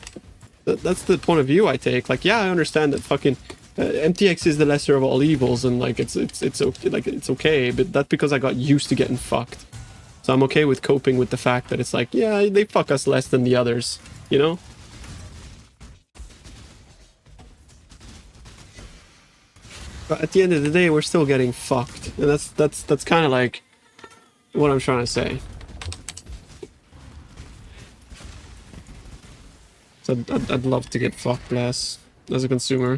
That's the point of view I take. Like, yeah, I understand that fucking MTX is the lesser of all evils, and like it's okay, like it's okay, but that's because I got used to getting fucked. So I'm okay with coping with the fact that it's like, yeah, they fuck us less than the others, you know? But at the end of the day, we're still getting fucked, and that's kind of like what I'm trying to say. So I'd love to get fucked less as a consumer.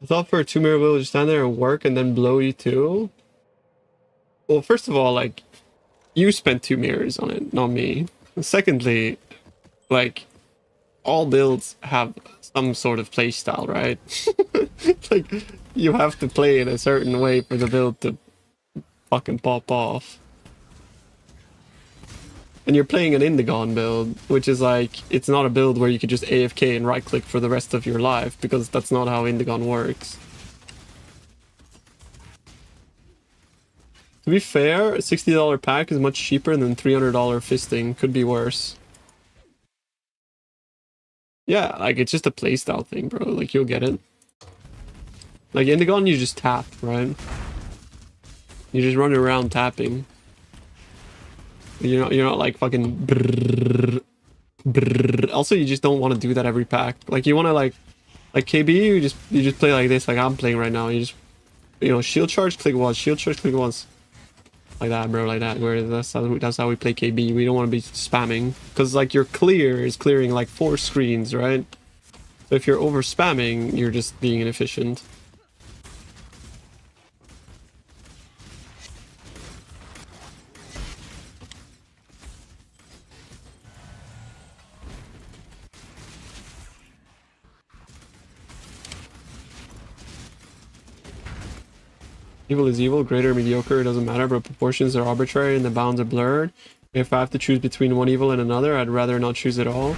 I thought for a 2 mirror will just stand there and work and then blow you too. Well, first of all, like, you spent 2 mirrors on it, not me. And secondly, like, all builds have some sort of play style, right? Like, you have to play in a certain way for the build to fucking pop off. And you're playing an Indigon build, which is like, it's not a build where you could just AFK and right click for the rest of your life, because that's not how Indigon works. To be fair, a $60 pack is much cheaper than $300 fisting. Could be worse. Yeah, like, it's just a playstyle thing, bro. Like, you'll get it. Like, Indigon, you just tap, right? You just run around tapping. You're not like fucking brrr, brrr. Also, you just don't want to do that every pack. Like, you want to like KB, you just play like this, like I'm playing right now. You just, you know, shield charge, click once, shield charge, click once. Like that, bro, like that. Where that's how we play KB. We don't want to be spamming, because like your clear is clearing like 4 screens, right? So if you're over spamming, you're just being inefficient. Evil is evil, greater or mediocre, it doesn't matter, but proportions are arbitrary and the bounds are blurred. If I have to choose between one evil and another, I'd rather not choose at all.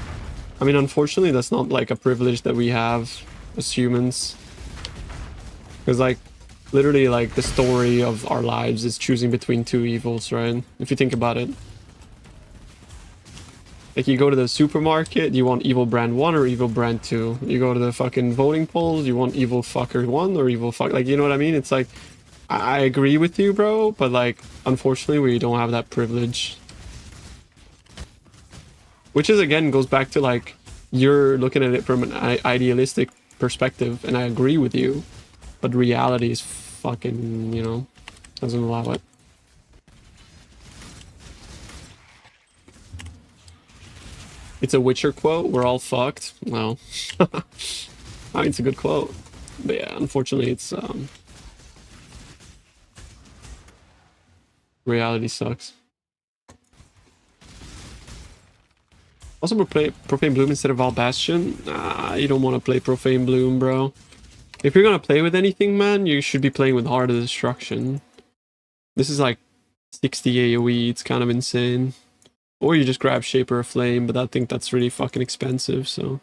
I mean, unfortunately, that's not like a privilege that we have as humans. Because like, literally like the story of our lives is choosing between 2 evils, right? If you think about it. Like, you go to the supermarket, you want evil brand 1 or evil brand 2. You go to the fucking voting polls, you want evil fucker 1 or evil fuck, like, you know what I mean? It's like, I agree with you, bro, but like, unfortunately, we don't have that privilege. Which is, again, goes back to like, you're looking at it from an idealistic perspective, and I agree with you, but reality is fucking, you know, doesn't allow it. It's a Witcher quote, we're all fucked. Well, I mean, it's a good quote, but yeah, unfortunately, it's, reality sucks. Also, we'll play Profane Bloom instead of Val Bastion. Nah, you don't want to play Profane Bloom, bro. If you're gonna play with anything, man, you should be playing with Heart of Destruction. This is like 60 AoE, it's kind of insane. Or you just grab Shaper of Flame, but I think that's really fucking expensive, so...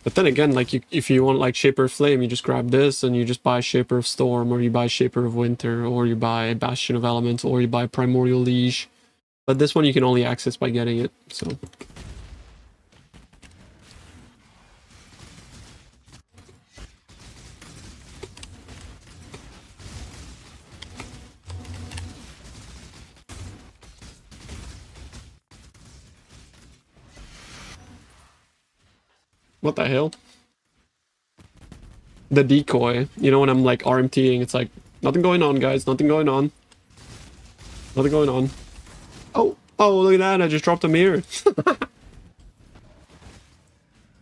But then again, like, if you want like Shaper of Flame, you just grab this and you just buy Shaper of Storm, or you buy Shaper of Winter, or you buy Bastion of Elemental, or you buy Primordial Liege. But this one you can only access by getting it, so... What the hell? The decoy. You know, when I'm like RMTing, it's like, nothing going on, guys. Nothing going on. Nothing going on. Oh, look at that. I just dropped a mirror.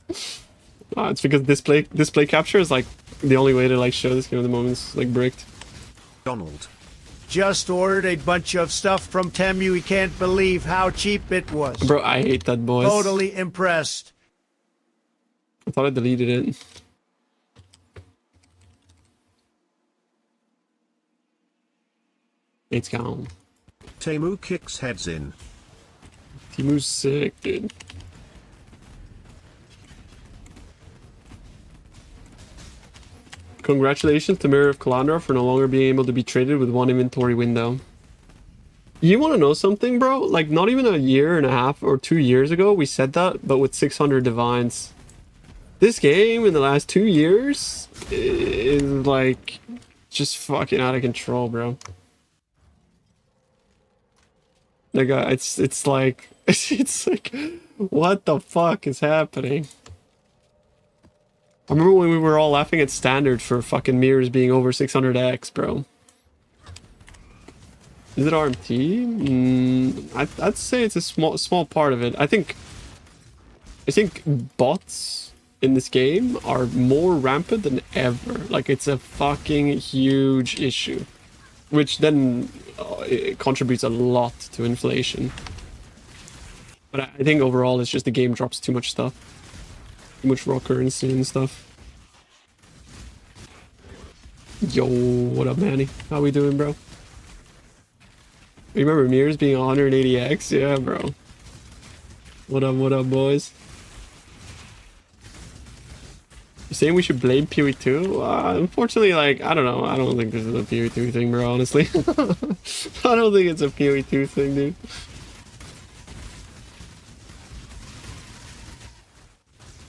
It's because display capture is like the only way to like show this game at the moment. It's like bricked. Donald. Just ordered a bunch of stuff from Temu. We can't believe how cheap it was. Bro, I hate that, boys. Totally impressed. I thought I deleted it. It's gone. Temu kicks heads in. Timu's sick, dude. Congratulations to Mirror of Calandra for no longer being able to be traded with 1 inventory window. You want to know something, bro? Like, not even a year and a half or 2 years ago, we said that, but with 600 divines. This game in the last 2 years is like just fucking out of control, bro. Like, it's like it's like, what the fuck is happening? I remember when we were all laughing at Standard for fucking mirrors being over 600x, bro. Is it RMT? I'd say it's a small part of it. I think bots in this game are more rampant than ever. Like, it's a fucking huge issue, which then it contributes a lot to inflation. But I think overall it's just the game drops too much stuff, too much raw currency and stuff. Yo, what up, Manny? How we doing, bro? Remember mirrors being 180x? Yeah, bro. What up, boys? You saying we should blame PoE 2? Unfortunately, like, I don't know. I don't think this is a PoE 2 thing, bro, honestly. I don't think it's a PoE 2 thing, dude.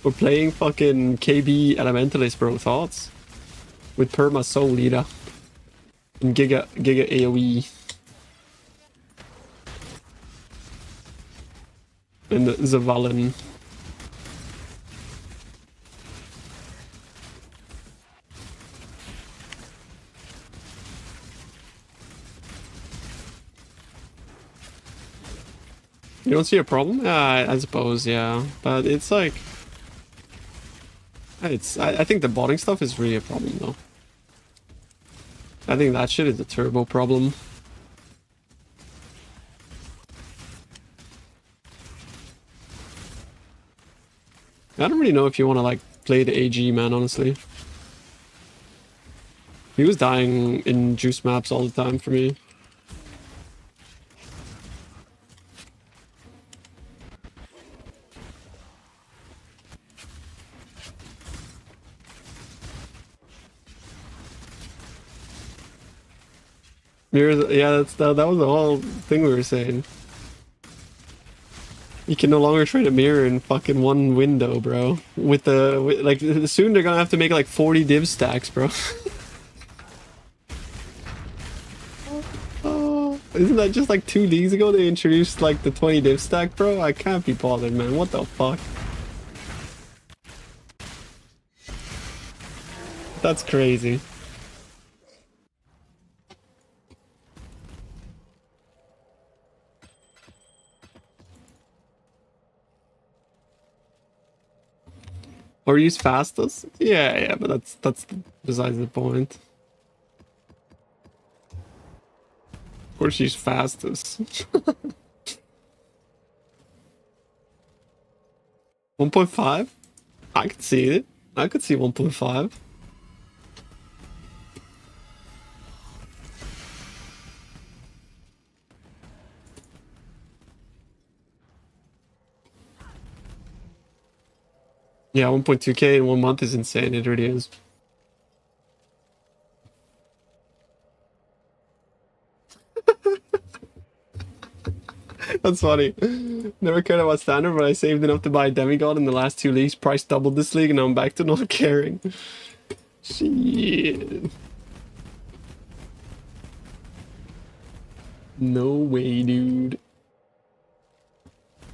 We're playing fucking KB Elementalist, bro. Thoughts? With Perma Soul Leader. And Giga AoE. And the Zavalin. You don't see a problem? I suppose, yeah. But it's like... I think the botting stuff is really a problem, though. I think that shit is a turbo problem. I don't really know if you want to, like, play the AG, man, honestly. He was dying in juice maps all the time for me. Yeah, that was the whole thing we were saying. You can no longer trade a mirror in fucking one window, bro. Like, soon they're gonna have to make like 40 div stacks, bro. Oh, isn't that just like 2 leagues ago they introduced like the 20 div stack, bro? I can't be bothered, man. What the fuck? That's crazy. Or use fastest? Yeah, but that's besides the point. Of course use fastest. 1.5? I could see it. I could see 1.5. Yeah, 1.2k in 1 month is insane. It really is. That's funny. Never cared about standard, but I saved enough to buy a demigod in the last 2 leagues. Price doubled this league, and now I'm back to not caring. Shit. No way, dude.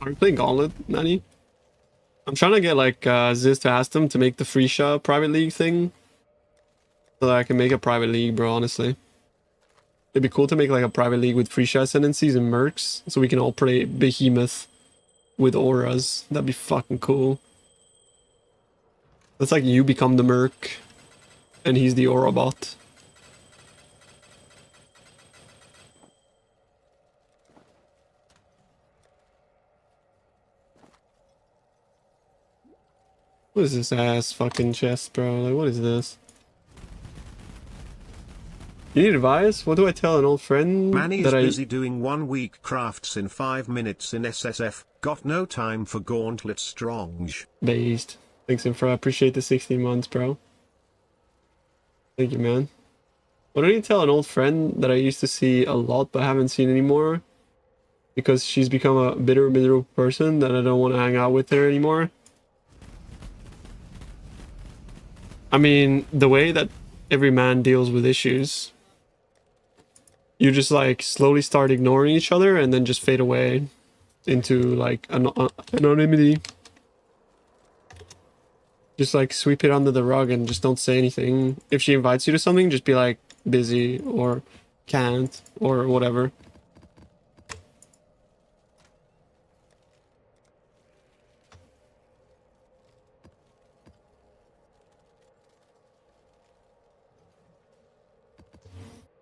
Are we playing Gauntlet, Nanny? I'm trying to get like Ziz to ask them to make the Freesha private league thing. So that I can make a private league, bro, honestly. It'd be cool to make like a private league with Freesha ascendancies and mercs. So we can all play Behemoth with auras. That'd be fucking cool. That's like you become the merc. And he's the aura bot. What is this ass fucking chest, bro? Like, what is this? You need advice? What do I tell an old friend Manny's that busy doing 1 week crafts in 5 minutes in SSF. Got no time for Gauntlet Stronge. Based. Thanks, Infra. I appreciate the 16 months, bro. Thank you, man. What do you tell an old friend that I used to see a lot but haven't seen anymore? Because she's become a bitter, miserable person that I don't want to hang out with her anymore? I mean, the way that every man deals with issues, you just like slowly start ignoring each other and then just fade away into like anonymity. Just like sweep it under the rug and just don't say anything. If she invites you to something, just be like busy or can't or whatever.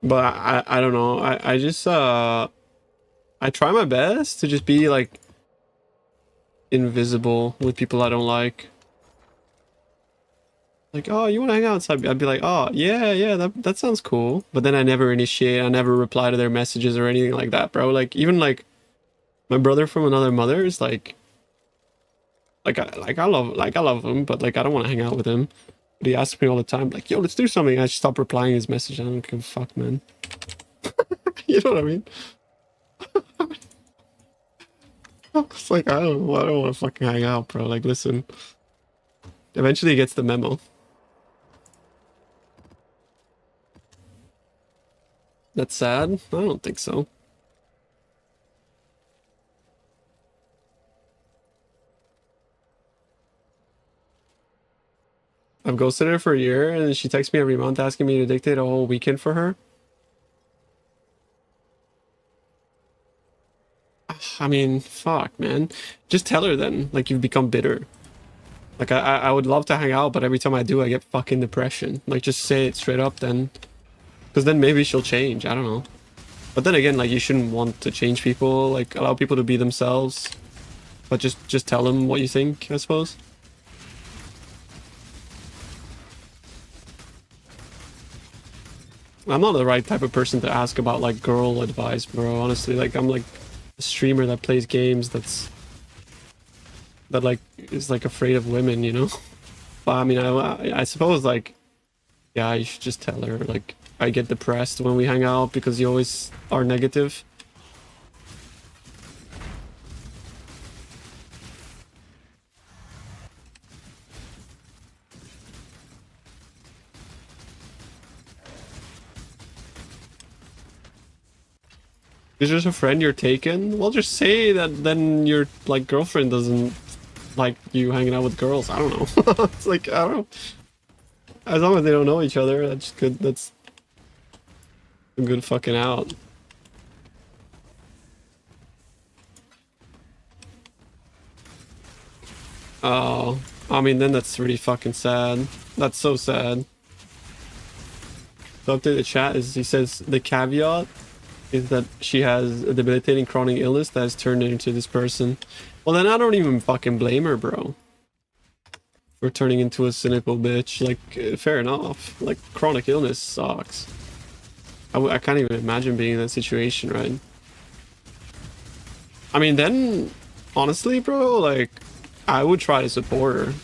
But I don't know. I just I try my best to just be like invisible with people I don't like. Like, oh, you want to hang out? So I'd be like, oh, yeah, that sounds cool. But then I never initiate. I never reply to their messages or anything like that, bro. Like, even like my brother from another mother is I love him, but like I don't want to hang out with him. But he asks me all the time, like, yo, let's do something. I just stop replying his message. I don't give a fuck, man. You know what I mean? It's like I don't want to fucking hang out, bro. Like, listen. Eventually, he gets the memo. That's sad? I don't think so. I've ghosted her for a year, and she texts me every month asking me to dictate a whole weekend for her. I mean, fuck, man. Just tell her then. Like, you've become bitter. Like, I would love to hang out, but every time I do, I get fucking depression. Like, just say it straight up then. Because then maybe she'll change. I don't know. But then again, like, you shouldn't want to change people. Like, allow people to be themselves. But just tell them what you think, I suppose. I'm not the right type of person to ask about, like, girl advice, bro. Honestly, like, I'm, like, a streamer that plays games that, like, is, like, afraid of women, you know? But, I mean, I suppose, like, yeah, you should just tell her, like, I get depressed when we hang out because you always are negative. Is just a friend you're taken? Well, just say that then your, like, girlfriend doesn't like you hanging out with girls. I don't know. It's like, I don't know. As long as they don't know each other, that's good. That's a good fucking out. Oh, I mean, then that's really fucking sad. That's so sad. The update the chat is, he says the caveat is that she has a debilitating chronic illness that has turned her into this person. Well, then I don't even fucking blame her, bro. For turning into a cynical bitch. Like, fair enough. Like, chronic illness sucks. I can't even imagine being in that situation, right? I mean, then, honestly, bro, like, I would try to support her.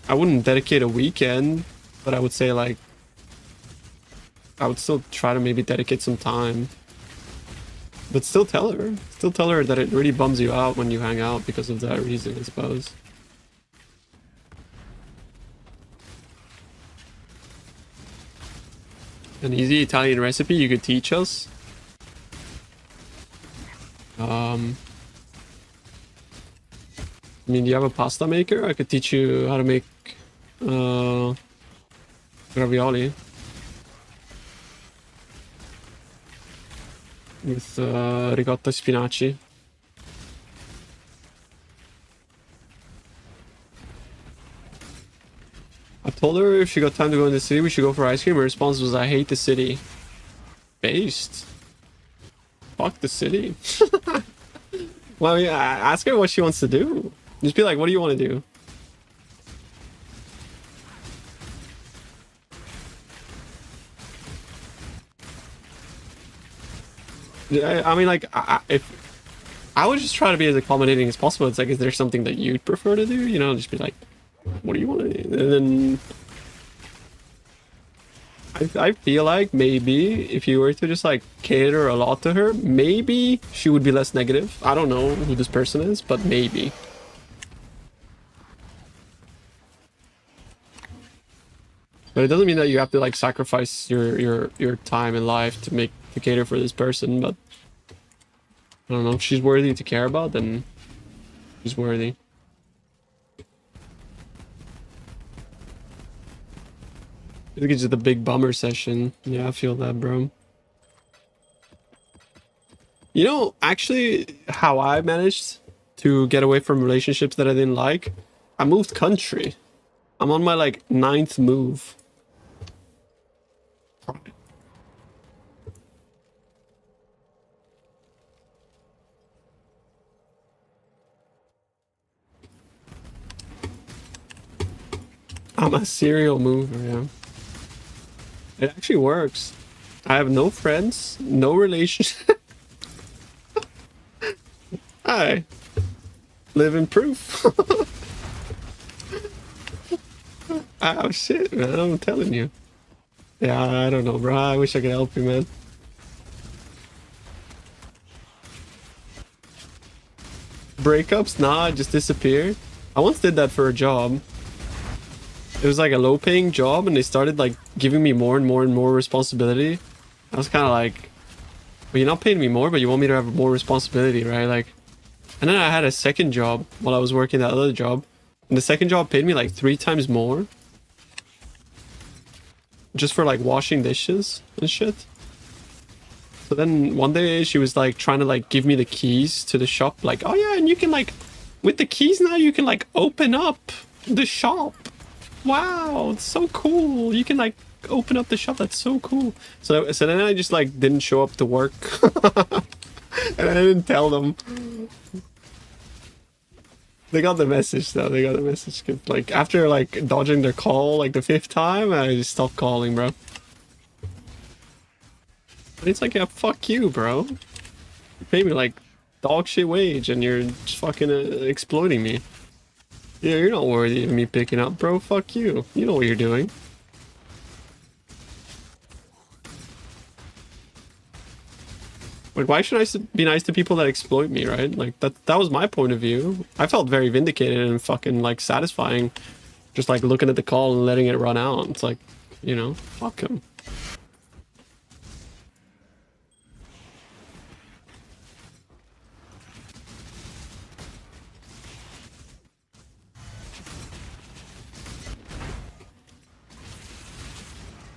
I wouldn't dedicate a weekend, but I would say, like, I would still try to maybe dedicate some time. But still tell her. Still tell her that it really bums you out when you hang out because of that reason, I suppose. An easy Italian recipe you could teach us? I mean, do you have a pasta maker? I could teach you how to make ravioli. With ricotta spinaci. I told her if she got time to go in the city, we should go for ice cream. Her response was, I hate the city. Based. Fuck the city. Well, yeah, ask her what she wants to do. Just be like, what do you want to do? I mean, like, if I would just try to be as accommodating as possible. It's like, is there something that you'd prefer to do? You know, just be like, what do you want to do? And then I feel like maybe if you were to just like cater a lot to her, maybe she would be less negative. I don't know who this person is, but maybe. But it doesn't mean that you have to like sacrifice your time in life to cater for this person, but I don't know, if she's worthy to care about, then she's worthy. I think it's just a big bummer session. Yeah, I feel that, bro. You know, actually, how I managed to get away from relationships that I didn't like, I moved country. I'm on my like 9th move. I'm a serial mover, yeah. It actually works. I have no friends, no relationship. I live in proof. Oh shit, man, I'm telling you. Yeah, I don't know, bro. I wish I could help you, man. Breakups? Nah, I just disappeared. I once did that for a job. It was like a low-paying job, and they started like giving me more and more and more responsibility. I was kind of like, well, you're not paying me more, but you want me to have more responsibility, right? Like, and then I had a second job while I was working that other job, and the second job paid me like 3 times more, just for like washing dishes and shit. So then one day she was like trying to like give me the keys to the shop, like, oh yeah, and you can like, with the keys now you can like open up the shop. Wow, it's so cool. You can like open up the shop. That's so cool. So then I just like didn't show up to work. And I didn't tell them. They got the message though. They got the message. Like after like dodging their call like the 5th time, I just stopped calling, bro. But it's like, yeah, fuck you, bro. You pay me like dog shit wage and you're just fucking exploiting me. Yeah, you're not worthy of me picking up, bro. Fuck you. You know what you're doing. Like, why should I be nice to people that exploit me, right? Like, that was my point of view. I felt very vindicated and fucking, like, satisfying. Just, like, looking at the call and letting it run out. It's like, you know, fuck him.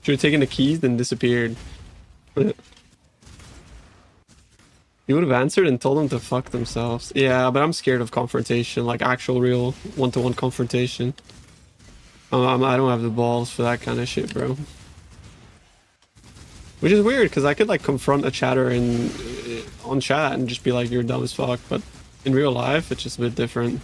Should have taken the keys, then disappeared. You would have answered and told them to fuck themselves. Yeah, but I'm scared of confrontation, like actual real one-to-one confrontation. I don't have the balls for that kind of shit, bro. Which is weird, because I could like confront a chatter on chat and just be like, you're dumb as fuck, but in real life, it's just a bit different.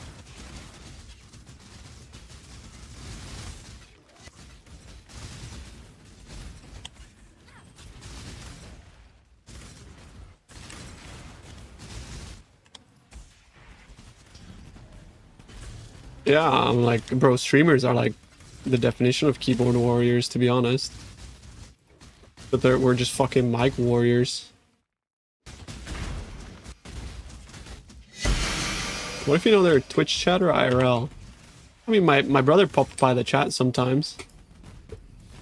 Yeah, I'm like, bro, streamers are like the definition of keyboard warriors, to be honest. But we're just fucking mic warriors. What if you know they're Twitch chat or IRL? I mean, my brother popped by the chat sometimes.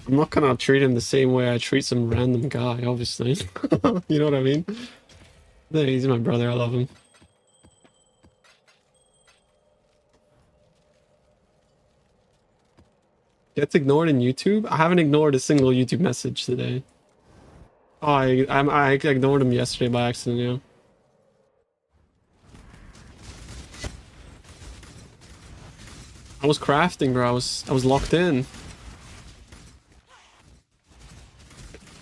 I'm not gonna treat him the same way I treat some random guy, obviously. You know what I mean? Yeah, he's my brother, I love him. Gets ignored in YouTube? I haven't ignored a single YouTube message today. Oh, I ignored him yesterday by accident, yeah. I was crafting, bro. I was locked in.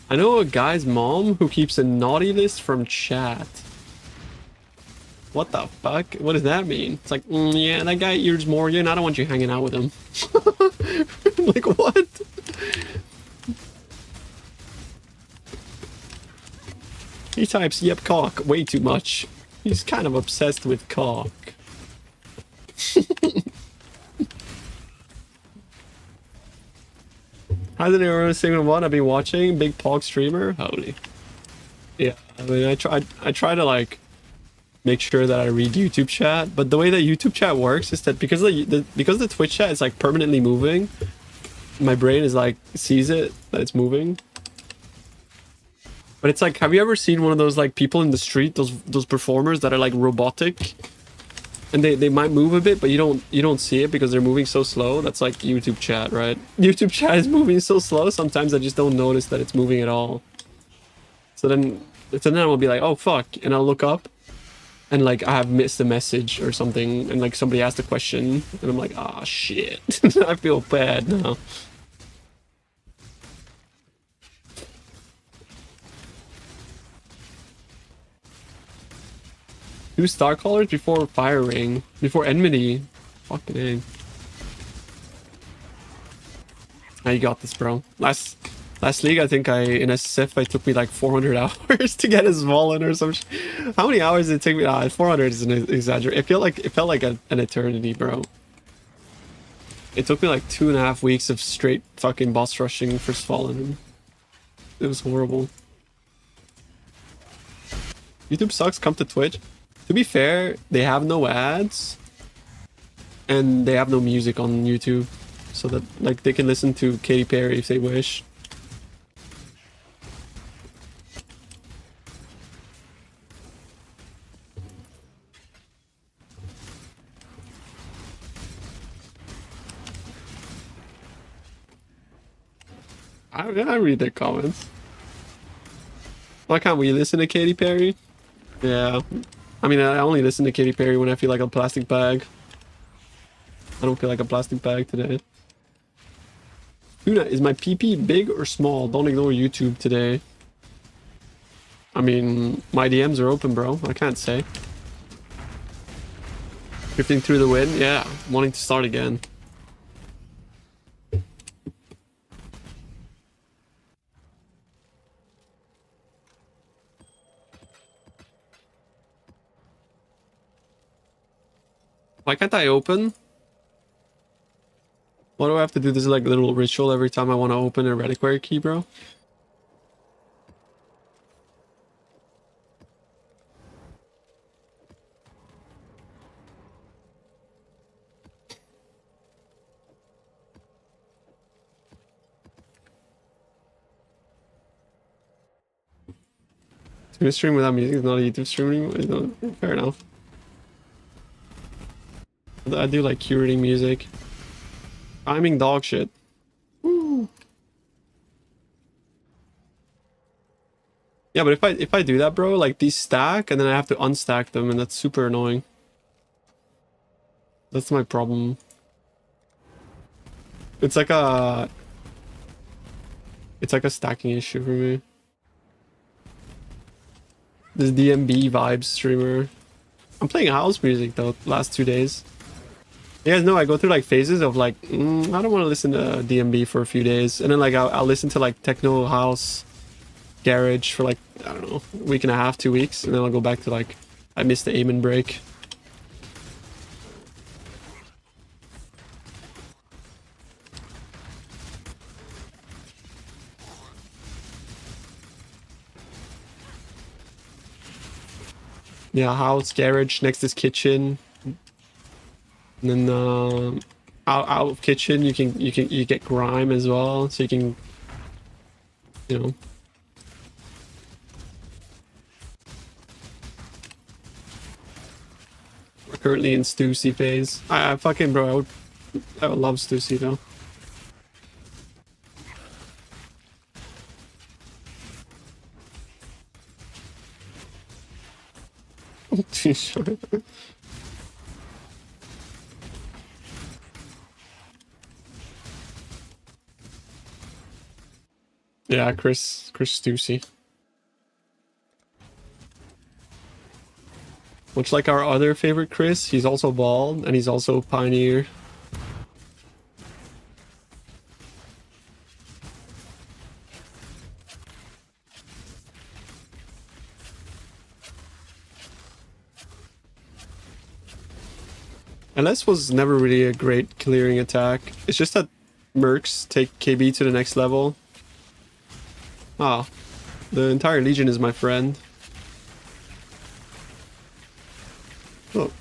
I know a guy's mom who keeps a naughty list from chat. What the fuck? What does that mean? It's like, yeah, that guy ears Morgan. I don't want you hanging out with him. Like, what? He types, yep, cock, way too much. He's kind of obsessed with cock. How's anyone saying what I've been watching? Big Pog streamer? Holy. Yeah, I mean, I try to, like, make sure that I read YouTube chat, but the way that YouTube chat works is that because the Twitch chat is like permanently moving, my brain is like sees it that it's moving. But it's like, have you ever seen one of those like people in the street, those performers that are like robotic, and they might move a bit, but you don't see it because they're moving so slow? That's like YouTube chat, right? YouTube chat is moving so slow. Sometimes I just don't notice that it's moving at all. So then I will be like, oh fuck, and I'll look up. And like I have missed a message or something, and like somebody asked a question, and I'm like, ah, shit. I feel bad now. 2 star callers before firing. Before enmity. Fucking A. Now you got this, bro. Last league, I think in SSF, it took me like 400 hours to get a small in or some shit. How many hours did it take me? 400 is an exaggeration. It felt like an eternity, bro. It took me like 2.5 weeks of straight fucking boss rushing for Fallen. It was horrible. YouTube sucks, come to Twitch. To be fair, they have no ads. And they have no music on YouTube. So that like they can listen to Katy Perry if they wish. I read their comments. Why can't we listen to Katy Perry? Yeah. I mean, I only listen to Katy Perry when I feel like a plastic bag. I don't feel like a plastic bag today. Tuna, is my PP big or small? Don't ignore YouTube today. I mean, my DMs are open, bro. I can't say. Drifting through the wind? Yeah. Wanting to start again. Why can't I open? Why do I have to do this like little ritual every time I want to open a reliquary key, bro? To stream without music is not a YouTube stream anymore. It's not fair enough. I do like curating music. Timing dog shit. Woo. Yeah, but if I do that, bro, like these stack and then I have to unstack them, and that's super annoying. That's my problem. It's like a stacking issue for me. This DMB vibes streamer. I'm playing house music though last 2 days. You guys know I go through like phases of like, I don't want to listen to DMB for a few days. And then like I'll listen to like techno house garage for like, I don't know, a week and a half, 2 weeks. And then I'll go back to like, I missed the aim break. Yeah, house, garage, next is kitchen. And then out of kitchen you get grime as well, so you can, you know. We're currently in Stussy phase. I fucking bro, I would love Stussy though. Yeah, Chris Stussy. Much like our other favorite Chris, he's also bald and he's also Pioneer. LS was never really a great clearing attack. It's just that mercs take KB to the next level. Ah, the entire Legion is my friend. Oh.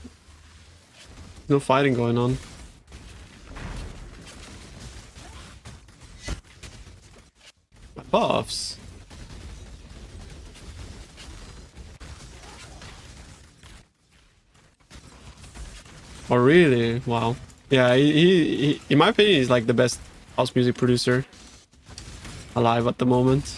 No fighting going on. My buffs. Oh really? Wow. Yeah, he in my opinion, he's like the best house music producer alive at the moment.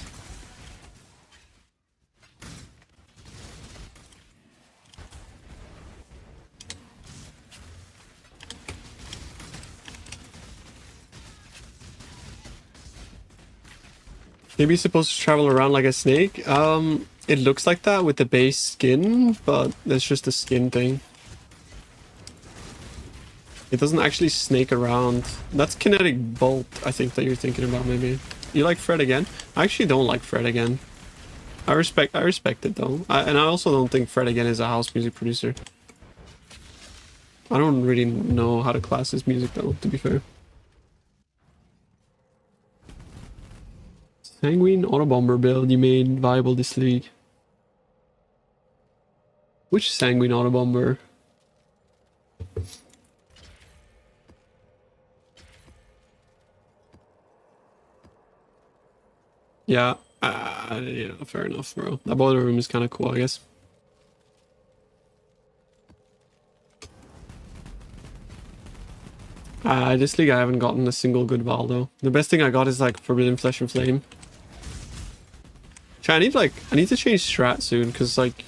Maybe he's supposed to travel around like a snake. it looks like that with the base skin, but that's just a skin thing. It doesn't actually snake around. That's kinetic bolt, I think, that you're thinking about, maybe. You like Fred again? I actually don't like Fred again. I respect it though. And I also don't think Fred again is a house music producer. I don't really know how to class his music though, to be fair. Sanguine Autobomber build you made viable this league. Which Sanguine Autobomber? Yeah, yeah, fair enough, bro. That boiler room is kind of cool, I guess. This league I haven't gotten a single good Val though. The best thing I got is like Forbidden Flesh and Flame. I need to change strat soon because like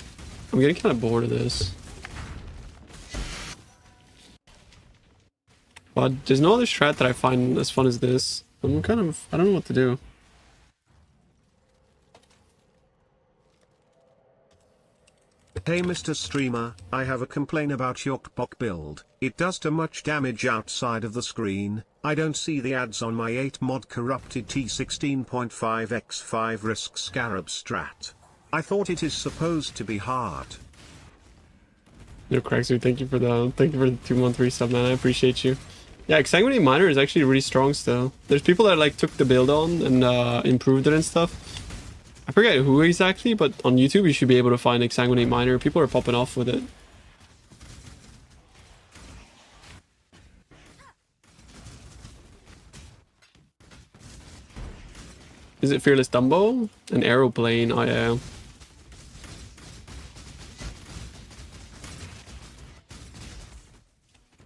I'm getting kind of bored of this. But there's no other strat that I find as fun as this. I don't know what to do. Hey Mr. Streamer, I have a complaint about your Kpok build. It does too much damage outside of the screen. I don't see the ads on my 8 mod corrupted T16.5x5 risk scarab strat. I thought it is supposed to be hard. Yo, Craigsu, thank you for the 213 sub, man. I appreciate you. Yeah, Exsanguinate Miner is actually really strong still. There's people that like took the build on and improved it and stuff. I forget who exactly, but on YouTube you should be able to find Exsanguinate Miner. People are popping off with it. Is it Fearless Dumbo? An aeroplane, oh yeah.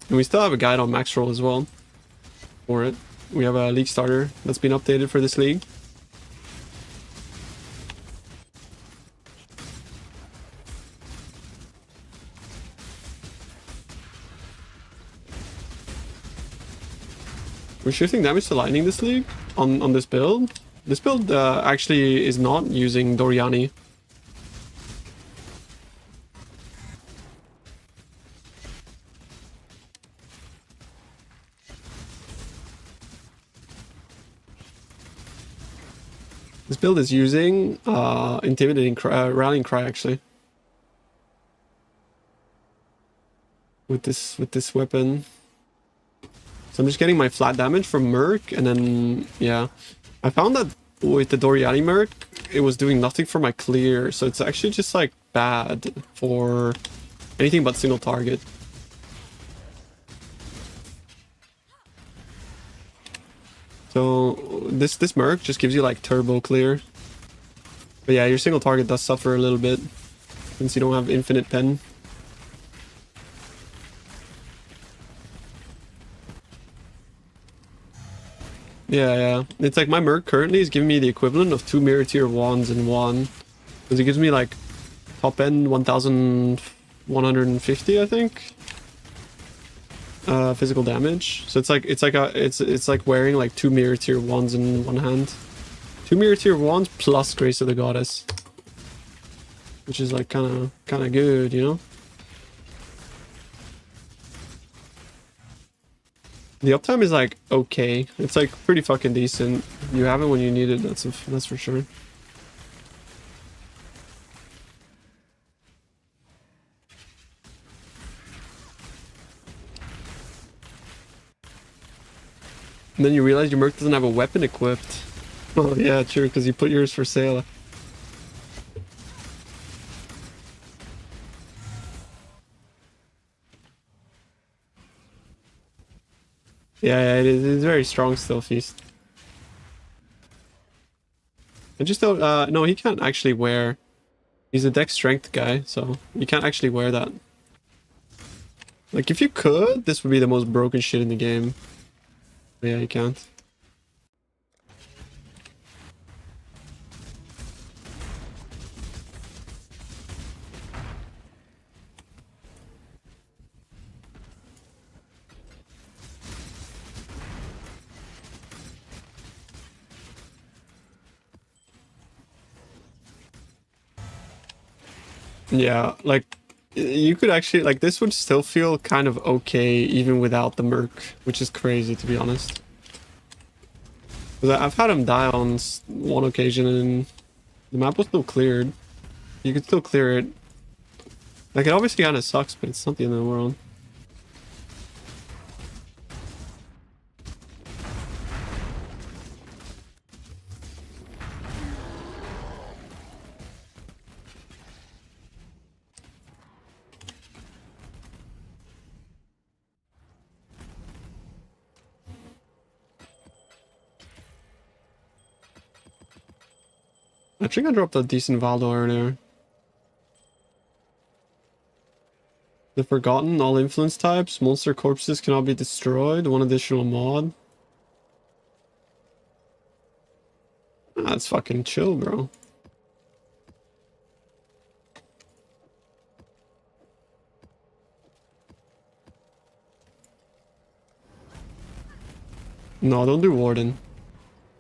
And we still have a guide on max roll as well for it. We have a league starter that's been updated for this league. We're shifting damage to lightning this league on this build. This build actually is not using Doriani. This build is using intimidating rallying cry actually. With this weapon. So I'm just getting my flat damage from Merc, and then, yeah. I found that with the Doriani Merc, it was doing nothing for my clear, so it's actually just, like, bad for anything but single target. So this Merc just gives you, like, turbo clear. But yeah, your single target does suffer a little bit, since you don't have infinite pen. Yeah. It's like my Merc currently is giving me the equivalent of 2 mirror tier wands in one. Because it gives me like top end 1150, I think. Physical damage. So it's like wearing like 2 mirror tier wands in one hand. 2 mirror tier wands plus Grace of the Goddess. Which is like kinda good, you know? The uptime is like okay. It's like pretty fucking decent. You have it when you need it, that's for sure. And then you realize your Merc doesn't have a weapon equipped. Oh yeah, true, because you put yours for sale. Yeah, it is. It's very strong still, Feast. I just don't, no, he can't actually wear... He's a dex strength guy, so you can't actually wear that. Like, if you could, this would be the most broken shit in the game. But yeah, you can't. Yeah, like you could actually like this would still feel kind of okay even without the merc, which is crazy to be honest. 'Cause I've had him die on one occasion and the map was still cleared. You could still clear it. Like it obviously kind of sucks, but it's not the end of the world. I think I dropped a decent Valdo earlier. The Forgotten, all influence types, monster corpses cannot be destroyed, one additional mod. Ah, that's fucking chill, bro. No, don't do Warden.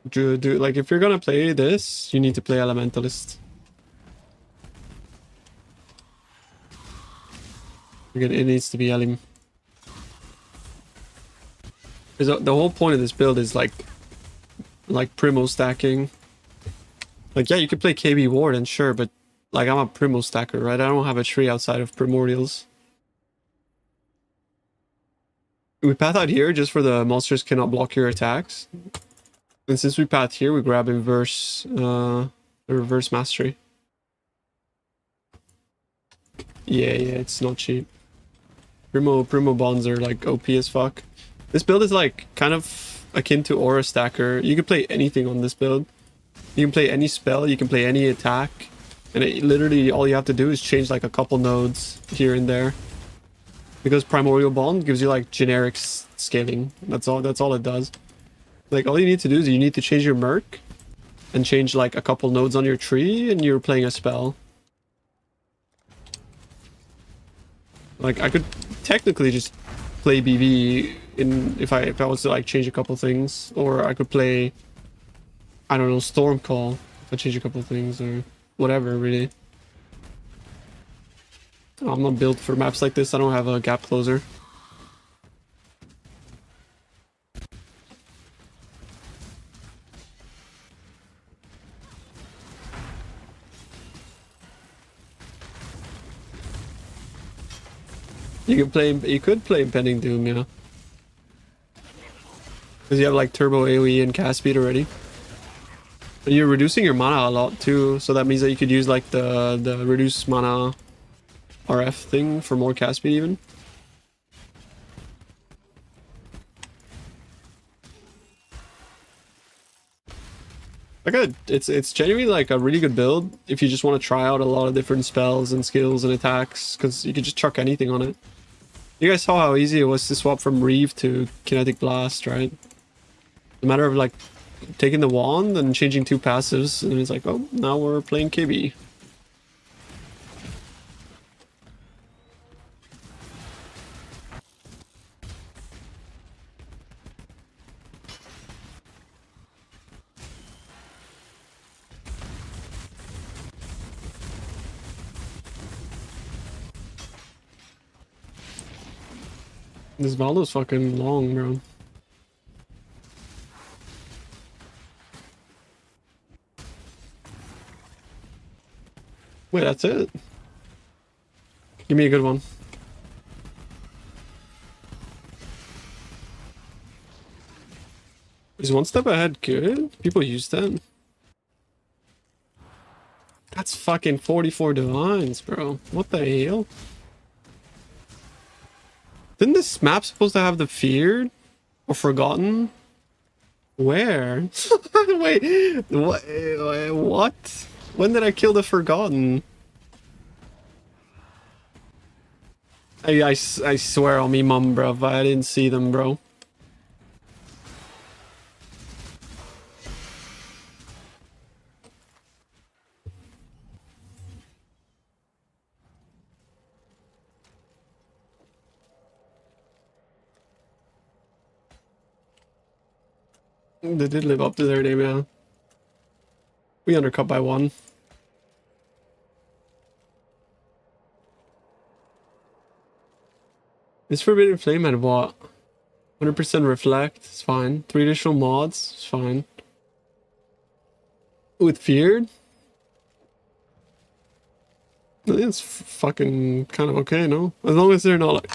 Do like if you're gonna play this, you need to play Elementalist. Again, it needs to be Elim. Because the whole point of this build is like Primo stacking. Like, yeah, you could play KB Warden, sure, but like I'm a Primo stacker, right? I don't have a tree outside of Primordials. We path out here just for the monsters cannot block your attacks. And since we path here, we grab inverse, reverse mastery. Yeah, it's not cheap. Primo bonds are like OP as fuck. This build is like kind of akin to Aura Stacker. You can play anything on this build. You can play any spell, you can play any attack. And literally all you have to do is change like a couple nodes here and there. Because Primordial Bond gives you like generic scaling. That's all it does. Like all you need to do is you need to change your merc and change like a couple nodes on your tree and you're playing a spell. Like I could technically just play BV if I was to like change a couple things, or I could play, I don't know, Stormcall if I change a couple things or whatever really. I'm not built for maps like this. I don't have a gap closer. You could play Impending Doom, yeah. Because you have like turbo AoE and cast speed already. And you're reducing your mana a lot too, so that means that you could use like the reduce mana RF thing for more cast speed even. Like it's genuinely like a really good build if you just want to try out a lot of different spells and skills and attacks, because you could just chuck anything on it. You guys saw how easy it was to swap from Reeve to Kinetic Blast, right? A matter of like taking the wand and changing two passives, and it's like, oh, now we're playing KB. This Valdo's fucking long, bro. Wait, that's it? Give me a good one. Is one step ahead good? People use that? That's fucking 44 divines, bro. What the hell? Didn't this map supposed to have the feared? Or forgotten? Where? Wait, what? When did I kill the forgotten? I swear on me mum, bro, I didn't see them, bro. They did live up to their name, yeah. We undercut by one. This Forbidden Flame had what? 100% reflect, it's fine. 3 additional mods, it's fine. With Feared? I think it's fucking kind of okay, no? As long as they're not like,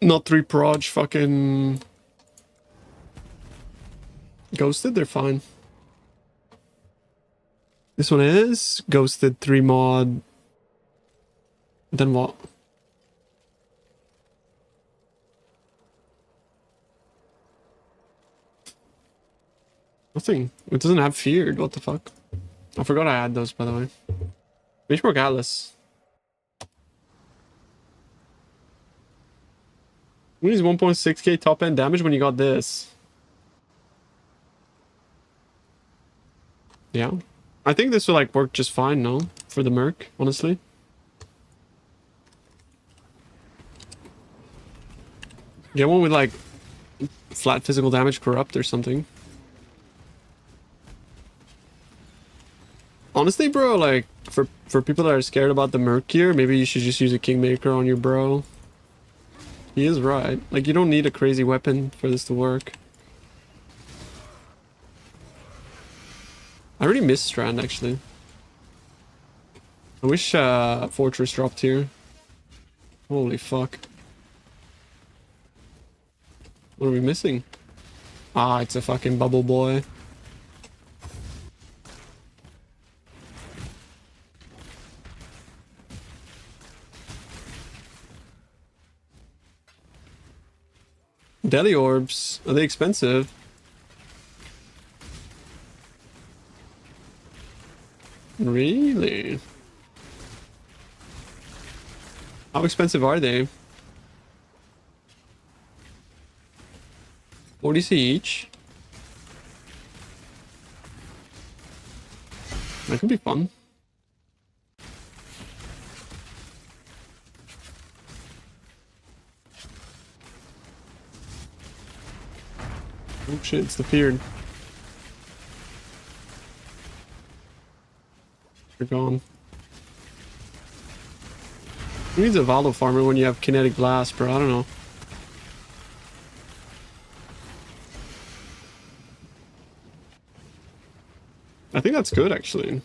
not 3 proj fucking ghosted, they're fine. This one is ghosted 3 mod. Then what? Nothing. It doesn't have Feared. What the fuck? I forgot I had those, by the way. Benchmark Atlas. We need 1.6k top end damage when you got this. Yeah. I think this will like work just fine, no? For the Merc, honestly. Get one with like flat physical damage corrupt or something. Honestly, bro, like for people that are scared about the Merc gear, maybe you should just use a Kingmaker on your bro. He is right. Like, you don't need a crazy weapon for this to work. I really miss Strand, actually. I wish Fortress dropped here. Holy fuck. What are we missing? Ah, it's a fucking bubble boy. Deli orbs. Are they expensive? Really? How expensive are they? 40C each? That could be fun. Oh shit, it's the Feared. You're gone. Who needs a Valo farmer when you have Kinetic Blast, bro? I don't know. I think that's good, actually.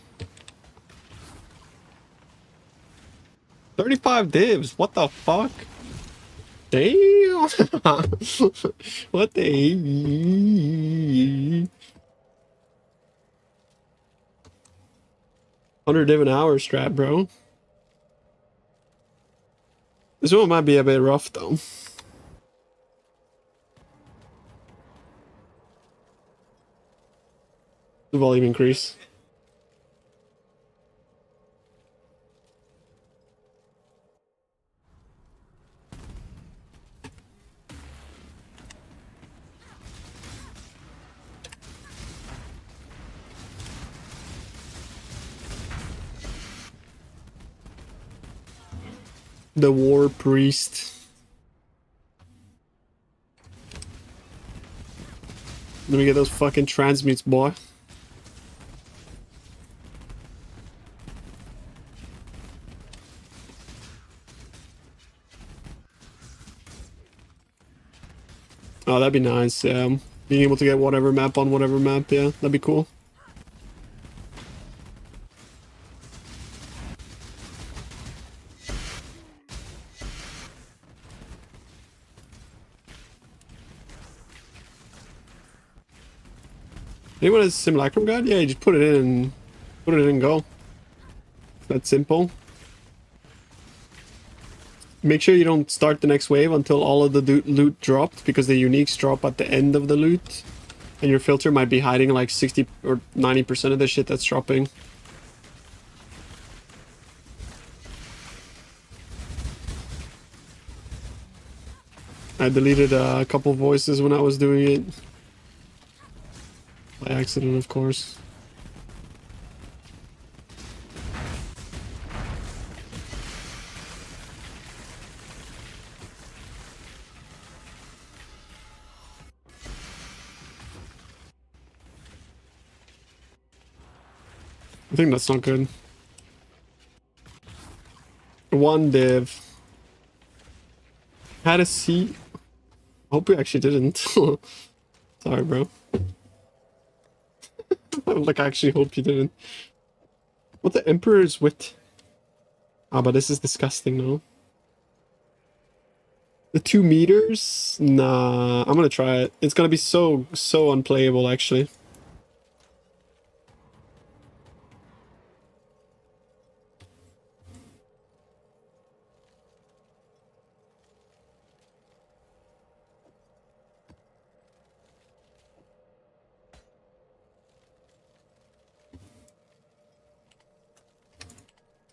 35 divs, what the fuck? Damn! What the... 100 div an hour strat, bro. This one might be a bit rough, though. The volume increase. The War Priest. Let me get those fucking transmutes, boy. Oh, that'd be nice. Being able to get whatever map on whatever map, yeah, that'd be cool. Anyone has Simulacrum Guide? Yeah, you just put it in and go. That's simple. Make sure you don't start the next wave until all of the loot dropped, because the uniques drop at the end of the loot. And your filter might be hiding like 60 or 90% of the shit that's dropping. I deleted a couple voices when I was doing it. By accident, of course. I think that's not good. 1 div. Had a C. Hope we actually didn't. Sorry, bro. Like, I actually hope you didn't. What the Emperor's wit? Ah, but this is disgusting, no? The 2 meters? Nah, I'm gonna try it. It's gonna be so unplayable, actually.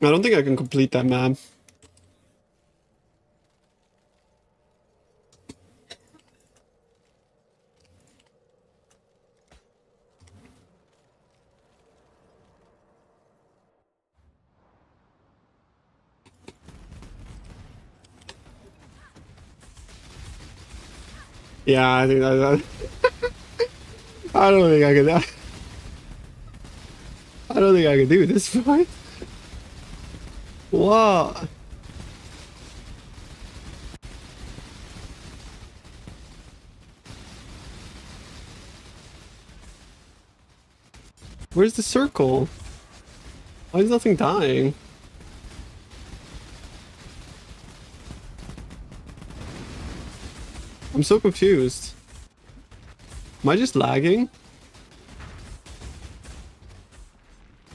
I don't think I can complete that map. Yeah, I think that I don't think I can. I don't think I can do this fight. What? Where's the circle? Why is nothing dying? I'm so confused. Am I just lagging?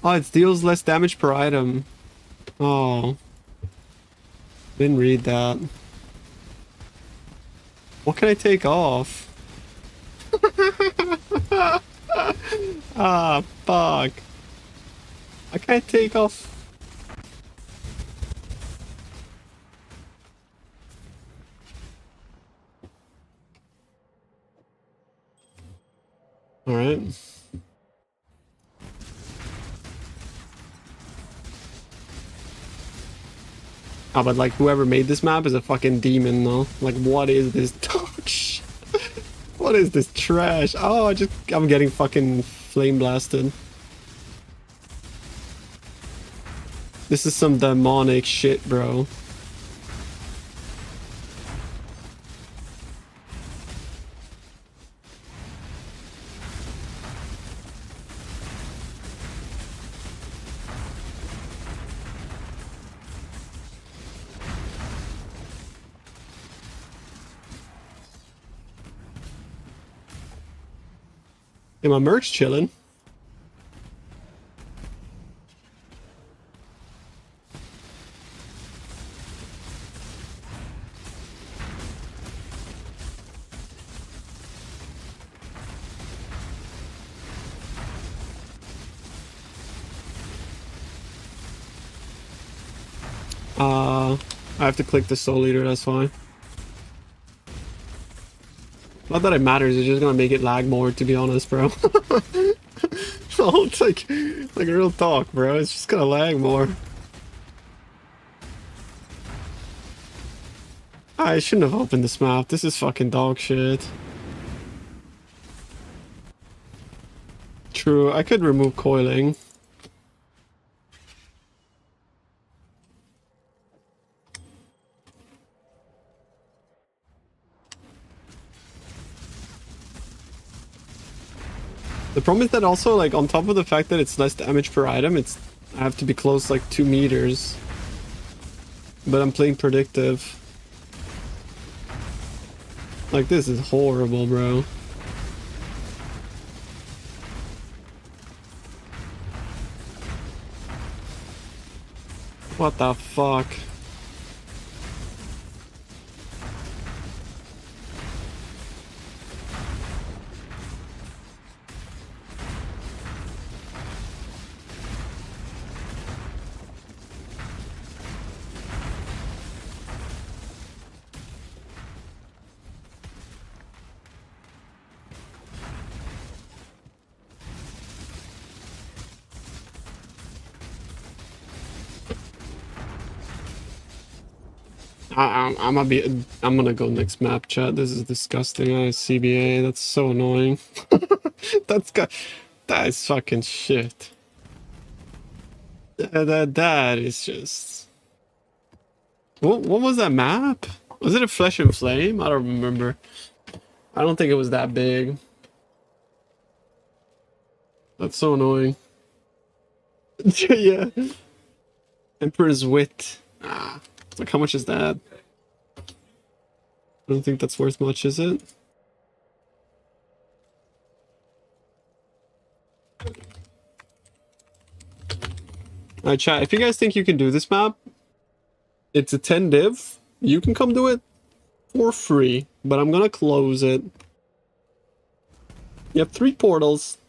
Oh, it deals less damage per item. Oh. Didn't read that. What can I take off? Ah, fuck. I can't take off. Alright. Ah, but like whoever made this map is a fucking demon though. Like what is this dog shit? What is this trash? Oh, I'm getting fucking flame blasted. This is some demonic shit, bro. Hey, my merch chilling. I have to click the soul leader, that's fine. Not that it matters, it's just gonna make it lag more, to be honest, bro. Oh, it's like real talk, bro. It's just gonna lag more. I shouldn't have opened this map. This is fucking dog shit. True, I could remove coiling. The problem is that also, like, on top of the fact that it's less damage per item, I have to be close like 2 meters. But I'm playing predictive. Like, this is horrible, bro. What the fuck? I'm gonna go next map, chat. This is disgusting. CBA, that's so annoying. That is fucking shit. That is just... What was that map? Was it a Flesh and Flame? I don't remember. I don't think it was that big. That's so annoying. Yeah. Emperor's Wit. Ah, it's like, how much is that? I don't think that's worth much, is it? Alright, chat, if you guys think you can do this map, it's a 10 div. You can come do it for free, but I'm gonna close it. You have 3 portals.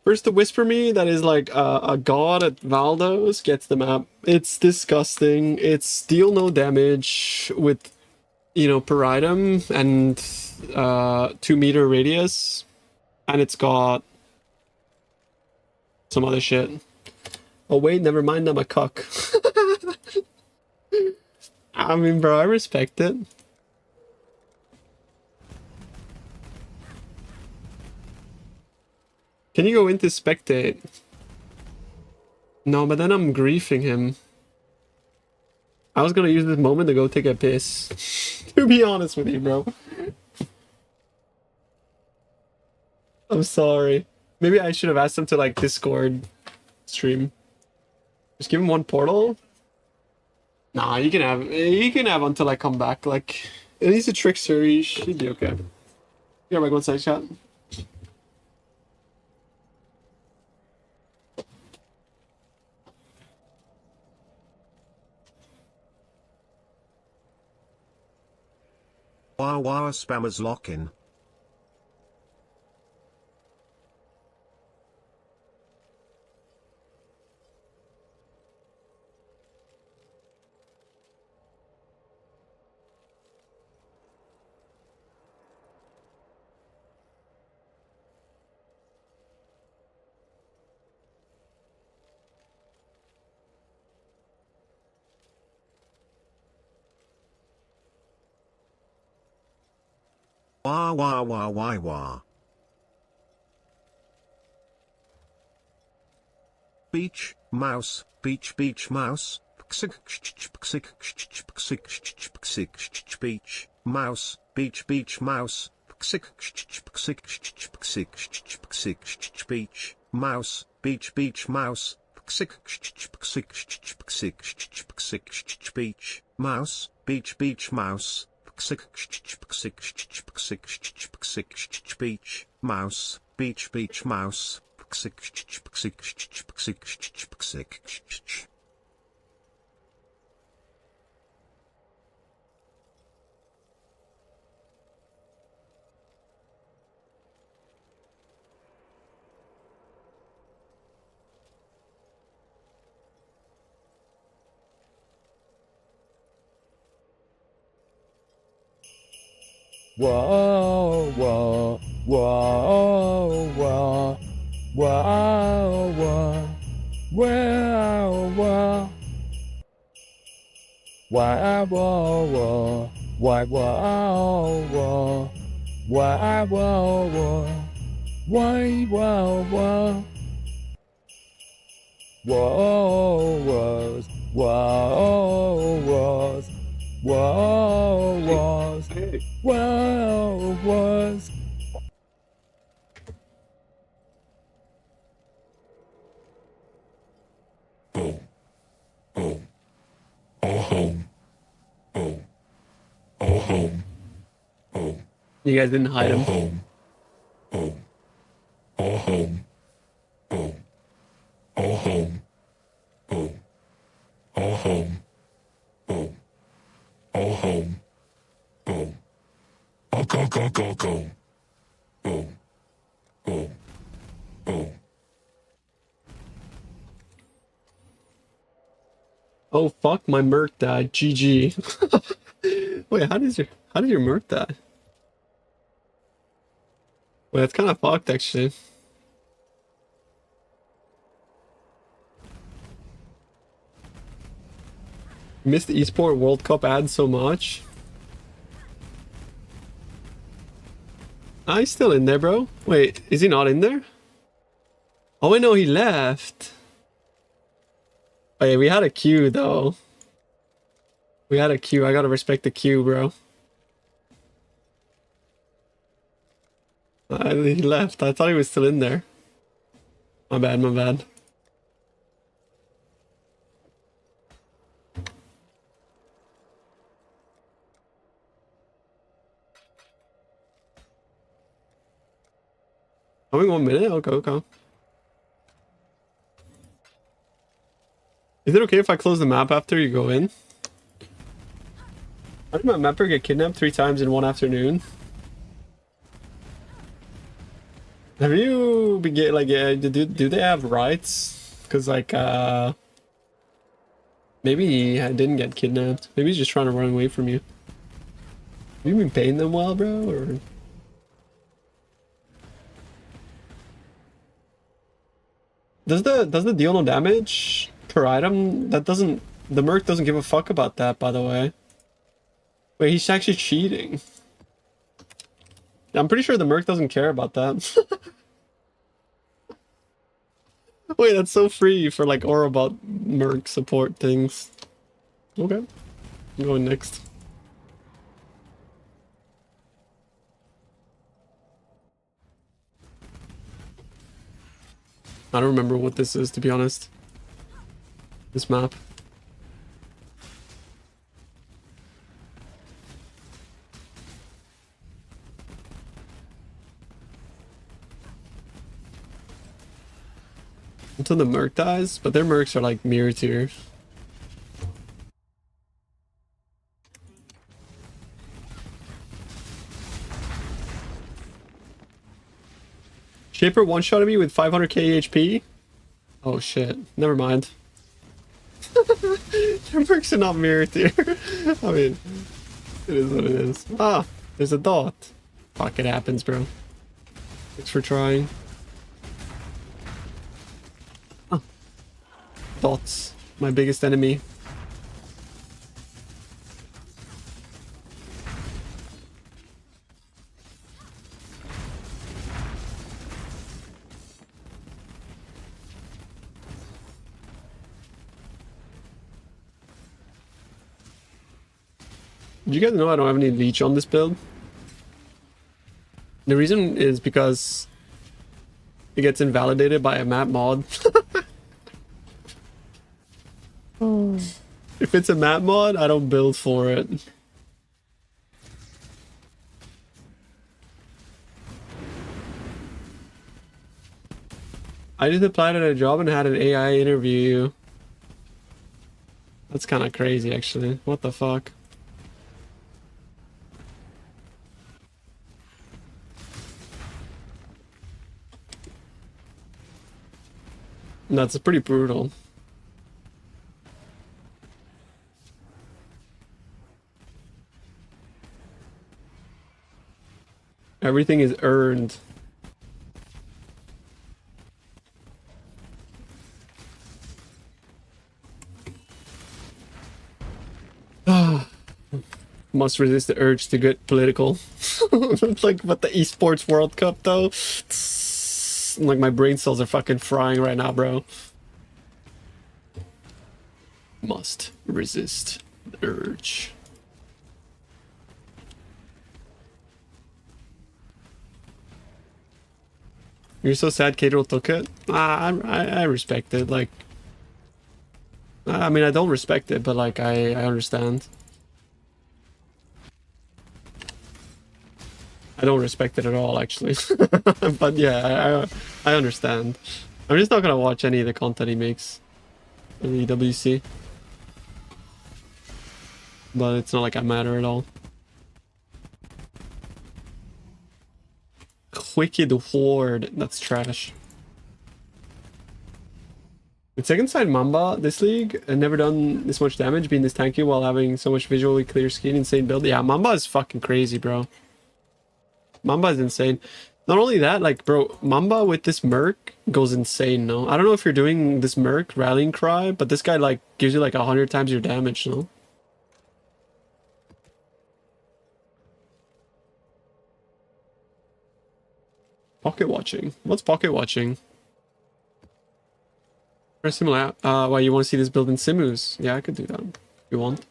First to whisper me that is like a god at Valdos gets the map. It's disgusting. It's deal no damage with, you know, per item and 2-meter radius. And it's got some other shit. Oh wait, never mind, I'm a cuck. I mean, bro, I respect it. Can you go into spectate? No, but then I'm griefing him. I was gonna use this moment to go take a piss. To be honest with you, bro. I'm sorry. Maybe I should have asked him to like Discord stream. Just give him 1 portal. Nah, you can have until I come back. Like, he's a trickster. He should be okay. Yeah, like 1 side chat. Wow wow spammers lock in. Wah wah wah wah wah. Beach, mouse, beach, beach, mouse. Beach, mouse, beach, beach, mouse. Beach, mouse, beach, beach, mouse. Beach, mouse, beach, beach, mouse. Beach, mouse, beach, beach, mouse. Whoa, whoa, whoa, whoa, whoa, whoa, whoa, whoa. Why, whoa, whoa, why, whoa, whoa, why, whoa, whoa, why, whoa, whoa. Whoa, was, whoa, was, whoa, was, whoa, was. You guys didn't hide him. Oh fuck, my Merc died. GG. Wait, how did your Merc die? Wait, that's kind of fucked actually. Missed the Esport World Cup ad so much. Ah, he's still in there, bro. Wait, is he not in there? Oh wait, no, he left. Oh yeah, we had a queue though. We had a queue. I gotta respect the queue, bro. He left. I thought he was still in there. My bad, my bad. Only 1 minute? Okay, okay. Is it okay if I close the map after you go in? How did my mapper get kidnapped 3 times in one afternoon? Have you been like, yeah, do they have rights? Because like maybe he didn't get kidnapped. Maybe he's just trying to run away from you. Have you been paying them well, bro? Or does the deal no damage per item? That doesn't, the merc doesn't give a fuck about that, by the way. Wait, he's actually cheating. I'm pretty sure the merc doesn't care about that. Wait, that's so free for like Orobot merc support things. Okay, I'm going next. I don't remember what this is, to be honest. This map. Until the merc dies, but their mercs are like mirror tier. Shaper one-shotted me with 500k HP? Oh shit, never mind. Their mercs are not mirror tier. I mean, it is what it is. Ah, there's a dot. Fuck, it happens, bro. Thanks for trying. Dots, my biggest enemy. Did you guys know I don't have any leech on this build? The reason is because it gets invalidated by a map mod. If it's a map mod, I don't build for it. I just applied at a job and had an AI interview you. That's kind of crazy, actually. What the fuck? That's pretty brutal. Everything is earned. Must resist the urge to get political. Like, but the esports World Cup, though. Like, my brain cells are fucking frying right now, bro. Must resist the urge. You're so sad Cato took it? I respect it. Like, I mean, I don't respect it, but like, I understand. I don't respect it at all, actually. But yeah, I understand. I'm just not gonna watch any of the content he makes in the WC. But it's not like I matter at all. Wicked Horde, that's trash. With second side Mamba this league and never done this much damage, being this tanky while having so much visually clear skin, insane build. Yeah, Mamba is fucking crazy, bro. Mamba is insane. Not only that, like, bro, Mamba with this merc goes insane, no? I don't know if you're doing this merc rallying cry, but this guy like gives you like 100 times your damage, no? Pocket watching. What's pocket watching? Very similar. Why you want to see this build in Simus? Yeah, I could do that if you want.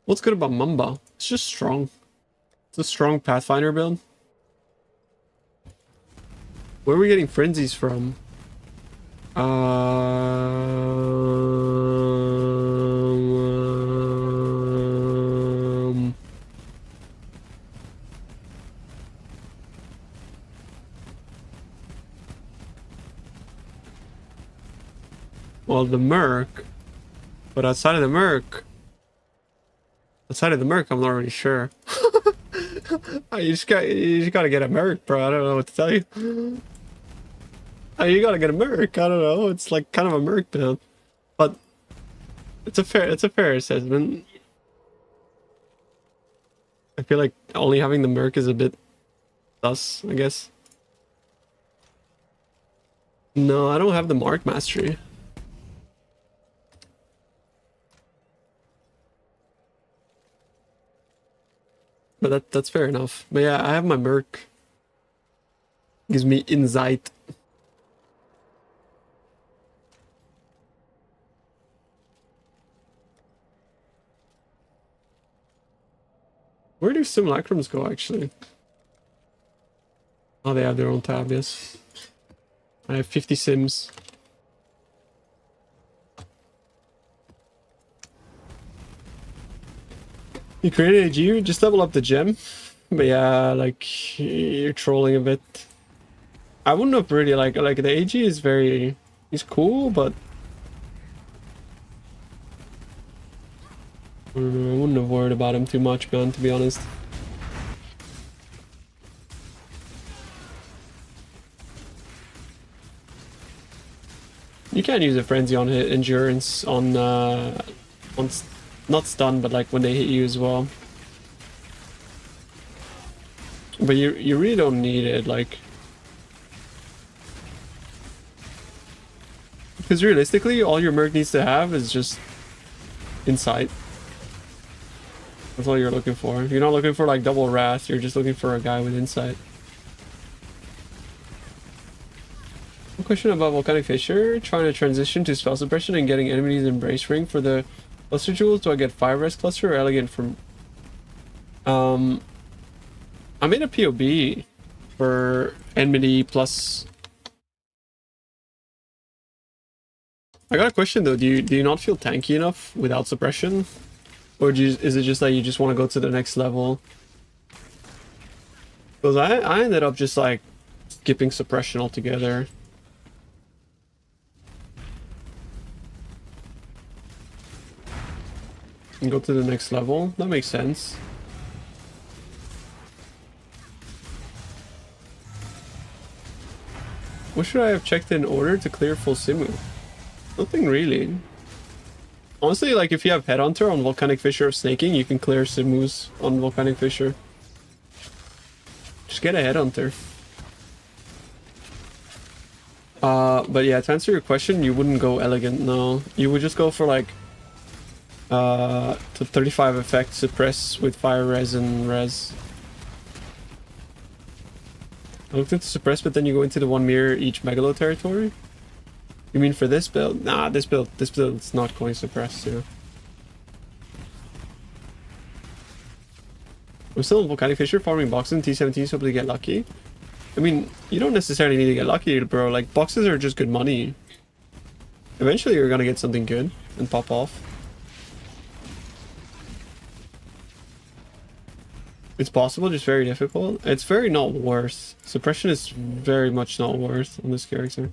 What's good about Mamba? It's just strong. It's a strong Pathfinder build. Where are we getting frenzies from? Well, the Merc. But outside of the Merc, I'm not really sure. You just gotta get a Merc, bro. I don't know what to tell you. You gotta get a Merc. I don't know. It's like kind of a Merc build, but it's a fair assessment. I feel like only having the Merc is a bit sus, I guess. No, I don't have the Mark Mastery. But that's fair enough. But yeah, I have my Merc. Gives me insight. Where do simulacrums go, actually? Oh, they have their own tab, yes. I have 50 sims. You create an AG, you just level up the gem. But yeah, like, you're trolling a bit. I wouldn't have really, like the AG is very... He's cool, but... I don't know, I wouldn't have worried about him too much, man, to be honest. You can use a frenzy on hit endurance on not stun, but like when they hit you as well. But you really don't need it, like, because realistically, all your Merc needs to have is just insight. That's all you're looking for. You're not looking for like double wrath. You're just looking for a guy with insight. A question about Volcanic Fissure. Trying to transition to spell suppression and getting enemies embrace ring for the cluster jewels. Do I get 5 res cluster or elegant from? I made a POB for enmity plus. I got a question though. Do you not feel tanky enough without suppression, or is it just that you just want to go to the next level? Because I ended up just like skipping suppression altogether. And go to the next level. That makes sense. What should I have checked in order to clear full Simu? Nothing really. Honestly, like if you have Headhunter on Volcanic Fissure or Snaking, you can clear Simus on Volcanic Fissure. Just get a Headhunter. But yeah, to answer your question, you wouldn't go elegant, no. You would just go for like to 35 effect suppress with fire res and res. I looked into suppress, but then you go into the 1 mirror each megalo territory. You mean for this build? Nah, this build's not going suppress, yeah. I'm still in Volcanic Fissure farming boxes in T17 so to get lucky. I mean, you don't necessarily need to get lucky, bro. Like, boxes are just good money. Eventually you're gonna get something good and pop off. It's possible, just very difficult. It's very not worth. Suppression is very much not worth on this character.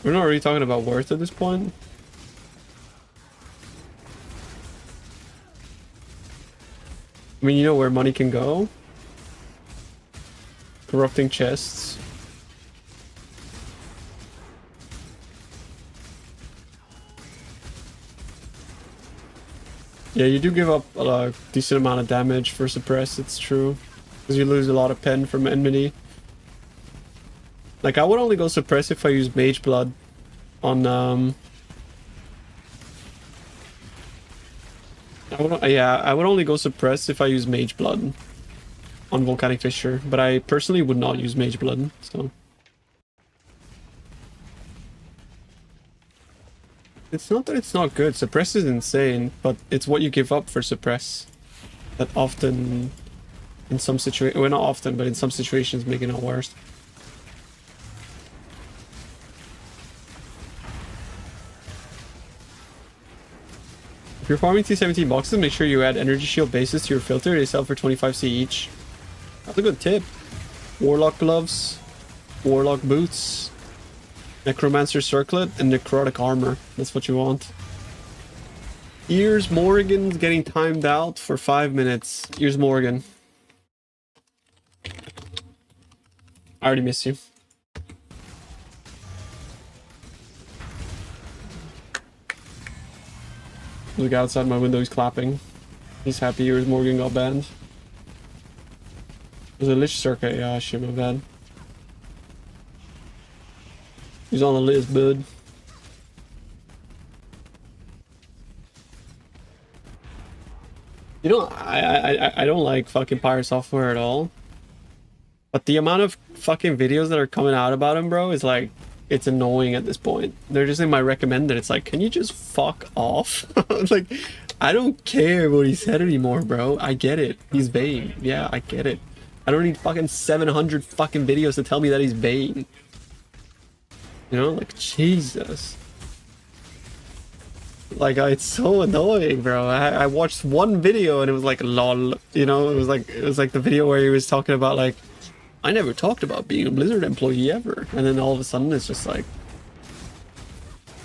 We're not really talking about worth at this point. I mean, you know where money can go? Corrupting chests. Yeah, you do give up a decent amount of damage for suppress, it's true. Because you lose a lot of pen from enmity. Like, I would only go suppress if I use Mage Blood on, I Yeah, I would only go suppress if I use Mage Blood on Volcanic Fissure, but I personally would not use Mage Blood, so. It's not that it's not good. Suppress is insane, but it's what you give up for suppress that often, in some situations, well, not often, but in some situations, making it worse. If you're farming T17 boxes, make sure you add energy shield bases to your filter. They sell for 25C each. That's a good tip. Warlock gloves, Warlock boots, Necromancer circlet, and Necrotic armor. That's what you want. Ears Morrigan's getting timed out for 5 minutes. Ears Morrigan. I already miss you. Look outside my window, he's clapping. He's happy Ears Morgan got banned. There's a Lich Circuit, yeah, shit, my bad. He's on the list, bud. You know, I don't like fucking Pirate Software at all. But the amount of fucking videos that are coming out about him, bro, is like, it's annoying at this point. They're just in my recommended. It's like, can you just fuck off? Like, I don't care what he said anymore, bro. I get it. He's vain. Yeah, I get it. I don't need fucking 700 fucking videos to tell me that he's vain. You know, like, Jesus. Like, it's so annoying, bro. I watched one video and it was like, lol. You know, it was like the video where he was talking about, like, I never talked about being a Blizzard employee ever. And then all of a sudden it's just like,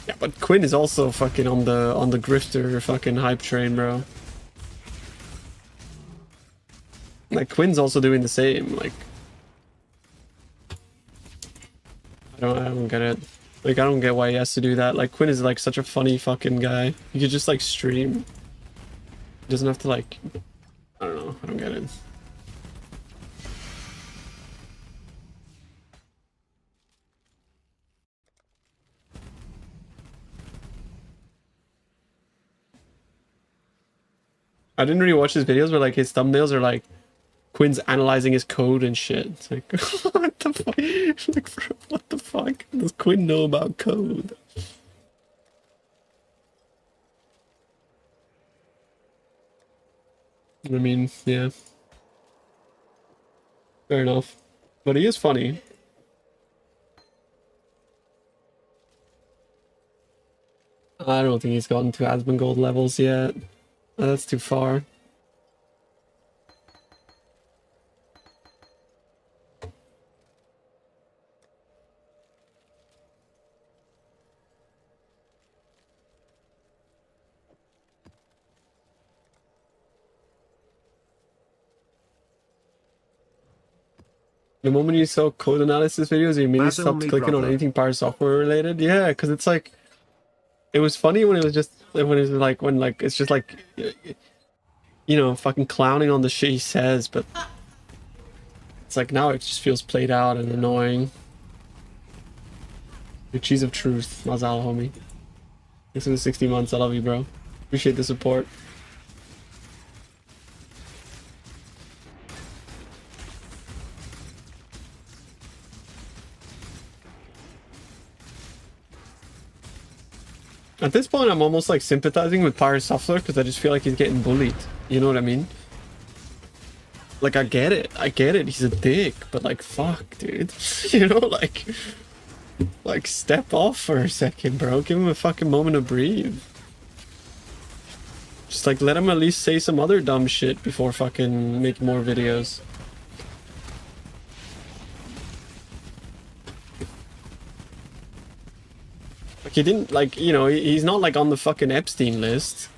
yeah, but Quinn is also fucking on the grifter fucking hype train, bro. Like, Quinn's also doing the same. Like, I don't get it. Like, I don't get why he has to do that. Like, Quinn is like such a funny fucking guy. He could just like stream. He doesn't have to like, I don't know. I don't get it. I didn't really watch his videos, but like his thumbnails are like Quinn's analyzing his code and shit. It's like, what the fuck? Like, bro, what the fuck does Quinn know about code? I mean, yeah, fair enough, but he is funny. I don't think he's gotten to Asmongold levels yet. That's too far. The moment you saw code analysis videos, you immediately stopped clicking on anything Pirate Software related. Yeah, because it's like, it was funny when it was just when it's just like, you know, fucking clowning on the shit he says, but it's like now it just feels played out and annoying. Your cheese of truth, Mazal, homie. Thanks for the 60 months. I love you, bro. Appreciate the support. At this point, I'm almost like sympathizing with Pirate Software because I just feel like he's getting bullied. You know what I mean? Like, I get it. I get it. He's a dick. But, like, fuck, dude. You know, like, step off for a second, bro. Give him a fucking moment to breathe. Just, like, let him at least say some other dumb shit before fucking making more videos. Like, he didn't, like, you know, he's not, like, on the fucking Epstein list.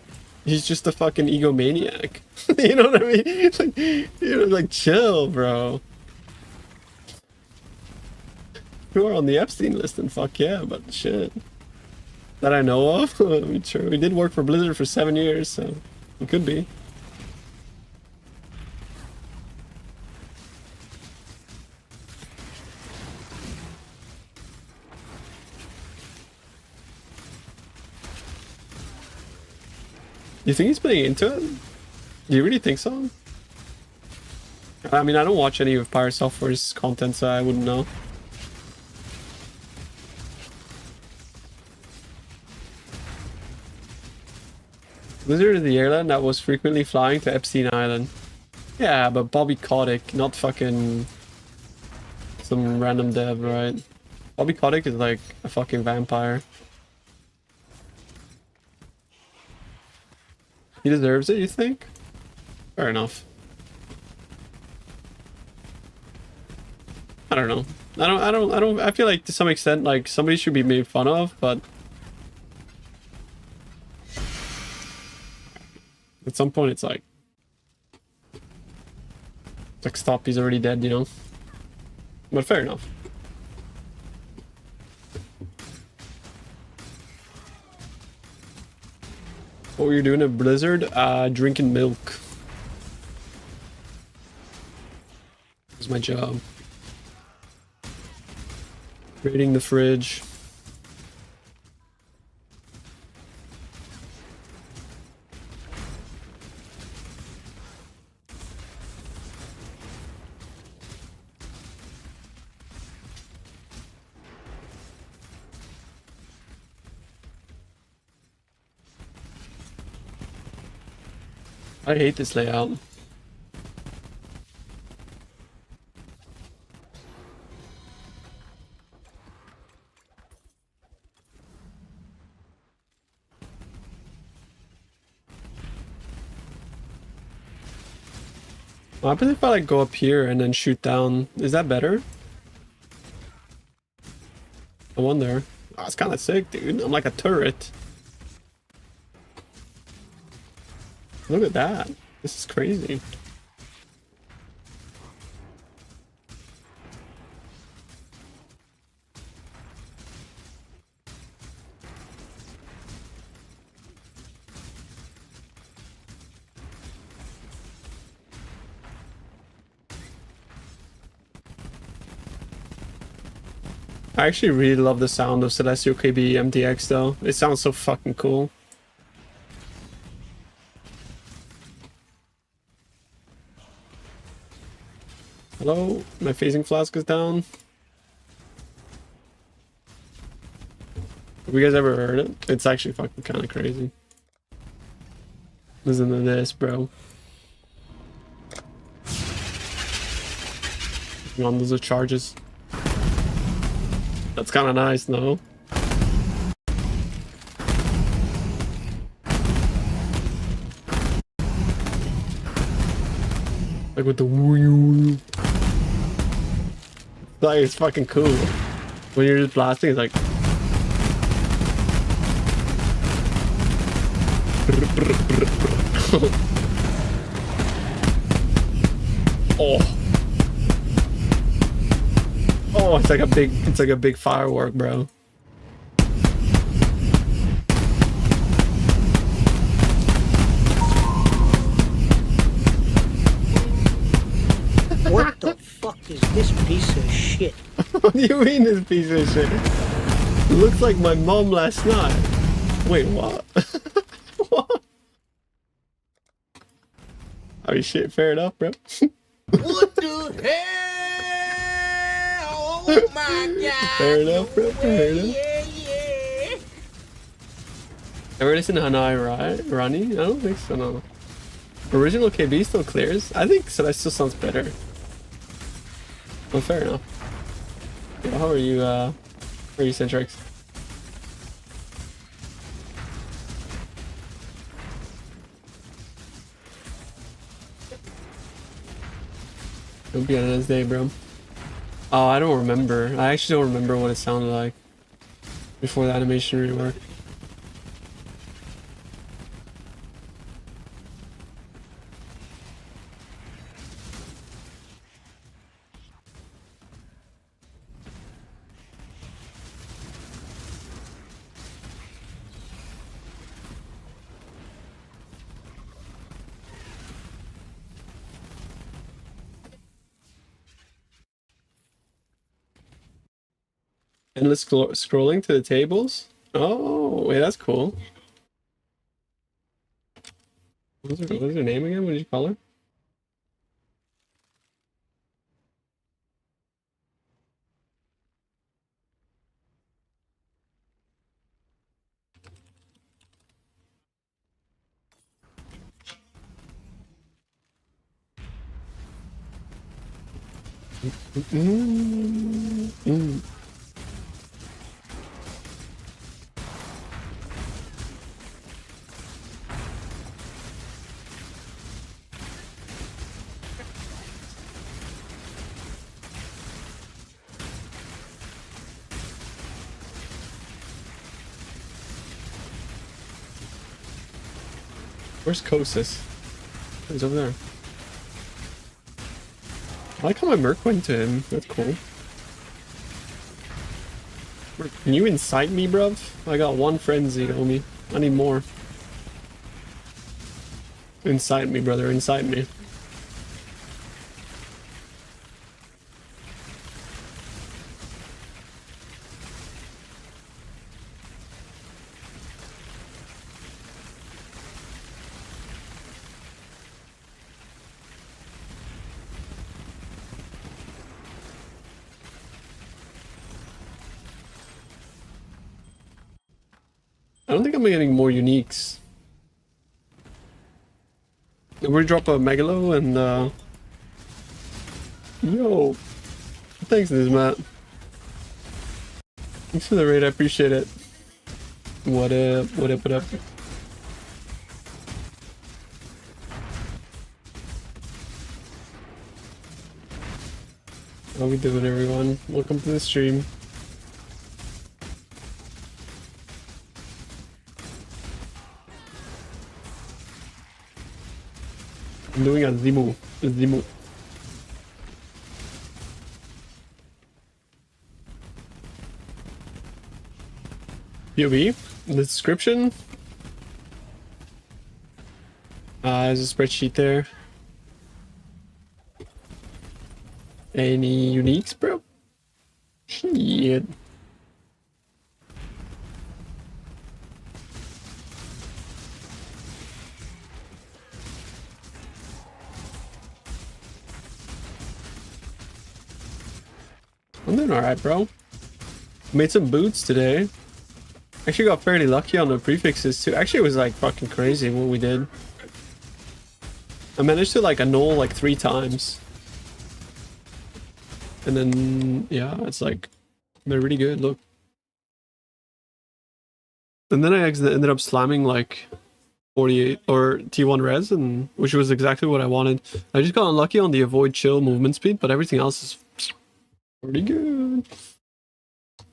He's just a fucking egomaniac. You know what I mean? Like, you know, like, chill, bro. You are on the Epstein list, and fuck yeah, but shit. That I know of? I mean, sure, we did work for Blizzard for 7 years, so it could be. You think he's playing into it? Do you really think so? I mean, I don't watch any of Pyre Software's content, so I wouldn't know. Wizard of the Airline that was frequently flying to Epstein Island. Yeah, but Bobby Kotick, not fucking some random dev, right? Bobby Kotick is like a fucking vampire. He deserves it, you think? Fair enough. I don't know. I feel like to some extent, like, somebody should be made fun of, but at some point it's like stop, he's already dead, you know? But fair enough. What were you doing at Blizzard? Drinking milk. It was my job. Raiding the fridge. I hate this layout. What happens if I like go up here and then shoot down? Is that better? I wonder. Oh, it's kind of sick, dude. I'm like a turret. Look at that. This is crazy. I actually really love the sound of Celestial KB MTX though. It sounds so fucking cool. Hello? My phasing flask is down. Have you guys ever heard it? It's actually fucking kind of crazy. Listen to this, bro. On those are charges. That's kind of nice, no? Like with the woo. Like it's fucking cool. When you're just blasting, it's like. Oh. Oh, it's like a big firework, bro. What the fuck is this piece of shit? What do you mean this piece of shit? It looks like my mom last night. Wait, what? What? Oh shit, fair enough, bro. What the hell? Oh my god. Fair enough, bro. Fair enough. Yeah. Ever listen to Hanai Rani? I don't think so, no. Original KB still clears? I think Celestial sounds better. Well, fair enough. Yeah, how are you, Centrix? Hope you had a nice day, bro. Oh, I don't remember. I actually don't remember what it sounded like before the animation rework. Endless scrolling to the tables? Oh, wait, that's cool. What was her name again? What did you call her? Where's Kosis? He's over there. I like how my Merc went to him. That's cool. Can you incite me, bruv? I got one frenzy, homie. I need more. Incite me, brother. Incite me. I don't think I'm getting more uniques. We drop a Megalo and yo, thanks, Matt. Thanks for the raid, I appreciate it. What up? What up? What up? How we doing, everyone? Welcome to the stream. I'm doing a Zimu. PoE, the description. There's a spreadsheet there. Any uniques, bro? Shit. I'm doing alright, bro. Made some boots today. Actually got fairly lucky on the prefixes too. Actually, it was like fucking crazy what we did. I managed to like annul like 3 times. And then, yeah, it's like, they're really good, look. And then I ended up slamming like 48 or T1 res, and which was exactly what I wanted. I just got unlucky on the avoid chill movement speed, but everything else is pretty good.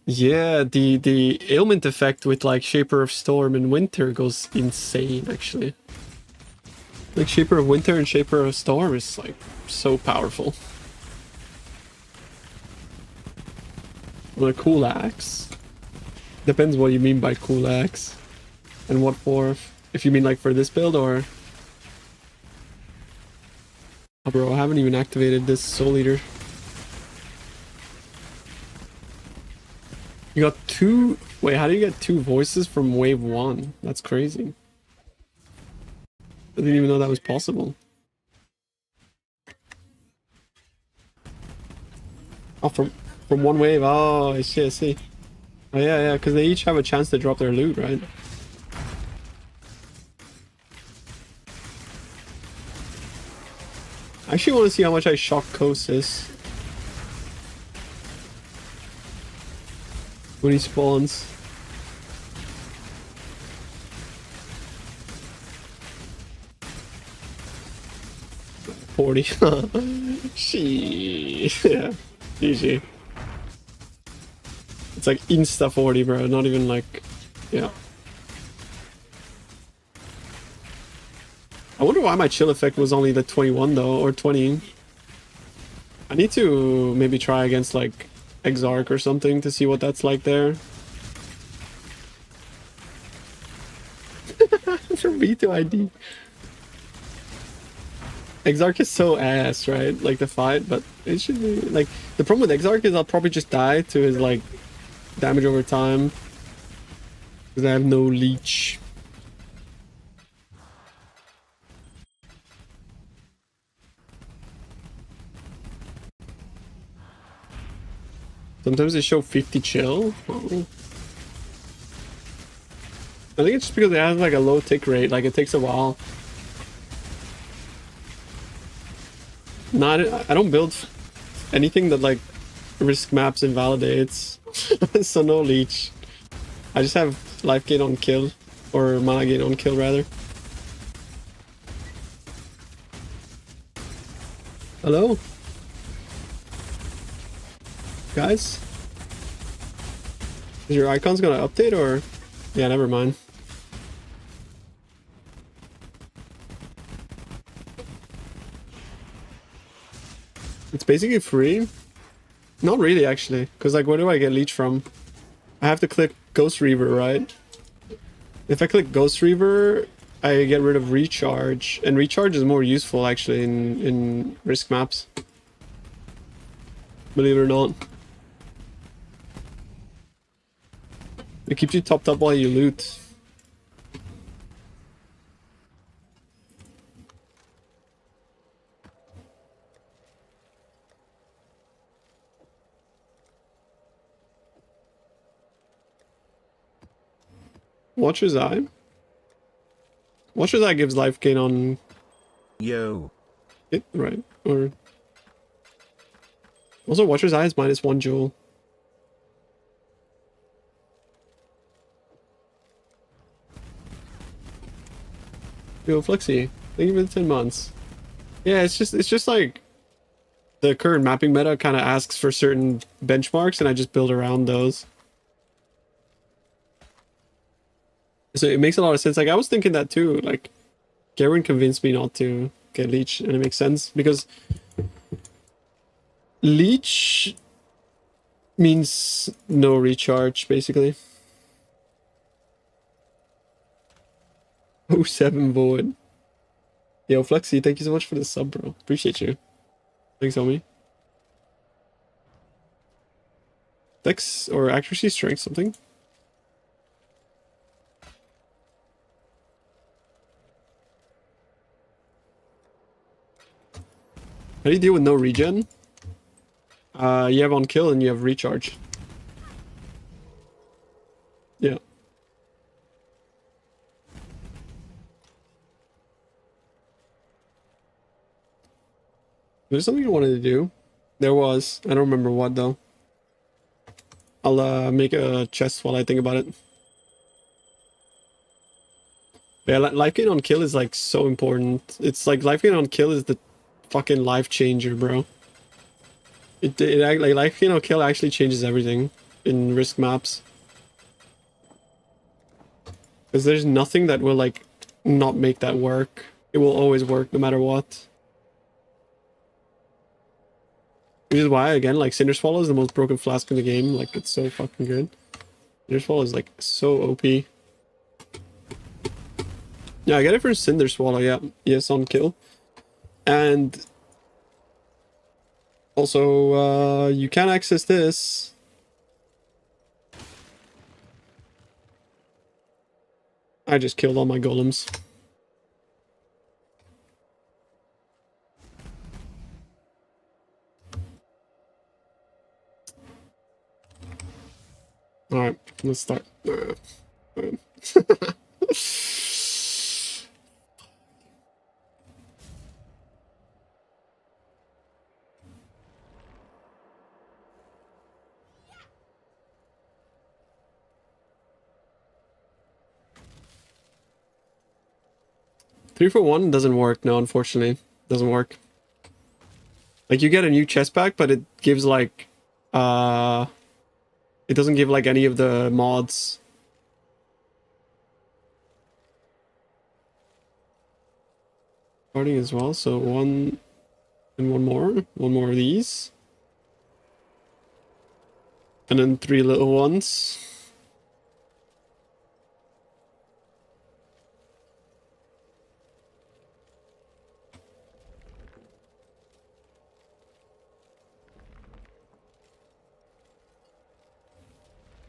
Yeah, the ailment effect with like Shaper of Storm and Winter goes insane, actually. Like Shaper of Winter and Shaper of Storm is like so powerful. With a cool axe. Depends what you mean by cool axe. And what for. If you mean like for this build or... Oh bro, I haven't even activated this Soul Eater. You got 2... Wait, how do you get 2 voices from wave 1? That's crazy. I didn't even know that was possible. Oh, from one wave. Oh, I see. Oh yeah, because they each have a chance to drop their loot, right? I actually want to see how much I shock Kosis when he spawns. Shit. Yeah. GG. It's like insta 40, bro. Not even like, yeah. I wonder why my chill effect was only the 21 though, or 20. I need to maybe try against like Exarch or something to see what that's like there. From B to ID. Exarch is so ass, right? Like the fight, but it should be like the problem with Exarch is I'll probably just die to his like damage over time because I have no leech. Sometimes they show 50 chill. Oh. I think it's just because it has like a low tick rate, like it takes a while. I don't build anything that like risk maps invalidates. So no leech. I just have life gain on kill, or mana gain on kill rather. Hello? Guys? Is your icons gonna update or? Yeah, never mind. It's basically free. Not really, actually. Because, like, where do I get leech from? I have to click Ghost Reaver, right? If I click Ghost Reaver, I get rid of recharge. And recharge is more useful, actually, in risk maps. Believe it or not. It keeps you topped up while you loot. Watcher's Eye? Watcher's Eye gives life gain on Yo. it, right? Or also Watcher's Eye is -1 jewel. Yo, Flexi, thank you for the 10 months. Yeah, it's just like the current mapping meta kind of asks for certain benchmarks, and I just build around those. So it makes a lot of sense. Like I was thinking that too. Like Garen convinced me not to get leech, and it makes sense because leech means no recharge, basically. 07 void. Yo, Flexi, thank you so much for the sub, bro. Appreciate you. Thanks, homie. Dex or accuracy, strength, something. How do you deal with no regen? You have on kill and you have recharge. Yeah. There's something I wanted to do. There was. I don't remember what though. I'll make a chest while I think about it. Yeah, life gain on kill is like so important. It's like life gain on kill is the fucking life changer, bro. Like life gain on kill actually changes everything in risk maps. Because there's nothing that will like not make that work. It will always work no matter what. Which is why, again, like Cinder Swallow is the most broken flask in the game. Like, it's so fucking good. Cinder Swallow is like so OP. Yeah, I get it for Cinder Swallow, yeah. Yes, on kill. And also, you can access this. I just killed all my golems. Alright, let's start. 3 for 1 doesn't work, no, unfortunately. Doesn't work. Like, you get a new chest pack, but it gives, like, it doesn't give, like, any of the mods. Starting as well, so one and one more of these. And then 3 little ones.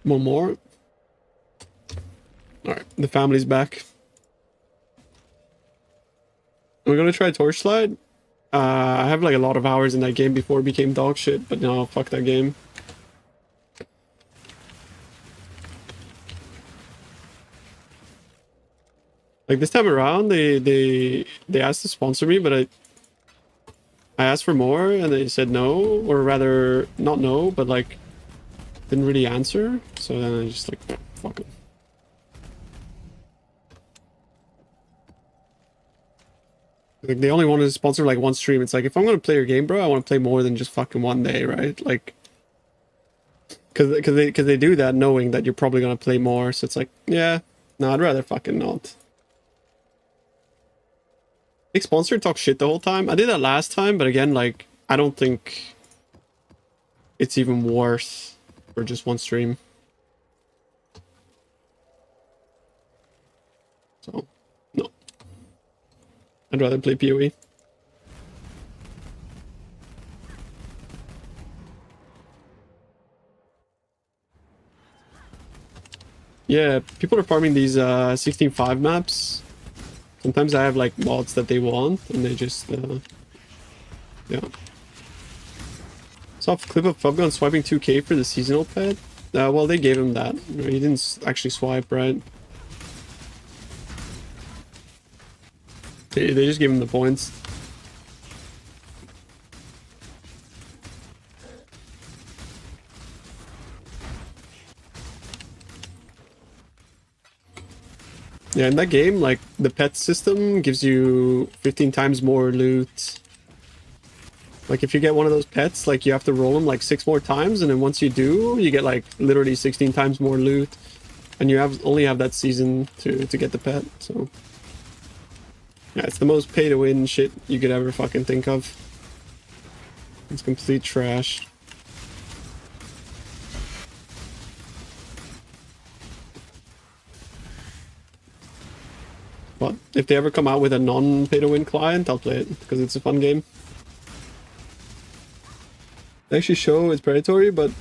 One more. Alright, the family's back. We're gonna try Torchlight. I have like a lot of hours in that game before it became dog shit, but no, fuck that game. Like this time around, they asked to sponsor me, but I asked for more and they said no, or rather not no, but like didn't really answer. So then I just like, oh, fuck it. Like they only wanted to sponsor like one stream. It's like if I'm gonna play your game, bro, I want to play more than just fucking one day, right? Like, cause they do that knowing that you're probably gonna play more. So it's like, yeah, no, I'd rather fucking not. Big sponsor talk shit the whole time. I did that last time, but again, like I don't think it's even worth for just one stream. So no, I'd rather play PoE. Yeah, people are farming these 16.5 maps. Sometimes I have like mods that they want, and they just yeah. Saw a clip of Fubgun swiping 2k for the seasonal pet. Well, they gave him that. He didn't actually swipe, right? They just gave him the points. Yeah, in that game, like, the pet system gives you 15 times more loot. Like, if you get one of those pets, like, you have to roll them, like, 6 more times, and then once you do, you get, like, literally 16 times more loot. And you only have that season to get the pet, so... Yeah, it's the most pay-to-win shit you could ever fucking think of. It's complete trash. But if they ever come out with a non-pay-to-win client, I'll play it, because it's a fun game. They actually show it's predatory, but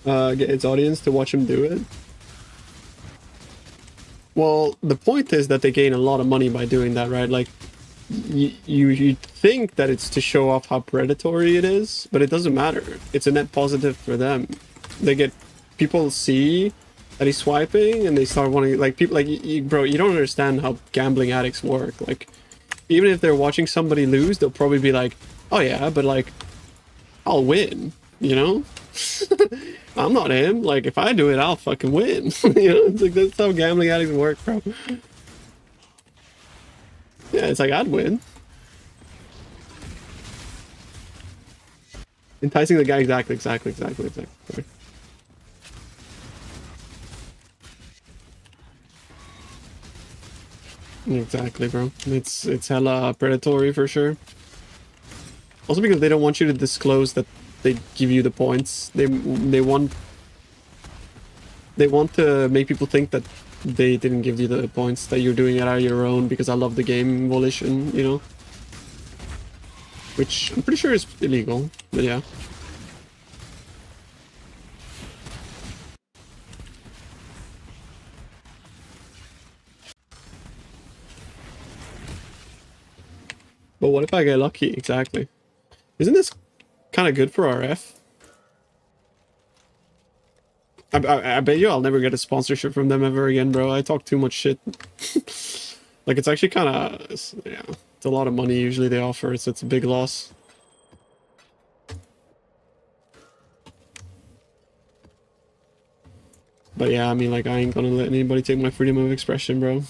get its audience to watch him do it. Well, the point is that they gain a lot of money by doing that, right? Like, you think that it's to show off how predatory it is, but it doesn't matter. It's a net positive for them. They get... People see that he's swiping, and they start wanting... Like, people... Like, bro, you don't understand how gambling addicts work. Like, even if they're watching somebody lose, they'll probably be like, oh yeah, but like, I'll win, you know? I'm not him. Like, if I do it, I'll fucking win. You know, it's like, that's how gambling addicts work, bro. Yeah, it's like, I'd win. Enticing the guy, exactly. Sorry. Exactly, bro. It's hella predatory for sure. Also because they don't want you to disclose that they give you the points. They want to make people think that they didn't give you the points, that you're doing it out of your own because I love the game volition, you know? Which I'm pretty sure is illegal, but yeah. But what if I get lucky? Exactly. Isn't this kind of good for RF? I bet you I'll never get a sponsorship from them ever again, bro. I talk too much shit. Like, it's actually kind of... Yeah, it's a lot of money usually they offer, so it's a big loss. But yeah, I mean, like, I ain't gonna let anybody take my freedom of expression, bro.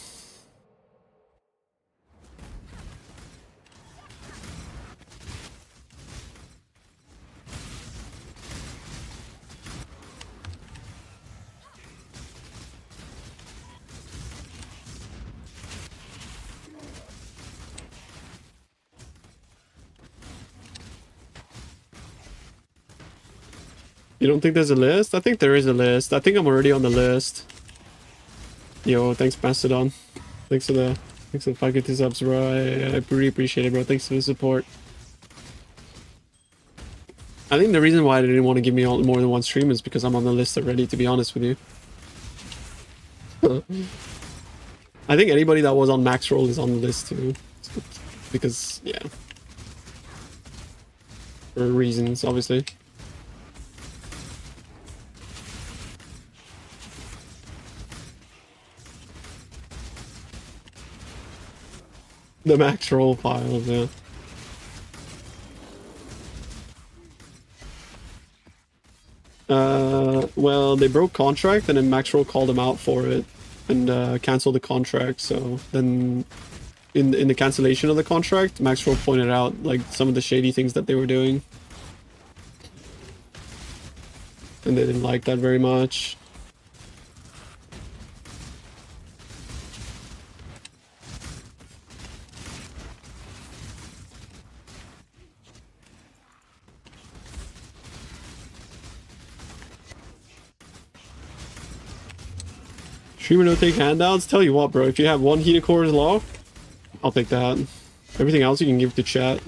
You don't think there's a list? I think there is a list. I think I'm already on the list. Yo, thanks Mastodon. Thanks for the 5 subs, bro. I really appreciate it, bro. Thanks for the support. I think the reason why they didn't want to give me more than one stream is because I'm on the list already, to be honest with you. I think anybody that was on max roll is on the list too. Because, yeah. For reasons, obviously. The max roll files, yeah. Well, they broke contract, and then Maxroll called them out for it, and canceled the contract. So then, in the cancellation of the contract, Maxroll pointed out like some of the shady things that they were doing, and they didn't like that very much. Streamer no take handouts? Tell you what, bro, if you have one heated cores locked, I'll take that. Everything else you can give to chat.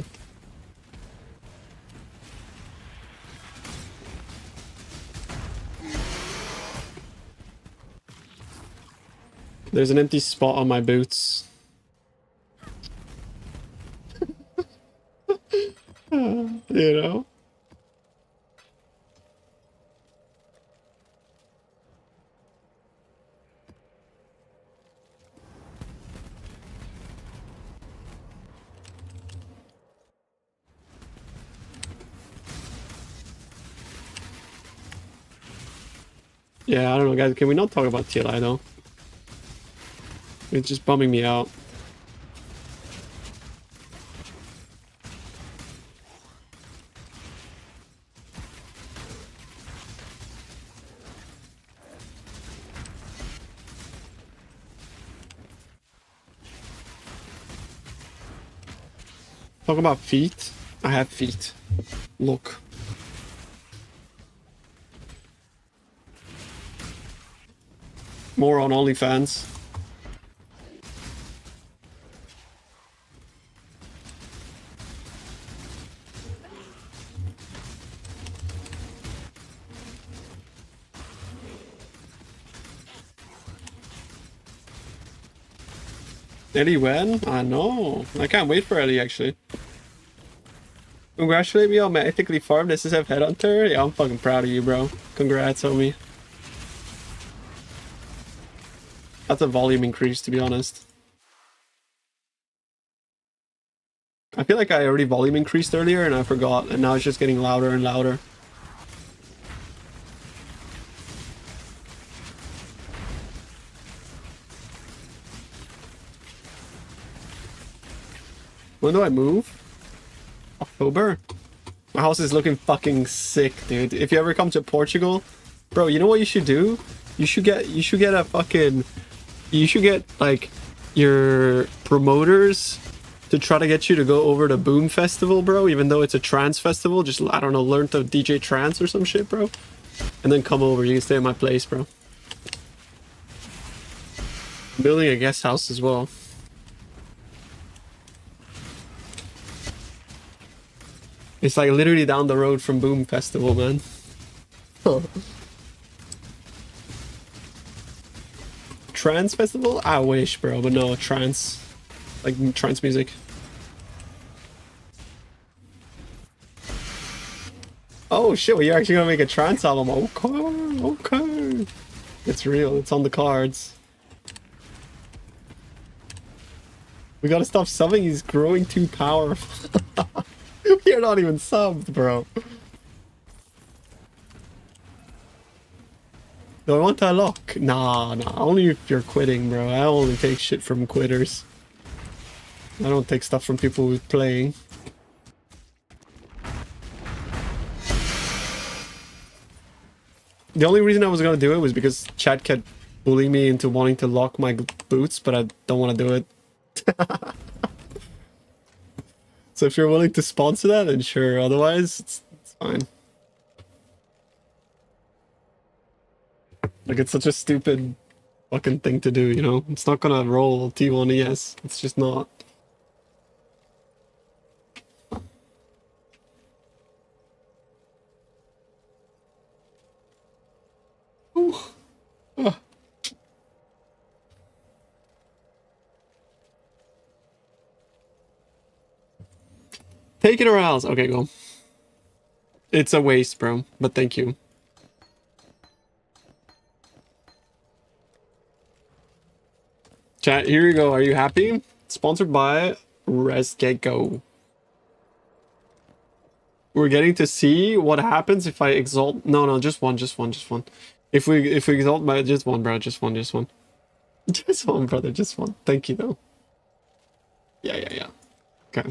There's an empty spot on my boots. You know? Yeah, I don't know, guys. Can we not talk about TLI, though? It's just bumming me out. Talk about feet. I have feet. Look. More on OnlyFans. Eddie when? I know. I can't wait for Eddie, actually. Congratulate me on my ethically farmed SSF Headhunter. Yeah, I'm fucking proud of you, bro. Congrats, homie. That's a volume increase, to be honest. I feel like I already volume increased earlier and I forgot, and now it's just getting louder and louder. When do I move? October? My house is looking fucking sick, dude. If you ever come to Portugal, bro, you know what you should do? You should get a fucking... You should get, like, your promoters to try to get you to go over to Boom Festival, bro, even though it's a trance festival. Just, I don't know, learn to DJ trance or some shit, bro. And then come over. You can stay at my place, bro. I'm building a guest house as well. It's like literally down the road from Boom Festival, man. Trance festival? I wish, bro, but no, trance. Like trance music. Oh shit, well, you're actually gonna make a trance album. Okay, okay. It's real, it's on the cards. We gotta stop subbing, he's growing too powerful. You're not even subbed, bro. Do I want to lock? Nah, only if you're quitting, bro. I only take shit from quitters. I don't take stuff from people who's playing. The only reason I was gonna do it was because chat kept bullying me into wanting to lock my boots, but I don't want to do it. So if you're willing to sponsor that, then sure. Otherwise, it's fine. Like, it's such a stupid fucking thing to do, you know? It's not gonna roll T1 ES. It's just not. Ooh. Ah. Take it or else. Okay, go. It's a waste, bro, but thank you. Chat, here you go. Are you happy? Sponsored by Let's get go. We're getting to see what happens if I exalt. No, just one. If we exalt by just one, bro, just one. Just one, brother, just one. Thank you, though. Yeah. Okay.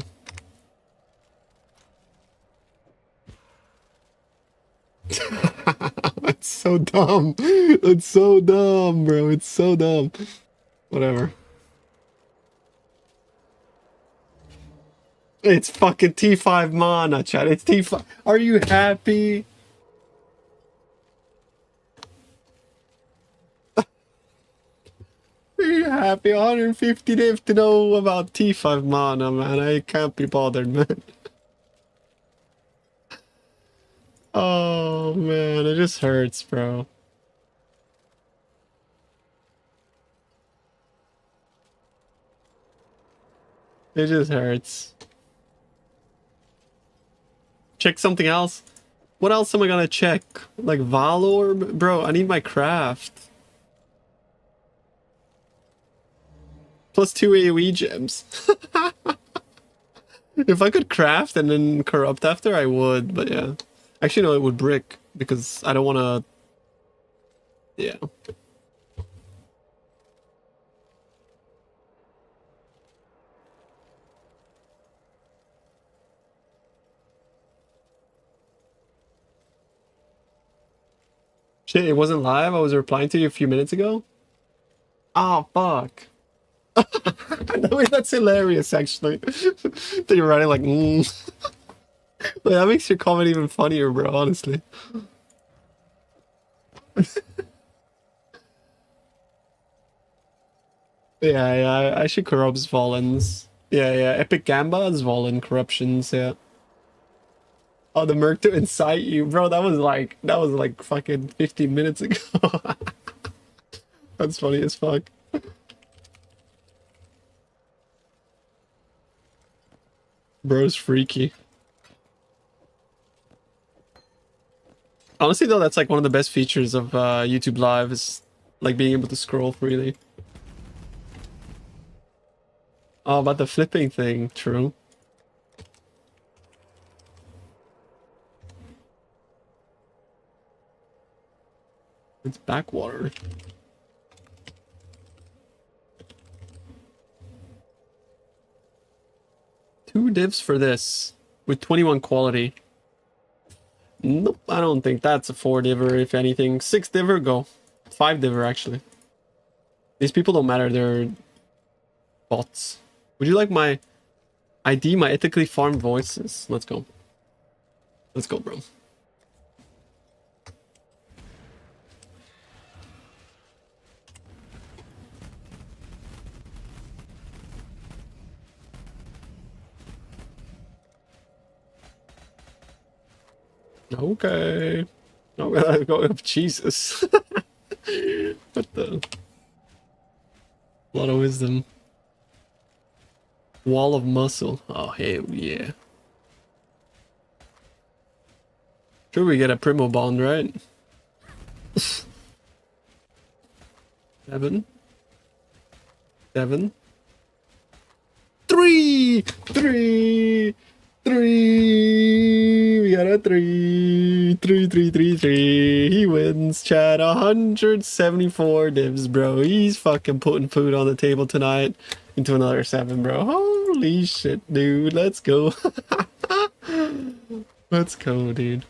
It's so dumb. It's so dumb, bro. It's so dumb. Whatever. It's fucking T5 mana, chat. It's T5. Are you happy? Are you happy? 150 div to know about T5 mana, man. I can't be bothered, man. Oh, man. It just hurts, bro. It just hurts. Check something else. What else am I gonna check? Like Valor? Bro, I need my craft. Plus 2 AoE gems. If I could craft and then corrupt after, I would, but yeah. Actually, no, it would brick, because I don't want to... Yeah. Shit, it wasn't live? I was replying to you a few minutes ago? Oh, fuck. No, that's hilarious, actually. That you're writing like, Like, that makes your comment even funnier, bro, honestly. Yeah, I should corrupt Zvolin's. Yeah, Epic Gamba, Zvolin corruptions, yeah. Oh, the Merc to incite you, bro, that was like fucking 15 minutes ago. That's funny as fuck. Bro's freaky. Honestly, though, that's like one of the best features of YouTube Live is like being able to scroll freely. Oh, about the flipping thing, true. It's backwater. Two divs for this with 21 quality. Nope, I don't think that's a 4 diver, if anything. 6 diver, go. 5 diver, actually. These people don't matter, they're bots. Would you like my ID, my ethically farmed voices? Let's go. Let's go, bro. Okay. Oh, let's go. Jesus. What the? A lot of wisdom. Wall of muscle. Oh, hell yeah. Sure, we get a Primo Bond, right? 7. 7. 3! 3! 3! We got a 3! 3, 3, 3, 3. He wins, chat. 174 divs, bro. He's fucking putting food on the table tonight. Into another 7, bro. Holy shit, dude. Let's go. Let's go, dude.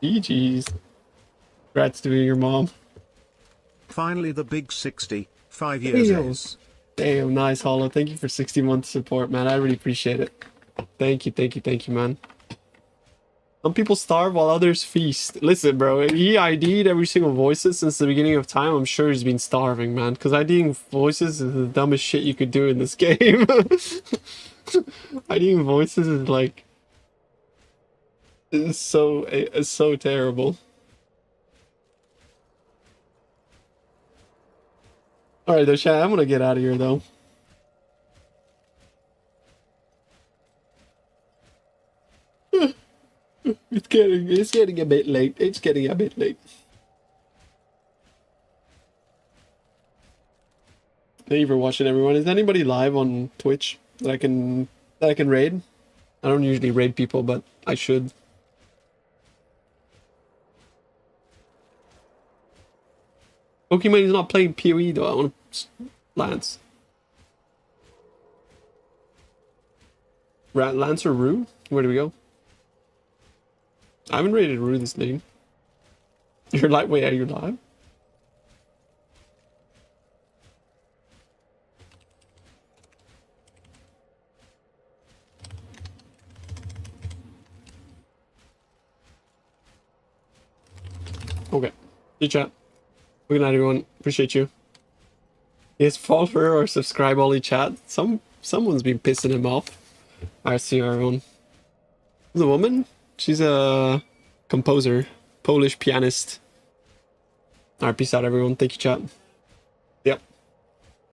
GG's. Congrats to your mom. Finally the big 60, 5 years ace. Damn, nice, Hollow. Thank you for 60 months support, man. I really appreciate it. Thank you, man. Some people starve while others feast. Listen, bro, he ID'd every single voices since the beginning of time. I'm sure he's been starving, man. Because IDing voices is the dumbest shit you could do in this game. IDing voices is like... It's so terrible. Alright, though, chat, I'm gonna get out of here, though. It's getting a bit late. It's getting a bit late. Thank you for watching, everyone. Is anybody live on Twitch? that I can raid. I don't usually raid people, but I should. Pokemon is not playing PoE though. I want to Lance. Lance or Rue? Where do we go? I haven't rated Rue this name. You're live? Wait, are you live? Okay. Good chat. Good night, everyone. Appreciate you. Yes, follow or subscribe only chat. Someone's been pissing him off. I see our own. The woman? She's a composer, Polish pianist. Alright, peace out, everyone. Thank you, chat.